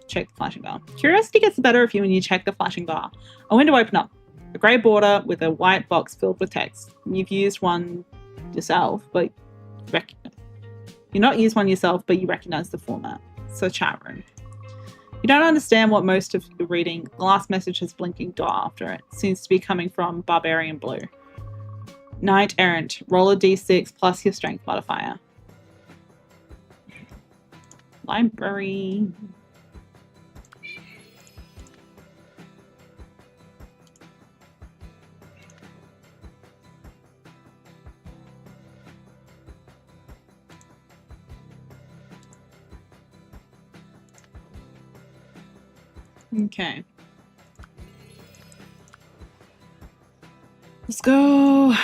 Check the flashing bar. Curiosity gets the better of you when you check the flashing bar. A window opened up. A grey border with a white box filled with text. You've used one yourself, but you've not used one yourself, but you recognize the format. It's a chat room. You don't understand what most of the reading. The last message has blinking door after it. Seems to be coming from Barbarian Blue. Knight Errant. Roll a d6 plus your strength modifier. Library. Okay. Let's go.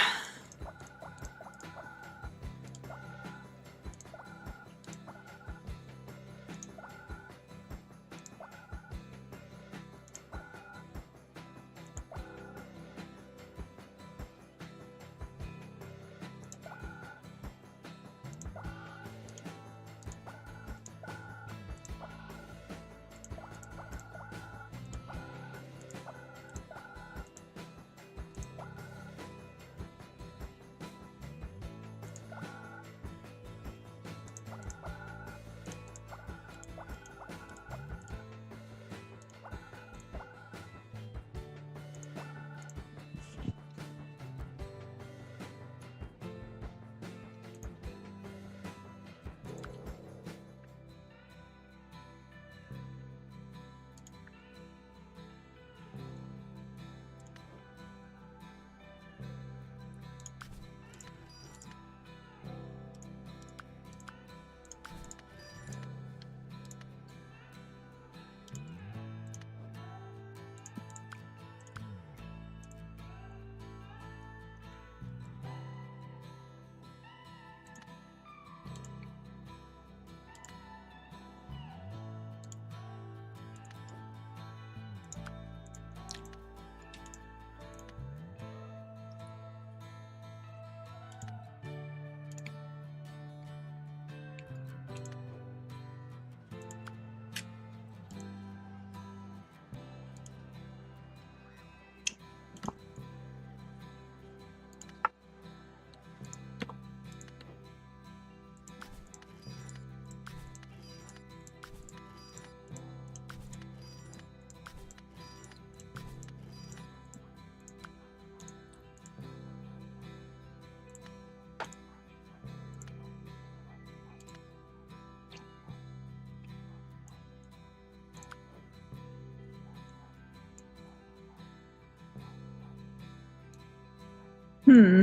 Hmm.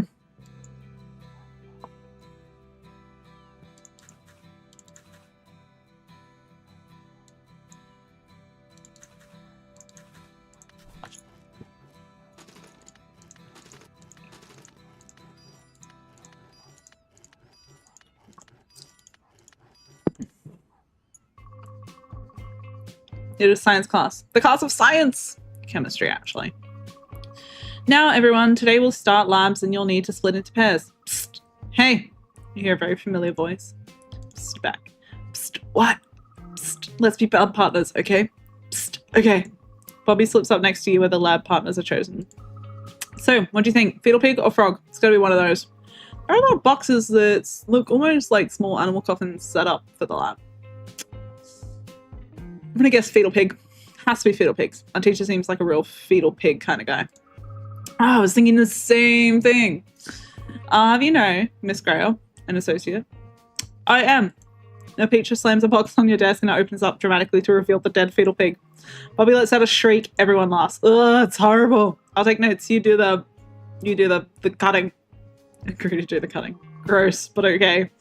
It is science class. The class of science! Chemistry, actually. Now, everyone, today we'll start labs and you'll need to split into pairs. Psst. Hey! You hear a very familiar voice. Psst, back. Psst, what? Psst, let's be partners, okay? Psst, okay. Bobby slips up next to you where the lab partners are chosen. So, what do you think? Fetal pig or frog? It's gotta be one of those. There are a lot of boxes that look almost like small animal coffins set up for the lab. I'm gonna guess fetal pig. Has to be fetal pigs. Our teacher seems like a real fetal pig kind of guy. Oh, I was thinking the same thing. Have you know, Miss Grail, an associate? I am. A teacher slams a box on your desk and it opens up dramatically to reveal the dead fetal pig. Bobby lets out a shriek. Everyone laughs. Ugh, it's horrible. I'll take notes. You do the cutting. Agree to do the cutting. Gross, but okay.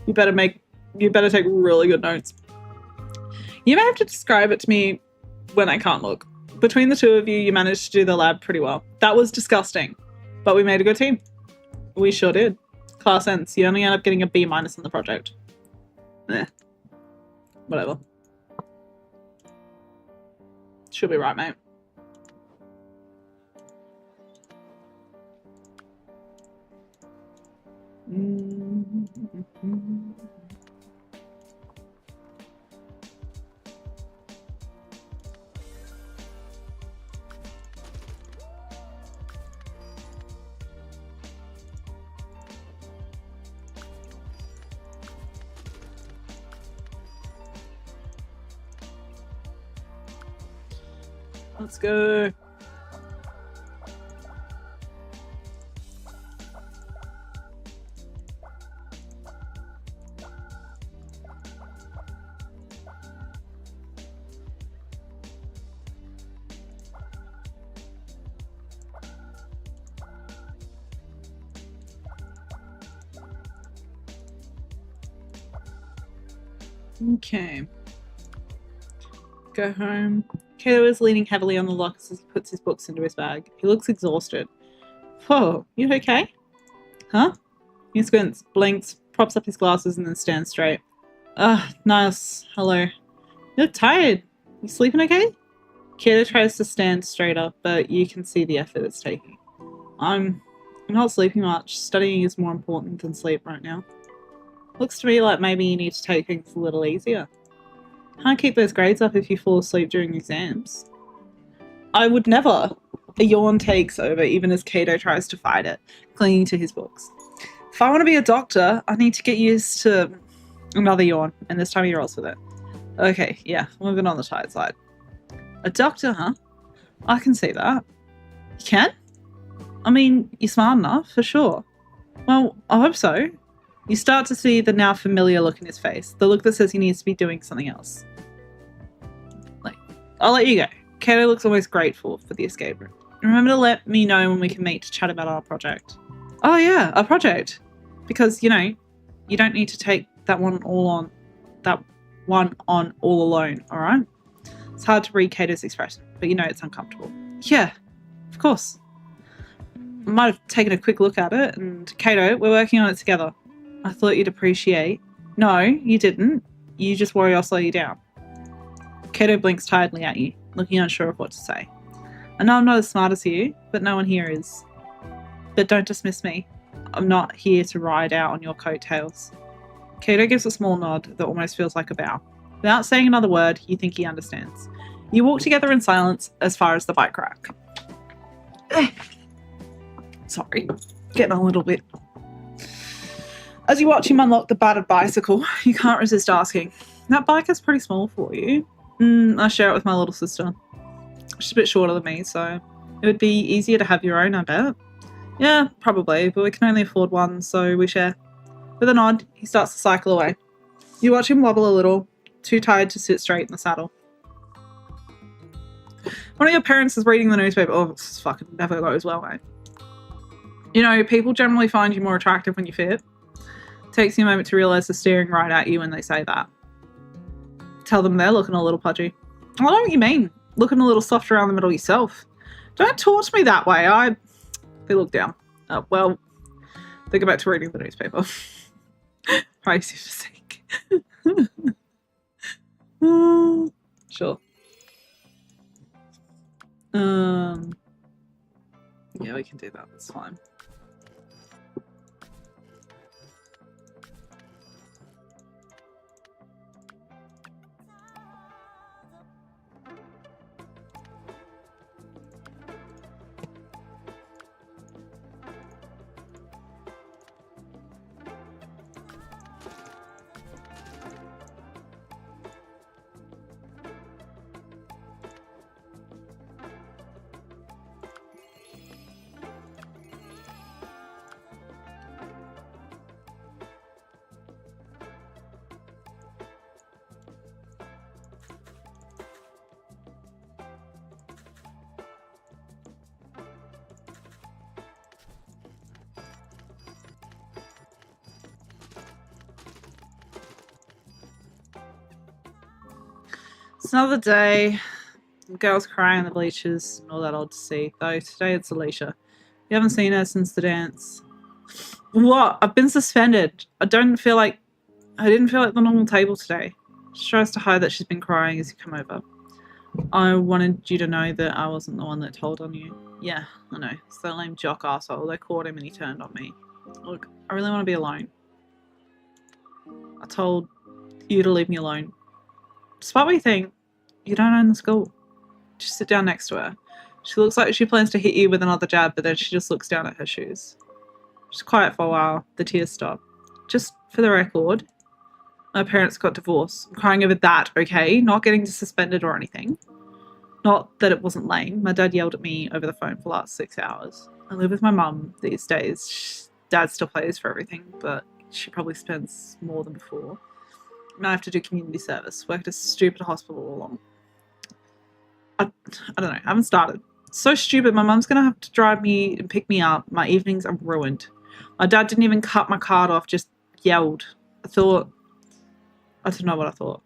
You better take really good notes. You may have to describe it to me when I can't look. Between the two of you, you managed to do the lab pretty well. That was disgusting, but we made a good team. We sure did. Class ends. You only end up getting a B- on the project. Eh. Whatever. Should be right, mate. Let's go. Okay. Go home. Kato is leaning heavily on the lockers as he puts his books into his bag. He looks exhausted. Whoa, you okay? Huh? He squints, blinks, props up his glasses, and then stands straight. Nice. Hello. You look tired. You sleeping okay? Kato tries to stand straight up, but you can see the effort it's taking. I'm not sleeping much. Studying is more important than sleep right now. Looks to me like maybe you need to take things a little easier. Can't keep those grades up if you fall asleep during exams. I would never. A yawn takes over even as Kato tries to fight it, clinging to his books. If I want to be a doctor, I need to get used to another yawn, and this time he rolls with it. Okay, yeah, moving on the tight side. A doctor, huh? I can see that. You can? I mean, you're smart enough, for sure. Well, I hope so. You start to see the now familiar look in his face, the look that says he needs to be doing something else. I'll let you go. Kato looks almost grateful for the escape room. Remember to let me know when we can meet to chat about our project. Oh yeah, our project. Because, you know, you don't need to take that one on all alone, alright? It's hard to read Kato's expression, but you know it's uncomfortable. Yeah, of course. I might have taken a quick look at it, and Kato, we're working on it together. I thought you'd appreciate. No, you didn't. You just worry I'll slow you down. Kato blinks tiredly at you, looking unsure of what to say. I know I'm not as smart as you, but no one here is. But don't dismiss me. I'm not here to ride out on your coattails. Kato gives a small nod that almost feels like a bow. Without saying another word, you think he understands. You walk together in silence as far as the bike rack. Sorry, getting a little bit. As you watch him unlock the battered bicycle, you can't resist asking, that bike is pretty small for you. I share it with my little sister. She's a bit shorter than me, so it would be easier to have your own, I bet. Yeah, probably, but we can only afford one, so we share. With a nod, he starts to cycle away. You watch him wobble a little, too tired to sit straight in the saddle. One of your parents is reading the newspaper. Oh, this fucking never goes well, mate. You know, people generally find you more attractive when you fit. It takes you a moment to realise they're staring right at you when they say that. Tell them they're looking a little pudgy. I know what you mean. Looking a little soft around the middle yourself. Don't talk to me that way. They look down. Well, they go back to reading the newspaper. Privacy sake. Sure. Yeah, we can do that. That's fine. It's another day. The girls crying on the bleachers and all that old to see. Though today it's Alicia. You haven't seen her since the dance. What? I've been suspended. I didn't feel like the normal table today. She tries to hide that she's been crying as you come over. I wanted you to know that I wasn't the one that told on you. Yeah, I know. It's that lame jock arsehole. They caught him and he turned on me. Look, I really want to be alone. I told you to leave me alone. Despite what you think, you don't own the school. Just sit down next to her. She looks like she plans to hit you with another jab, but then she just looks down at her shoes. She's quiet for a while. The tears stop. Just for the record, my parents got divorced. I'm crying over that, okay? Not getting suspended or anything. Not that it wasn't lame. My dad yelled at me over the phone for the last 6 hours. I live with my mum these days. Dad still pays for everything, but she probably spends more than before. And I have to do community service. Work at a stupid hospital all along. I don't know. I haven't started. So stupid. My mum's going to have to drive me and pick me up. My evenings are ruined. My dad didn't even cut my card off, just yelled. I don't know what I thought.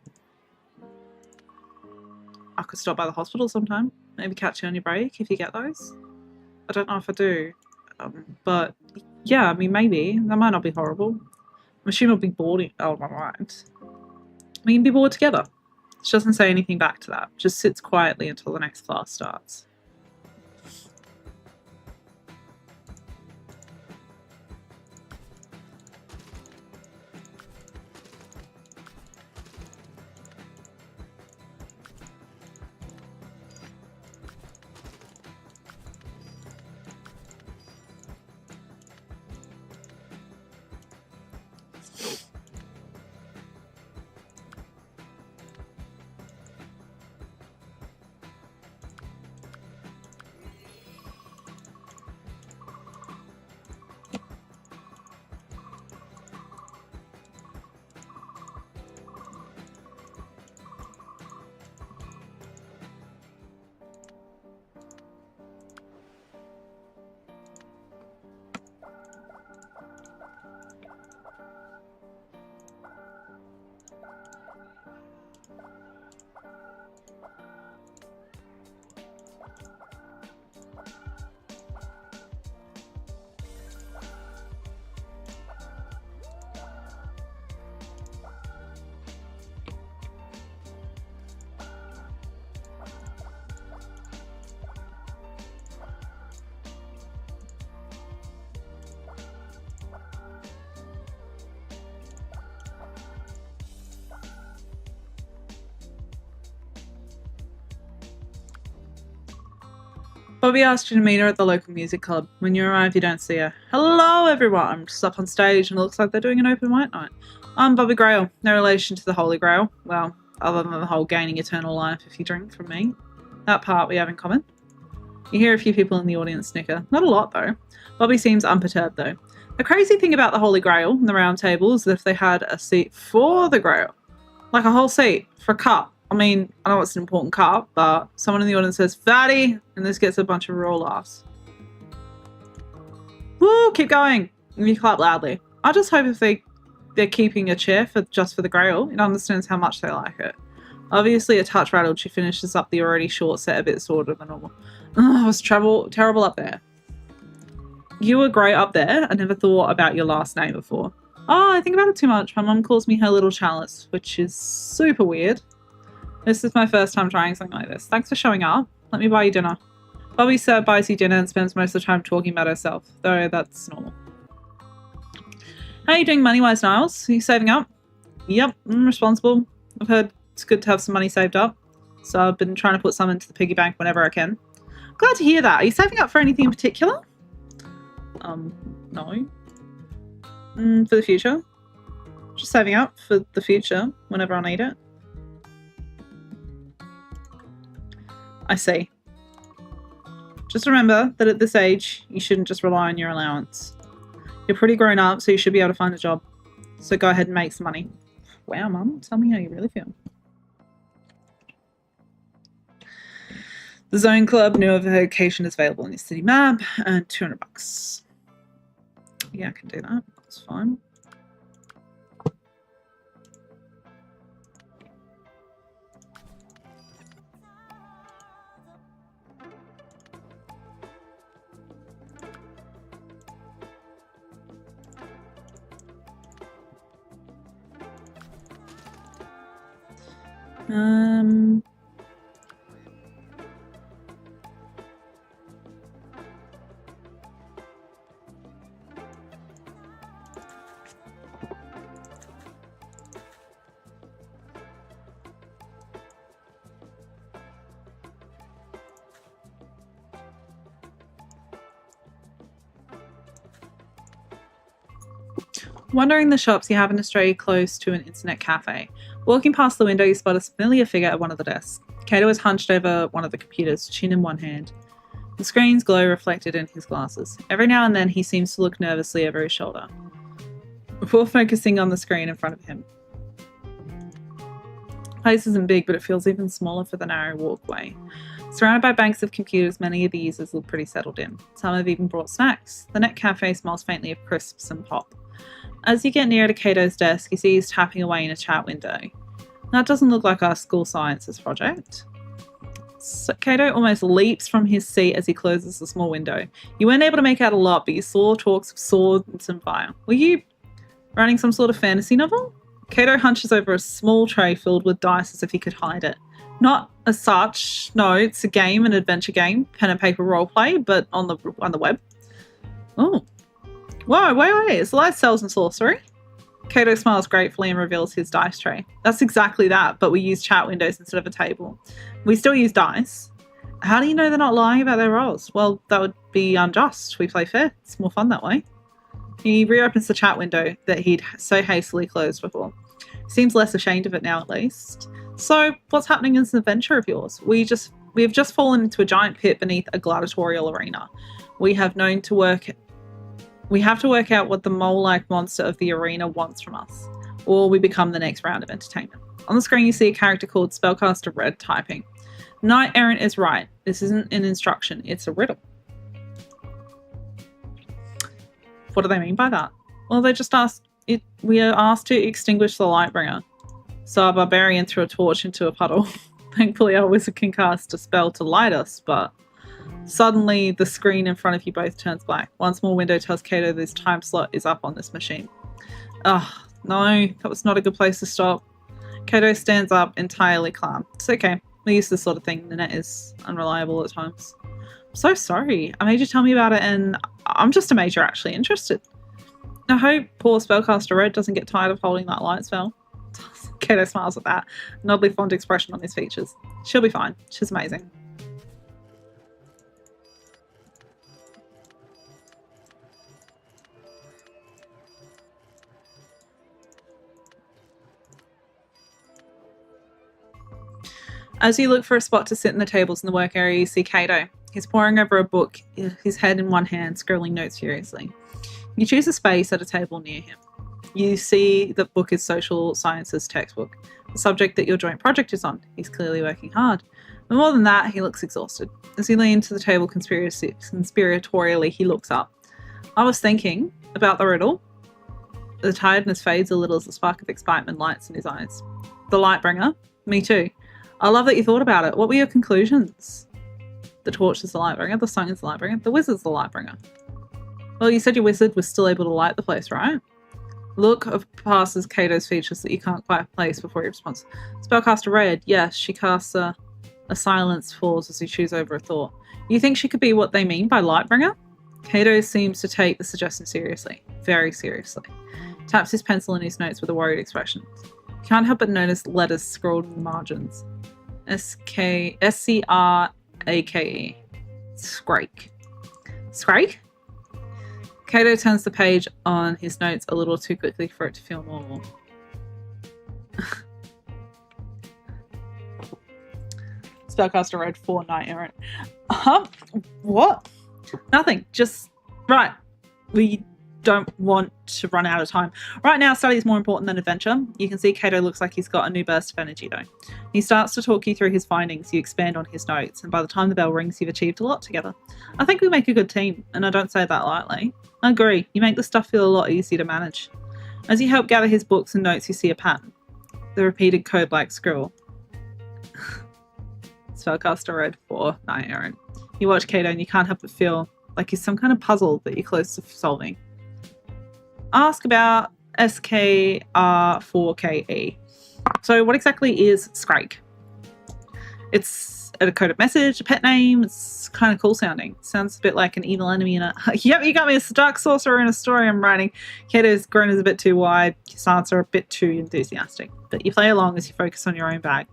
I could stop by the hospital sometime. Maybe catch you on your break if you get those. I don't know if I do. But yeah, I mean, maybe. That might not be horrible. I'm assuming I'll be bored out of my mind. We can be bored together. She doesn't say anything back to that. Just sits quietly until the next class starts. Bobby asked you to meet her at the local music club. When you arrive, you don't see her. Hello, everyone. I'm just up on stage and it looks like they're doing an open mic night. I'm Bobby Grail. No relation to the Holy Grail. Well, other than the whole gaining eternal life if you drink from me. That part we have in common. You hear a few people in the audience snicker. Not a lot, though. Bobby seems unperturbed, though. The crazy thing about the Holy Grail and the round table is that if they had a seat for the Grail, like a whole seat for a cup. I mean, I know it's an important cup, but someone in the audience says, "Fatty!" and this gets a bunch of raw laughs. Woo! Keep going! And you clap loudly. I just hope if they're keeping a chair just for the Grail, it understands how much they like it. Obviously a touch rattled, she finishes up the already short set a bit shorter than normal. Ugh, I was terrible up there. You were great up there. I never thought about your last name before. Oh, I think about it too much. My mum calls me her little Chalice, which is super weird. This is my first time trying something like this. Thanks for showing up. Let me buy you dinner. Bobby buys you dinner and spends most of the time talking about herself, though that's normal. How are you doing money-wise, Niles? Are you saving up? Yep, I'm responsible. I've heard it's good to have some money saved up, so I've been trying to put some into the piggy bank whenever I can. Glad to hear that. Are you saving up for anything in particular? No. For the future. Just saving up for the future whenever I need it. I see. Just remember that at this age, you shouldn't just rely on your allowance. You're pretty grown up, so you should be able to find a job. So go ahead and make some money. Wow, Mum, tell me how you really feel. The Zone Club, new location is available on your city map, and $200. Yeah, I can do that. That's fine. Um. Wandering the shops, you happen to stray close to an internet cafe. Walking past the window, you spot a familiar figure at one of the desks. Cato is hunched over one of the computers, chin in one hand. The screen's glow reflected in his glasses. Every now and then, he seems to look nervously over his shoulder, before focusing on the screen in front of him. The place isn't big, but it feels even smaller for the narrow walkway. Surrounded by banks of computers, many of the users look pretty settled in. Some have even brought snacks. The net cafe smells faintly of crisps and pop. As you get nearer to Cato's desk, you see he's tapping away in a chat window. That doesn't look like our school sciences project. So Cato almost leaps from his seat as he closes the small window. You weren't able to make out a lot, but you saw talks of swords and fire. Were you writing some sort of fantasy novel? Cato hunches over a small tray filled with dice as if he could hide it. Not as such, no, it's a game, an adventure game, pen and paper roleplay, but on the web. Oh. Whoa, wait, it's light spells and sorcery. Cato smiles gratefully and reveals his dice tray. That's exactly that, but we use chat windows instead of a table. We still use dice. How do you know they're not lying about their roles? Well, that would be unjust. We play fair. It's more fun that way. He reopens the chat window that he'd so hastily closed before. Seems less ashamed of it now, at least. So, what's happening in this adventure of yours? We have just fallen into a giant pit beneath a gladiatorial arena. We have to work out what the mole-like monster of the arena wants from us, or we become the next round of entertainment. On the screen, you see a character called Spellcaster Red typing. Knight Errant is right. This isn't an instruction, it's a riddle. What do they mean by that? Well, they just we are asked to extinguish the Lightbringer. So our barbarian threw a torch into a puddle. Thankfully, our wizard can cast a spell to light us, but suddenly the screen in front of you both turns black. One small window tells Cato this time slot is up on this machine. Ugh, no, that was not a good place to stop. Cato stands up, entirely calm. It's okay. We use this sort of thing. The net is unreliable at times. I'm so sorry. I made you tell me about it and I'm just amazed you're actually interested. I hope poor Spellcaster Red doesn't get tired of holding that light spell. Cato smiles at that. An oddly fond expression on his features. She'll be fine. She's amazing. As you look for a spot to sit in the tables in the work area, you see Cato. He's poring over a book, his head in one hand, scribbling notes furiously. You choose a space at a table near him. You see the book is social sciences textbook, the subject that your joint project is on. He's clearly working hard. But more than that, he looks exhausted. As he leans to the table conspiratorially, he looks up. I was thinking about the riddle. The tiredness fades a little as the spark of excitement lights in his eyes. The Lightbringer? Me too. I love that you thought about it. What were your conclusions? The torch is the Lightbringer, the song is the Lightbringer, the wizard's the Lightbringer. Well, you said your wizard was still able to light the place, right? Look passes Cato's features that you can't quite place before he responds. Spellcaster Red, yes, she casts a silence falls as you choose over a thought. You think she could be what they mean by Lightbringer? Cato seems to take the suggestion seriously, very seriously. Taps his pencil in his notes with a worried expression. Can't help but notice letters scrawled in the margins. S-C-R-A-K-E. Scrake. Scrake? Cato turns the page on his notes a little too quickly for it to feel normal. Spellcaster Red 4 Knight Errant. What? Nothing. Just, right. We don't want to run out of time. Right now, study is more important than adventure. You can see Cato looks like he's got a new burst of energy though. He starts to talk you through his findings, you expand on his notes, and by the time the bell rings, you've achieved a lot together. I think we make a good team, and I don't say that lightly. I agree, you make the stuff feel a lot easier to manage. As you help gather his books and notes, you see a pattern. The repeated code-like scribble. Spellcaster Red 4 Knight Errant. You watch Cato and you can't help but feel like he's some kind of puzzle that you're close to solving. Ask about SKR4KE. So what exactly is Scrake? It's a coded message, a pet name. It's kind of cool sounding. Sounds a bit like an evil enemy in a... Yep, you got me. It's a dark sorcerer in a story I'm writing. Kato's grown is a bit too wide. Your stance are a bit too enthusiastic. But you play along as you focus on your own bag.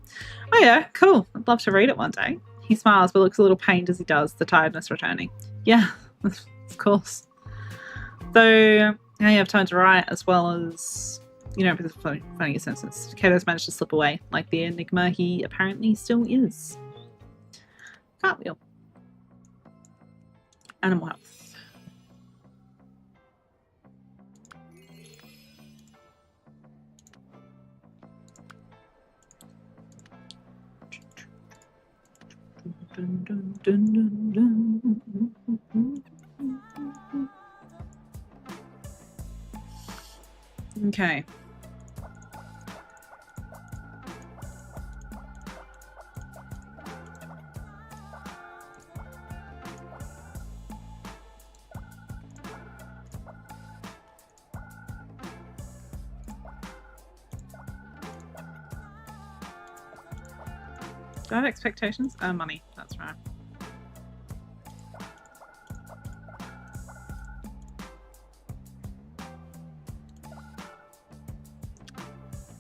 Oh yeah, cool. I'd love to read it one day. He smiles but looks a little pained as he does, the tiredness returning. Yeah, of course. So now you have time to write as well as... You know, because funny sentence. Kato's managed to slip away, like the enigma he apparently still is. Cartwheel. Animal health. Dun, dun, dun, dun, dun. Okay. Do I have expectations? Money. That's right.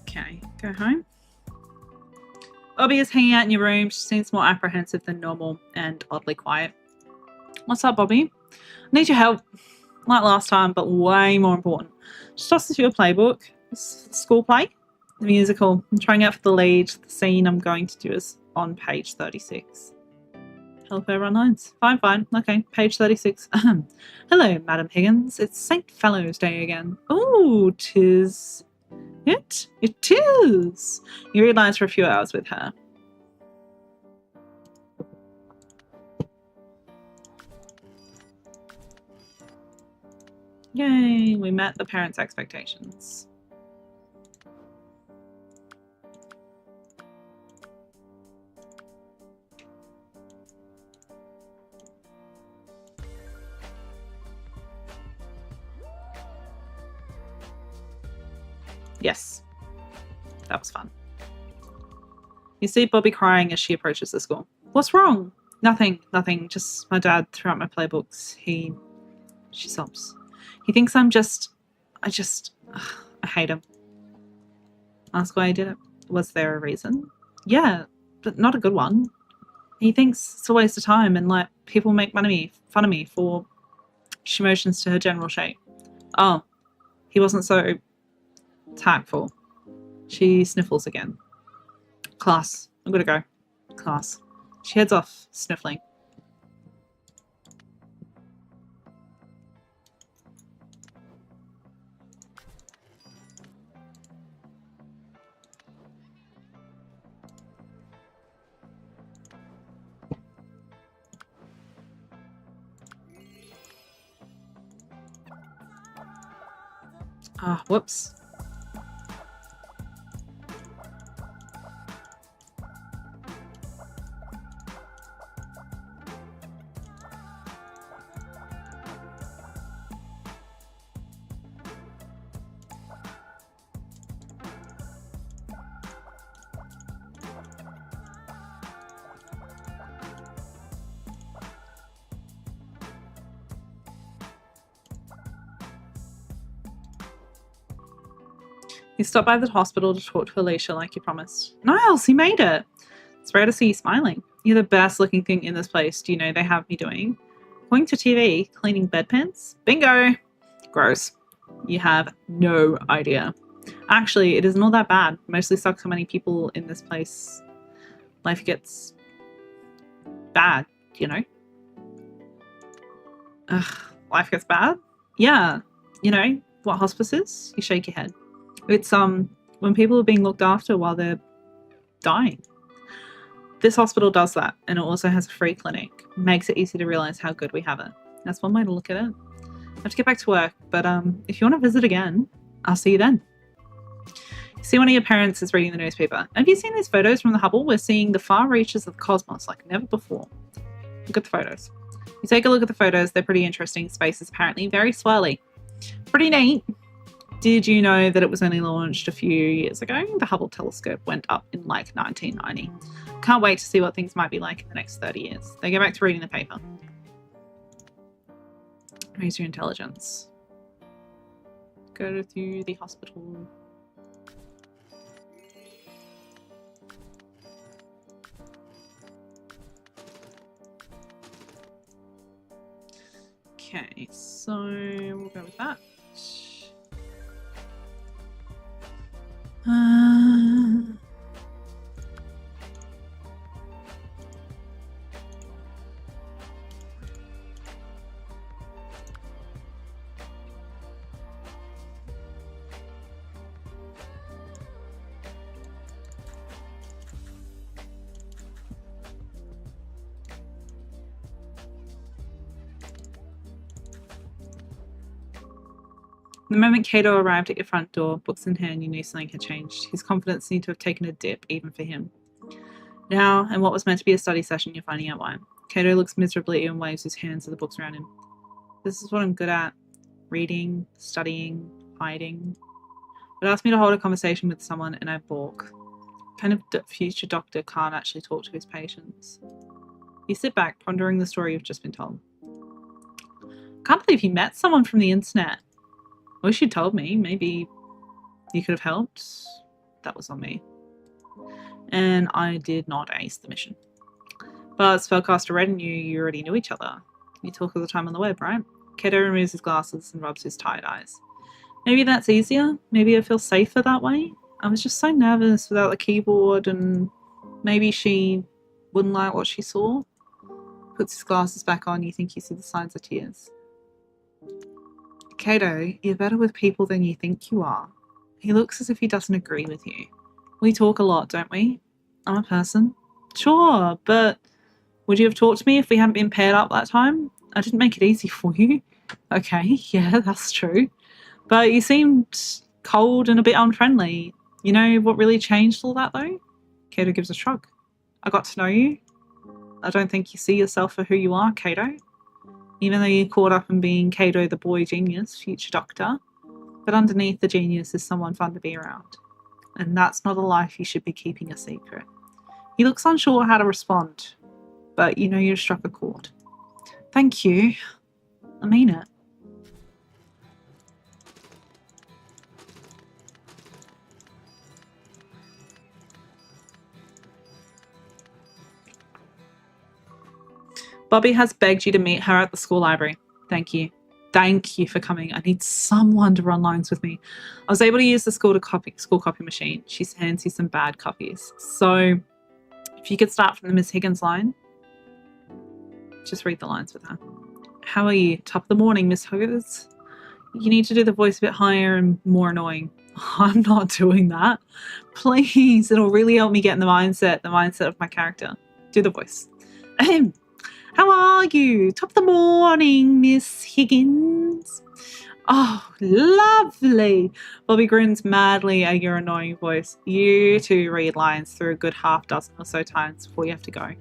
Okay, go home. Bobby is hanging out in your room. She seems more apprehensive than normal and oddly quiet. What's up, Bobby? I need your help. Like last time, but way more important. She tosses you a playbook. School play? The musical. I'm trying out for the lead. The scene I'm going to do is on page 36. Help her run lines. Fine. Okay, page 36. Hello, Madam Higgins. It's St. Fellow's Day again. Oh, 'tis... It is. You read lines for a few hours with her. Yay, we met the parents' expectations. Yes, that was fun. You see Bobby crying as she approaches the school. What's wrong? Nothing. Just my dad threw out my playbooks. She sobs. He thinks I hate him. Ask why I did it. Was there a reason? Yeah, but not a good one. He thinks it's a waste of time and like people make fun of me for... She motions to her general shape. Oh, he wasn't so... tactful. She sniffles again. Class. I'm gonna go. Class. She heads off, sniffling. Ah, whoops. He stopped by the hospital to talk to Alicia like he promised. Niles, he made it! It's rare to see you smiling. You're the best looking thing in this place. Do you know they have me doing? Going to TV, cleaning bedpans? Bingo! Gross. You have no idea. Actually, it isn't all that bad. Mostly sucks how many people in this place. Life gets bad, you know? Ugh, life gets bad? Yeah. You know what hospice is? You shake your head. It's when people are being looked after while they're dying. This hospital does that, and it also has a free clinic. It makes it easy to realize how good we have it. That's one way to look at it. I have to get back to work, but if you want to visit again, I'll see you then. You see one of your parents is reading the newspaper. Have you seen these photos from the Hubble? We're seeing the far reaches of the cosmos like never before. Look at the photos. You take a look at the photos, they're pretty interesting. Space is apparently very swirly. Pretty neat. Did you know that it was only launched a few years ago? The Hubble telescope went up in like 1990. Can't wait to see what things might be like in the next 30 years. They go back to reading the paper. Raise your intelligence. Go to the hospital. Okay, so we'll go with that. The moment Cato arrived at your front door, books in hand, you knew something had changed. His confidence seemed to have taken a dip, even for him. Now, in what was meant to be a study session, you're finding out why. Cato looks miserably at you and waves his hands at the books around him. This is what I'm good at. Reading, studying, hiding. But ask me to hold a conversation with someone and I balk. Kind of future doctor can't actually talk to his patients. You sit back, pondering the story you've just been told. Can't believe you met someone from the internet. Wish you'd told me. Maybe you could have helped. That was on me. And I did not ace the mission. But Spellcaster Red and you already knew each other. You talk all the time on the web, right? Cato removes his glasses and rubs his tired eyes. Maybe that's easier. Maybe I feel safer that way. I was just so nervous without the keyboard, and maybe she wouldn't like what she saw. Puts his glasses back on. You think you see the signs of tears. Cato, you're better with people than you think you are. He looks as if he doesn't agree with you. We talk a lot, don't we? I'm a person. Sure, but would you have talked to me if we hadn't been paired up that time? I didn't make it easy for you. Okay, yeah, that's true. But you seemed cold and a bit unfriendly. You know what really changed all that, though? Cato gives a shrug. I got to know you. I don't think you see yourself for who you are, Cato. Even though you're caught up in being Cato the boy genius, future doctor. But underneath the genius is someone fun to be around. And that's not a life you should be keeping a secret. He looks unsure how to respond. But you know you've struck a chord. Thank you. I mean it. Bobby has begged you to meet her at the school library. Thank you. Thank you for coming. I need someone to run lines with me. I was able to use the school copy machine. She hands you some bad copies. So if you could start from the Miss Higgins line, just read the lines with her. How are you? Top of the morning, Miss Higgins. You need to do the voice a bit higher and more annoying. I'm not doing that. Please, it'll really help me get in the mindset of my character. Do the voice. How are you? Top of the morning, Miss Higgins. Oh, lovely. Bobby grins madly at your annoying voice. You two read lines through a good half dozen or so times before you have to go.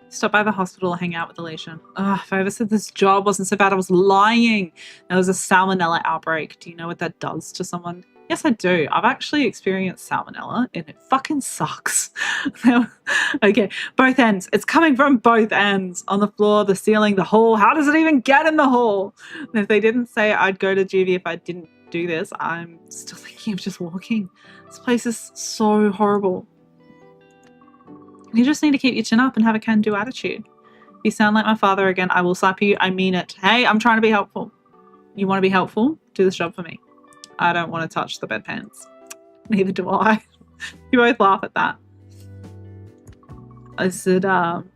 Stop by the hospital, hang out with Alicia. Ugh, if I ever said this job wasn't so bad, I was lying. There was a salmonella outbreak. Do you know what that does to someone? Yes, I do. I've actually experienced salmonella and it fucking sucks. Okay, both ends. It's coming from both ends. On the floor, the ceiling, the hall. How does it even get in the hall? And if they didn't say I'd go to juvie if I didn't do this, I'm still thinking of just walking. This place is so horrible. You just need to keep your chin up and have a can-do attitude. If you sound like my father again, I will slap you. I mean it. Hey, I'm trying to be helpful. You want to be helpful? Do this job for me. I don't want to touch the bedpans. Neither do I. You both laugh at that. Is it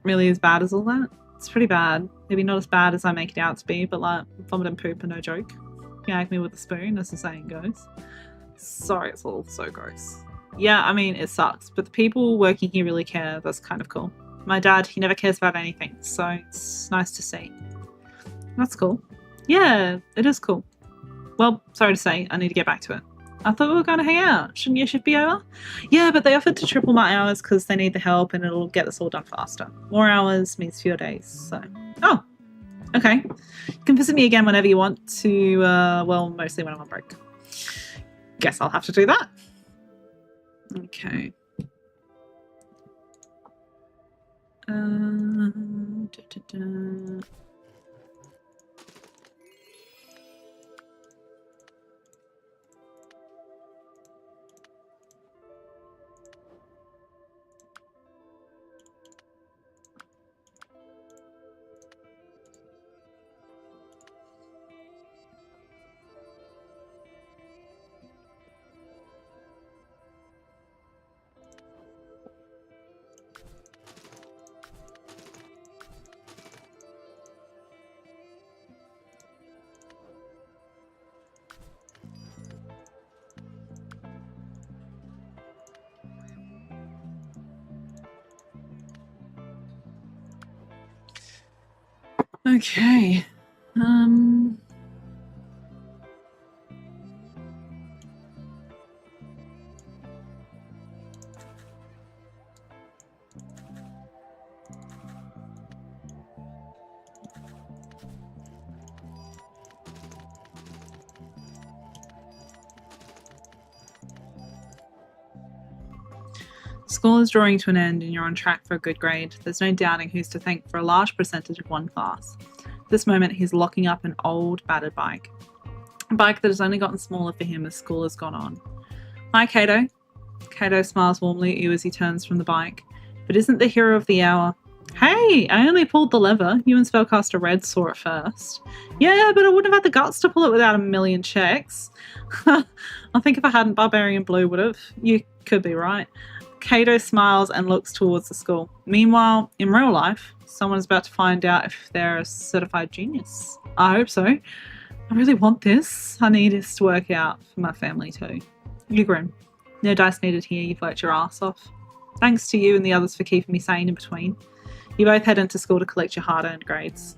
really as bad as all that? It's pretty bad. Maybe not as bad as I make it out to be, but like vomit and poop are no joke. Gag me with a spoon, as the saying goes. Sorry, it's all so gross. Yeah, I mean, it sucks, but the people working here really care. That's kind of cool. My dad, he never cares about anything, so it's nice to see. That's cool. Yeah, it is cool. Well, sorry to say, I need to get back to it. I thought we were going to hang out. Shouldn't your shift be over? Yeah, but they offered to triple my hours because they need the help and it'll get this all done faster. More hours means fewer days, so... Oh, okay. You can visit me again whenever you want to, well, mostly when I'm on break. Guess I'll have to do that. Okay. Okay. School is drawing to an end and you're on track for a good grade. There's no doubting who's to thank for a large percentage of one class. At this moment, he's locking up an old, battered bike. A bike that has only gotten smaller for him as school has gone on. Hi, Cato. Cato smiles warmly at you as he turns from the bike, but isn't the hero of the hour. Hey, I only pulled the lever. You and Spellcaster Red saw it first. Yeah, but I wouldn't have had the guts to pull it without a million checks. I think if I hadn't, Barbarian Blue would have. You could be right. Cato smiles and looks towards the school. Meanwhile, in real life, someone's about to find out if they're a certified genius. I hope so. I really want this. I need this to work out for my family too. You grin. No dice needed here, you've worked your ass off. Thanks to you and the others for keeping me sane in between. You both head into school to collect your hard-earned grades.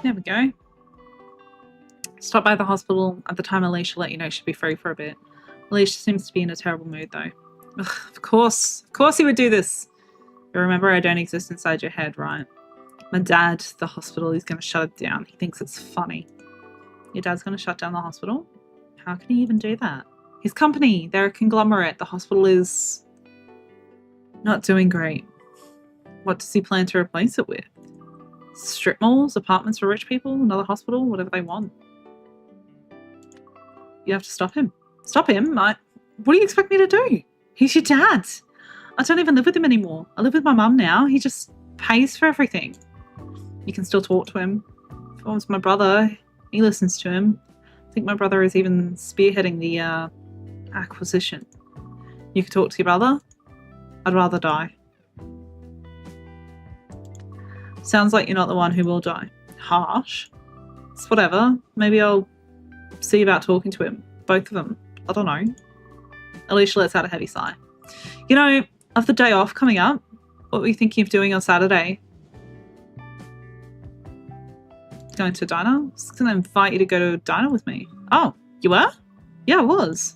There we go. Stop by the hospital at the time Alicia let you know she'd be free for a bit. Alicia seems to be in a terrible mood though. Ugh, of course he would do this. But remember, I don't exist inside your head, right? My dad, the hospital, he's going to shut it down. He thinks it's funny. Your dad's going to shut down the hospital? How can he even do that? His company, they're a conglomerate. The hospital is not doing great. What does he plan to replace it with? Strip malls, apartments for rich people, another hospital, whatever they want. You have to stop him. Stop him? What do you expect me to do? He's your dad. I don't even live with him anymore. I live with my mum now. He just pays for everything. You can still talk to him. If it was my brother, He listens to him. I think my brother is even spearheading the acquisition. You could talk to your brother? I'd rather die. Sounds like you're not the one who will die. Harsh. It's whatever. Maybe I'll see about talking to him. Both of them. I don't know. Alicia lets out a heavy sigh. You know, of the day off coming up, what were you thinking of doing on Saturday? Going to a diner? I was going to invite you to go to a diner with me. Oh, you were? Yeah, I was.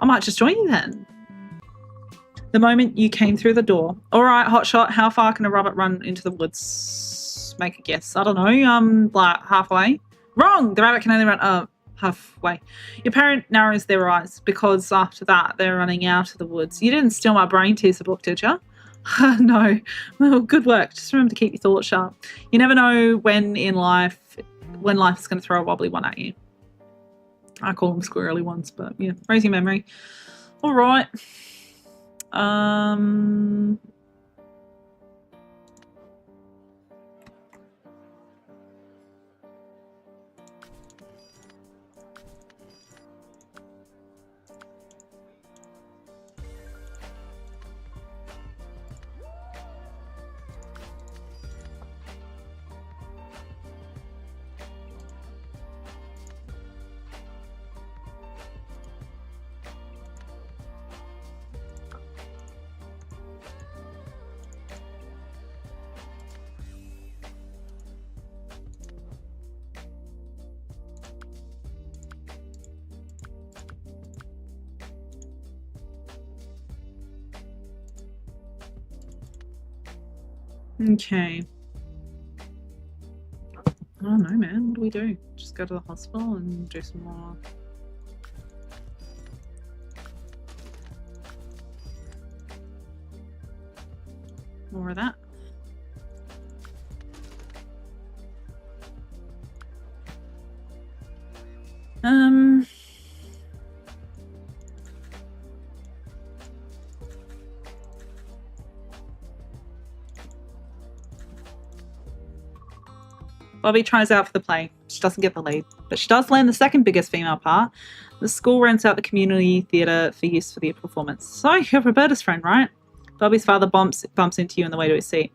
I might just join you then. The moment you came through the door. All right, hotshot, how far can a rabbit run into the woods? Make a guess. I don't know, like halfway. Wrong! The rabbit can only run halfway. Your parent narrows their eyes because after that they're running out of the woods. You didn't steal my brain teaser book, did you? No. Well, good work. Just remember to keep your thoughts sharp. You never know when life is going to throw a wobbly one at you. I call them squirrely ones, but yeah, raise your memory. All right. Okay. I don't know, man. What do we do? Just go to the hospital and do some more of that. Bobby tries out for the play. She doesn't get the lead, but she does land the second biggest female part. The school rents out the community theatre for use for the performance. So you're Roberta's friend, right? Bobby's father bumps into you on the way to his seat.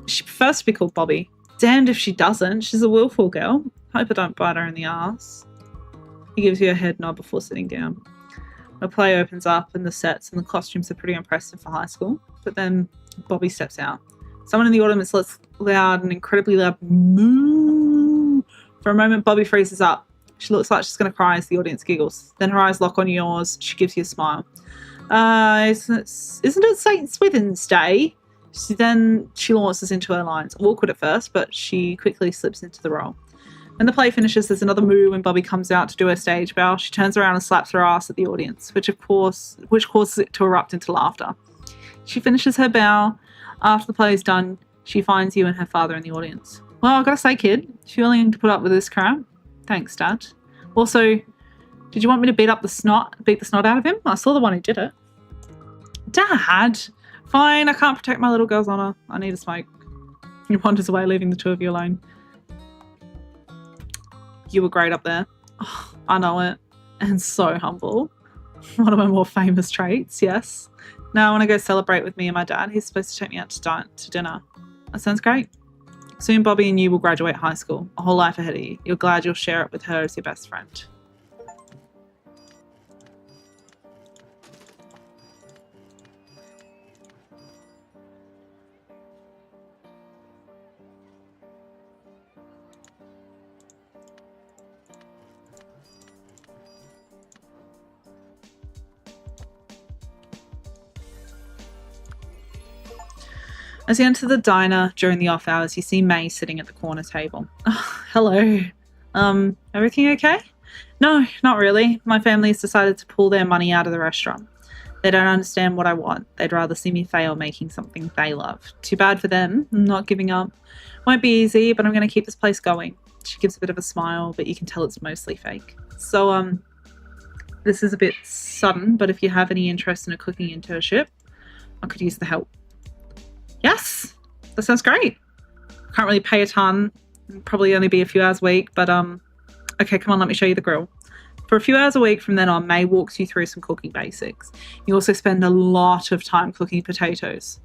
She prefers to be called Bobby. Damned if she doesn't. She's a willful girl. Hope I don't bite her in the ass. He gives you a head nod before sitting down. The play opens up and the sets and the costumes are pretty impressive for high school. But then Bobby steps out. Someone in the audience lets loud and incredibly loud moo. For a moment, Bobby freezes up. She looks like she's going to cry as the audience giggles. Then her eyes lock on yours. She gives you a smile. Isn't it St. Swithin's Day? She launches into her lines. Awkward at first, but she quickly slips into the role. When the play finishes, there's another moo when Bobby comes out to do her stage bow. She turns around and slaps her ass at the audience, which causes it to erupt into laughter. She finishes her bow. After the play is done, she finds you and her father in the audience. Well, I've got to say, kid, if you're willing to put up with this crap, thanks, Dad. Also, did you want me to beat the snot out of him? I saw the one who did it. Dad! Fine, I can't protect my little girl's honour. I need a smoke. He wanders away, leaving the two of you alone. You were great up there. Oh, I know it. And so humble. One of my more famous traits, yes. Now I want to go celebrate with me and my dad. He's supposed to take me out to dinner. That sounds great. Soon Bobby and you will graduate high school. A whole life ahead of you. You're glad you'll share it with her as your best friend. As you enter the diner during the off hours, you see May sitting at the corner table. Oh, hello. Everything okay? No, not really. My family has decided to pull their money out of the restaurant. They don't understand what I want. They'd rather see me fail making something they love. Too bad for them. I'm not giving up. Won't be easy, but I'm going to keep this place going. She gives a bit of a smile, but you can tell it's mostly fake. So, this is a bit sudden, but if you have any interest in a cooking internship, I could use the help. Yes, that sounds great. Can't really pay a ton, Probably only be a few hours a week, but okay, come on, let me show you the grill. For a few hours a week from then on, May walks you through some cooking basics. You also spend a lot of time cooking potatoes.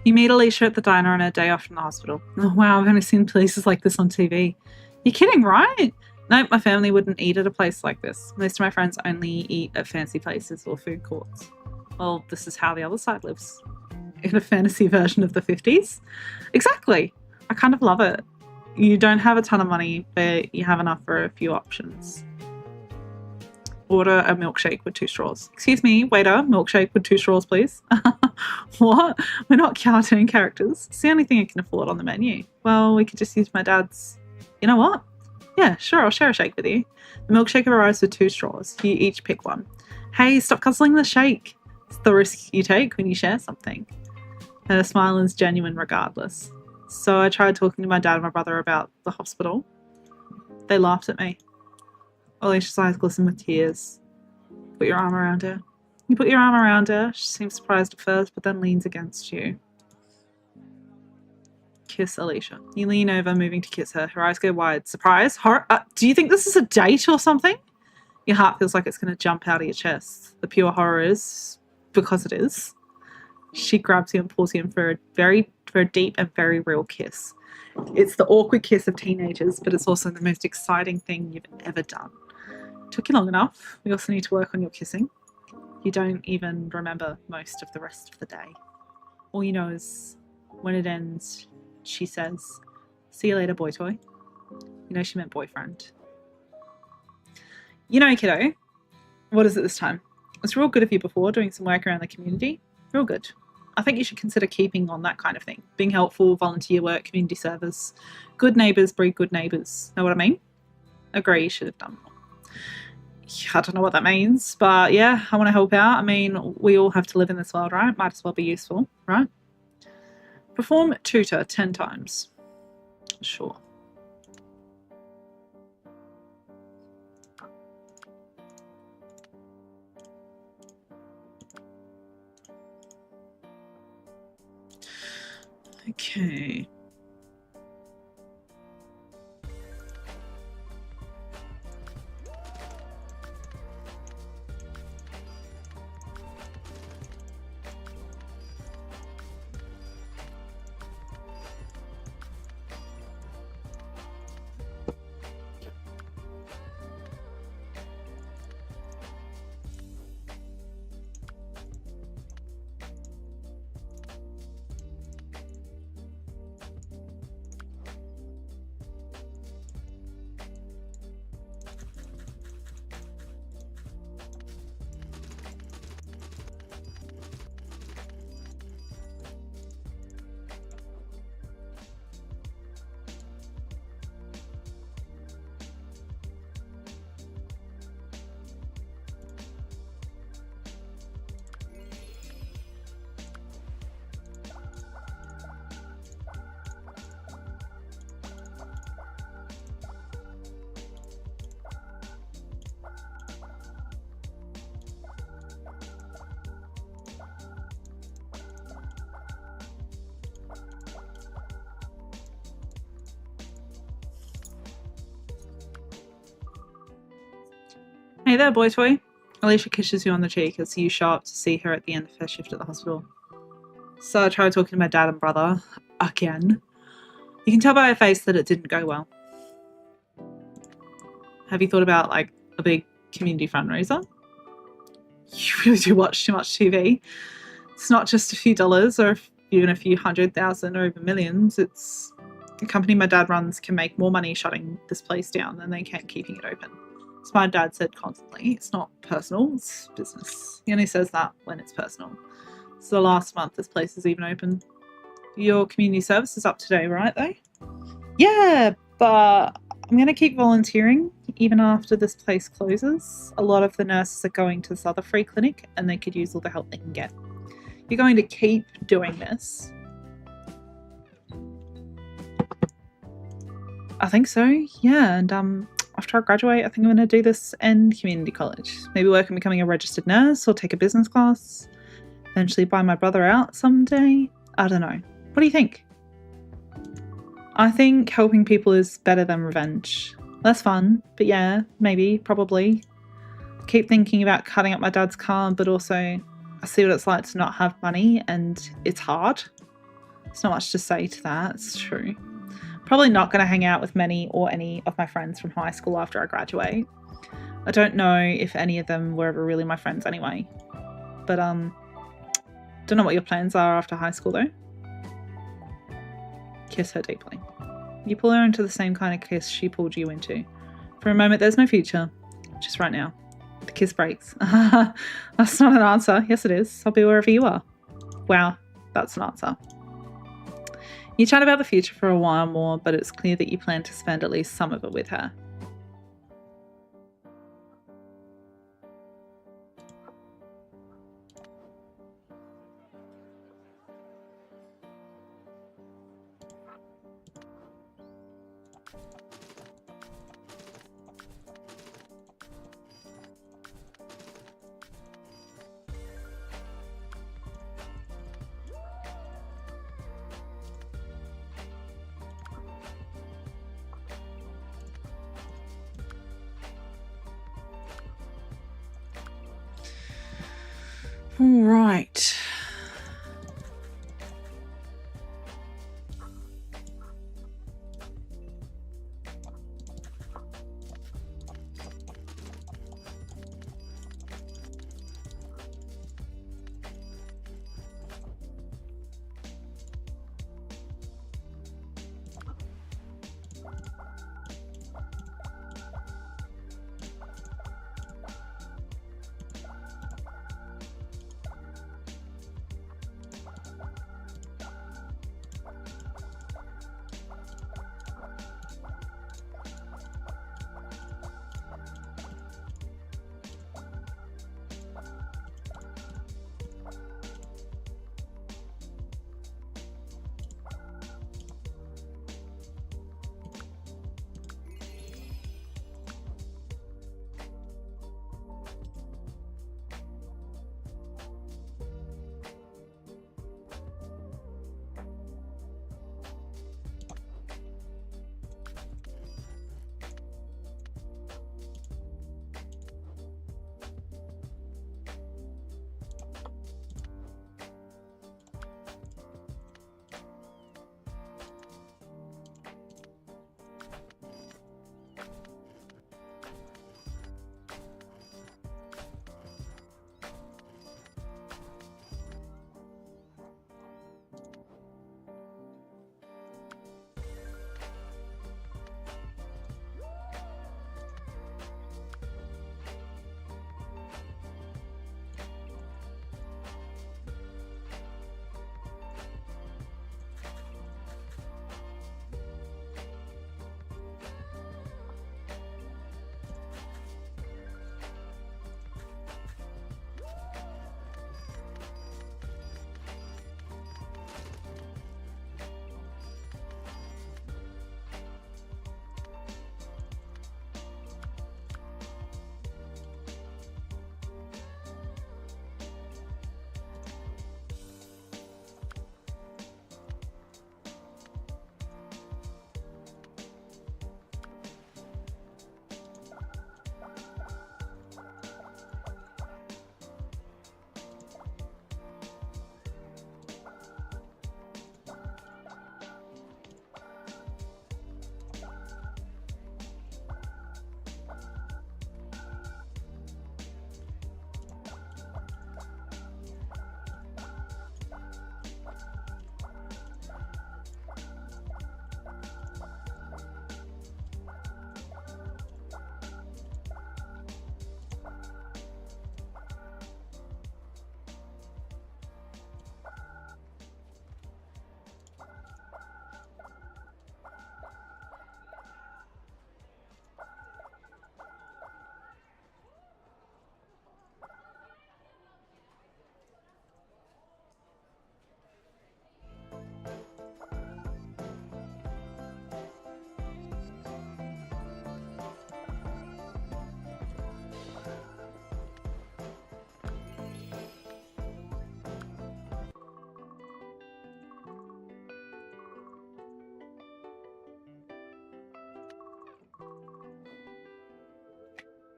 You meet Alicia at the diner on her day off from the hospital. Oh, wow, I've only seen places like this on TV. You're kidding, right? Nope, my family wouldn't eat at a place like this. Most of my friends only eat at fancy places or food courts. Well, this is how the other side lives. In a fantasy version of the 50s. Exactly. I kind of love it. You don't have a ton of money, but you have enough for a few options. Order a milkshake with 2 straws. Excuse me, waiter, milkshake with 2 straws, please. What? We're not cartoon characters. It's the only thing I can afford on the menu. Well, we could just use my dad's. You know what? Yeah, sure, I'll share a shake with you. The milkshake arrives with 2 straws. You each pick one. Hey, stop guzzling the shake. It's the risk you take when you share something. Her smile is genuine regardless. So I tried talking to my dad and my brother about the hospital. They laughed at me. Alicia's eyes glisten with tears. Put your arm around her. You put your arm around her. She seems surprised at first, but then leans against you. Kiss Alicia. You lean over, moving to kiss her. Her eyes go wide. Surprise? Horror? Do you think this is a date or something? Your heart feels like it's going to jump out of your chest. The pure horror is, because it is. She grabs you and pulls you in for a deep and very real kiss. It's the awkward kiss of teenagers, but it's also the most exciting thing you've ever done. Took you long enough. We also need to work on your kissing. You don't even remember most of the rest of the day. All you know is when it ends, she says, "See you later, boy toy." You know she meant boyfriend. You know, kiddo, what is it this time? It's real good of you before, doing some work around the community. Real good. I think you should consider keeping on that kind of thing. Being helpful, volunteer work, community service. Good neighbours breed good neighbours. Know what I mean? Agree, you should have done more. I don't know what that means, but yeah, I want to help out. I mean, we all have to live in this world, right? Might as well be useful, right? Perform tutor 10 times. Sure. Okay. Hey there, boy toy. Alicia kisses you on the cheek as you show up to see her at the end of her shift at the hospital. So I tried talking to my dad and brother again. You can tell by her face that it didn't go well. Have you thought about like a big community fundraiser? You really do watch too much TV. It's not just a few dollars or even a few 100,000 or even millions. It's the company my dad runs can make more money shutting this place down than they can keeping it open. As my dad said constantly, it's not personal, it's business. He only says that when it's personal. So the last month this place is even open. Your community service is up today, right though? Yeah, but I'm going to keep volunteering even after this place closes. A lot of the nurses are going to this other free clinic and they could use all the help they can get. You're going to keep doing this? I think so, yeah. And after I graduate, I think I'm going to do this and community college. Maybe work on becoming a registered nurse or take a business class. Eventually buy my brother out someday. I don't know. What do you think? I think helping people is better than revenge. Less fun, but yeah, maybe, probably. Keep thinking about cutting up my dad's car, but also I see what it's like to not have money and it's hard. There's not much to say to that, it's true. Probably not going to hang out with many or any of my friends from high school after I graduate. I don't know if any of them were ever really my friends anyway. But don't know what your plans are after high school though. Kiss her deeply. You pull her into the same kind of kiss she pulled you into. For a moment there's no future, just right now. The kiss breaks. That's not an answer. Yes it is. I'll be wherever you are. Wow, that's an answer. You chat about the future for a while more, but it's clear that you plan to spend at least some of it with her. All right.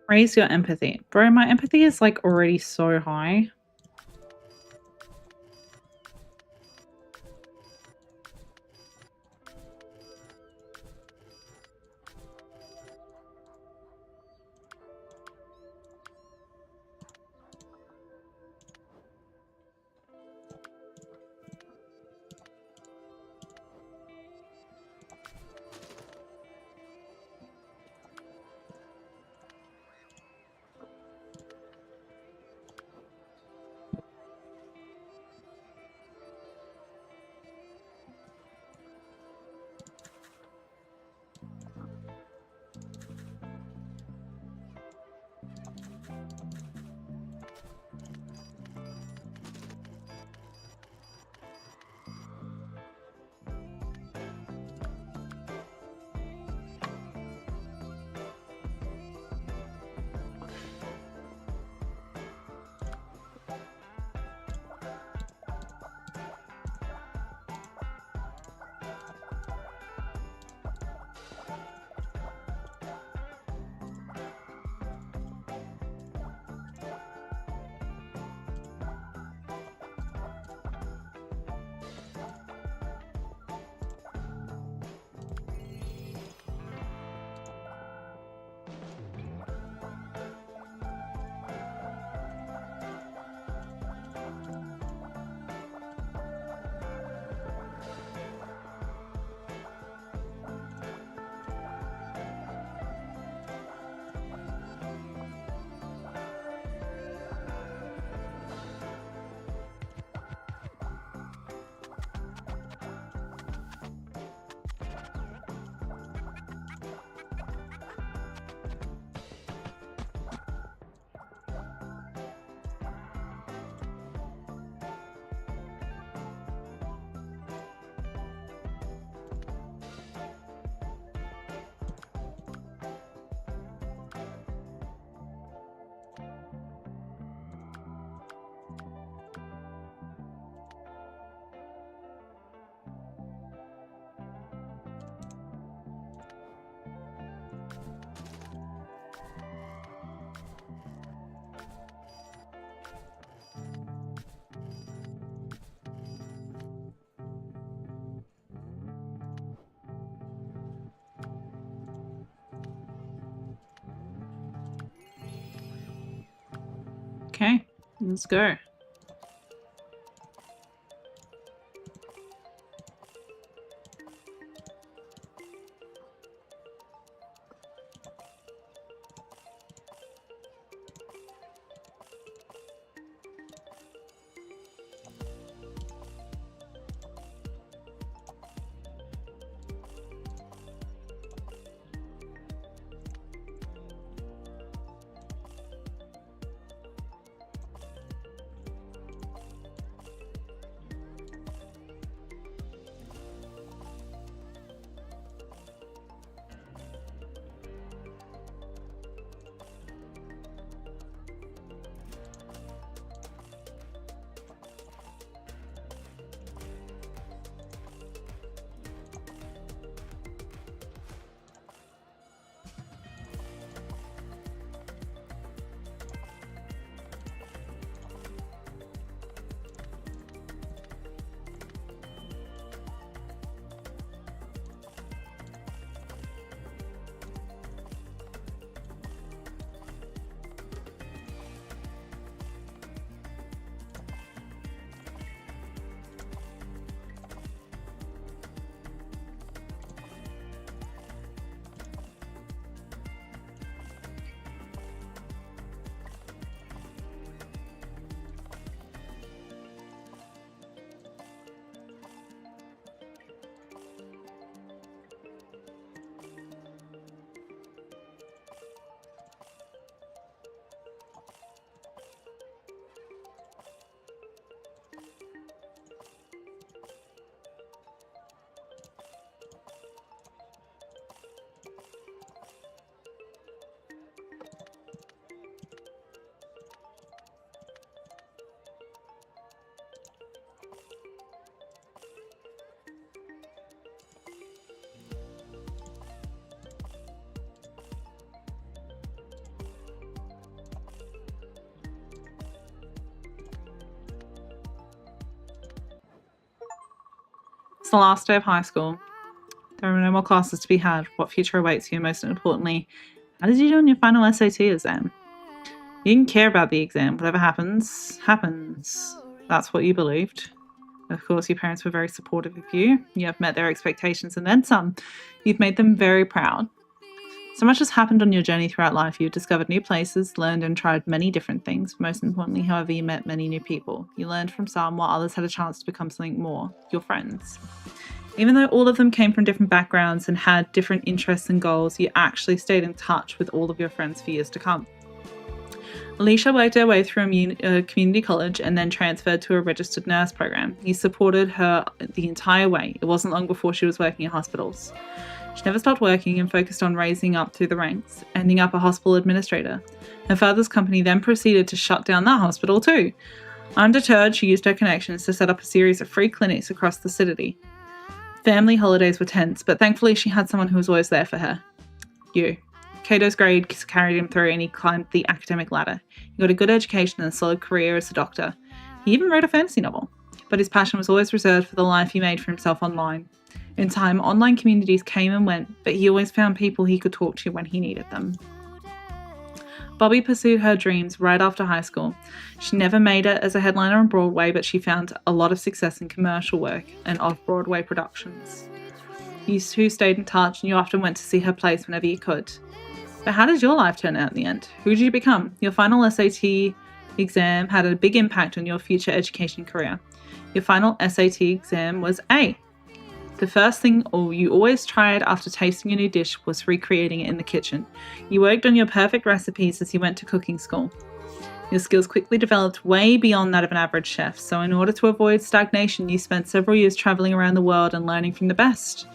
Raise your empathy. Bro, my empathy is like already so high. Okay, let's go. It's the last day of high school. There are no more classes to be had. What future awaits you? Most importantly, how did you do on your final SAT exam? You didn't care about the exam. Whatever happens, happens. That's what you believed. Of course, your parents were very supportive of you. You have met their expectations and then some. You've made them very proud. So much has happened on your journey throughout life. You've discovered new places, learned and tried many different things. Most importantly, however, you met many new people. You learned from some while others had a chance to become something more. Your friends. Even though all of them came from different backgrounds and had different interests and goals, you actually stayed in touch with all of your friends for years to come. Alicia worked her way through a community college and then transferred to a registered nurse program. You supported her the entire way. It wasn't long before she was working in hospitals. She never stopped working and focused on raising up through the ranks, ending up a hospital administrator. Her father's company then proceeded to shut down that hospital too. Undeterred, she used her connections to set up a series of free clinics across the city. Family holidays were tense, but thankfully she had someone who was always there for her. You. Cato's grades carried him through and he climbed the academic ladder. He got a good education and a solid career as a doctor. He even wrote a fantasy novel. But his passion was always reserved for the life he made for himself online. In time, online communities came and went, but he always found people he could talk to when he needed them. Bobby pursued her dreams right after high school. She never made it as a headliner on Broadway, but she found a lot of success in commercial work and off-Broadway productions. You two stayed in touch and you often went to see her plays whenever you could. But how did your life turn out in the end? Who did you become? Your final SAT exam had a big impact on your future education career. Your final SAT exam was A. The first thing you always tried after tasting a new dish was recreating it in the kitchen. You worked on your perfect recipes as you went to cooking school. Your skills quickly developed way beyond that of an average chef, so in order to avoid stagnation, you spent several years traveling around the world and learning from the best.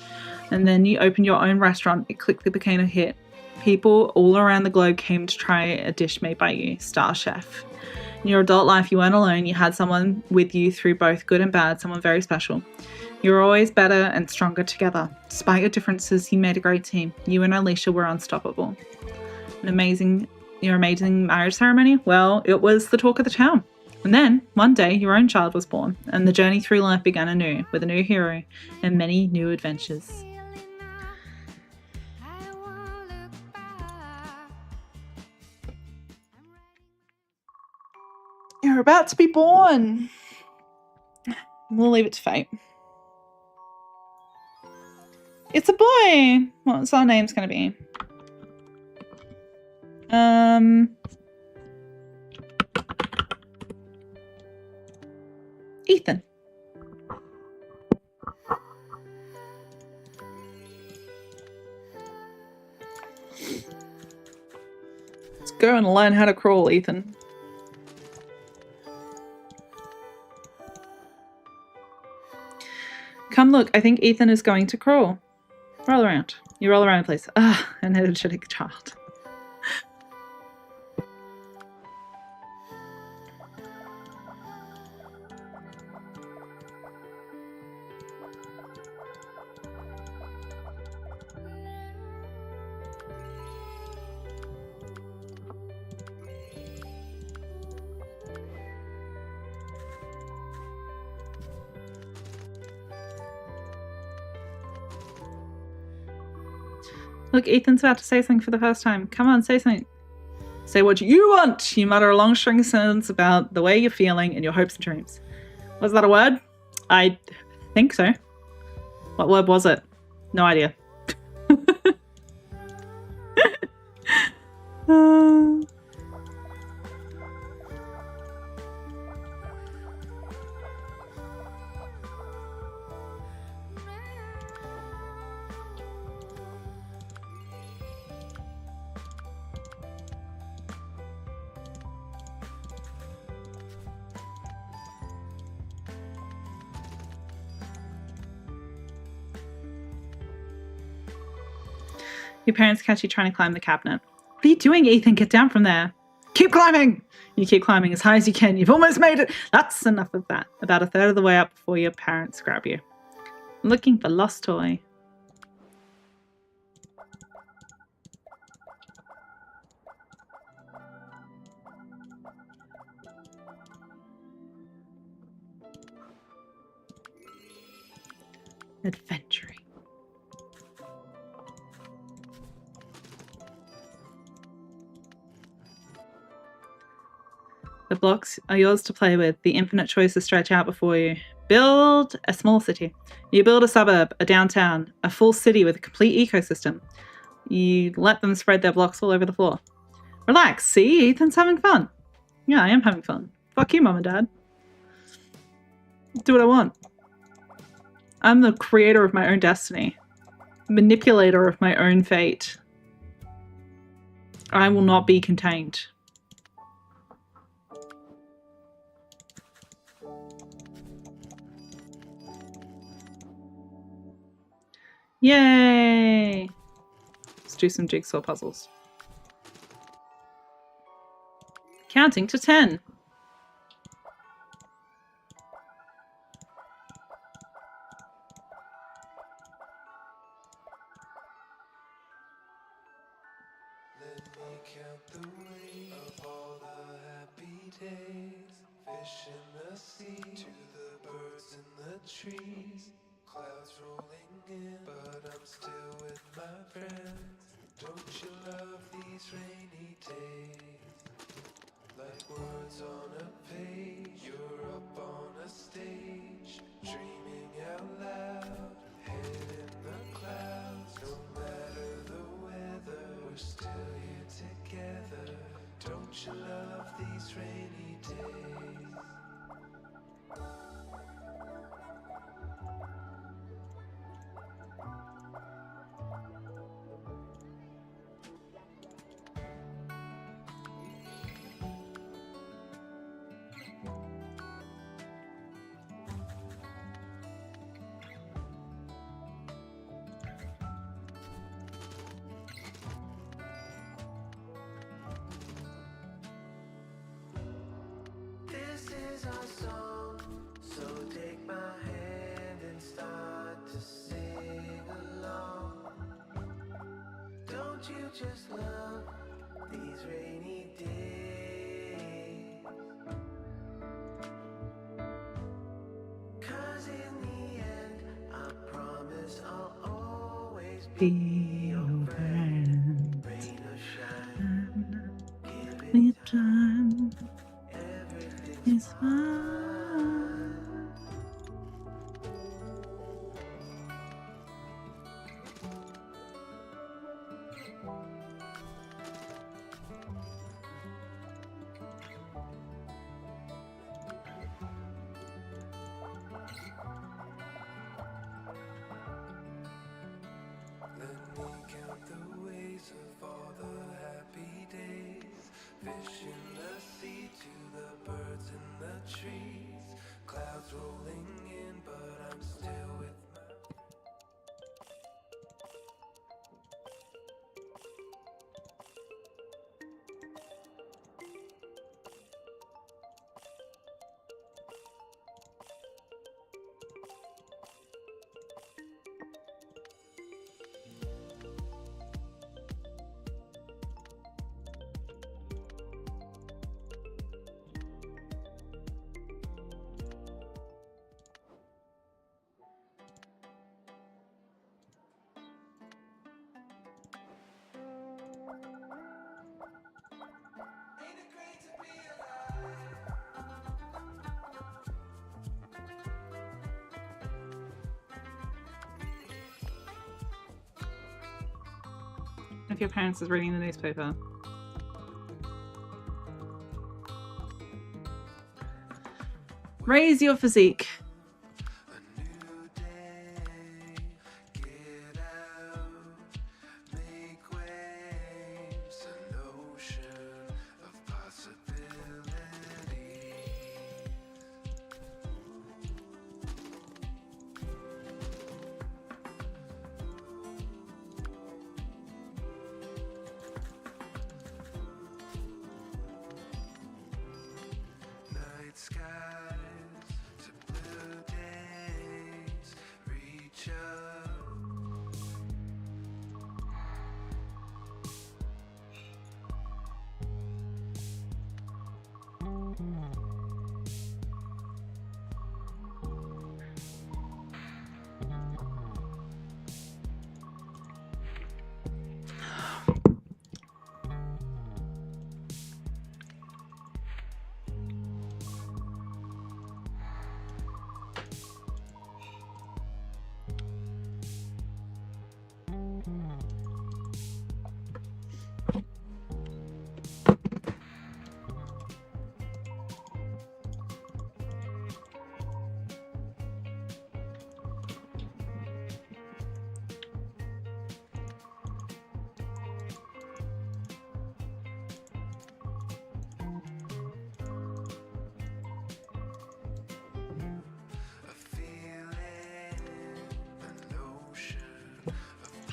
And then you opened your own restaurant. It quickly became a hit. People all around the globe came to try a dish made by you, Star Chef. In your adult life, you weren't alone. You had someone with you through both good and bad, someone very special. You were always better and stronger together. Despite your differences, you made a great team. You and Alicia were unstoppable. Your amazing marriage ceremony? Well, it was the talk of the town. And then, one day, your own child was born, and the journey through life began anew, with a new hero and many new adventures. You're about to be born. We'll leave it to fate. It's a boy. What's our name's gonna be? Ethan. Let's go and learn how to crawl, Ethan. Come look, I think Ethan is going to crawl. Roll around. You roll around, please. Ah, an energetic child. Look, Ethan's about to say something for the first time. Come on, say something. Say what you want. You mutter a long string of sentences about the way you're feeling and your hopes and dreams. Was that a word? I think so. What word was it? No idea. Your parents catch you trying to climb the cabinet. What are you doing, Ethan? Get down from there. Keep climbing! You keep climbing as high as you can. You've almost made it. That's enough of that. About a third of the way up before your parents grab you. I'm looking for lost toy. Adventuring. The blocks are yours to play with. The infinite choices stretch out before you. Build a small city. You build a suburb, a downtown, a full city with a complete ecosystem. You let them spread their blocks all over the floor. Relax, see? Ethan's having fun. Yeah, I am having fun. Fuck you, Mum and Dad. Do what I want. I'm the creator of my own destiny. Manipulator of my own fate. I will not be contained. Yay! Let's do some jigsaw puzzles. Counting to 10. Let me count the way of all the happy days. Fish in the sea, to the birds in the trees. Clouds rolling in, but I'm still with my friends. Don't you love these rainy days? Like words on a page, you're up on a stage, dreaming out loud, head in the clouds. No matter the weather, we're still here together. Don't you love these rainy days? This is our song, so take my hand and start to sing along. Don't you just love these rainy days? 'Cause in the end, I promise I'll always be your friend. Rain or shine, give it time. It's fine. Let me count the ways of all the happy days. Fish in the sea, to the birds in the trees. Clouds rolling in, but I'm still with my... If your parents is reading the newspaper. Raise your physique. A new day, get out, make waves, an ocean of possibility. Night skies to blue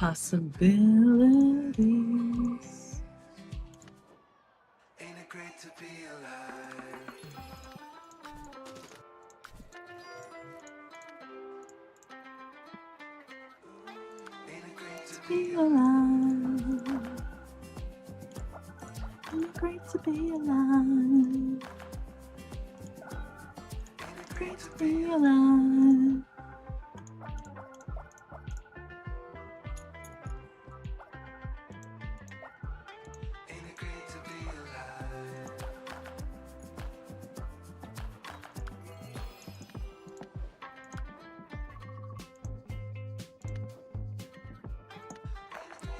Possibilities. Ain't it great to be alive? Ain't it great to be Be alive. Ain't it great to be alive? Great to be alive. Ain't it great to be alive?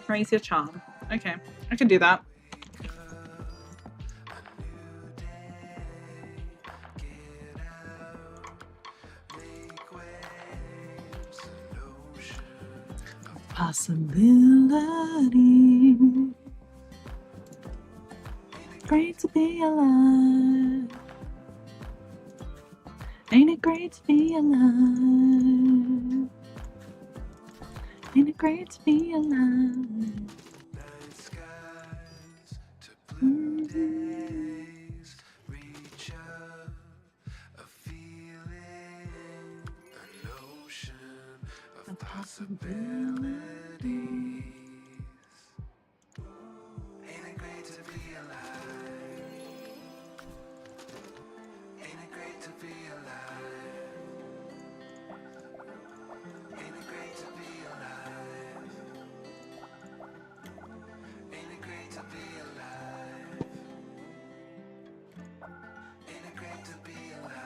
Raise your charm. Okay, I can do that. Possibility. Great to be alive. Ain't it great to be alive? Ain't it great to be alive? Night skies to blue days. Reach up, a feeling, an ocean of possibilities. Ain't it great to be alive? Ain't it great to be alive? Ain't it great to be alive? Ain't it great to be alive? Ain't it great to be alive?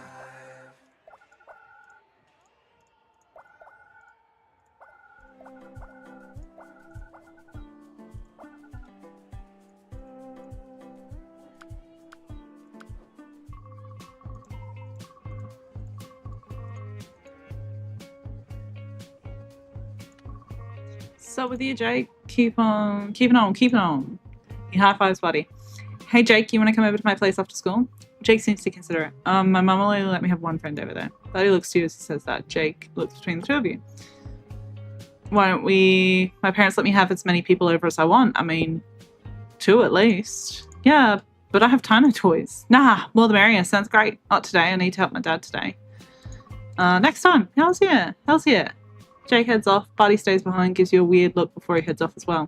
So with you, Jake, keep on. He high fives, buddy. Hey, Jake, you want to come over to my place after school? Jake seems to consider it. My mum will only let me have one friend over there. Buddy looks to you as he says that. Jake looks between the two of you. Why don't we... My parents let me have as many people over as I want. I mean, 2 at least. Yeah, but I have tiny toys. Nah, more the merrier. Sounds great. Not today. I need to help my dad today. Next time. Hell's yeah. Hell's yeah. Jake heads off. Buddy stays behind, gives you a weird look before he heads off as well.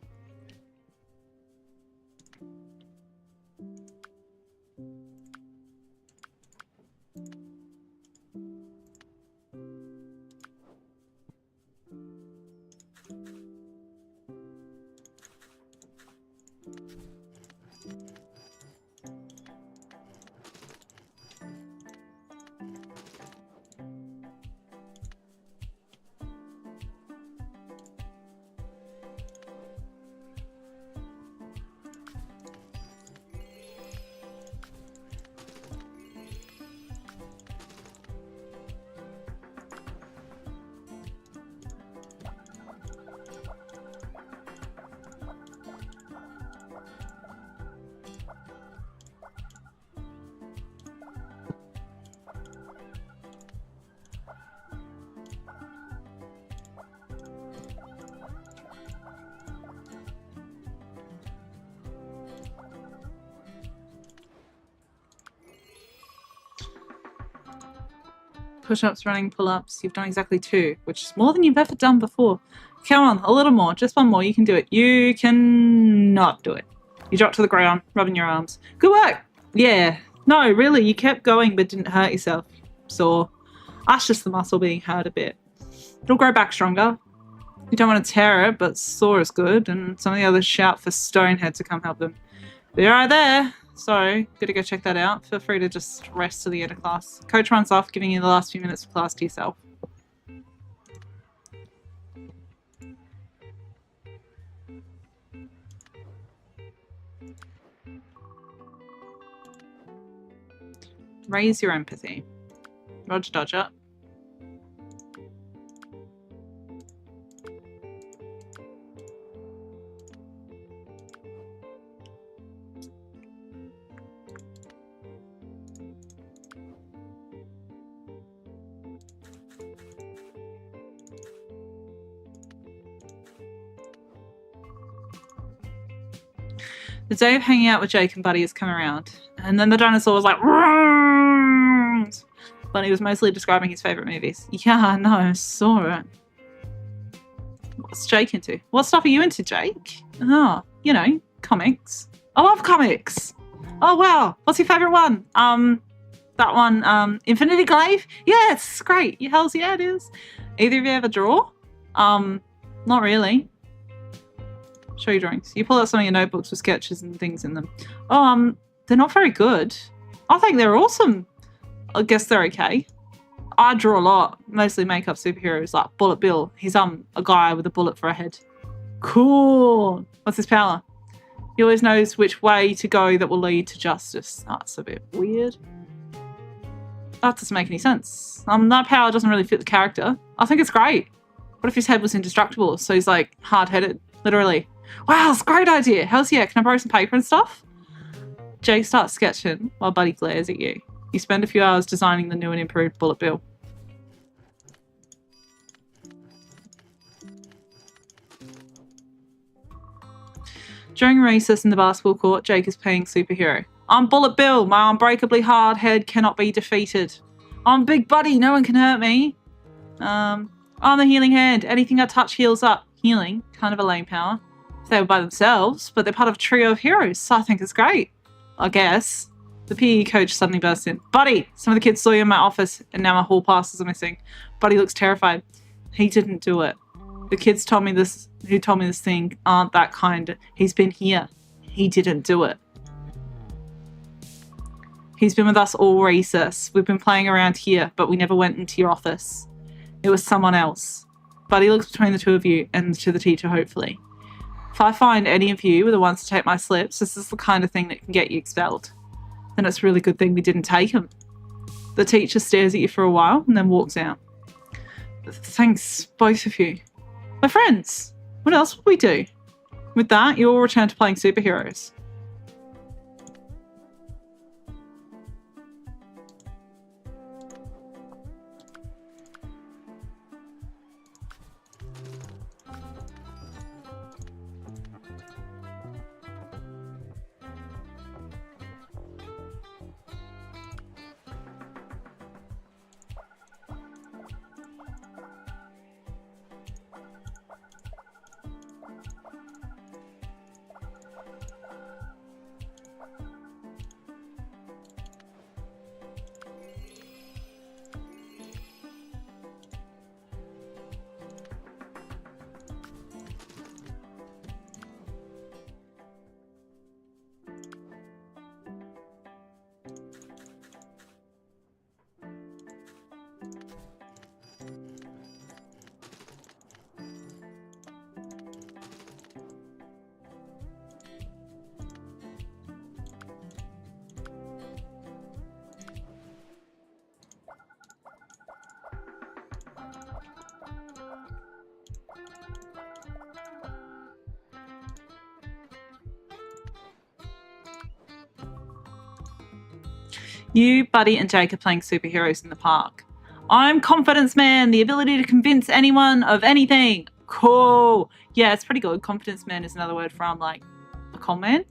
Push-ups, running, pull-ups. You've done exactly 2, which is more than you've ever done before. Come on, a little more. Just one more. You can do it. You cannot do it. You drop to the ground, rubbing your arms. Good work. Yeah. No, really, you kept going but didn't hurt yourself. Sore. That's just the muscle being hurt a bit. It'll grow back stronger. You don't want to tear it, but sore is good, and some of the others shout for Stonehead to come help them. Be right there. Sorry, gotta go check that out. Feel free to just rest till the end of class. Coach runs off, giving you the last few minutes of class to yourself. Raise your empathy. Roger Dodger. The day of hanging out with Jake and Buddy has come around, and then the dinosaur was like, "Rrrr!" Buddy was mostly describing his favourite movies. Yeah, I know, I saw it. What's Jake into? What stuff are you into, Jake? Oh, you know, comics. I love comics. Oh, wow. What's your favourite one? That one, Infinity Glaive? Yeah, it's great. Hells yeah, it is. Either of you ever draw? Not really. Show your drawings. You pull out some of your notebooks with sketches and things in them. Oh, they're not very good. I think they're awesome. I guess they're okay. I draw a lot, mostly makeup superheroes like Bullet Bill. He's a guy with a bullet for a head. Cool. What's his power? He always knows which way to go that will lead to justice. That's a bit weird. That doesn't make any sense. That power doesn't really fit the character. I think it's great. What if his head was indestructible? So he's like hard-headed, literally. Wow, it's a great idea. Hells yeah. Can I borrow some paper and stuff? Jake starts sketching while Buddy glares at you. You spend a few hours designing the new and improved Bullet Bill. During recess in the basketball court, Jake is playing superhero. I'm Bullet Bill. My unbreakably hard head cannot be defeated. I'm Big Buddy. No one can hurt me. I'm the healing hand. Anything I touch heals up. Healing, kind of a lame power. If they were by themselves, but they're part of a trio of heroes, so I think it's great. I guess. The PE coach suddenly bursts in. Buddy, some of the kids saw you in my office and now my hall passes are missing. Buddy looks terrified. He didn't do it. The kids who told me this thing aren't that kind. He's been here. He didn't do it. He's been with us all recess. We've been playing around here, but we never went into your office. It was someone else. Buddy looks between the two of you and to the teacher, hopefully. If I find any of you were the ones to take my slips, this is the kind of thing that can get you expelled. Then it's a really good thing we didn't take him. The teacher stares at you for a while and then walks out. Thanks, both of you. We're friends. What else would we do? With that, you all return to playing superheroes. You, Buddy, and Jake are playing superheroes in the park. I'm Confidence Man, the ability to convince anyone of anything. Cool. Yeah, it's pretty good. Confidence Man is another word for like a con man.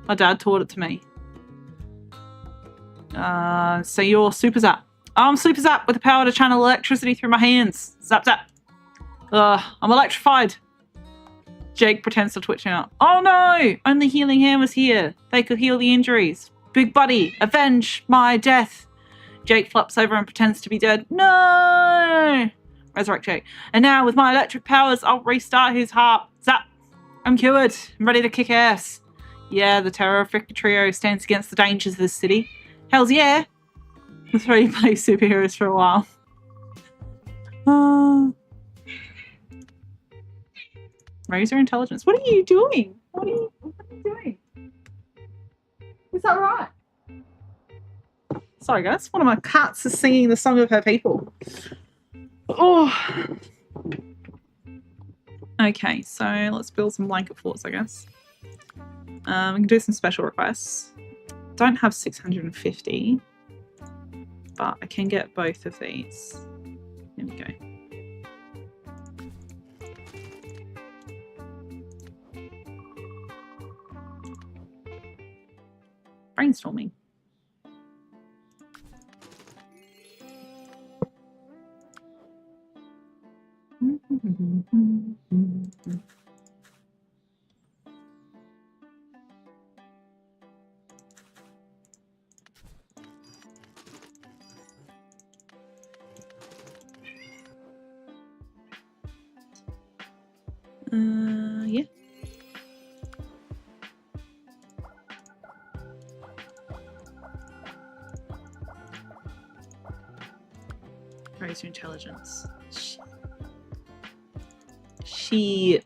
My dad taught it to me. So you're Super Zap. I'm Super Zap with the power to channel electricity through my hands. Zap zap. I'm electrified. Jake pretends to twitch out. Oh no! Only Healing Hand was here. They could heal the injuries. Big Buddy, avenge my death. Jake flops over and pretends to be dead. No! Resurrect Jake. And now, with my electric powers, I'll restart his heart. Zap! I'm cured. I'm ready to kick ass. Yeah, the Terrorific Trio stands against the dangers of this city. Hells yeah! The three play superheroes for a while. Raise your intelligence. What are you doing? What are you doing? Is that right? Sorry guys, one of my cats is singing the song of her people. Oh. Okay, so let's build some blanket forts, I guess. We can do some special requests. Don't have 650, but I can get both of these. Here we go. brainstorming. Yeah. Raise your intelligence. She.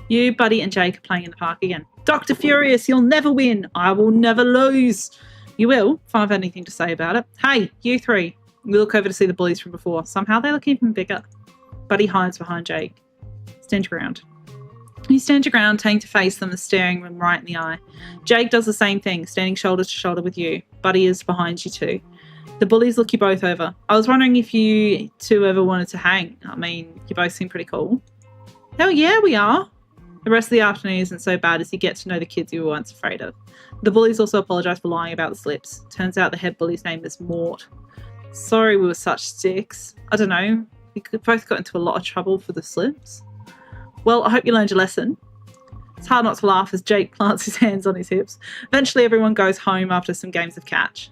You, Buddy, and Jake are playing in the park again. Dr. Furious, you'll never win. I will never lose. You will, if I have anything to say about it. Hey, you three. We look over to see the bullies from before. Somehow they look even bigger. Buddy hides behind Jake. Stand your ground. You stand your ground, turning to face them and staring them right in the eye. Jake does the same thing, standing shoulder to shoulder with you. Buddy is behind you too. The bullies look you both over. I was wondering if you two ever wanted to hang. I mean, you both seem pretty cool. Hell yeah, we are. The rest of the afternoon isn't so bad as you get to know the kids you were once afraid of. The bullies also apologise for lying about the slips. Turns out the head bully's name is Mort. Sorry we were such sticks. I don't know. We both got into a lot of trouble for the slips. Well, I hope you learned your lesson. It's hard not to laugh as Jake plants his hands on his hips. Eventually everyone goes home after some games of catch.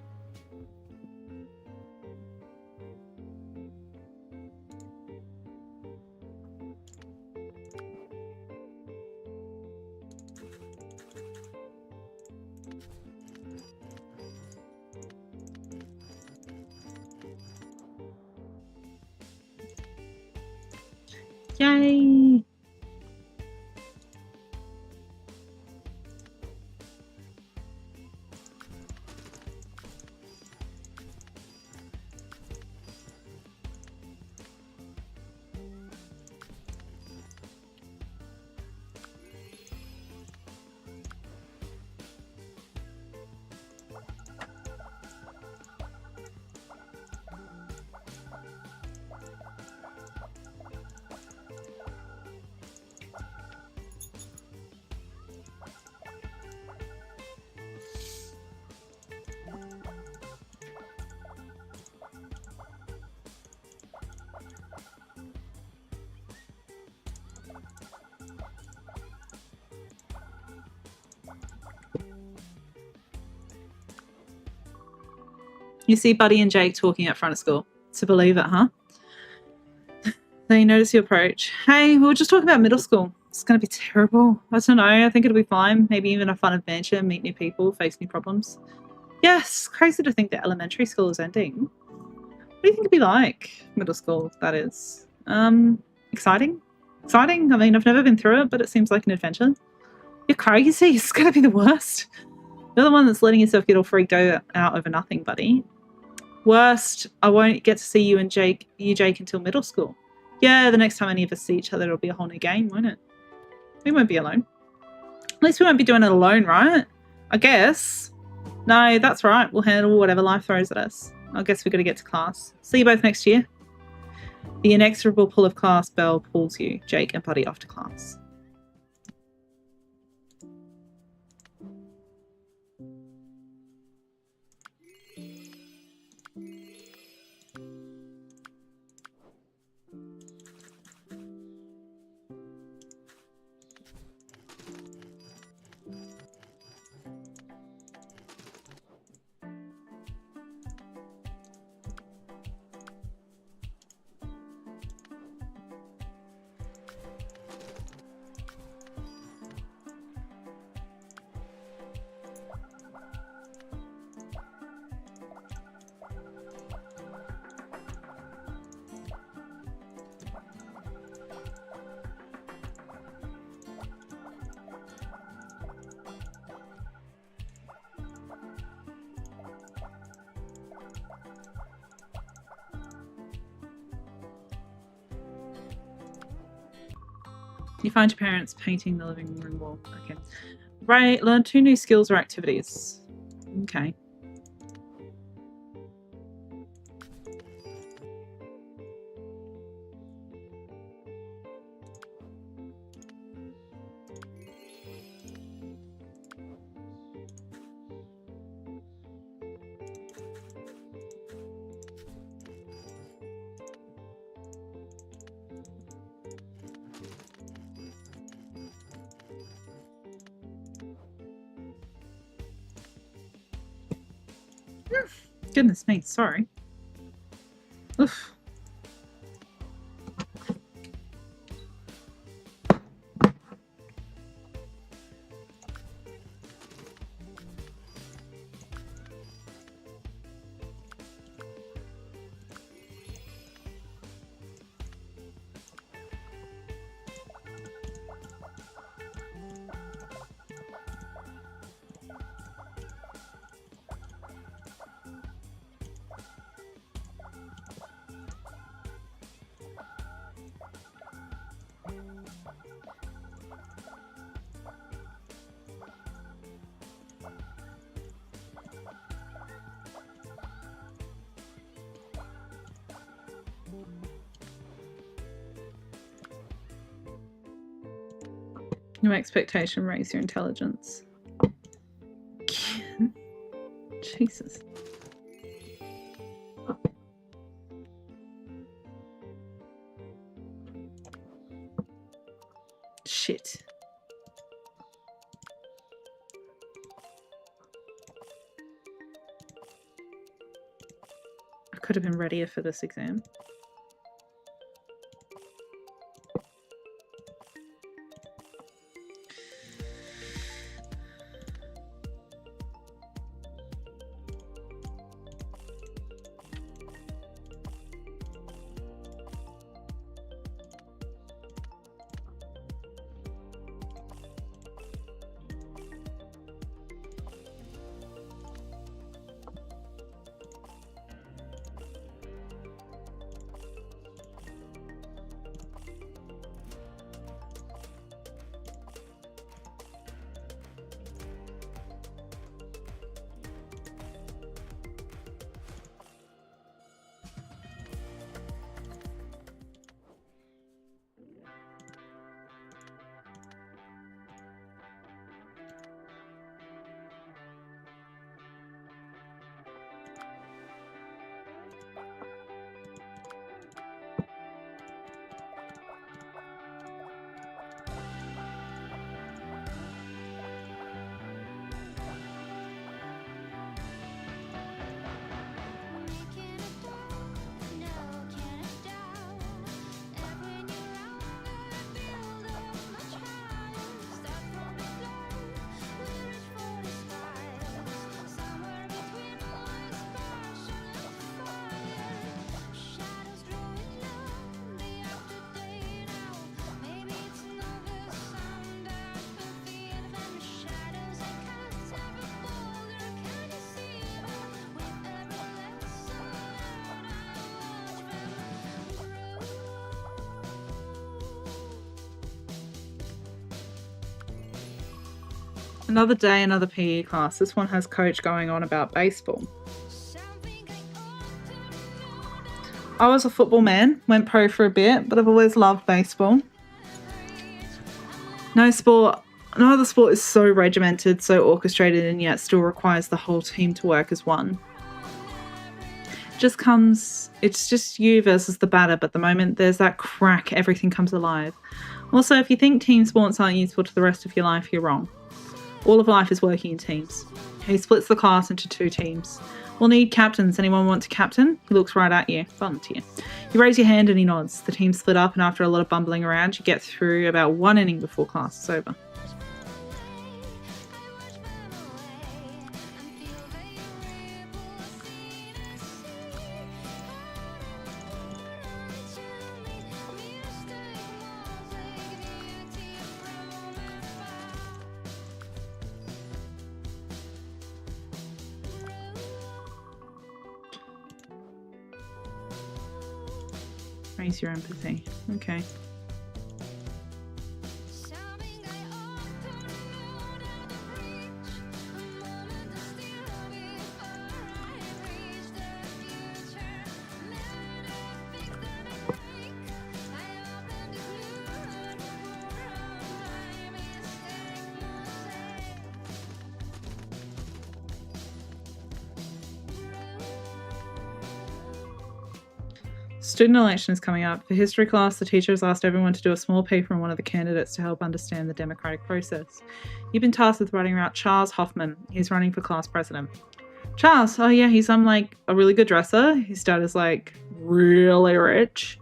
Yay! You see Buddy and Jake talking out front of school. To believe it, huh? They notice you approach. Hey, we were just talking about middle school. It's going to be terrible. I don't know. I think it'll be fine. Maybe even a fun adventure, meet new people, face new problems. Yes, crazy to think that elementary school is ending. What do you think it'd be like? Middle school, that is. Exciting? Exciting? I mean, I've never been through it, but it seems like an adventure. You're crazy. It's going to be the worst. You're the one that's letting yourself get all freaked out over nothing, buddy. Worst, I won't get to see you and Jake, until middle school. Yeah, the next time any of us see each other, it'll be a whole new game, won't it? We won't be alone. At least we won't be doing it alone, right? I guess. No, that's right. We'll handle whatever life throws at us. I guess we've got to get to class. See you both next year. The inexorable pull of class bell pulls you, Jake and Buddy, off to class. You find your parents painting the living room wall. Okay. Right, learn 2 new skills or activities. Okay. Goodness me, sorry. Oof. New expectation, raise your intelligence. Jesus. Shit. I could have been readier for this exam. Another day, another PE class. This one has coach going on about baseball. I was a football man, went pro for a bit, but I've always loved baseball. No other sport is so regimented, so orchestrated, and yet still requires the whole team to work as one. It's just you versus the batter, but the moment there's that crack, everything comes alive. Also, if you think team sports aren't useful to the rest of your life, you're wrong. All of life is working in teams. He splits the class into 2 teams. We'll need captains. Anyone want to captain? He looks right at you. Volunteer. You raise your hand and he nods. The team split up, and after a lot of bumbling around, you get through about 1 inning before class is over. Raise your empathy. Okay. Student election is coming up. For history class, the teacher has asked everyone to do a small paper on one of the candidates to help understand the democratic process. You've been tasked with writing about Charles Hoffman. He's running for class president. Charles, oh yeah, he's like a really good dresser. His dad is like really rich.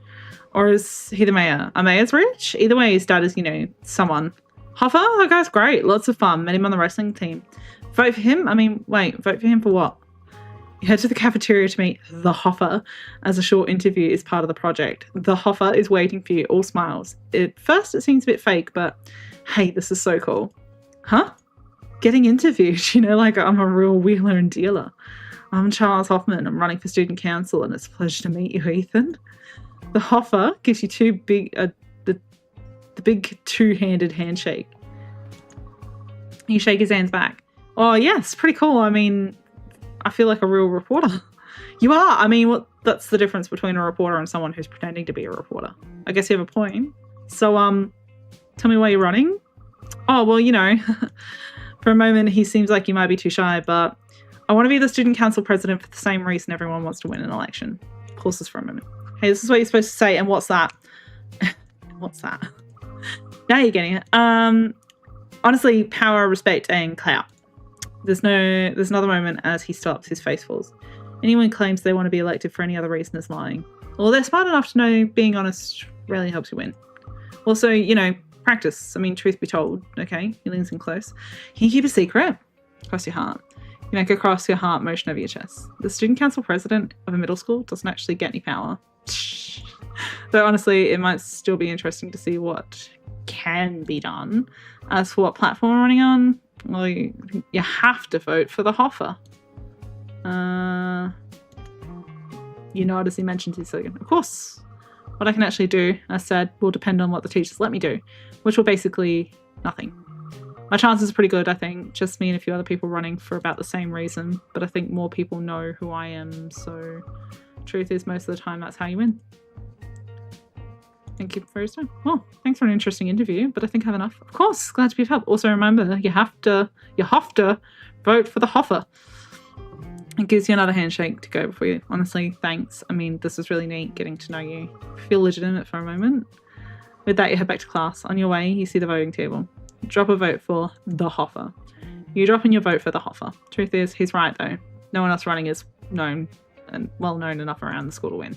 Or is he the mayor? A mayor's rich? Either way, his dad is, someone. Hoffa? That guy's great. Lots of fun. Met him on the wrestling team. Vote for him? Vote for him for what? You head to the cafeteria to meet the Hoffa as a short interview is part of the project. The Hoffa is waiting for you, all smiles. At first it seems a bit fake, but hey, this is so cool. Huh? Getting interviewed, like I'm a real wheeler and dealer. I'm Charles Hoffman. I'm running for student council and it's a pleasure to meet you, Ethan. The Hoffa gives you the big two-handed handshake. You shake his hands back. Oh yes, pretty cool. I feel like a real reporter. You are. That's the difference between a reporter and someone who's pretending to be a reporter. I guess you have a point. So, tell me why you're running. Oh, well, for a moment he seems like you might be too shy, but I want to be the student council president for the same reason everyone wants to win an election. Pauses for a moment. Hey, this is what you're supposed to say, and what's that? What's that? Now you're getting it. Honestly, power, respect, and clout. There's another moment as he stops, his face falls. Anyone claims they want to be elected for any other reason is lying. Well, they're smart enough to know being honest really helps you win. Also, practice. Truth be told, okay? He leans in close. Can you keep a secret? Cross your heart. You make a cross your heart motion over your chest. The student council president of a middle school doesn't actually get any power. Though honestly, it might still be interesting to see what can be done. As for what platform we're running on, well, you have to vote for the Hoffa. You nod as he mentions his slogan. Of course. What I can actually do, as said, will depend on what the teachers let me do, which will basically nothing. My chances are pretty good, I think. Just me and a few other people running for about the same reason, but I think more people know who I am, so truth is most of the time that's how you win. Thank you for your time. Well, thanks for an interesting interview, but I think I have enough. Of course, glad to be of help. Also remember, you have to vote for the Hoffa. It gives you another handshake to go before you. Honestly, thanks. This is really neat getting to know you. Feel legitimate for a moment. With that, you head back to class. On your way, you see the voting table. Drop a vote for the Hoffa. You drop in your vote for the Hoffa. Truth is, he's right though. No one else running is known and well known enough around the school to win.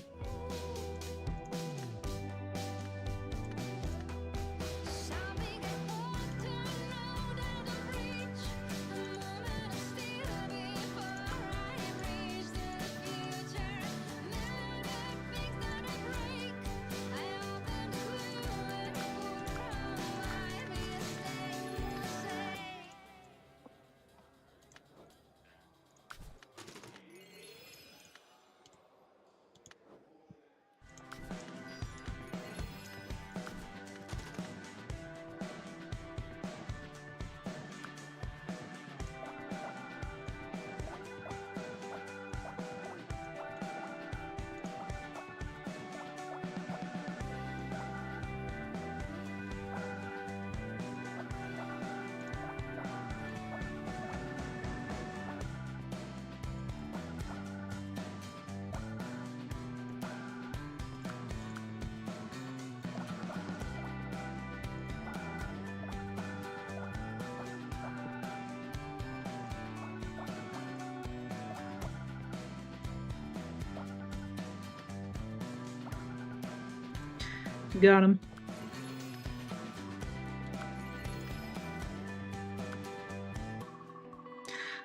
Got him.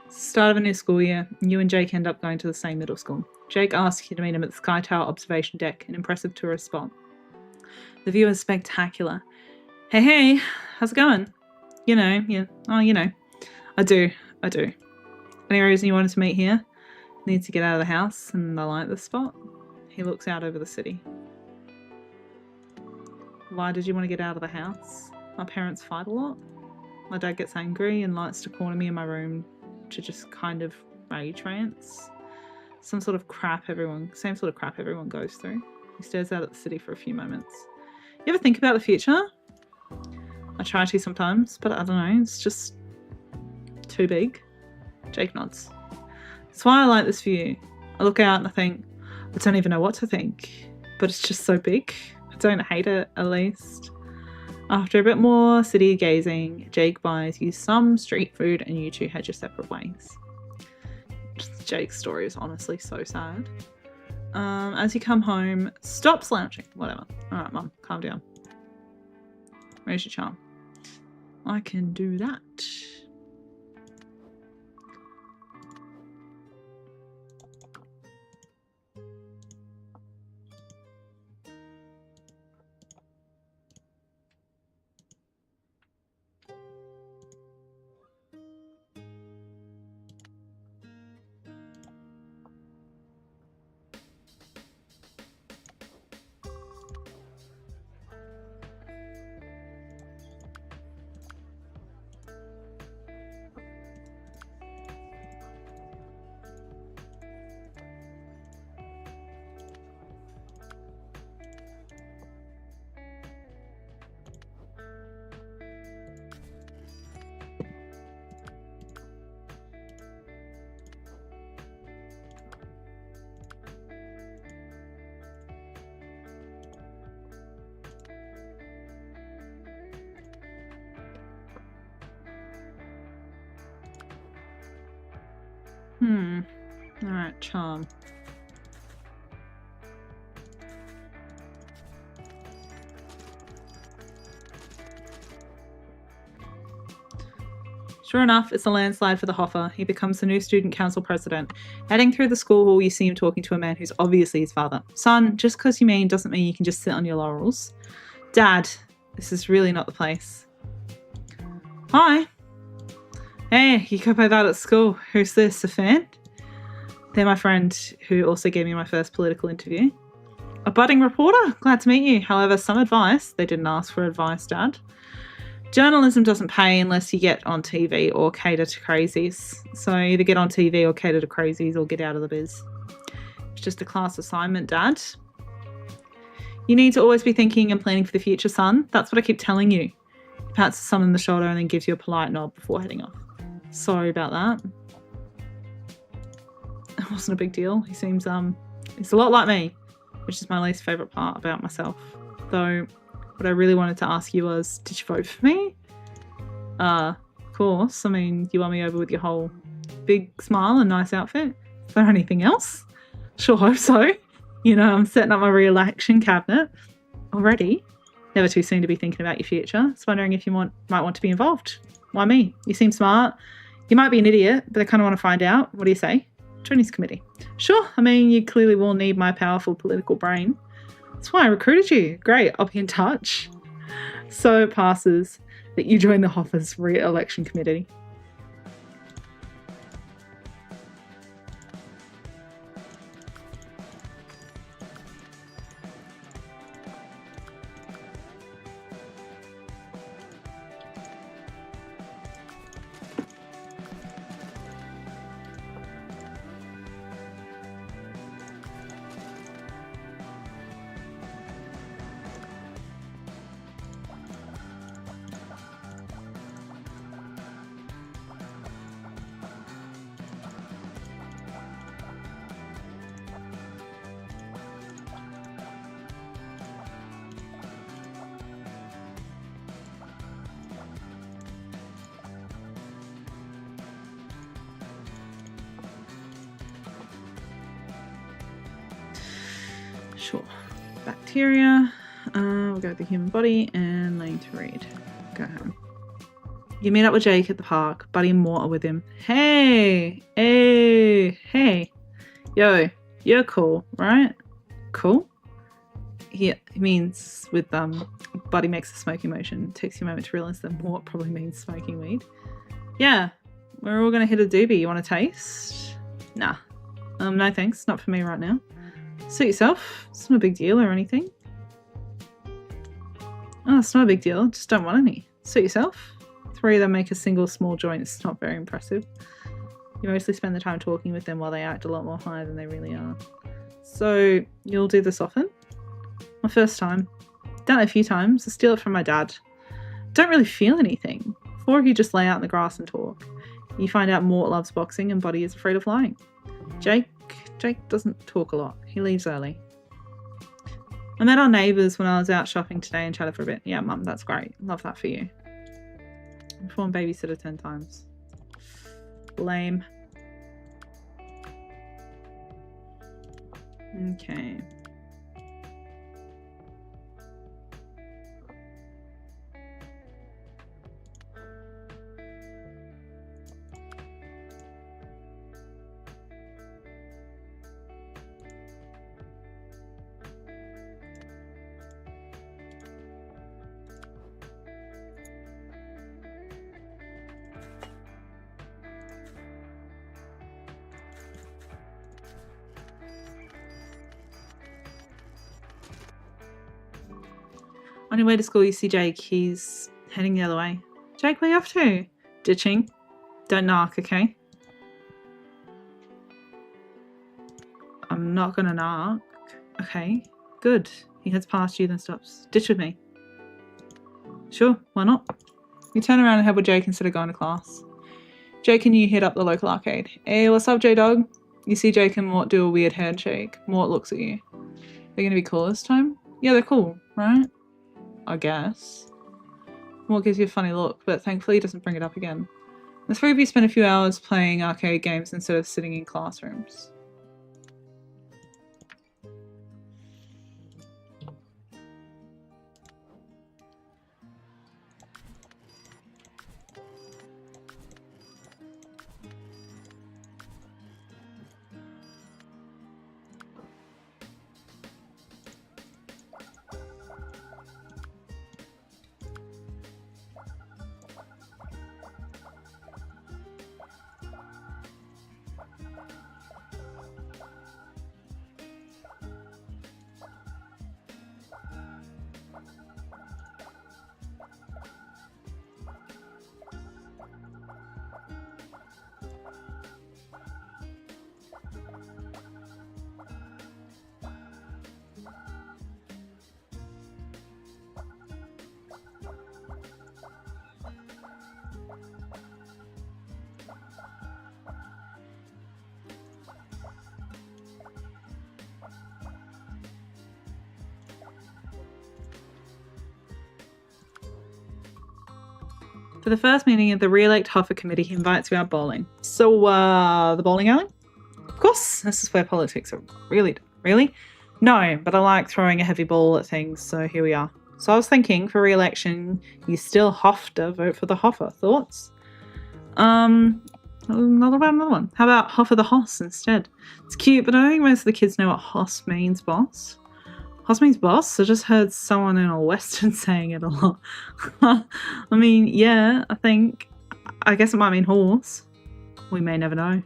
Start of a new school year, you and Jake end up going to the same middle school. Jake asks you to meet him at the Sky Tower observation deck, an impressive tourist spot. The view is spectacular. Hey, how's it going? I do. Any reason you wanted to meet here? Need to get out of the house and I like this spot. He looks out over the city. Why did you want to get out of the house? My parents fight a lot. My dad gets angry and likes to corner me in my room to just kind of rage rants. Same sort of crap everyone goes through. He stares out at the city for a few moments. You ever think about the future? I try to sometimes, but I don't know, it's just too big. Jake nods. That's why I like this view. I look out and I think, I don't even know what to think. but it's just so big. I don't hate it, at least. After a bit more city gazing, Jake buys you some street food and you two head your separate ways. Jake's story is honestly so sad. As you come home, stop slouching. Whatever. Alright, Mum, calm down. Where's your charm? I can do that. Alright, charm. Sure enough, it's a landslide for the Hoffa. He becomes the new student council president. Heading through the school hall, you see him talking to a man who's obviously his father. Son, just because you mean doesn't mean you can just sit on your laurels. Dad, this is really not the place. Hi. Hey, you go by that at school. Who's this, a fan? They're my friend who also gave me my first political interview. A budding reporter? Glad to meet you. However, some advice. They didn't ask for advice, Dad. Journalism doesn't pay unless you get on TV or cater to crazies. So either get on TV or cater to crazies or get out of the biz. It's just a class assignment, Dad. You need to always be thinking and planning for the future, son. That's what I keep telling you. He pats the son on the shoulder and then gives you a polite nod before heading off. Sorry about that. It wasn't a big deal. He seems, he's a lot like me, which is my least favourite part about myself. Though, what I really wanted to ask you was, did you vote for me? Of course. I mean, you won me over with your whole big smile and nice outfit. Is there anything else? Sure hope so. You know, I'm setting up my re-election cabinet already. Never too soon to be thinking about your future. Just wondering if you might want to be involved. Why me? You seem smart. You might be an idiot, but I kind of want to find out. What do you say? Joining committee. Sure. I mean, you clearly will need my powerful political brain. That's why I recruited you. Great. I'll be in touch. So it passes that you join the Hoffa's re-election committee. Sure. Bacteria. We'll go with the human body and learning to read. Go home. You meet up with Jake at the park. Buddy and Mort are with him. Hey! Hey! Yo, you're cool, right? Cool? He means with, Buddy makes a smoking motion. It takes you a moment to realise that Mort probably means smoking weed. Yeah, we're all gonna hit a doobie. You want a taste? Nah. No thanks. Not for me right now. Suit yourself. It's not a big deal or anything. Oh, it's not a big deal. Just don't want any. Suit yourself. 3 of them make a single small joint. It's not very impressive. You mostly spend the time talking with them while they act a lot more high than they really are. So, you'll do this often? My first time. Done it a few times. I steal it from my dad. Don't really feel anything. 4 of you just lay out in the grass and talk. You find out Mort loves boxing and Buddy is afraid of flying. Jake doesn't talk a lot. He leaves early. I met our neighbours when I was out shopping today and chatted for a bit. Yeah, Mum, that's great. Love that for you. Informed babysitter 10 times. Lame. Okay. On your way to school, you see Jake. He's heading the other way. Jake, where are you off to? Ditching. Don't knock, okay? I'm not gonna knock. Okay, good. He heads past you, then stops. Ditch with me. Sure, why not? You turn around and head with Jake instead of going to class. Jake and you hit up the local arcade. Hey, what's up, J-Dog? You see Jake and Mort do a weird handshake. Mort looks at you. They're gonna be cool this time? Yeah, they're cool, right? I guess. Mort gives you a funny look, but thankfully he doesn't bring it up again. The three of you spend a few hours playing arcade games instead of sitting in classrooms. For the first meeting of the Re-elect Hoffa Committee, he invites you out bowling. So, the bowling alley? Of course, this is where politics are really... Really? No, but I like throwing a heavy ball at things, so here we are. So I was thinking, for re-election, you still have to vote for the Hoffa. Thoughts? Another one. How about Hoffa the Hoss instead? It's cute, but I don't think most of the kids know what Hoss means, boss. Hoss means boss? I just heard someone in a Western saying it a lot. I mean, yeah, I guess it might mean horse. We may never know.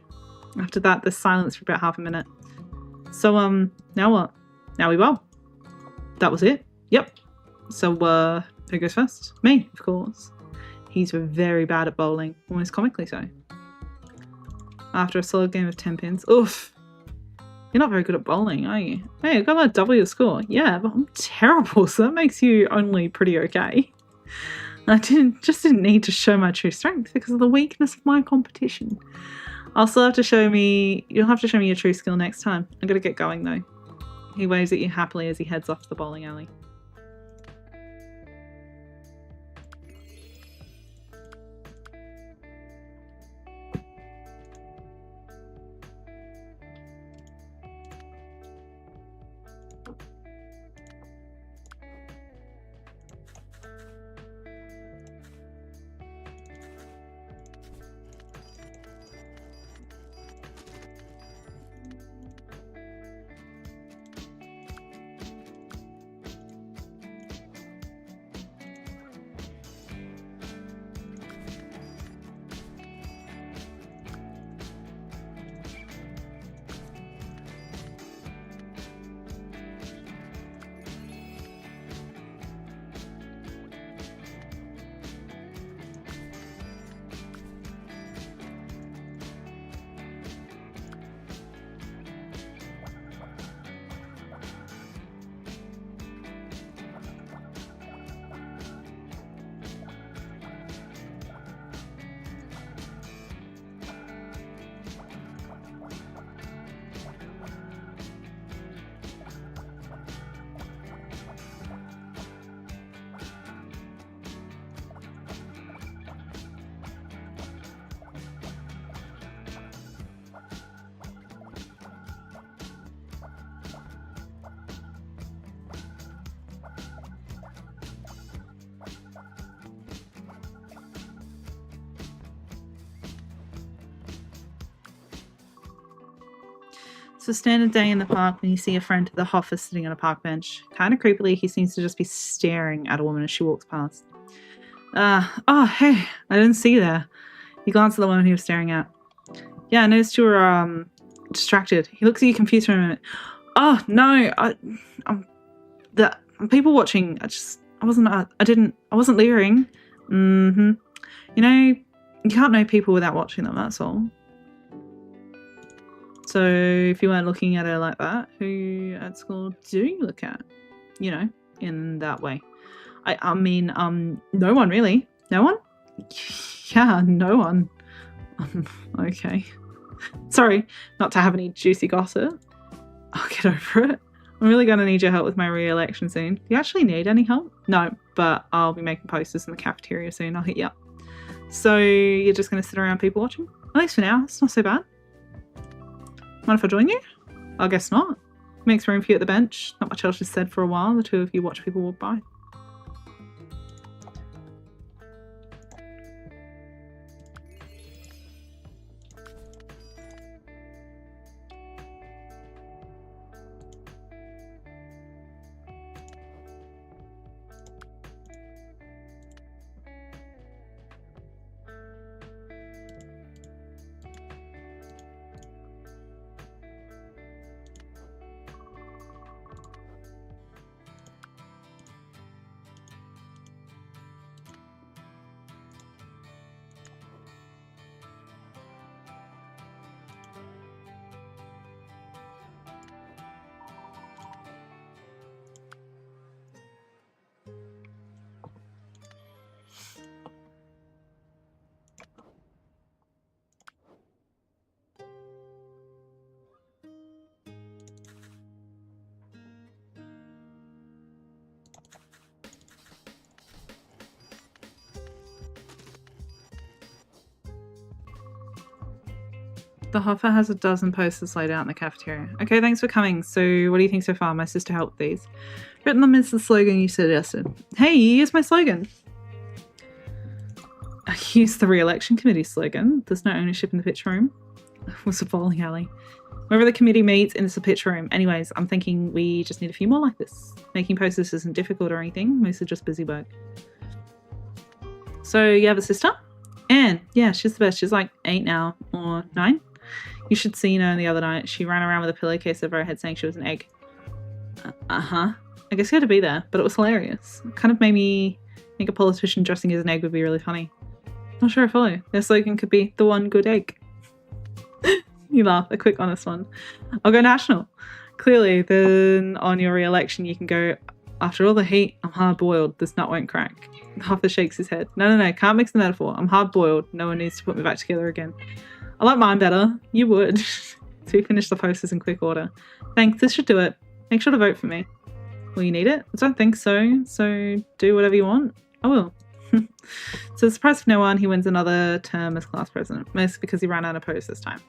After that, there's silence for about half a minute. So, now what? Now we bowl. That was it? Yep. So, who goes first? Me, of course. He's very bad at bowling, almost comically so. After a solid game of 10 pins. Oof. You're not very good at bowling, are you? Hey, I got a W score. Yeah, but I'm terrible, so that makes you only pretty okay. I just didn't need to show my true strength because of the weakness of my competition. You'll have to show me your true skill next time. I'm gonna get going though. He waves at you happily as he heads off to the bowling alley. It's a standard day in the park when you see a friend of the Hoffa sitting on a park bench. Kind of creepily, he seems to just be staring at a woman as she walks past. Oh, hey, I didn't see you there. He glanced at the woman he was staring at. Yeah, I noticed you were, distracted. He looks at you confused for a moment. Oh, no, I'm people watching. I wasn't leering. You know, you can't know people without watching them, that's all. So if you weren't looking at her like that, who at school do you look at? You know, in that way. I mean, no one really. No one? Yeah, no one. Okay. Sorry, not to have any juicy gossip. I'll get over it. I'm really gonna need your help with my re-election soon. Do you actually need any help? No, but I'll be making posters in the cafeteria soon. I'll hit you up. So you're just gonna sit around people watching? At least for now, it's not so bad. Mind if I join you? I guess not. Makes room for you at the bench. Not much else is said for a while. The two of you watch people walk by. The Hoffa has a dozen posters laid out in the cafeteria. Okay, thanks for coming. So what do you think so far? My sister helped these. Written them is the slogan you suggested. Hey, you used my slogan. I used the re-election committee slogan. There's no ownership in the pitch room. It was a bowling alley. Wherever the committee meets, it's a pitch room. Anyways, I'm thinking we just need a few more like this. Making posters isn't difficult or anything. Mostly just busy work. So you have a sister? Anne. Yeah, she's the best. She's like 8 now. Or 9. You should see her the other night. She ran around with a pillowcase over her head saying she was an egg. I guess you had to be there, but it was hilarious. It kind of made me think a politician dressing as an egg would be really funny. Not sure I follow. Their slogan could be the one good egg. You laugh, a quick honest one. I'll go national. Clearly, then on your re-election you can go, after all the heat, I'm hard-boiled. This nut won't crack. Hoffa shakes his head. No, can't mix the metaphor. I'm hard-boiled. No one needs to put me back together again. I like mine better. You would. So we finished the posters in quick order. Thanks, this should do it. Make sure to vote for me. Will you need it? I don't think so. So do whatever you want. I will. So surprise for no one, he wins another term as class president. Mostly because he ran out of posts this time.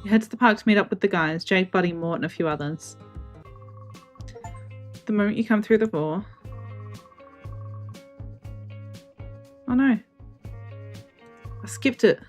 You head to the park to meet up with the guys, Jake, Buddy, Mort, and a few others. The moment you come through the door... Oh no. I skipped it.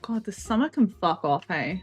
God, the summer can fuck off, hey?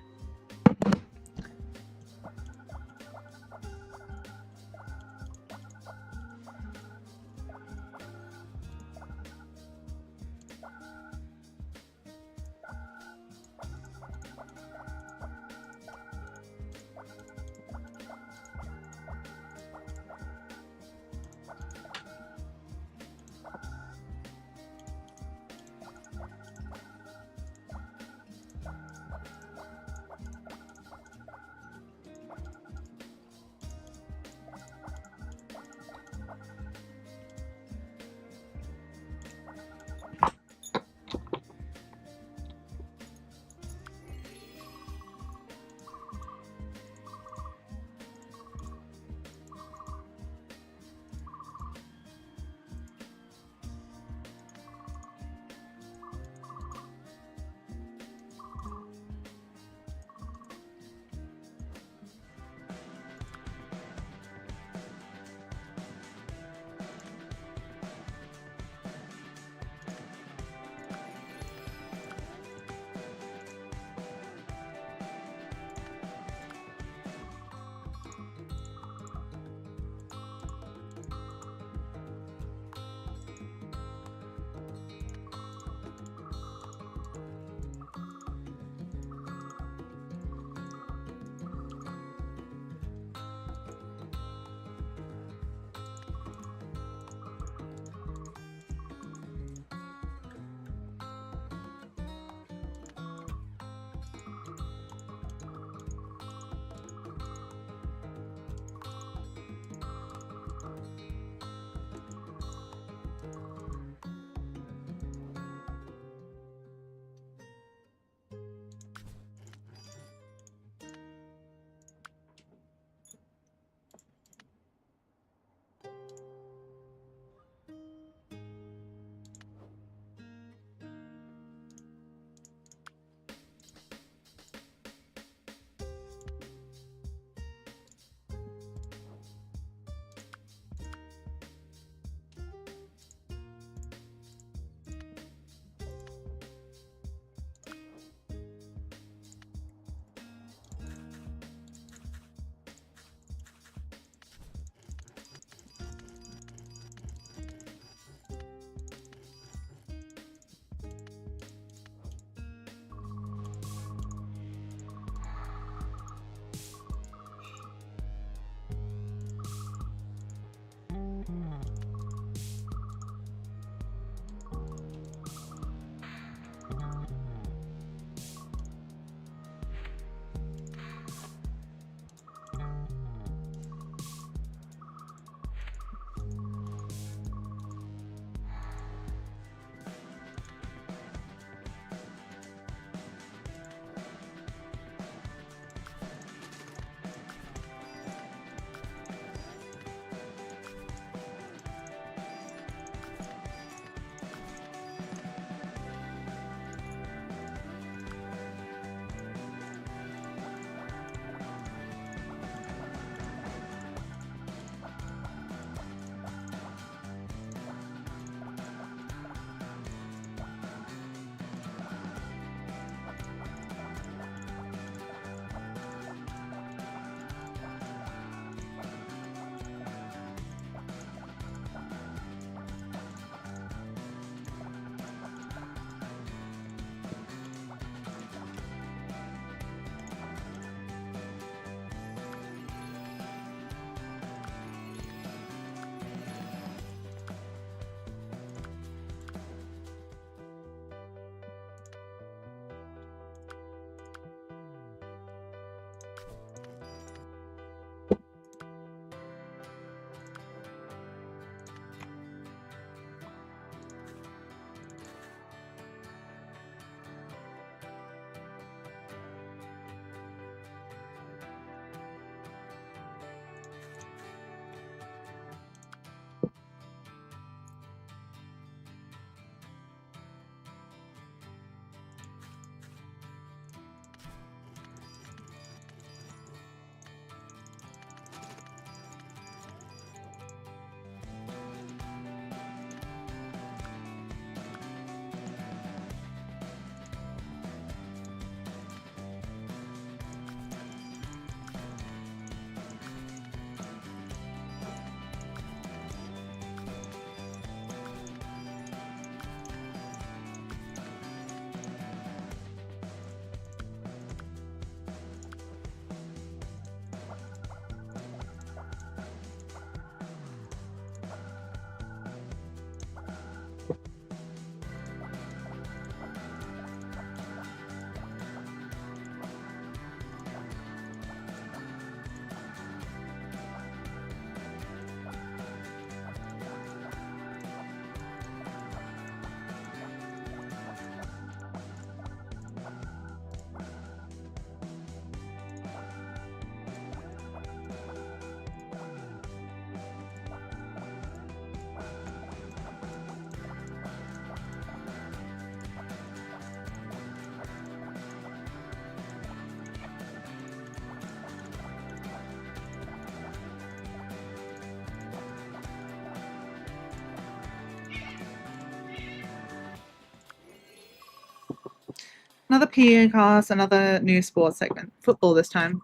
Another PE class, another new sports segment. Football this time.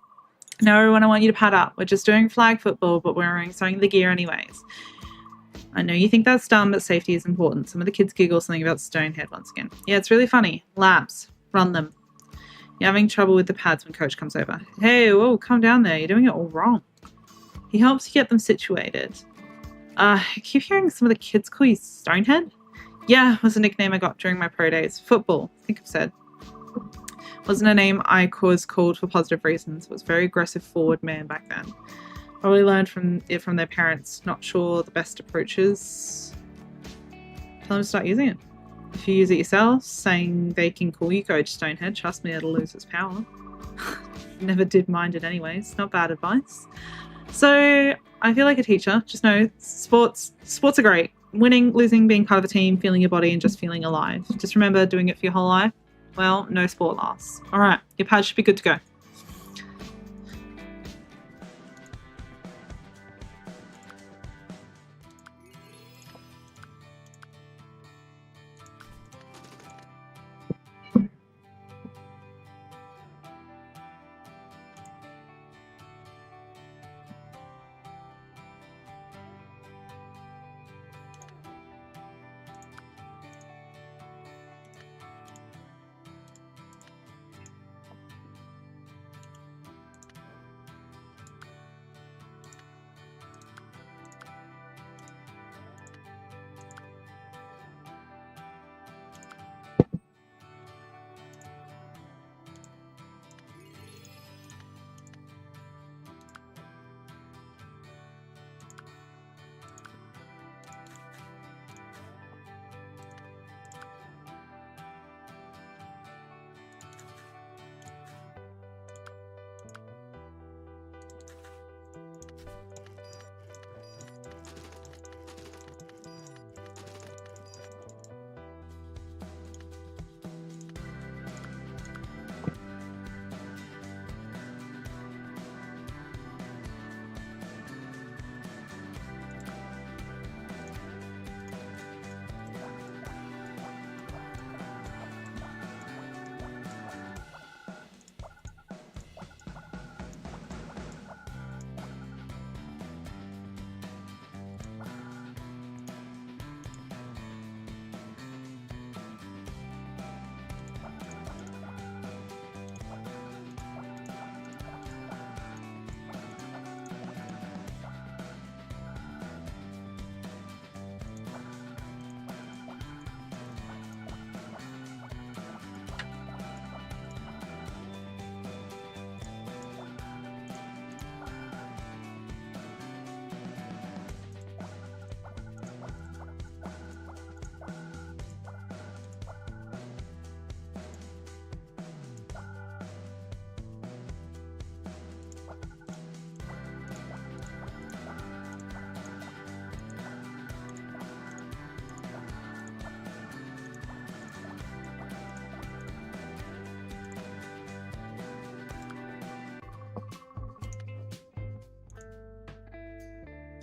No, everyone, I want you to pad up. We're just doing flag football, but we're wearing some of the gear anyways. I know you think that's dumb, but safety is important. Some of the kids giggle something about Stonehead once again. Yeah, it's really funny. Laps. Run them. You're having trouble with the pads when coach comes over. Hey, whoa, calm down there. You're doing it all wrong. He helps you get them situated. I keep hearing some of the kids call you Stonehead. Yeah, was a nickname I got during my pro days. Football, I think I've said. Wasn't a name I was called for positive reasons. Was very aggressive forward man back then. Probably learned from their parents. Not sure the best approaches. Tell them to start using it. If you use it yourself, saying they can call you Coach Stonehead, trust me, it'll lose its power. Never did mind it anyways. Not bad advice. So I feel like a teacher. Just know sports are great. Winning, losing, being part of a team, feeling your body, and just feeling alive. Just remember, doing it for your whole life, well, no sport lasts. All right, your pad should be good to go.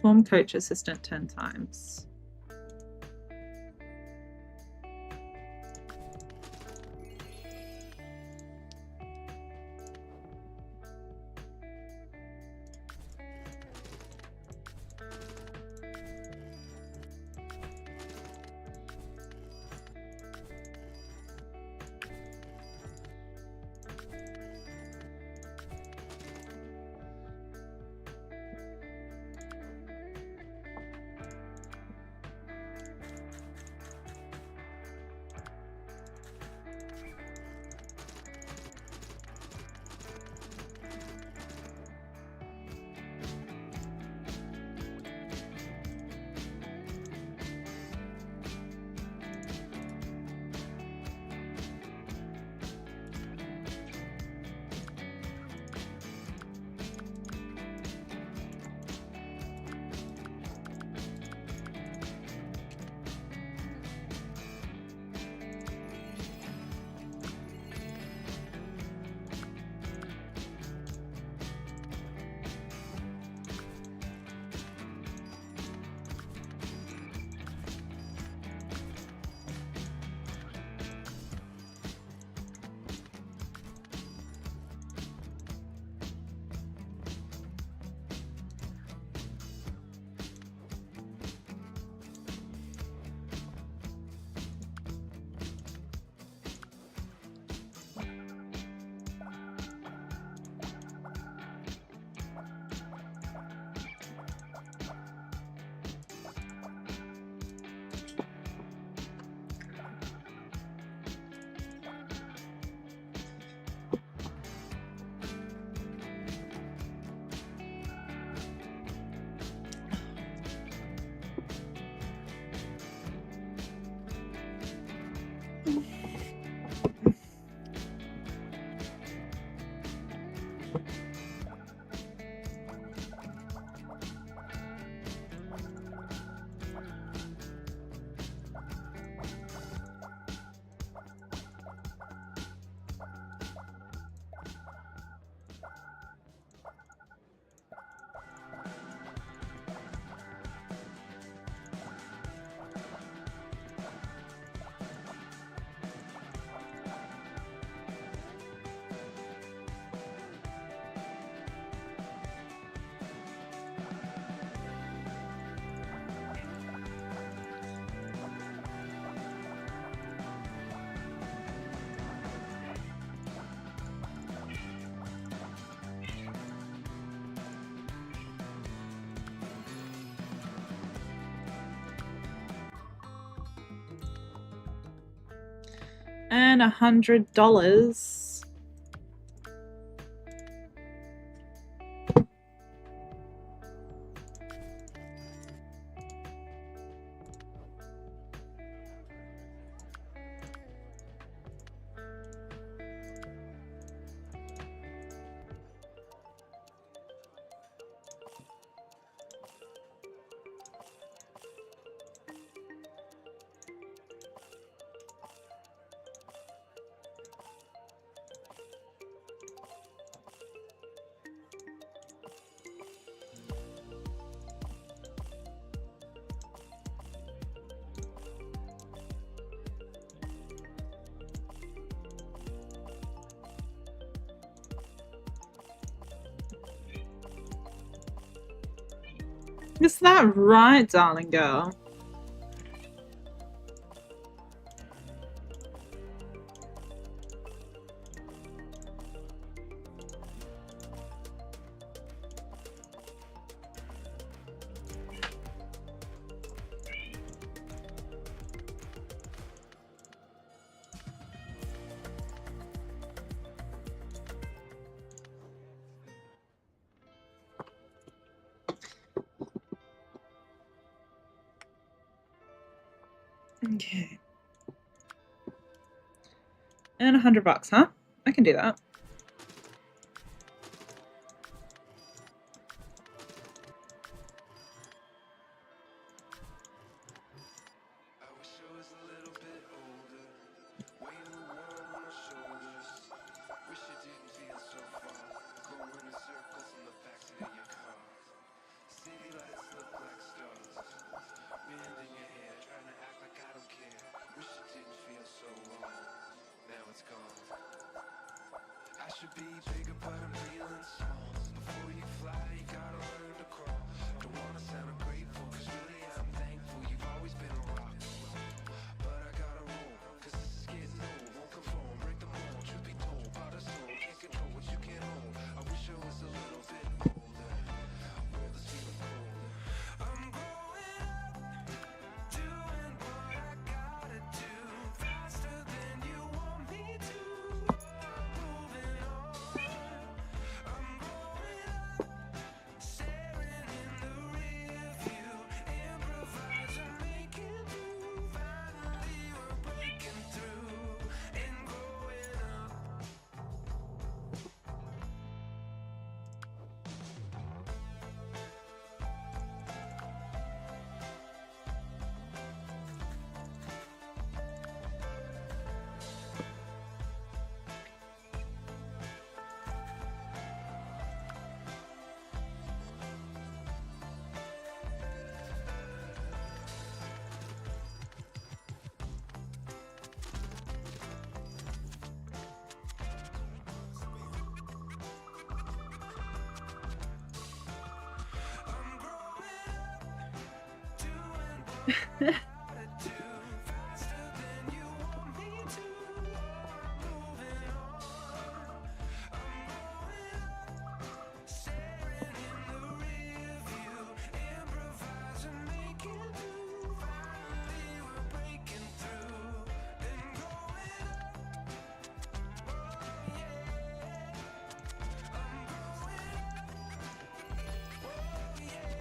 Form coach assistant 10 times. And $100. Is that right, darling girl? Okay. And $100, huh? I can do that. I wish I was a little bit older, weight of the world on my shoulders. Wish it didn't feel so far, going in circles in the backseat of your car. City lights look like stars, wind in your hair, trying to act like I don't care. Wish it didn't feel so wrong, now it's gone. I should be bigger, but I'm feeling small. Before you fly, you gotta learn to crawl. Don't wanna sound ungrateful, cause really I'm thankful. You've always been a rock. But I gotta roll, cause this is getting old. Won't conform, break the mold. Truth be told, part of soul, can't control what you can't hold. I wish I was a little bit older. World is feeling colder. I'm growing up, doing what I gotta do. Faster than you want me to. Moving on. I'm growing up, staring in the rear view. Improvising, making do. Finally we're breaking through and growing up. I'm growing up, doing what I gotta do. Faster than you want me to. Moving on. I'm growing up, staring in the rear view. Improvising, making do. Finally we're breaking through and growing up. Oh yeah. I'm growing up. Oh yeah.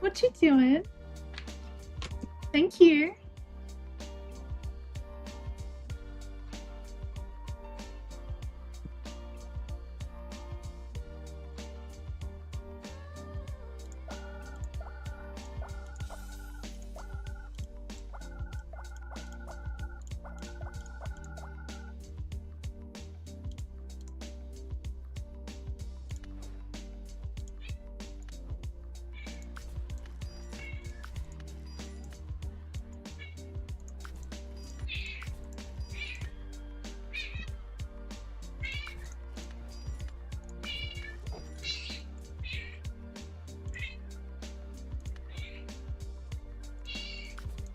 What you doing? Thank you.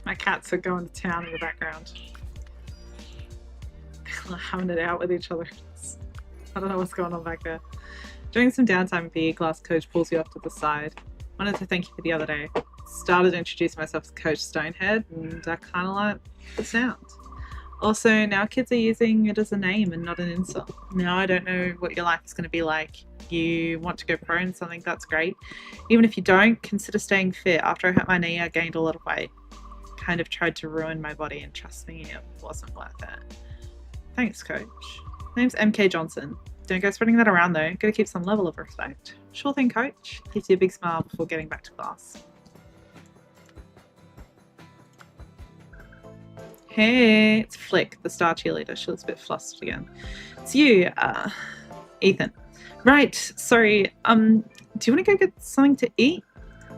My cats are going to town in the background. They're having it out with each other. I don't know what's going on back there. During some downtime, PE class coach pulls you off to the side. Wanted to thank you for the other day. Started to introduce myself as Coach Stonehead, and I kind of like the sound. Also, now kids are using it as a name and not an insult. Now I don't know what your life is going to be like. You want to go pro in something, that's great. Even if you don't, consider staying fit. After I hurt my knee, I gained a lot of weight. Kind of tried to ruin my body, and trust me, it wasn't worth it. Thanks, coach. Name's MK Johnson. Don't go spreading that around though. Gotta keep some level of respect. Sure thing, coach. Gives you a big smile before getting back to class. Hey, it's Flick, the star cheerleader. She looks a bit flustered again. It's you, Ethan. Right, sorry. Do you want to go get something to eat?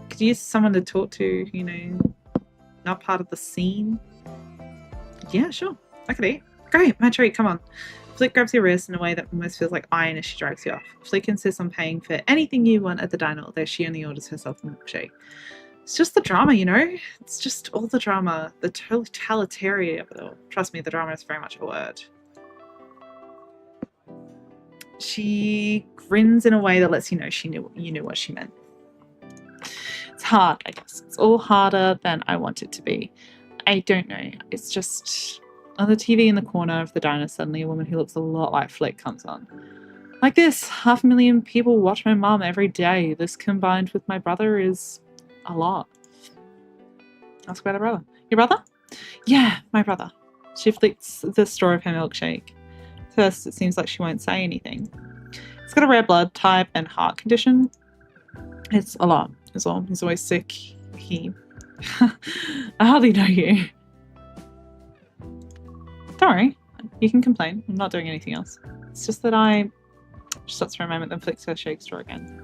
Could you use someone to talk to, you know, not part of the scene? Yeah, sure. I could eat. Great, my treat, come on. Flick grabs your wrist in a way that almost feels like iron as she drags you off. Flick insists on paying for anything you want at the diner, although she only orders herself a milkshake. It's just the drama, you know? It's just all the drama, the totalitarian of it all. Trust me, the drama is very much a word. She grins in a way that lets you know you knew what she meant. It's hard, I guess. It's all harder than I want it to be. I don't know. It's just on the TV in the corner of the diner, suddenly a woman who looks a lot like Flick comes on. Like this, 500,000 people watch my mom every day. This combined with my brother is a lot. Ask about her brother. Your brother? Yeah, my brother. She flicks the straw of her milkshake. First, it seems like she won't say anything. He's got a rare blood type and heart condition. It's a lot, is all. He's always sick. I hardly know you. Don't worry. You can complain. I'm not doing anything else. It's just that She stops for a moment, then flicks her shake straw again.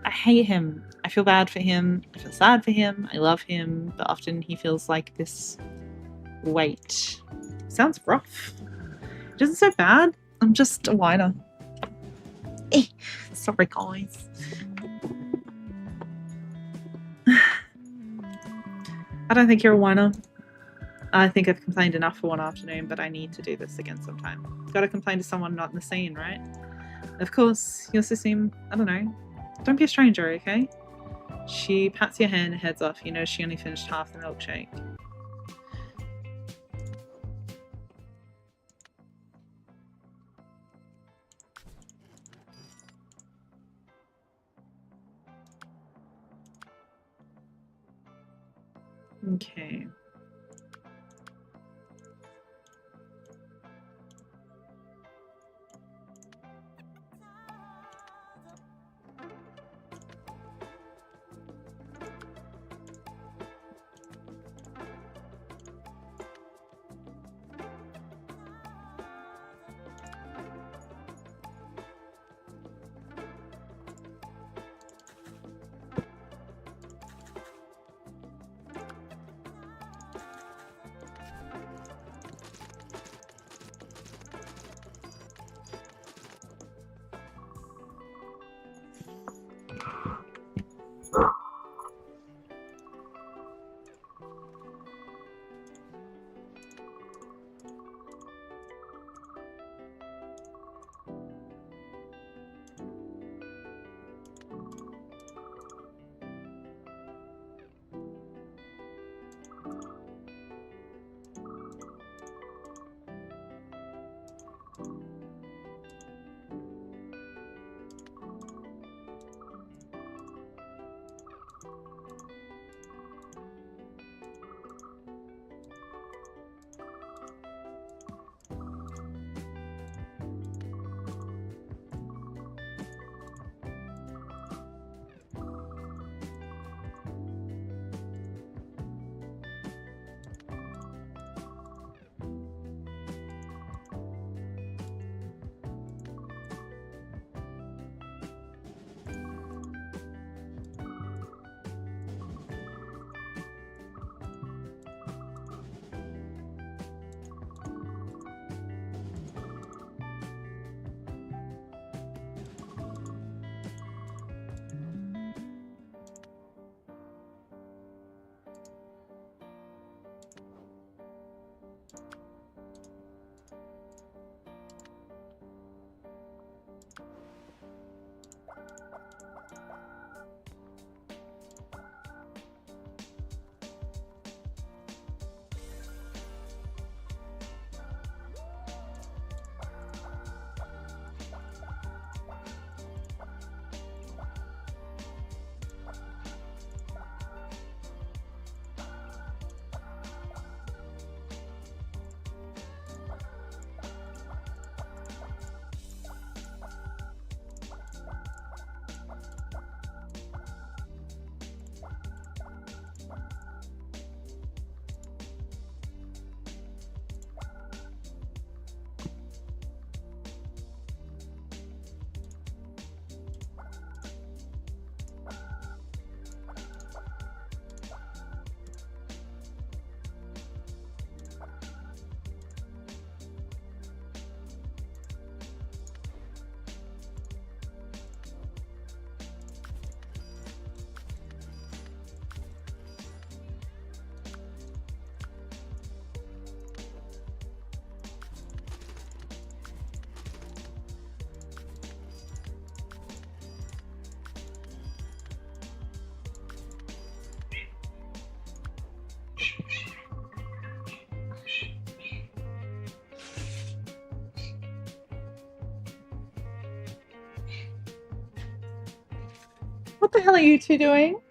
I hate him. I feel bad for him. I feel sad for him. I love him. But often he feels like this weight. Sounds rough. It isn't so bad. I'm just a whiner. Sorry, guys. I don't think you're a whiner. I think I've complained enough for one afternoon, but I need to do this again sometime. Gotta complain to someone not in the scene, right? Of course, you also seem, I don't know, don't be a stranger, okay? She pats your hand and heads off. You know she only finished half the milkshake. Okay. What the hell are you two doing?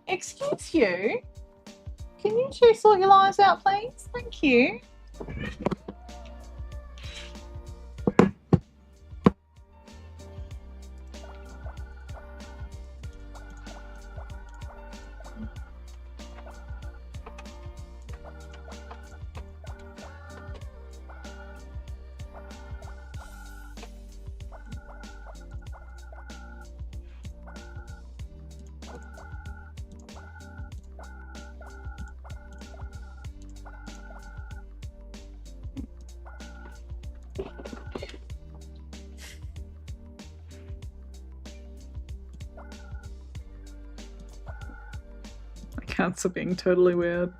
Excuse you? Can you two sort your lives out, please? Thank you. My cats are being totally weird.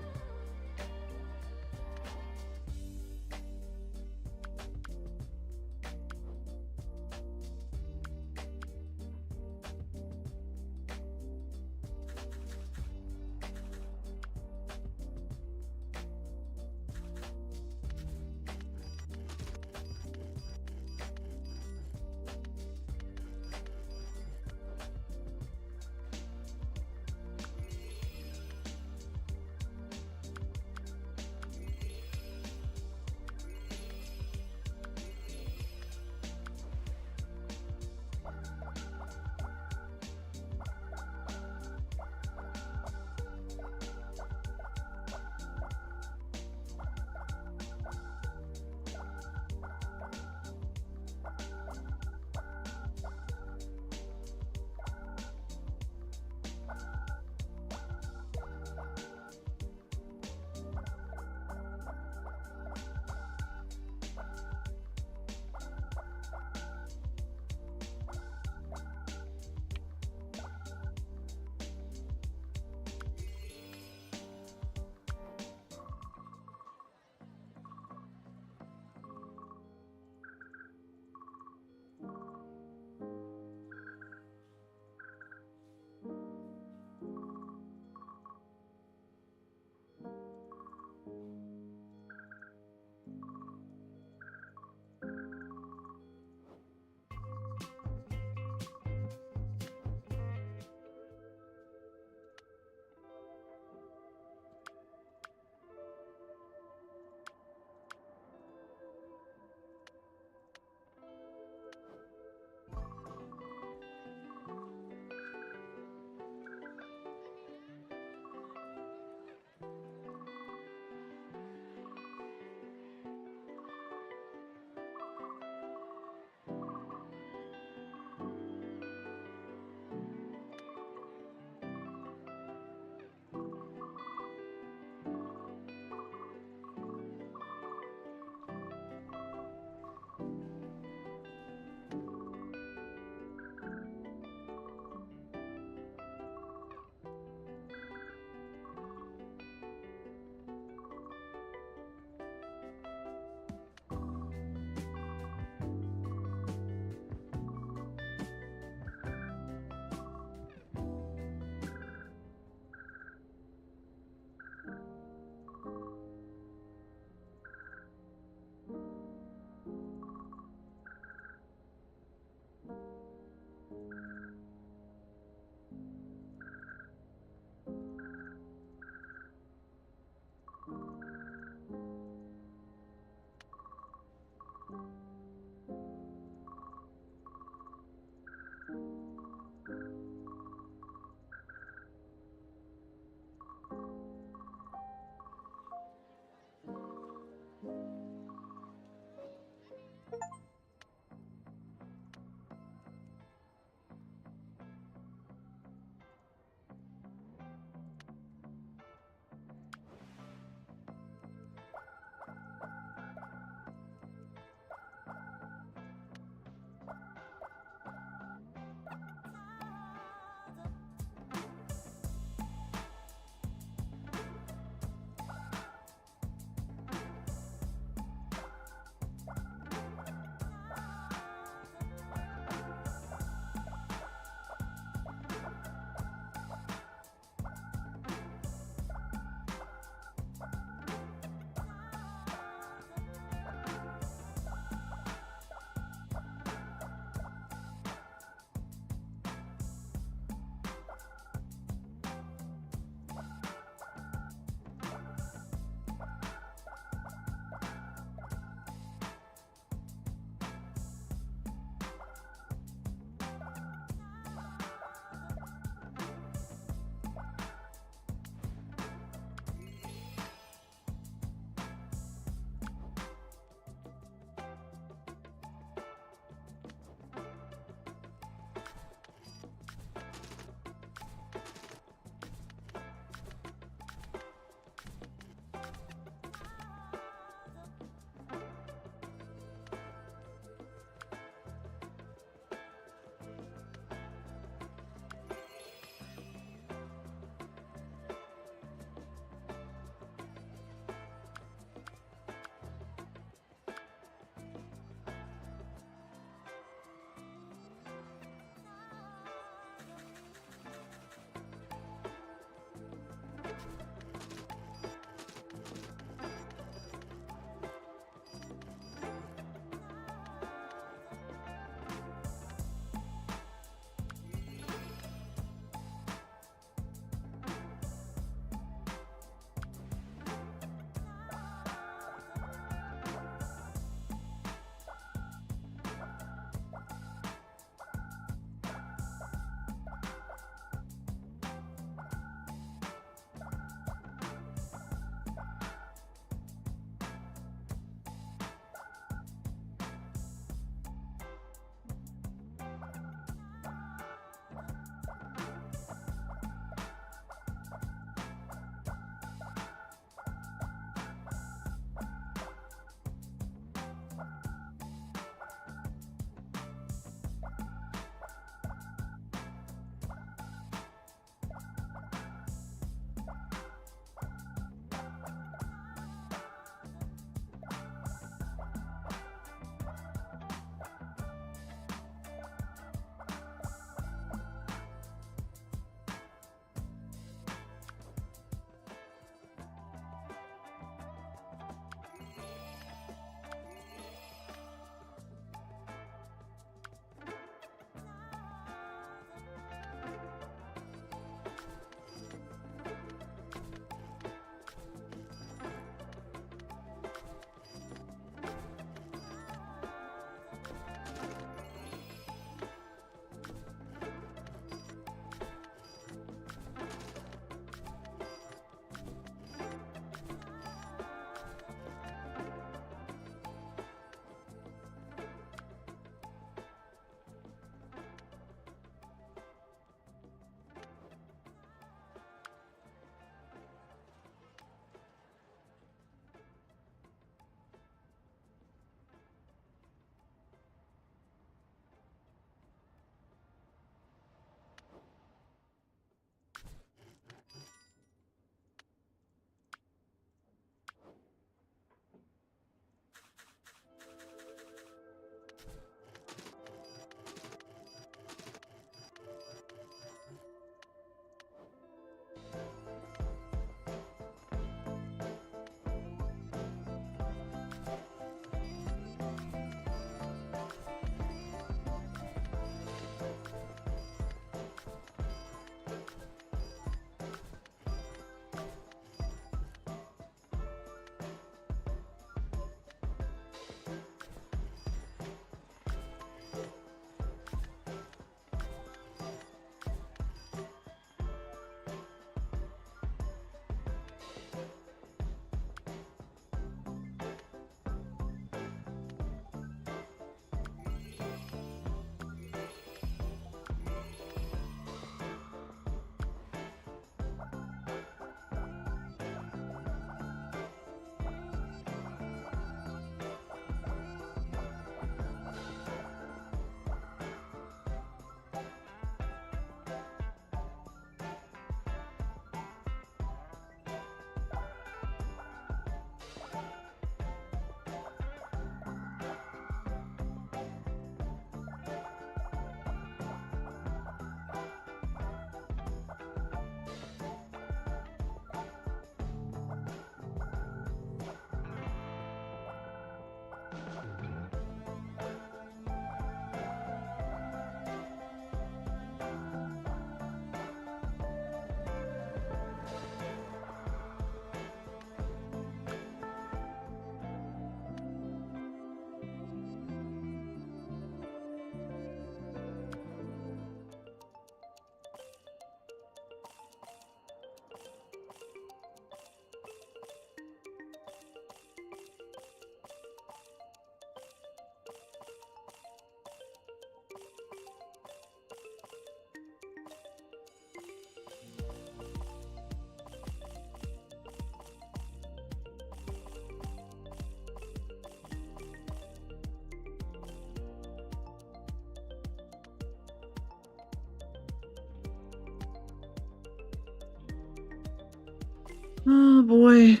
Oh boy.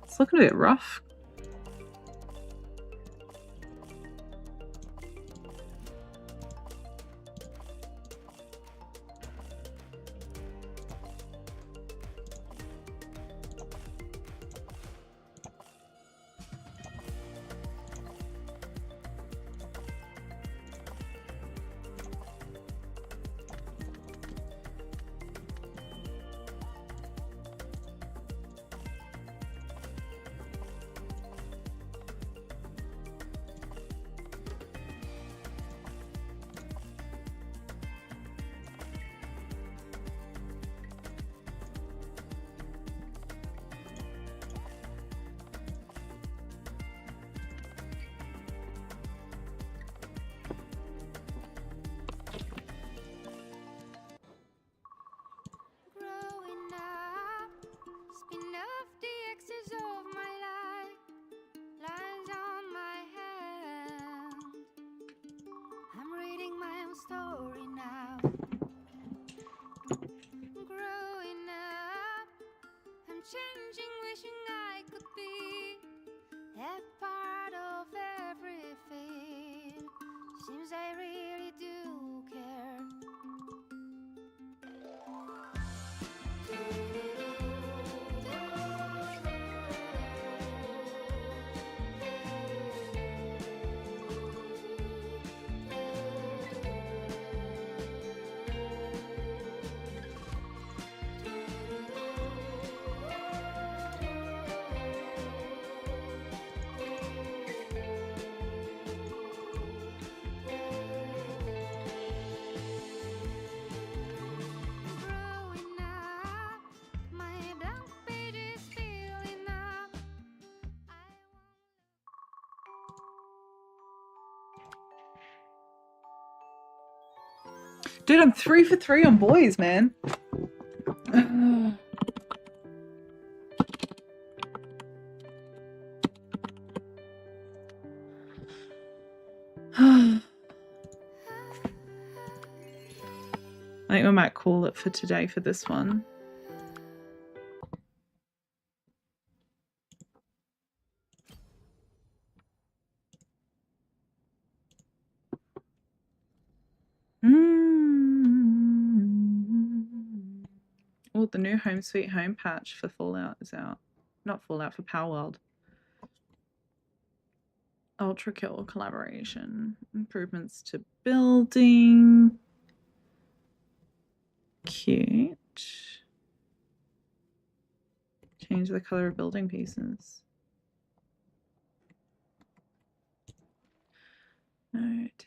It's looking a bit rough. Growing up, spin off the excess of my life, lines on my hand. I'm reading my own story now. Growing up, I'm changing, wishing I could be that part of everything. Seems I really do care. Growing up, my blank page is filling up. I Dude, I'm 3 for 3 on boys, man. I think we might call it for today for this one. Oh, the new Home Sweet Home patch for Fallout is out. Not Fallout, for Palworld. Ultra Kill collaboration. Improvements to building. Cute. Change the color of building pieces. Note.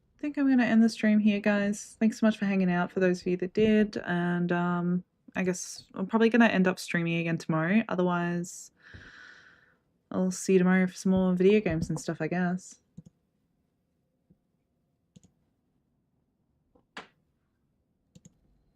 I think I'm going to end the stream here, guys. Thanks so much for hanging out for those of you that did. And I guess I'm probably going to end up streaming again tomorrow. Otherwise, I'll see you tomorrow for some more video games and stuff, I guess.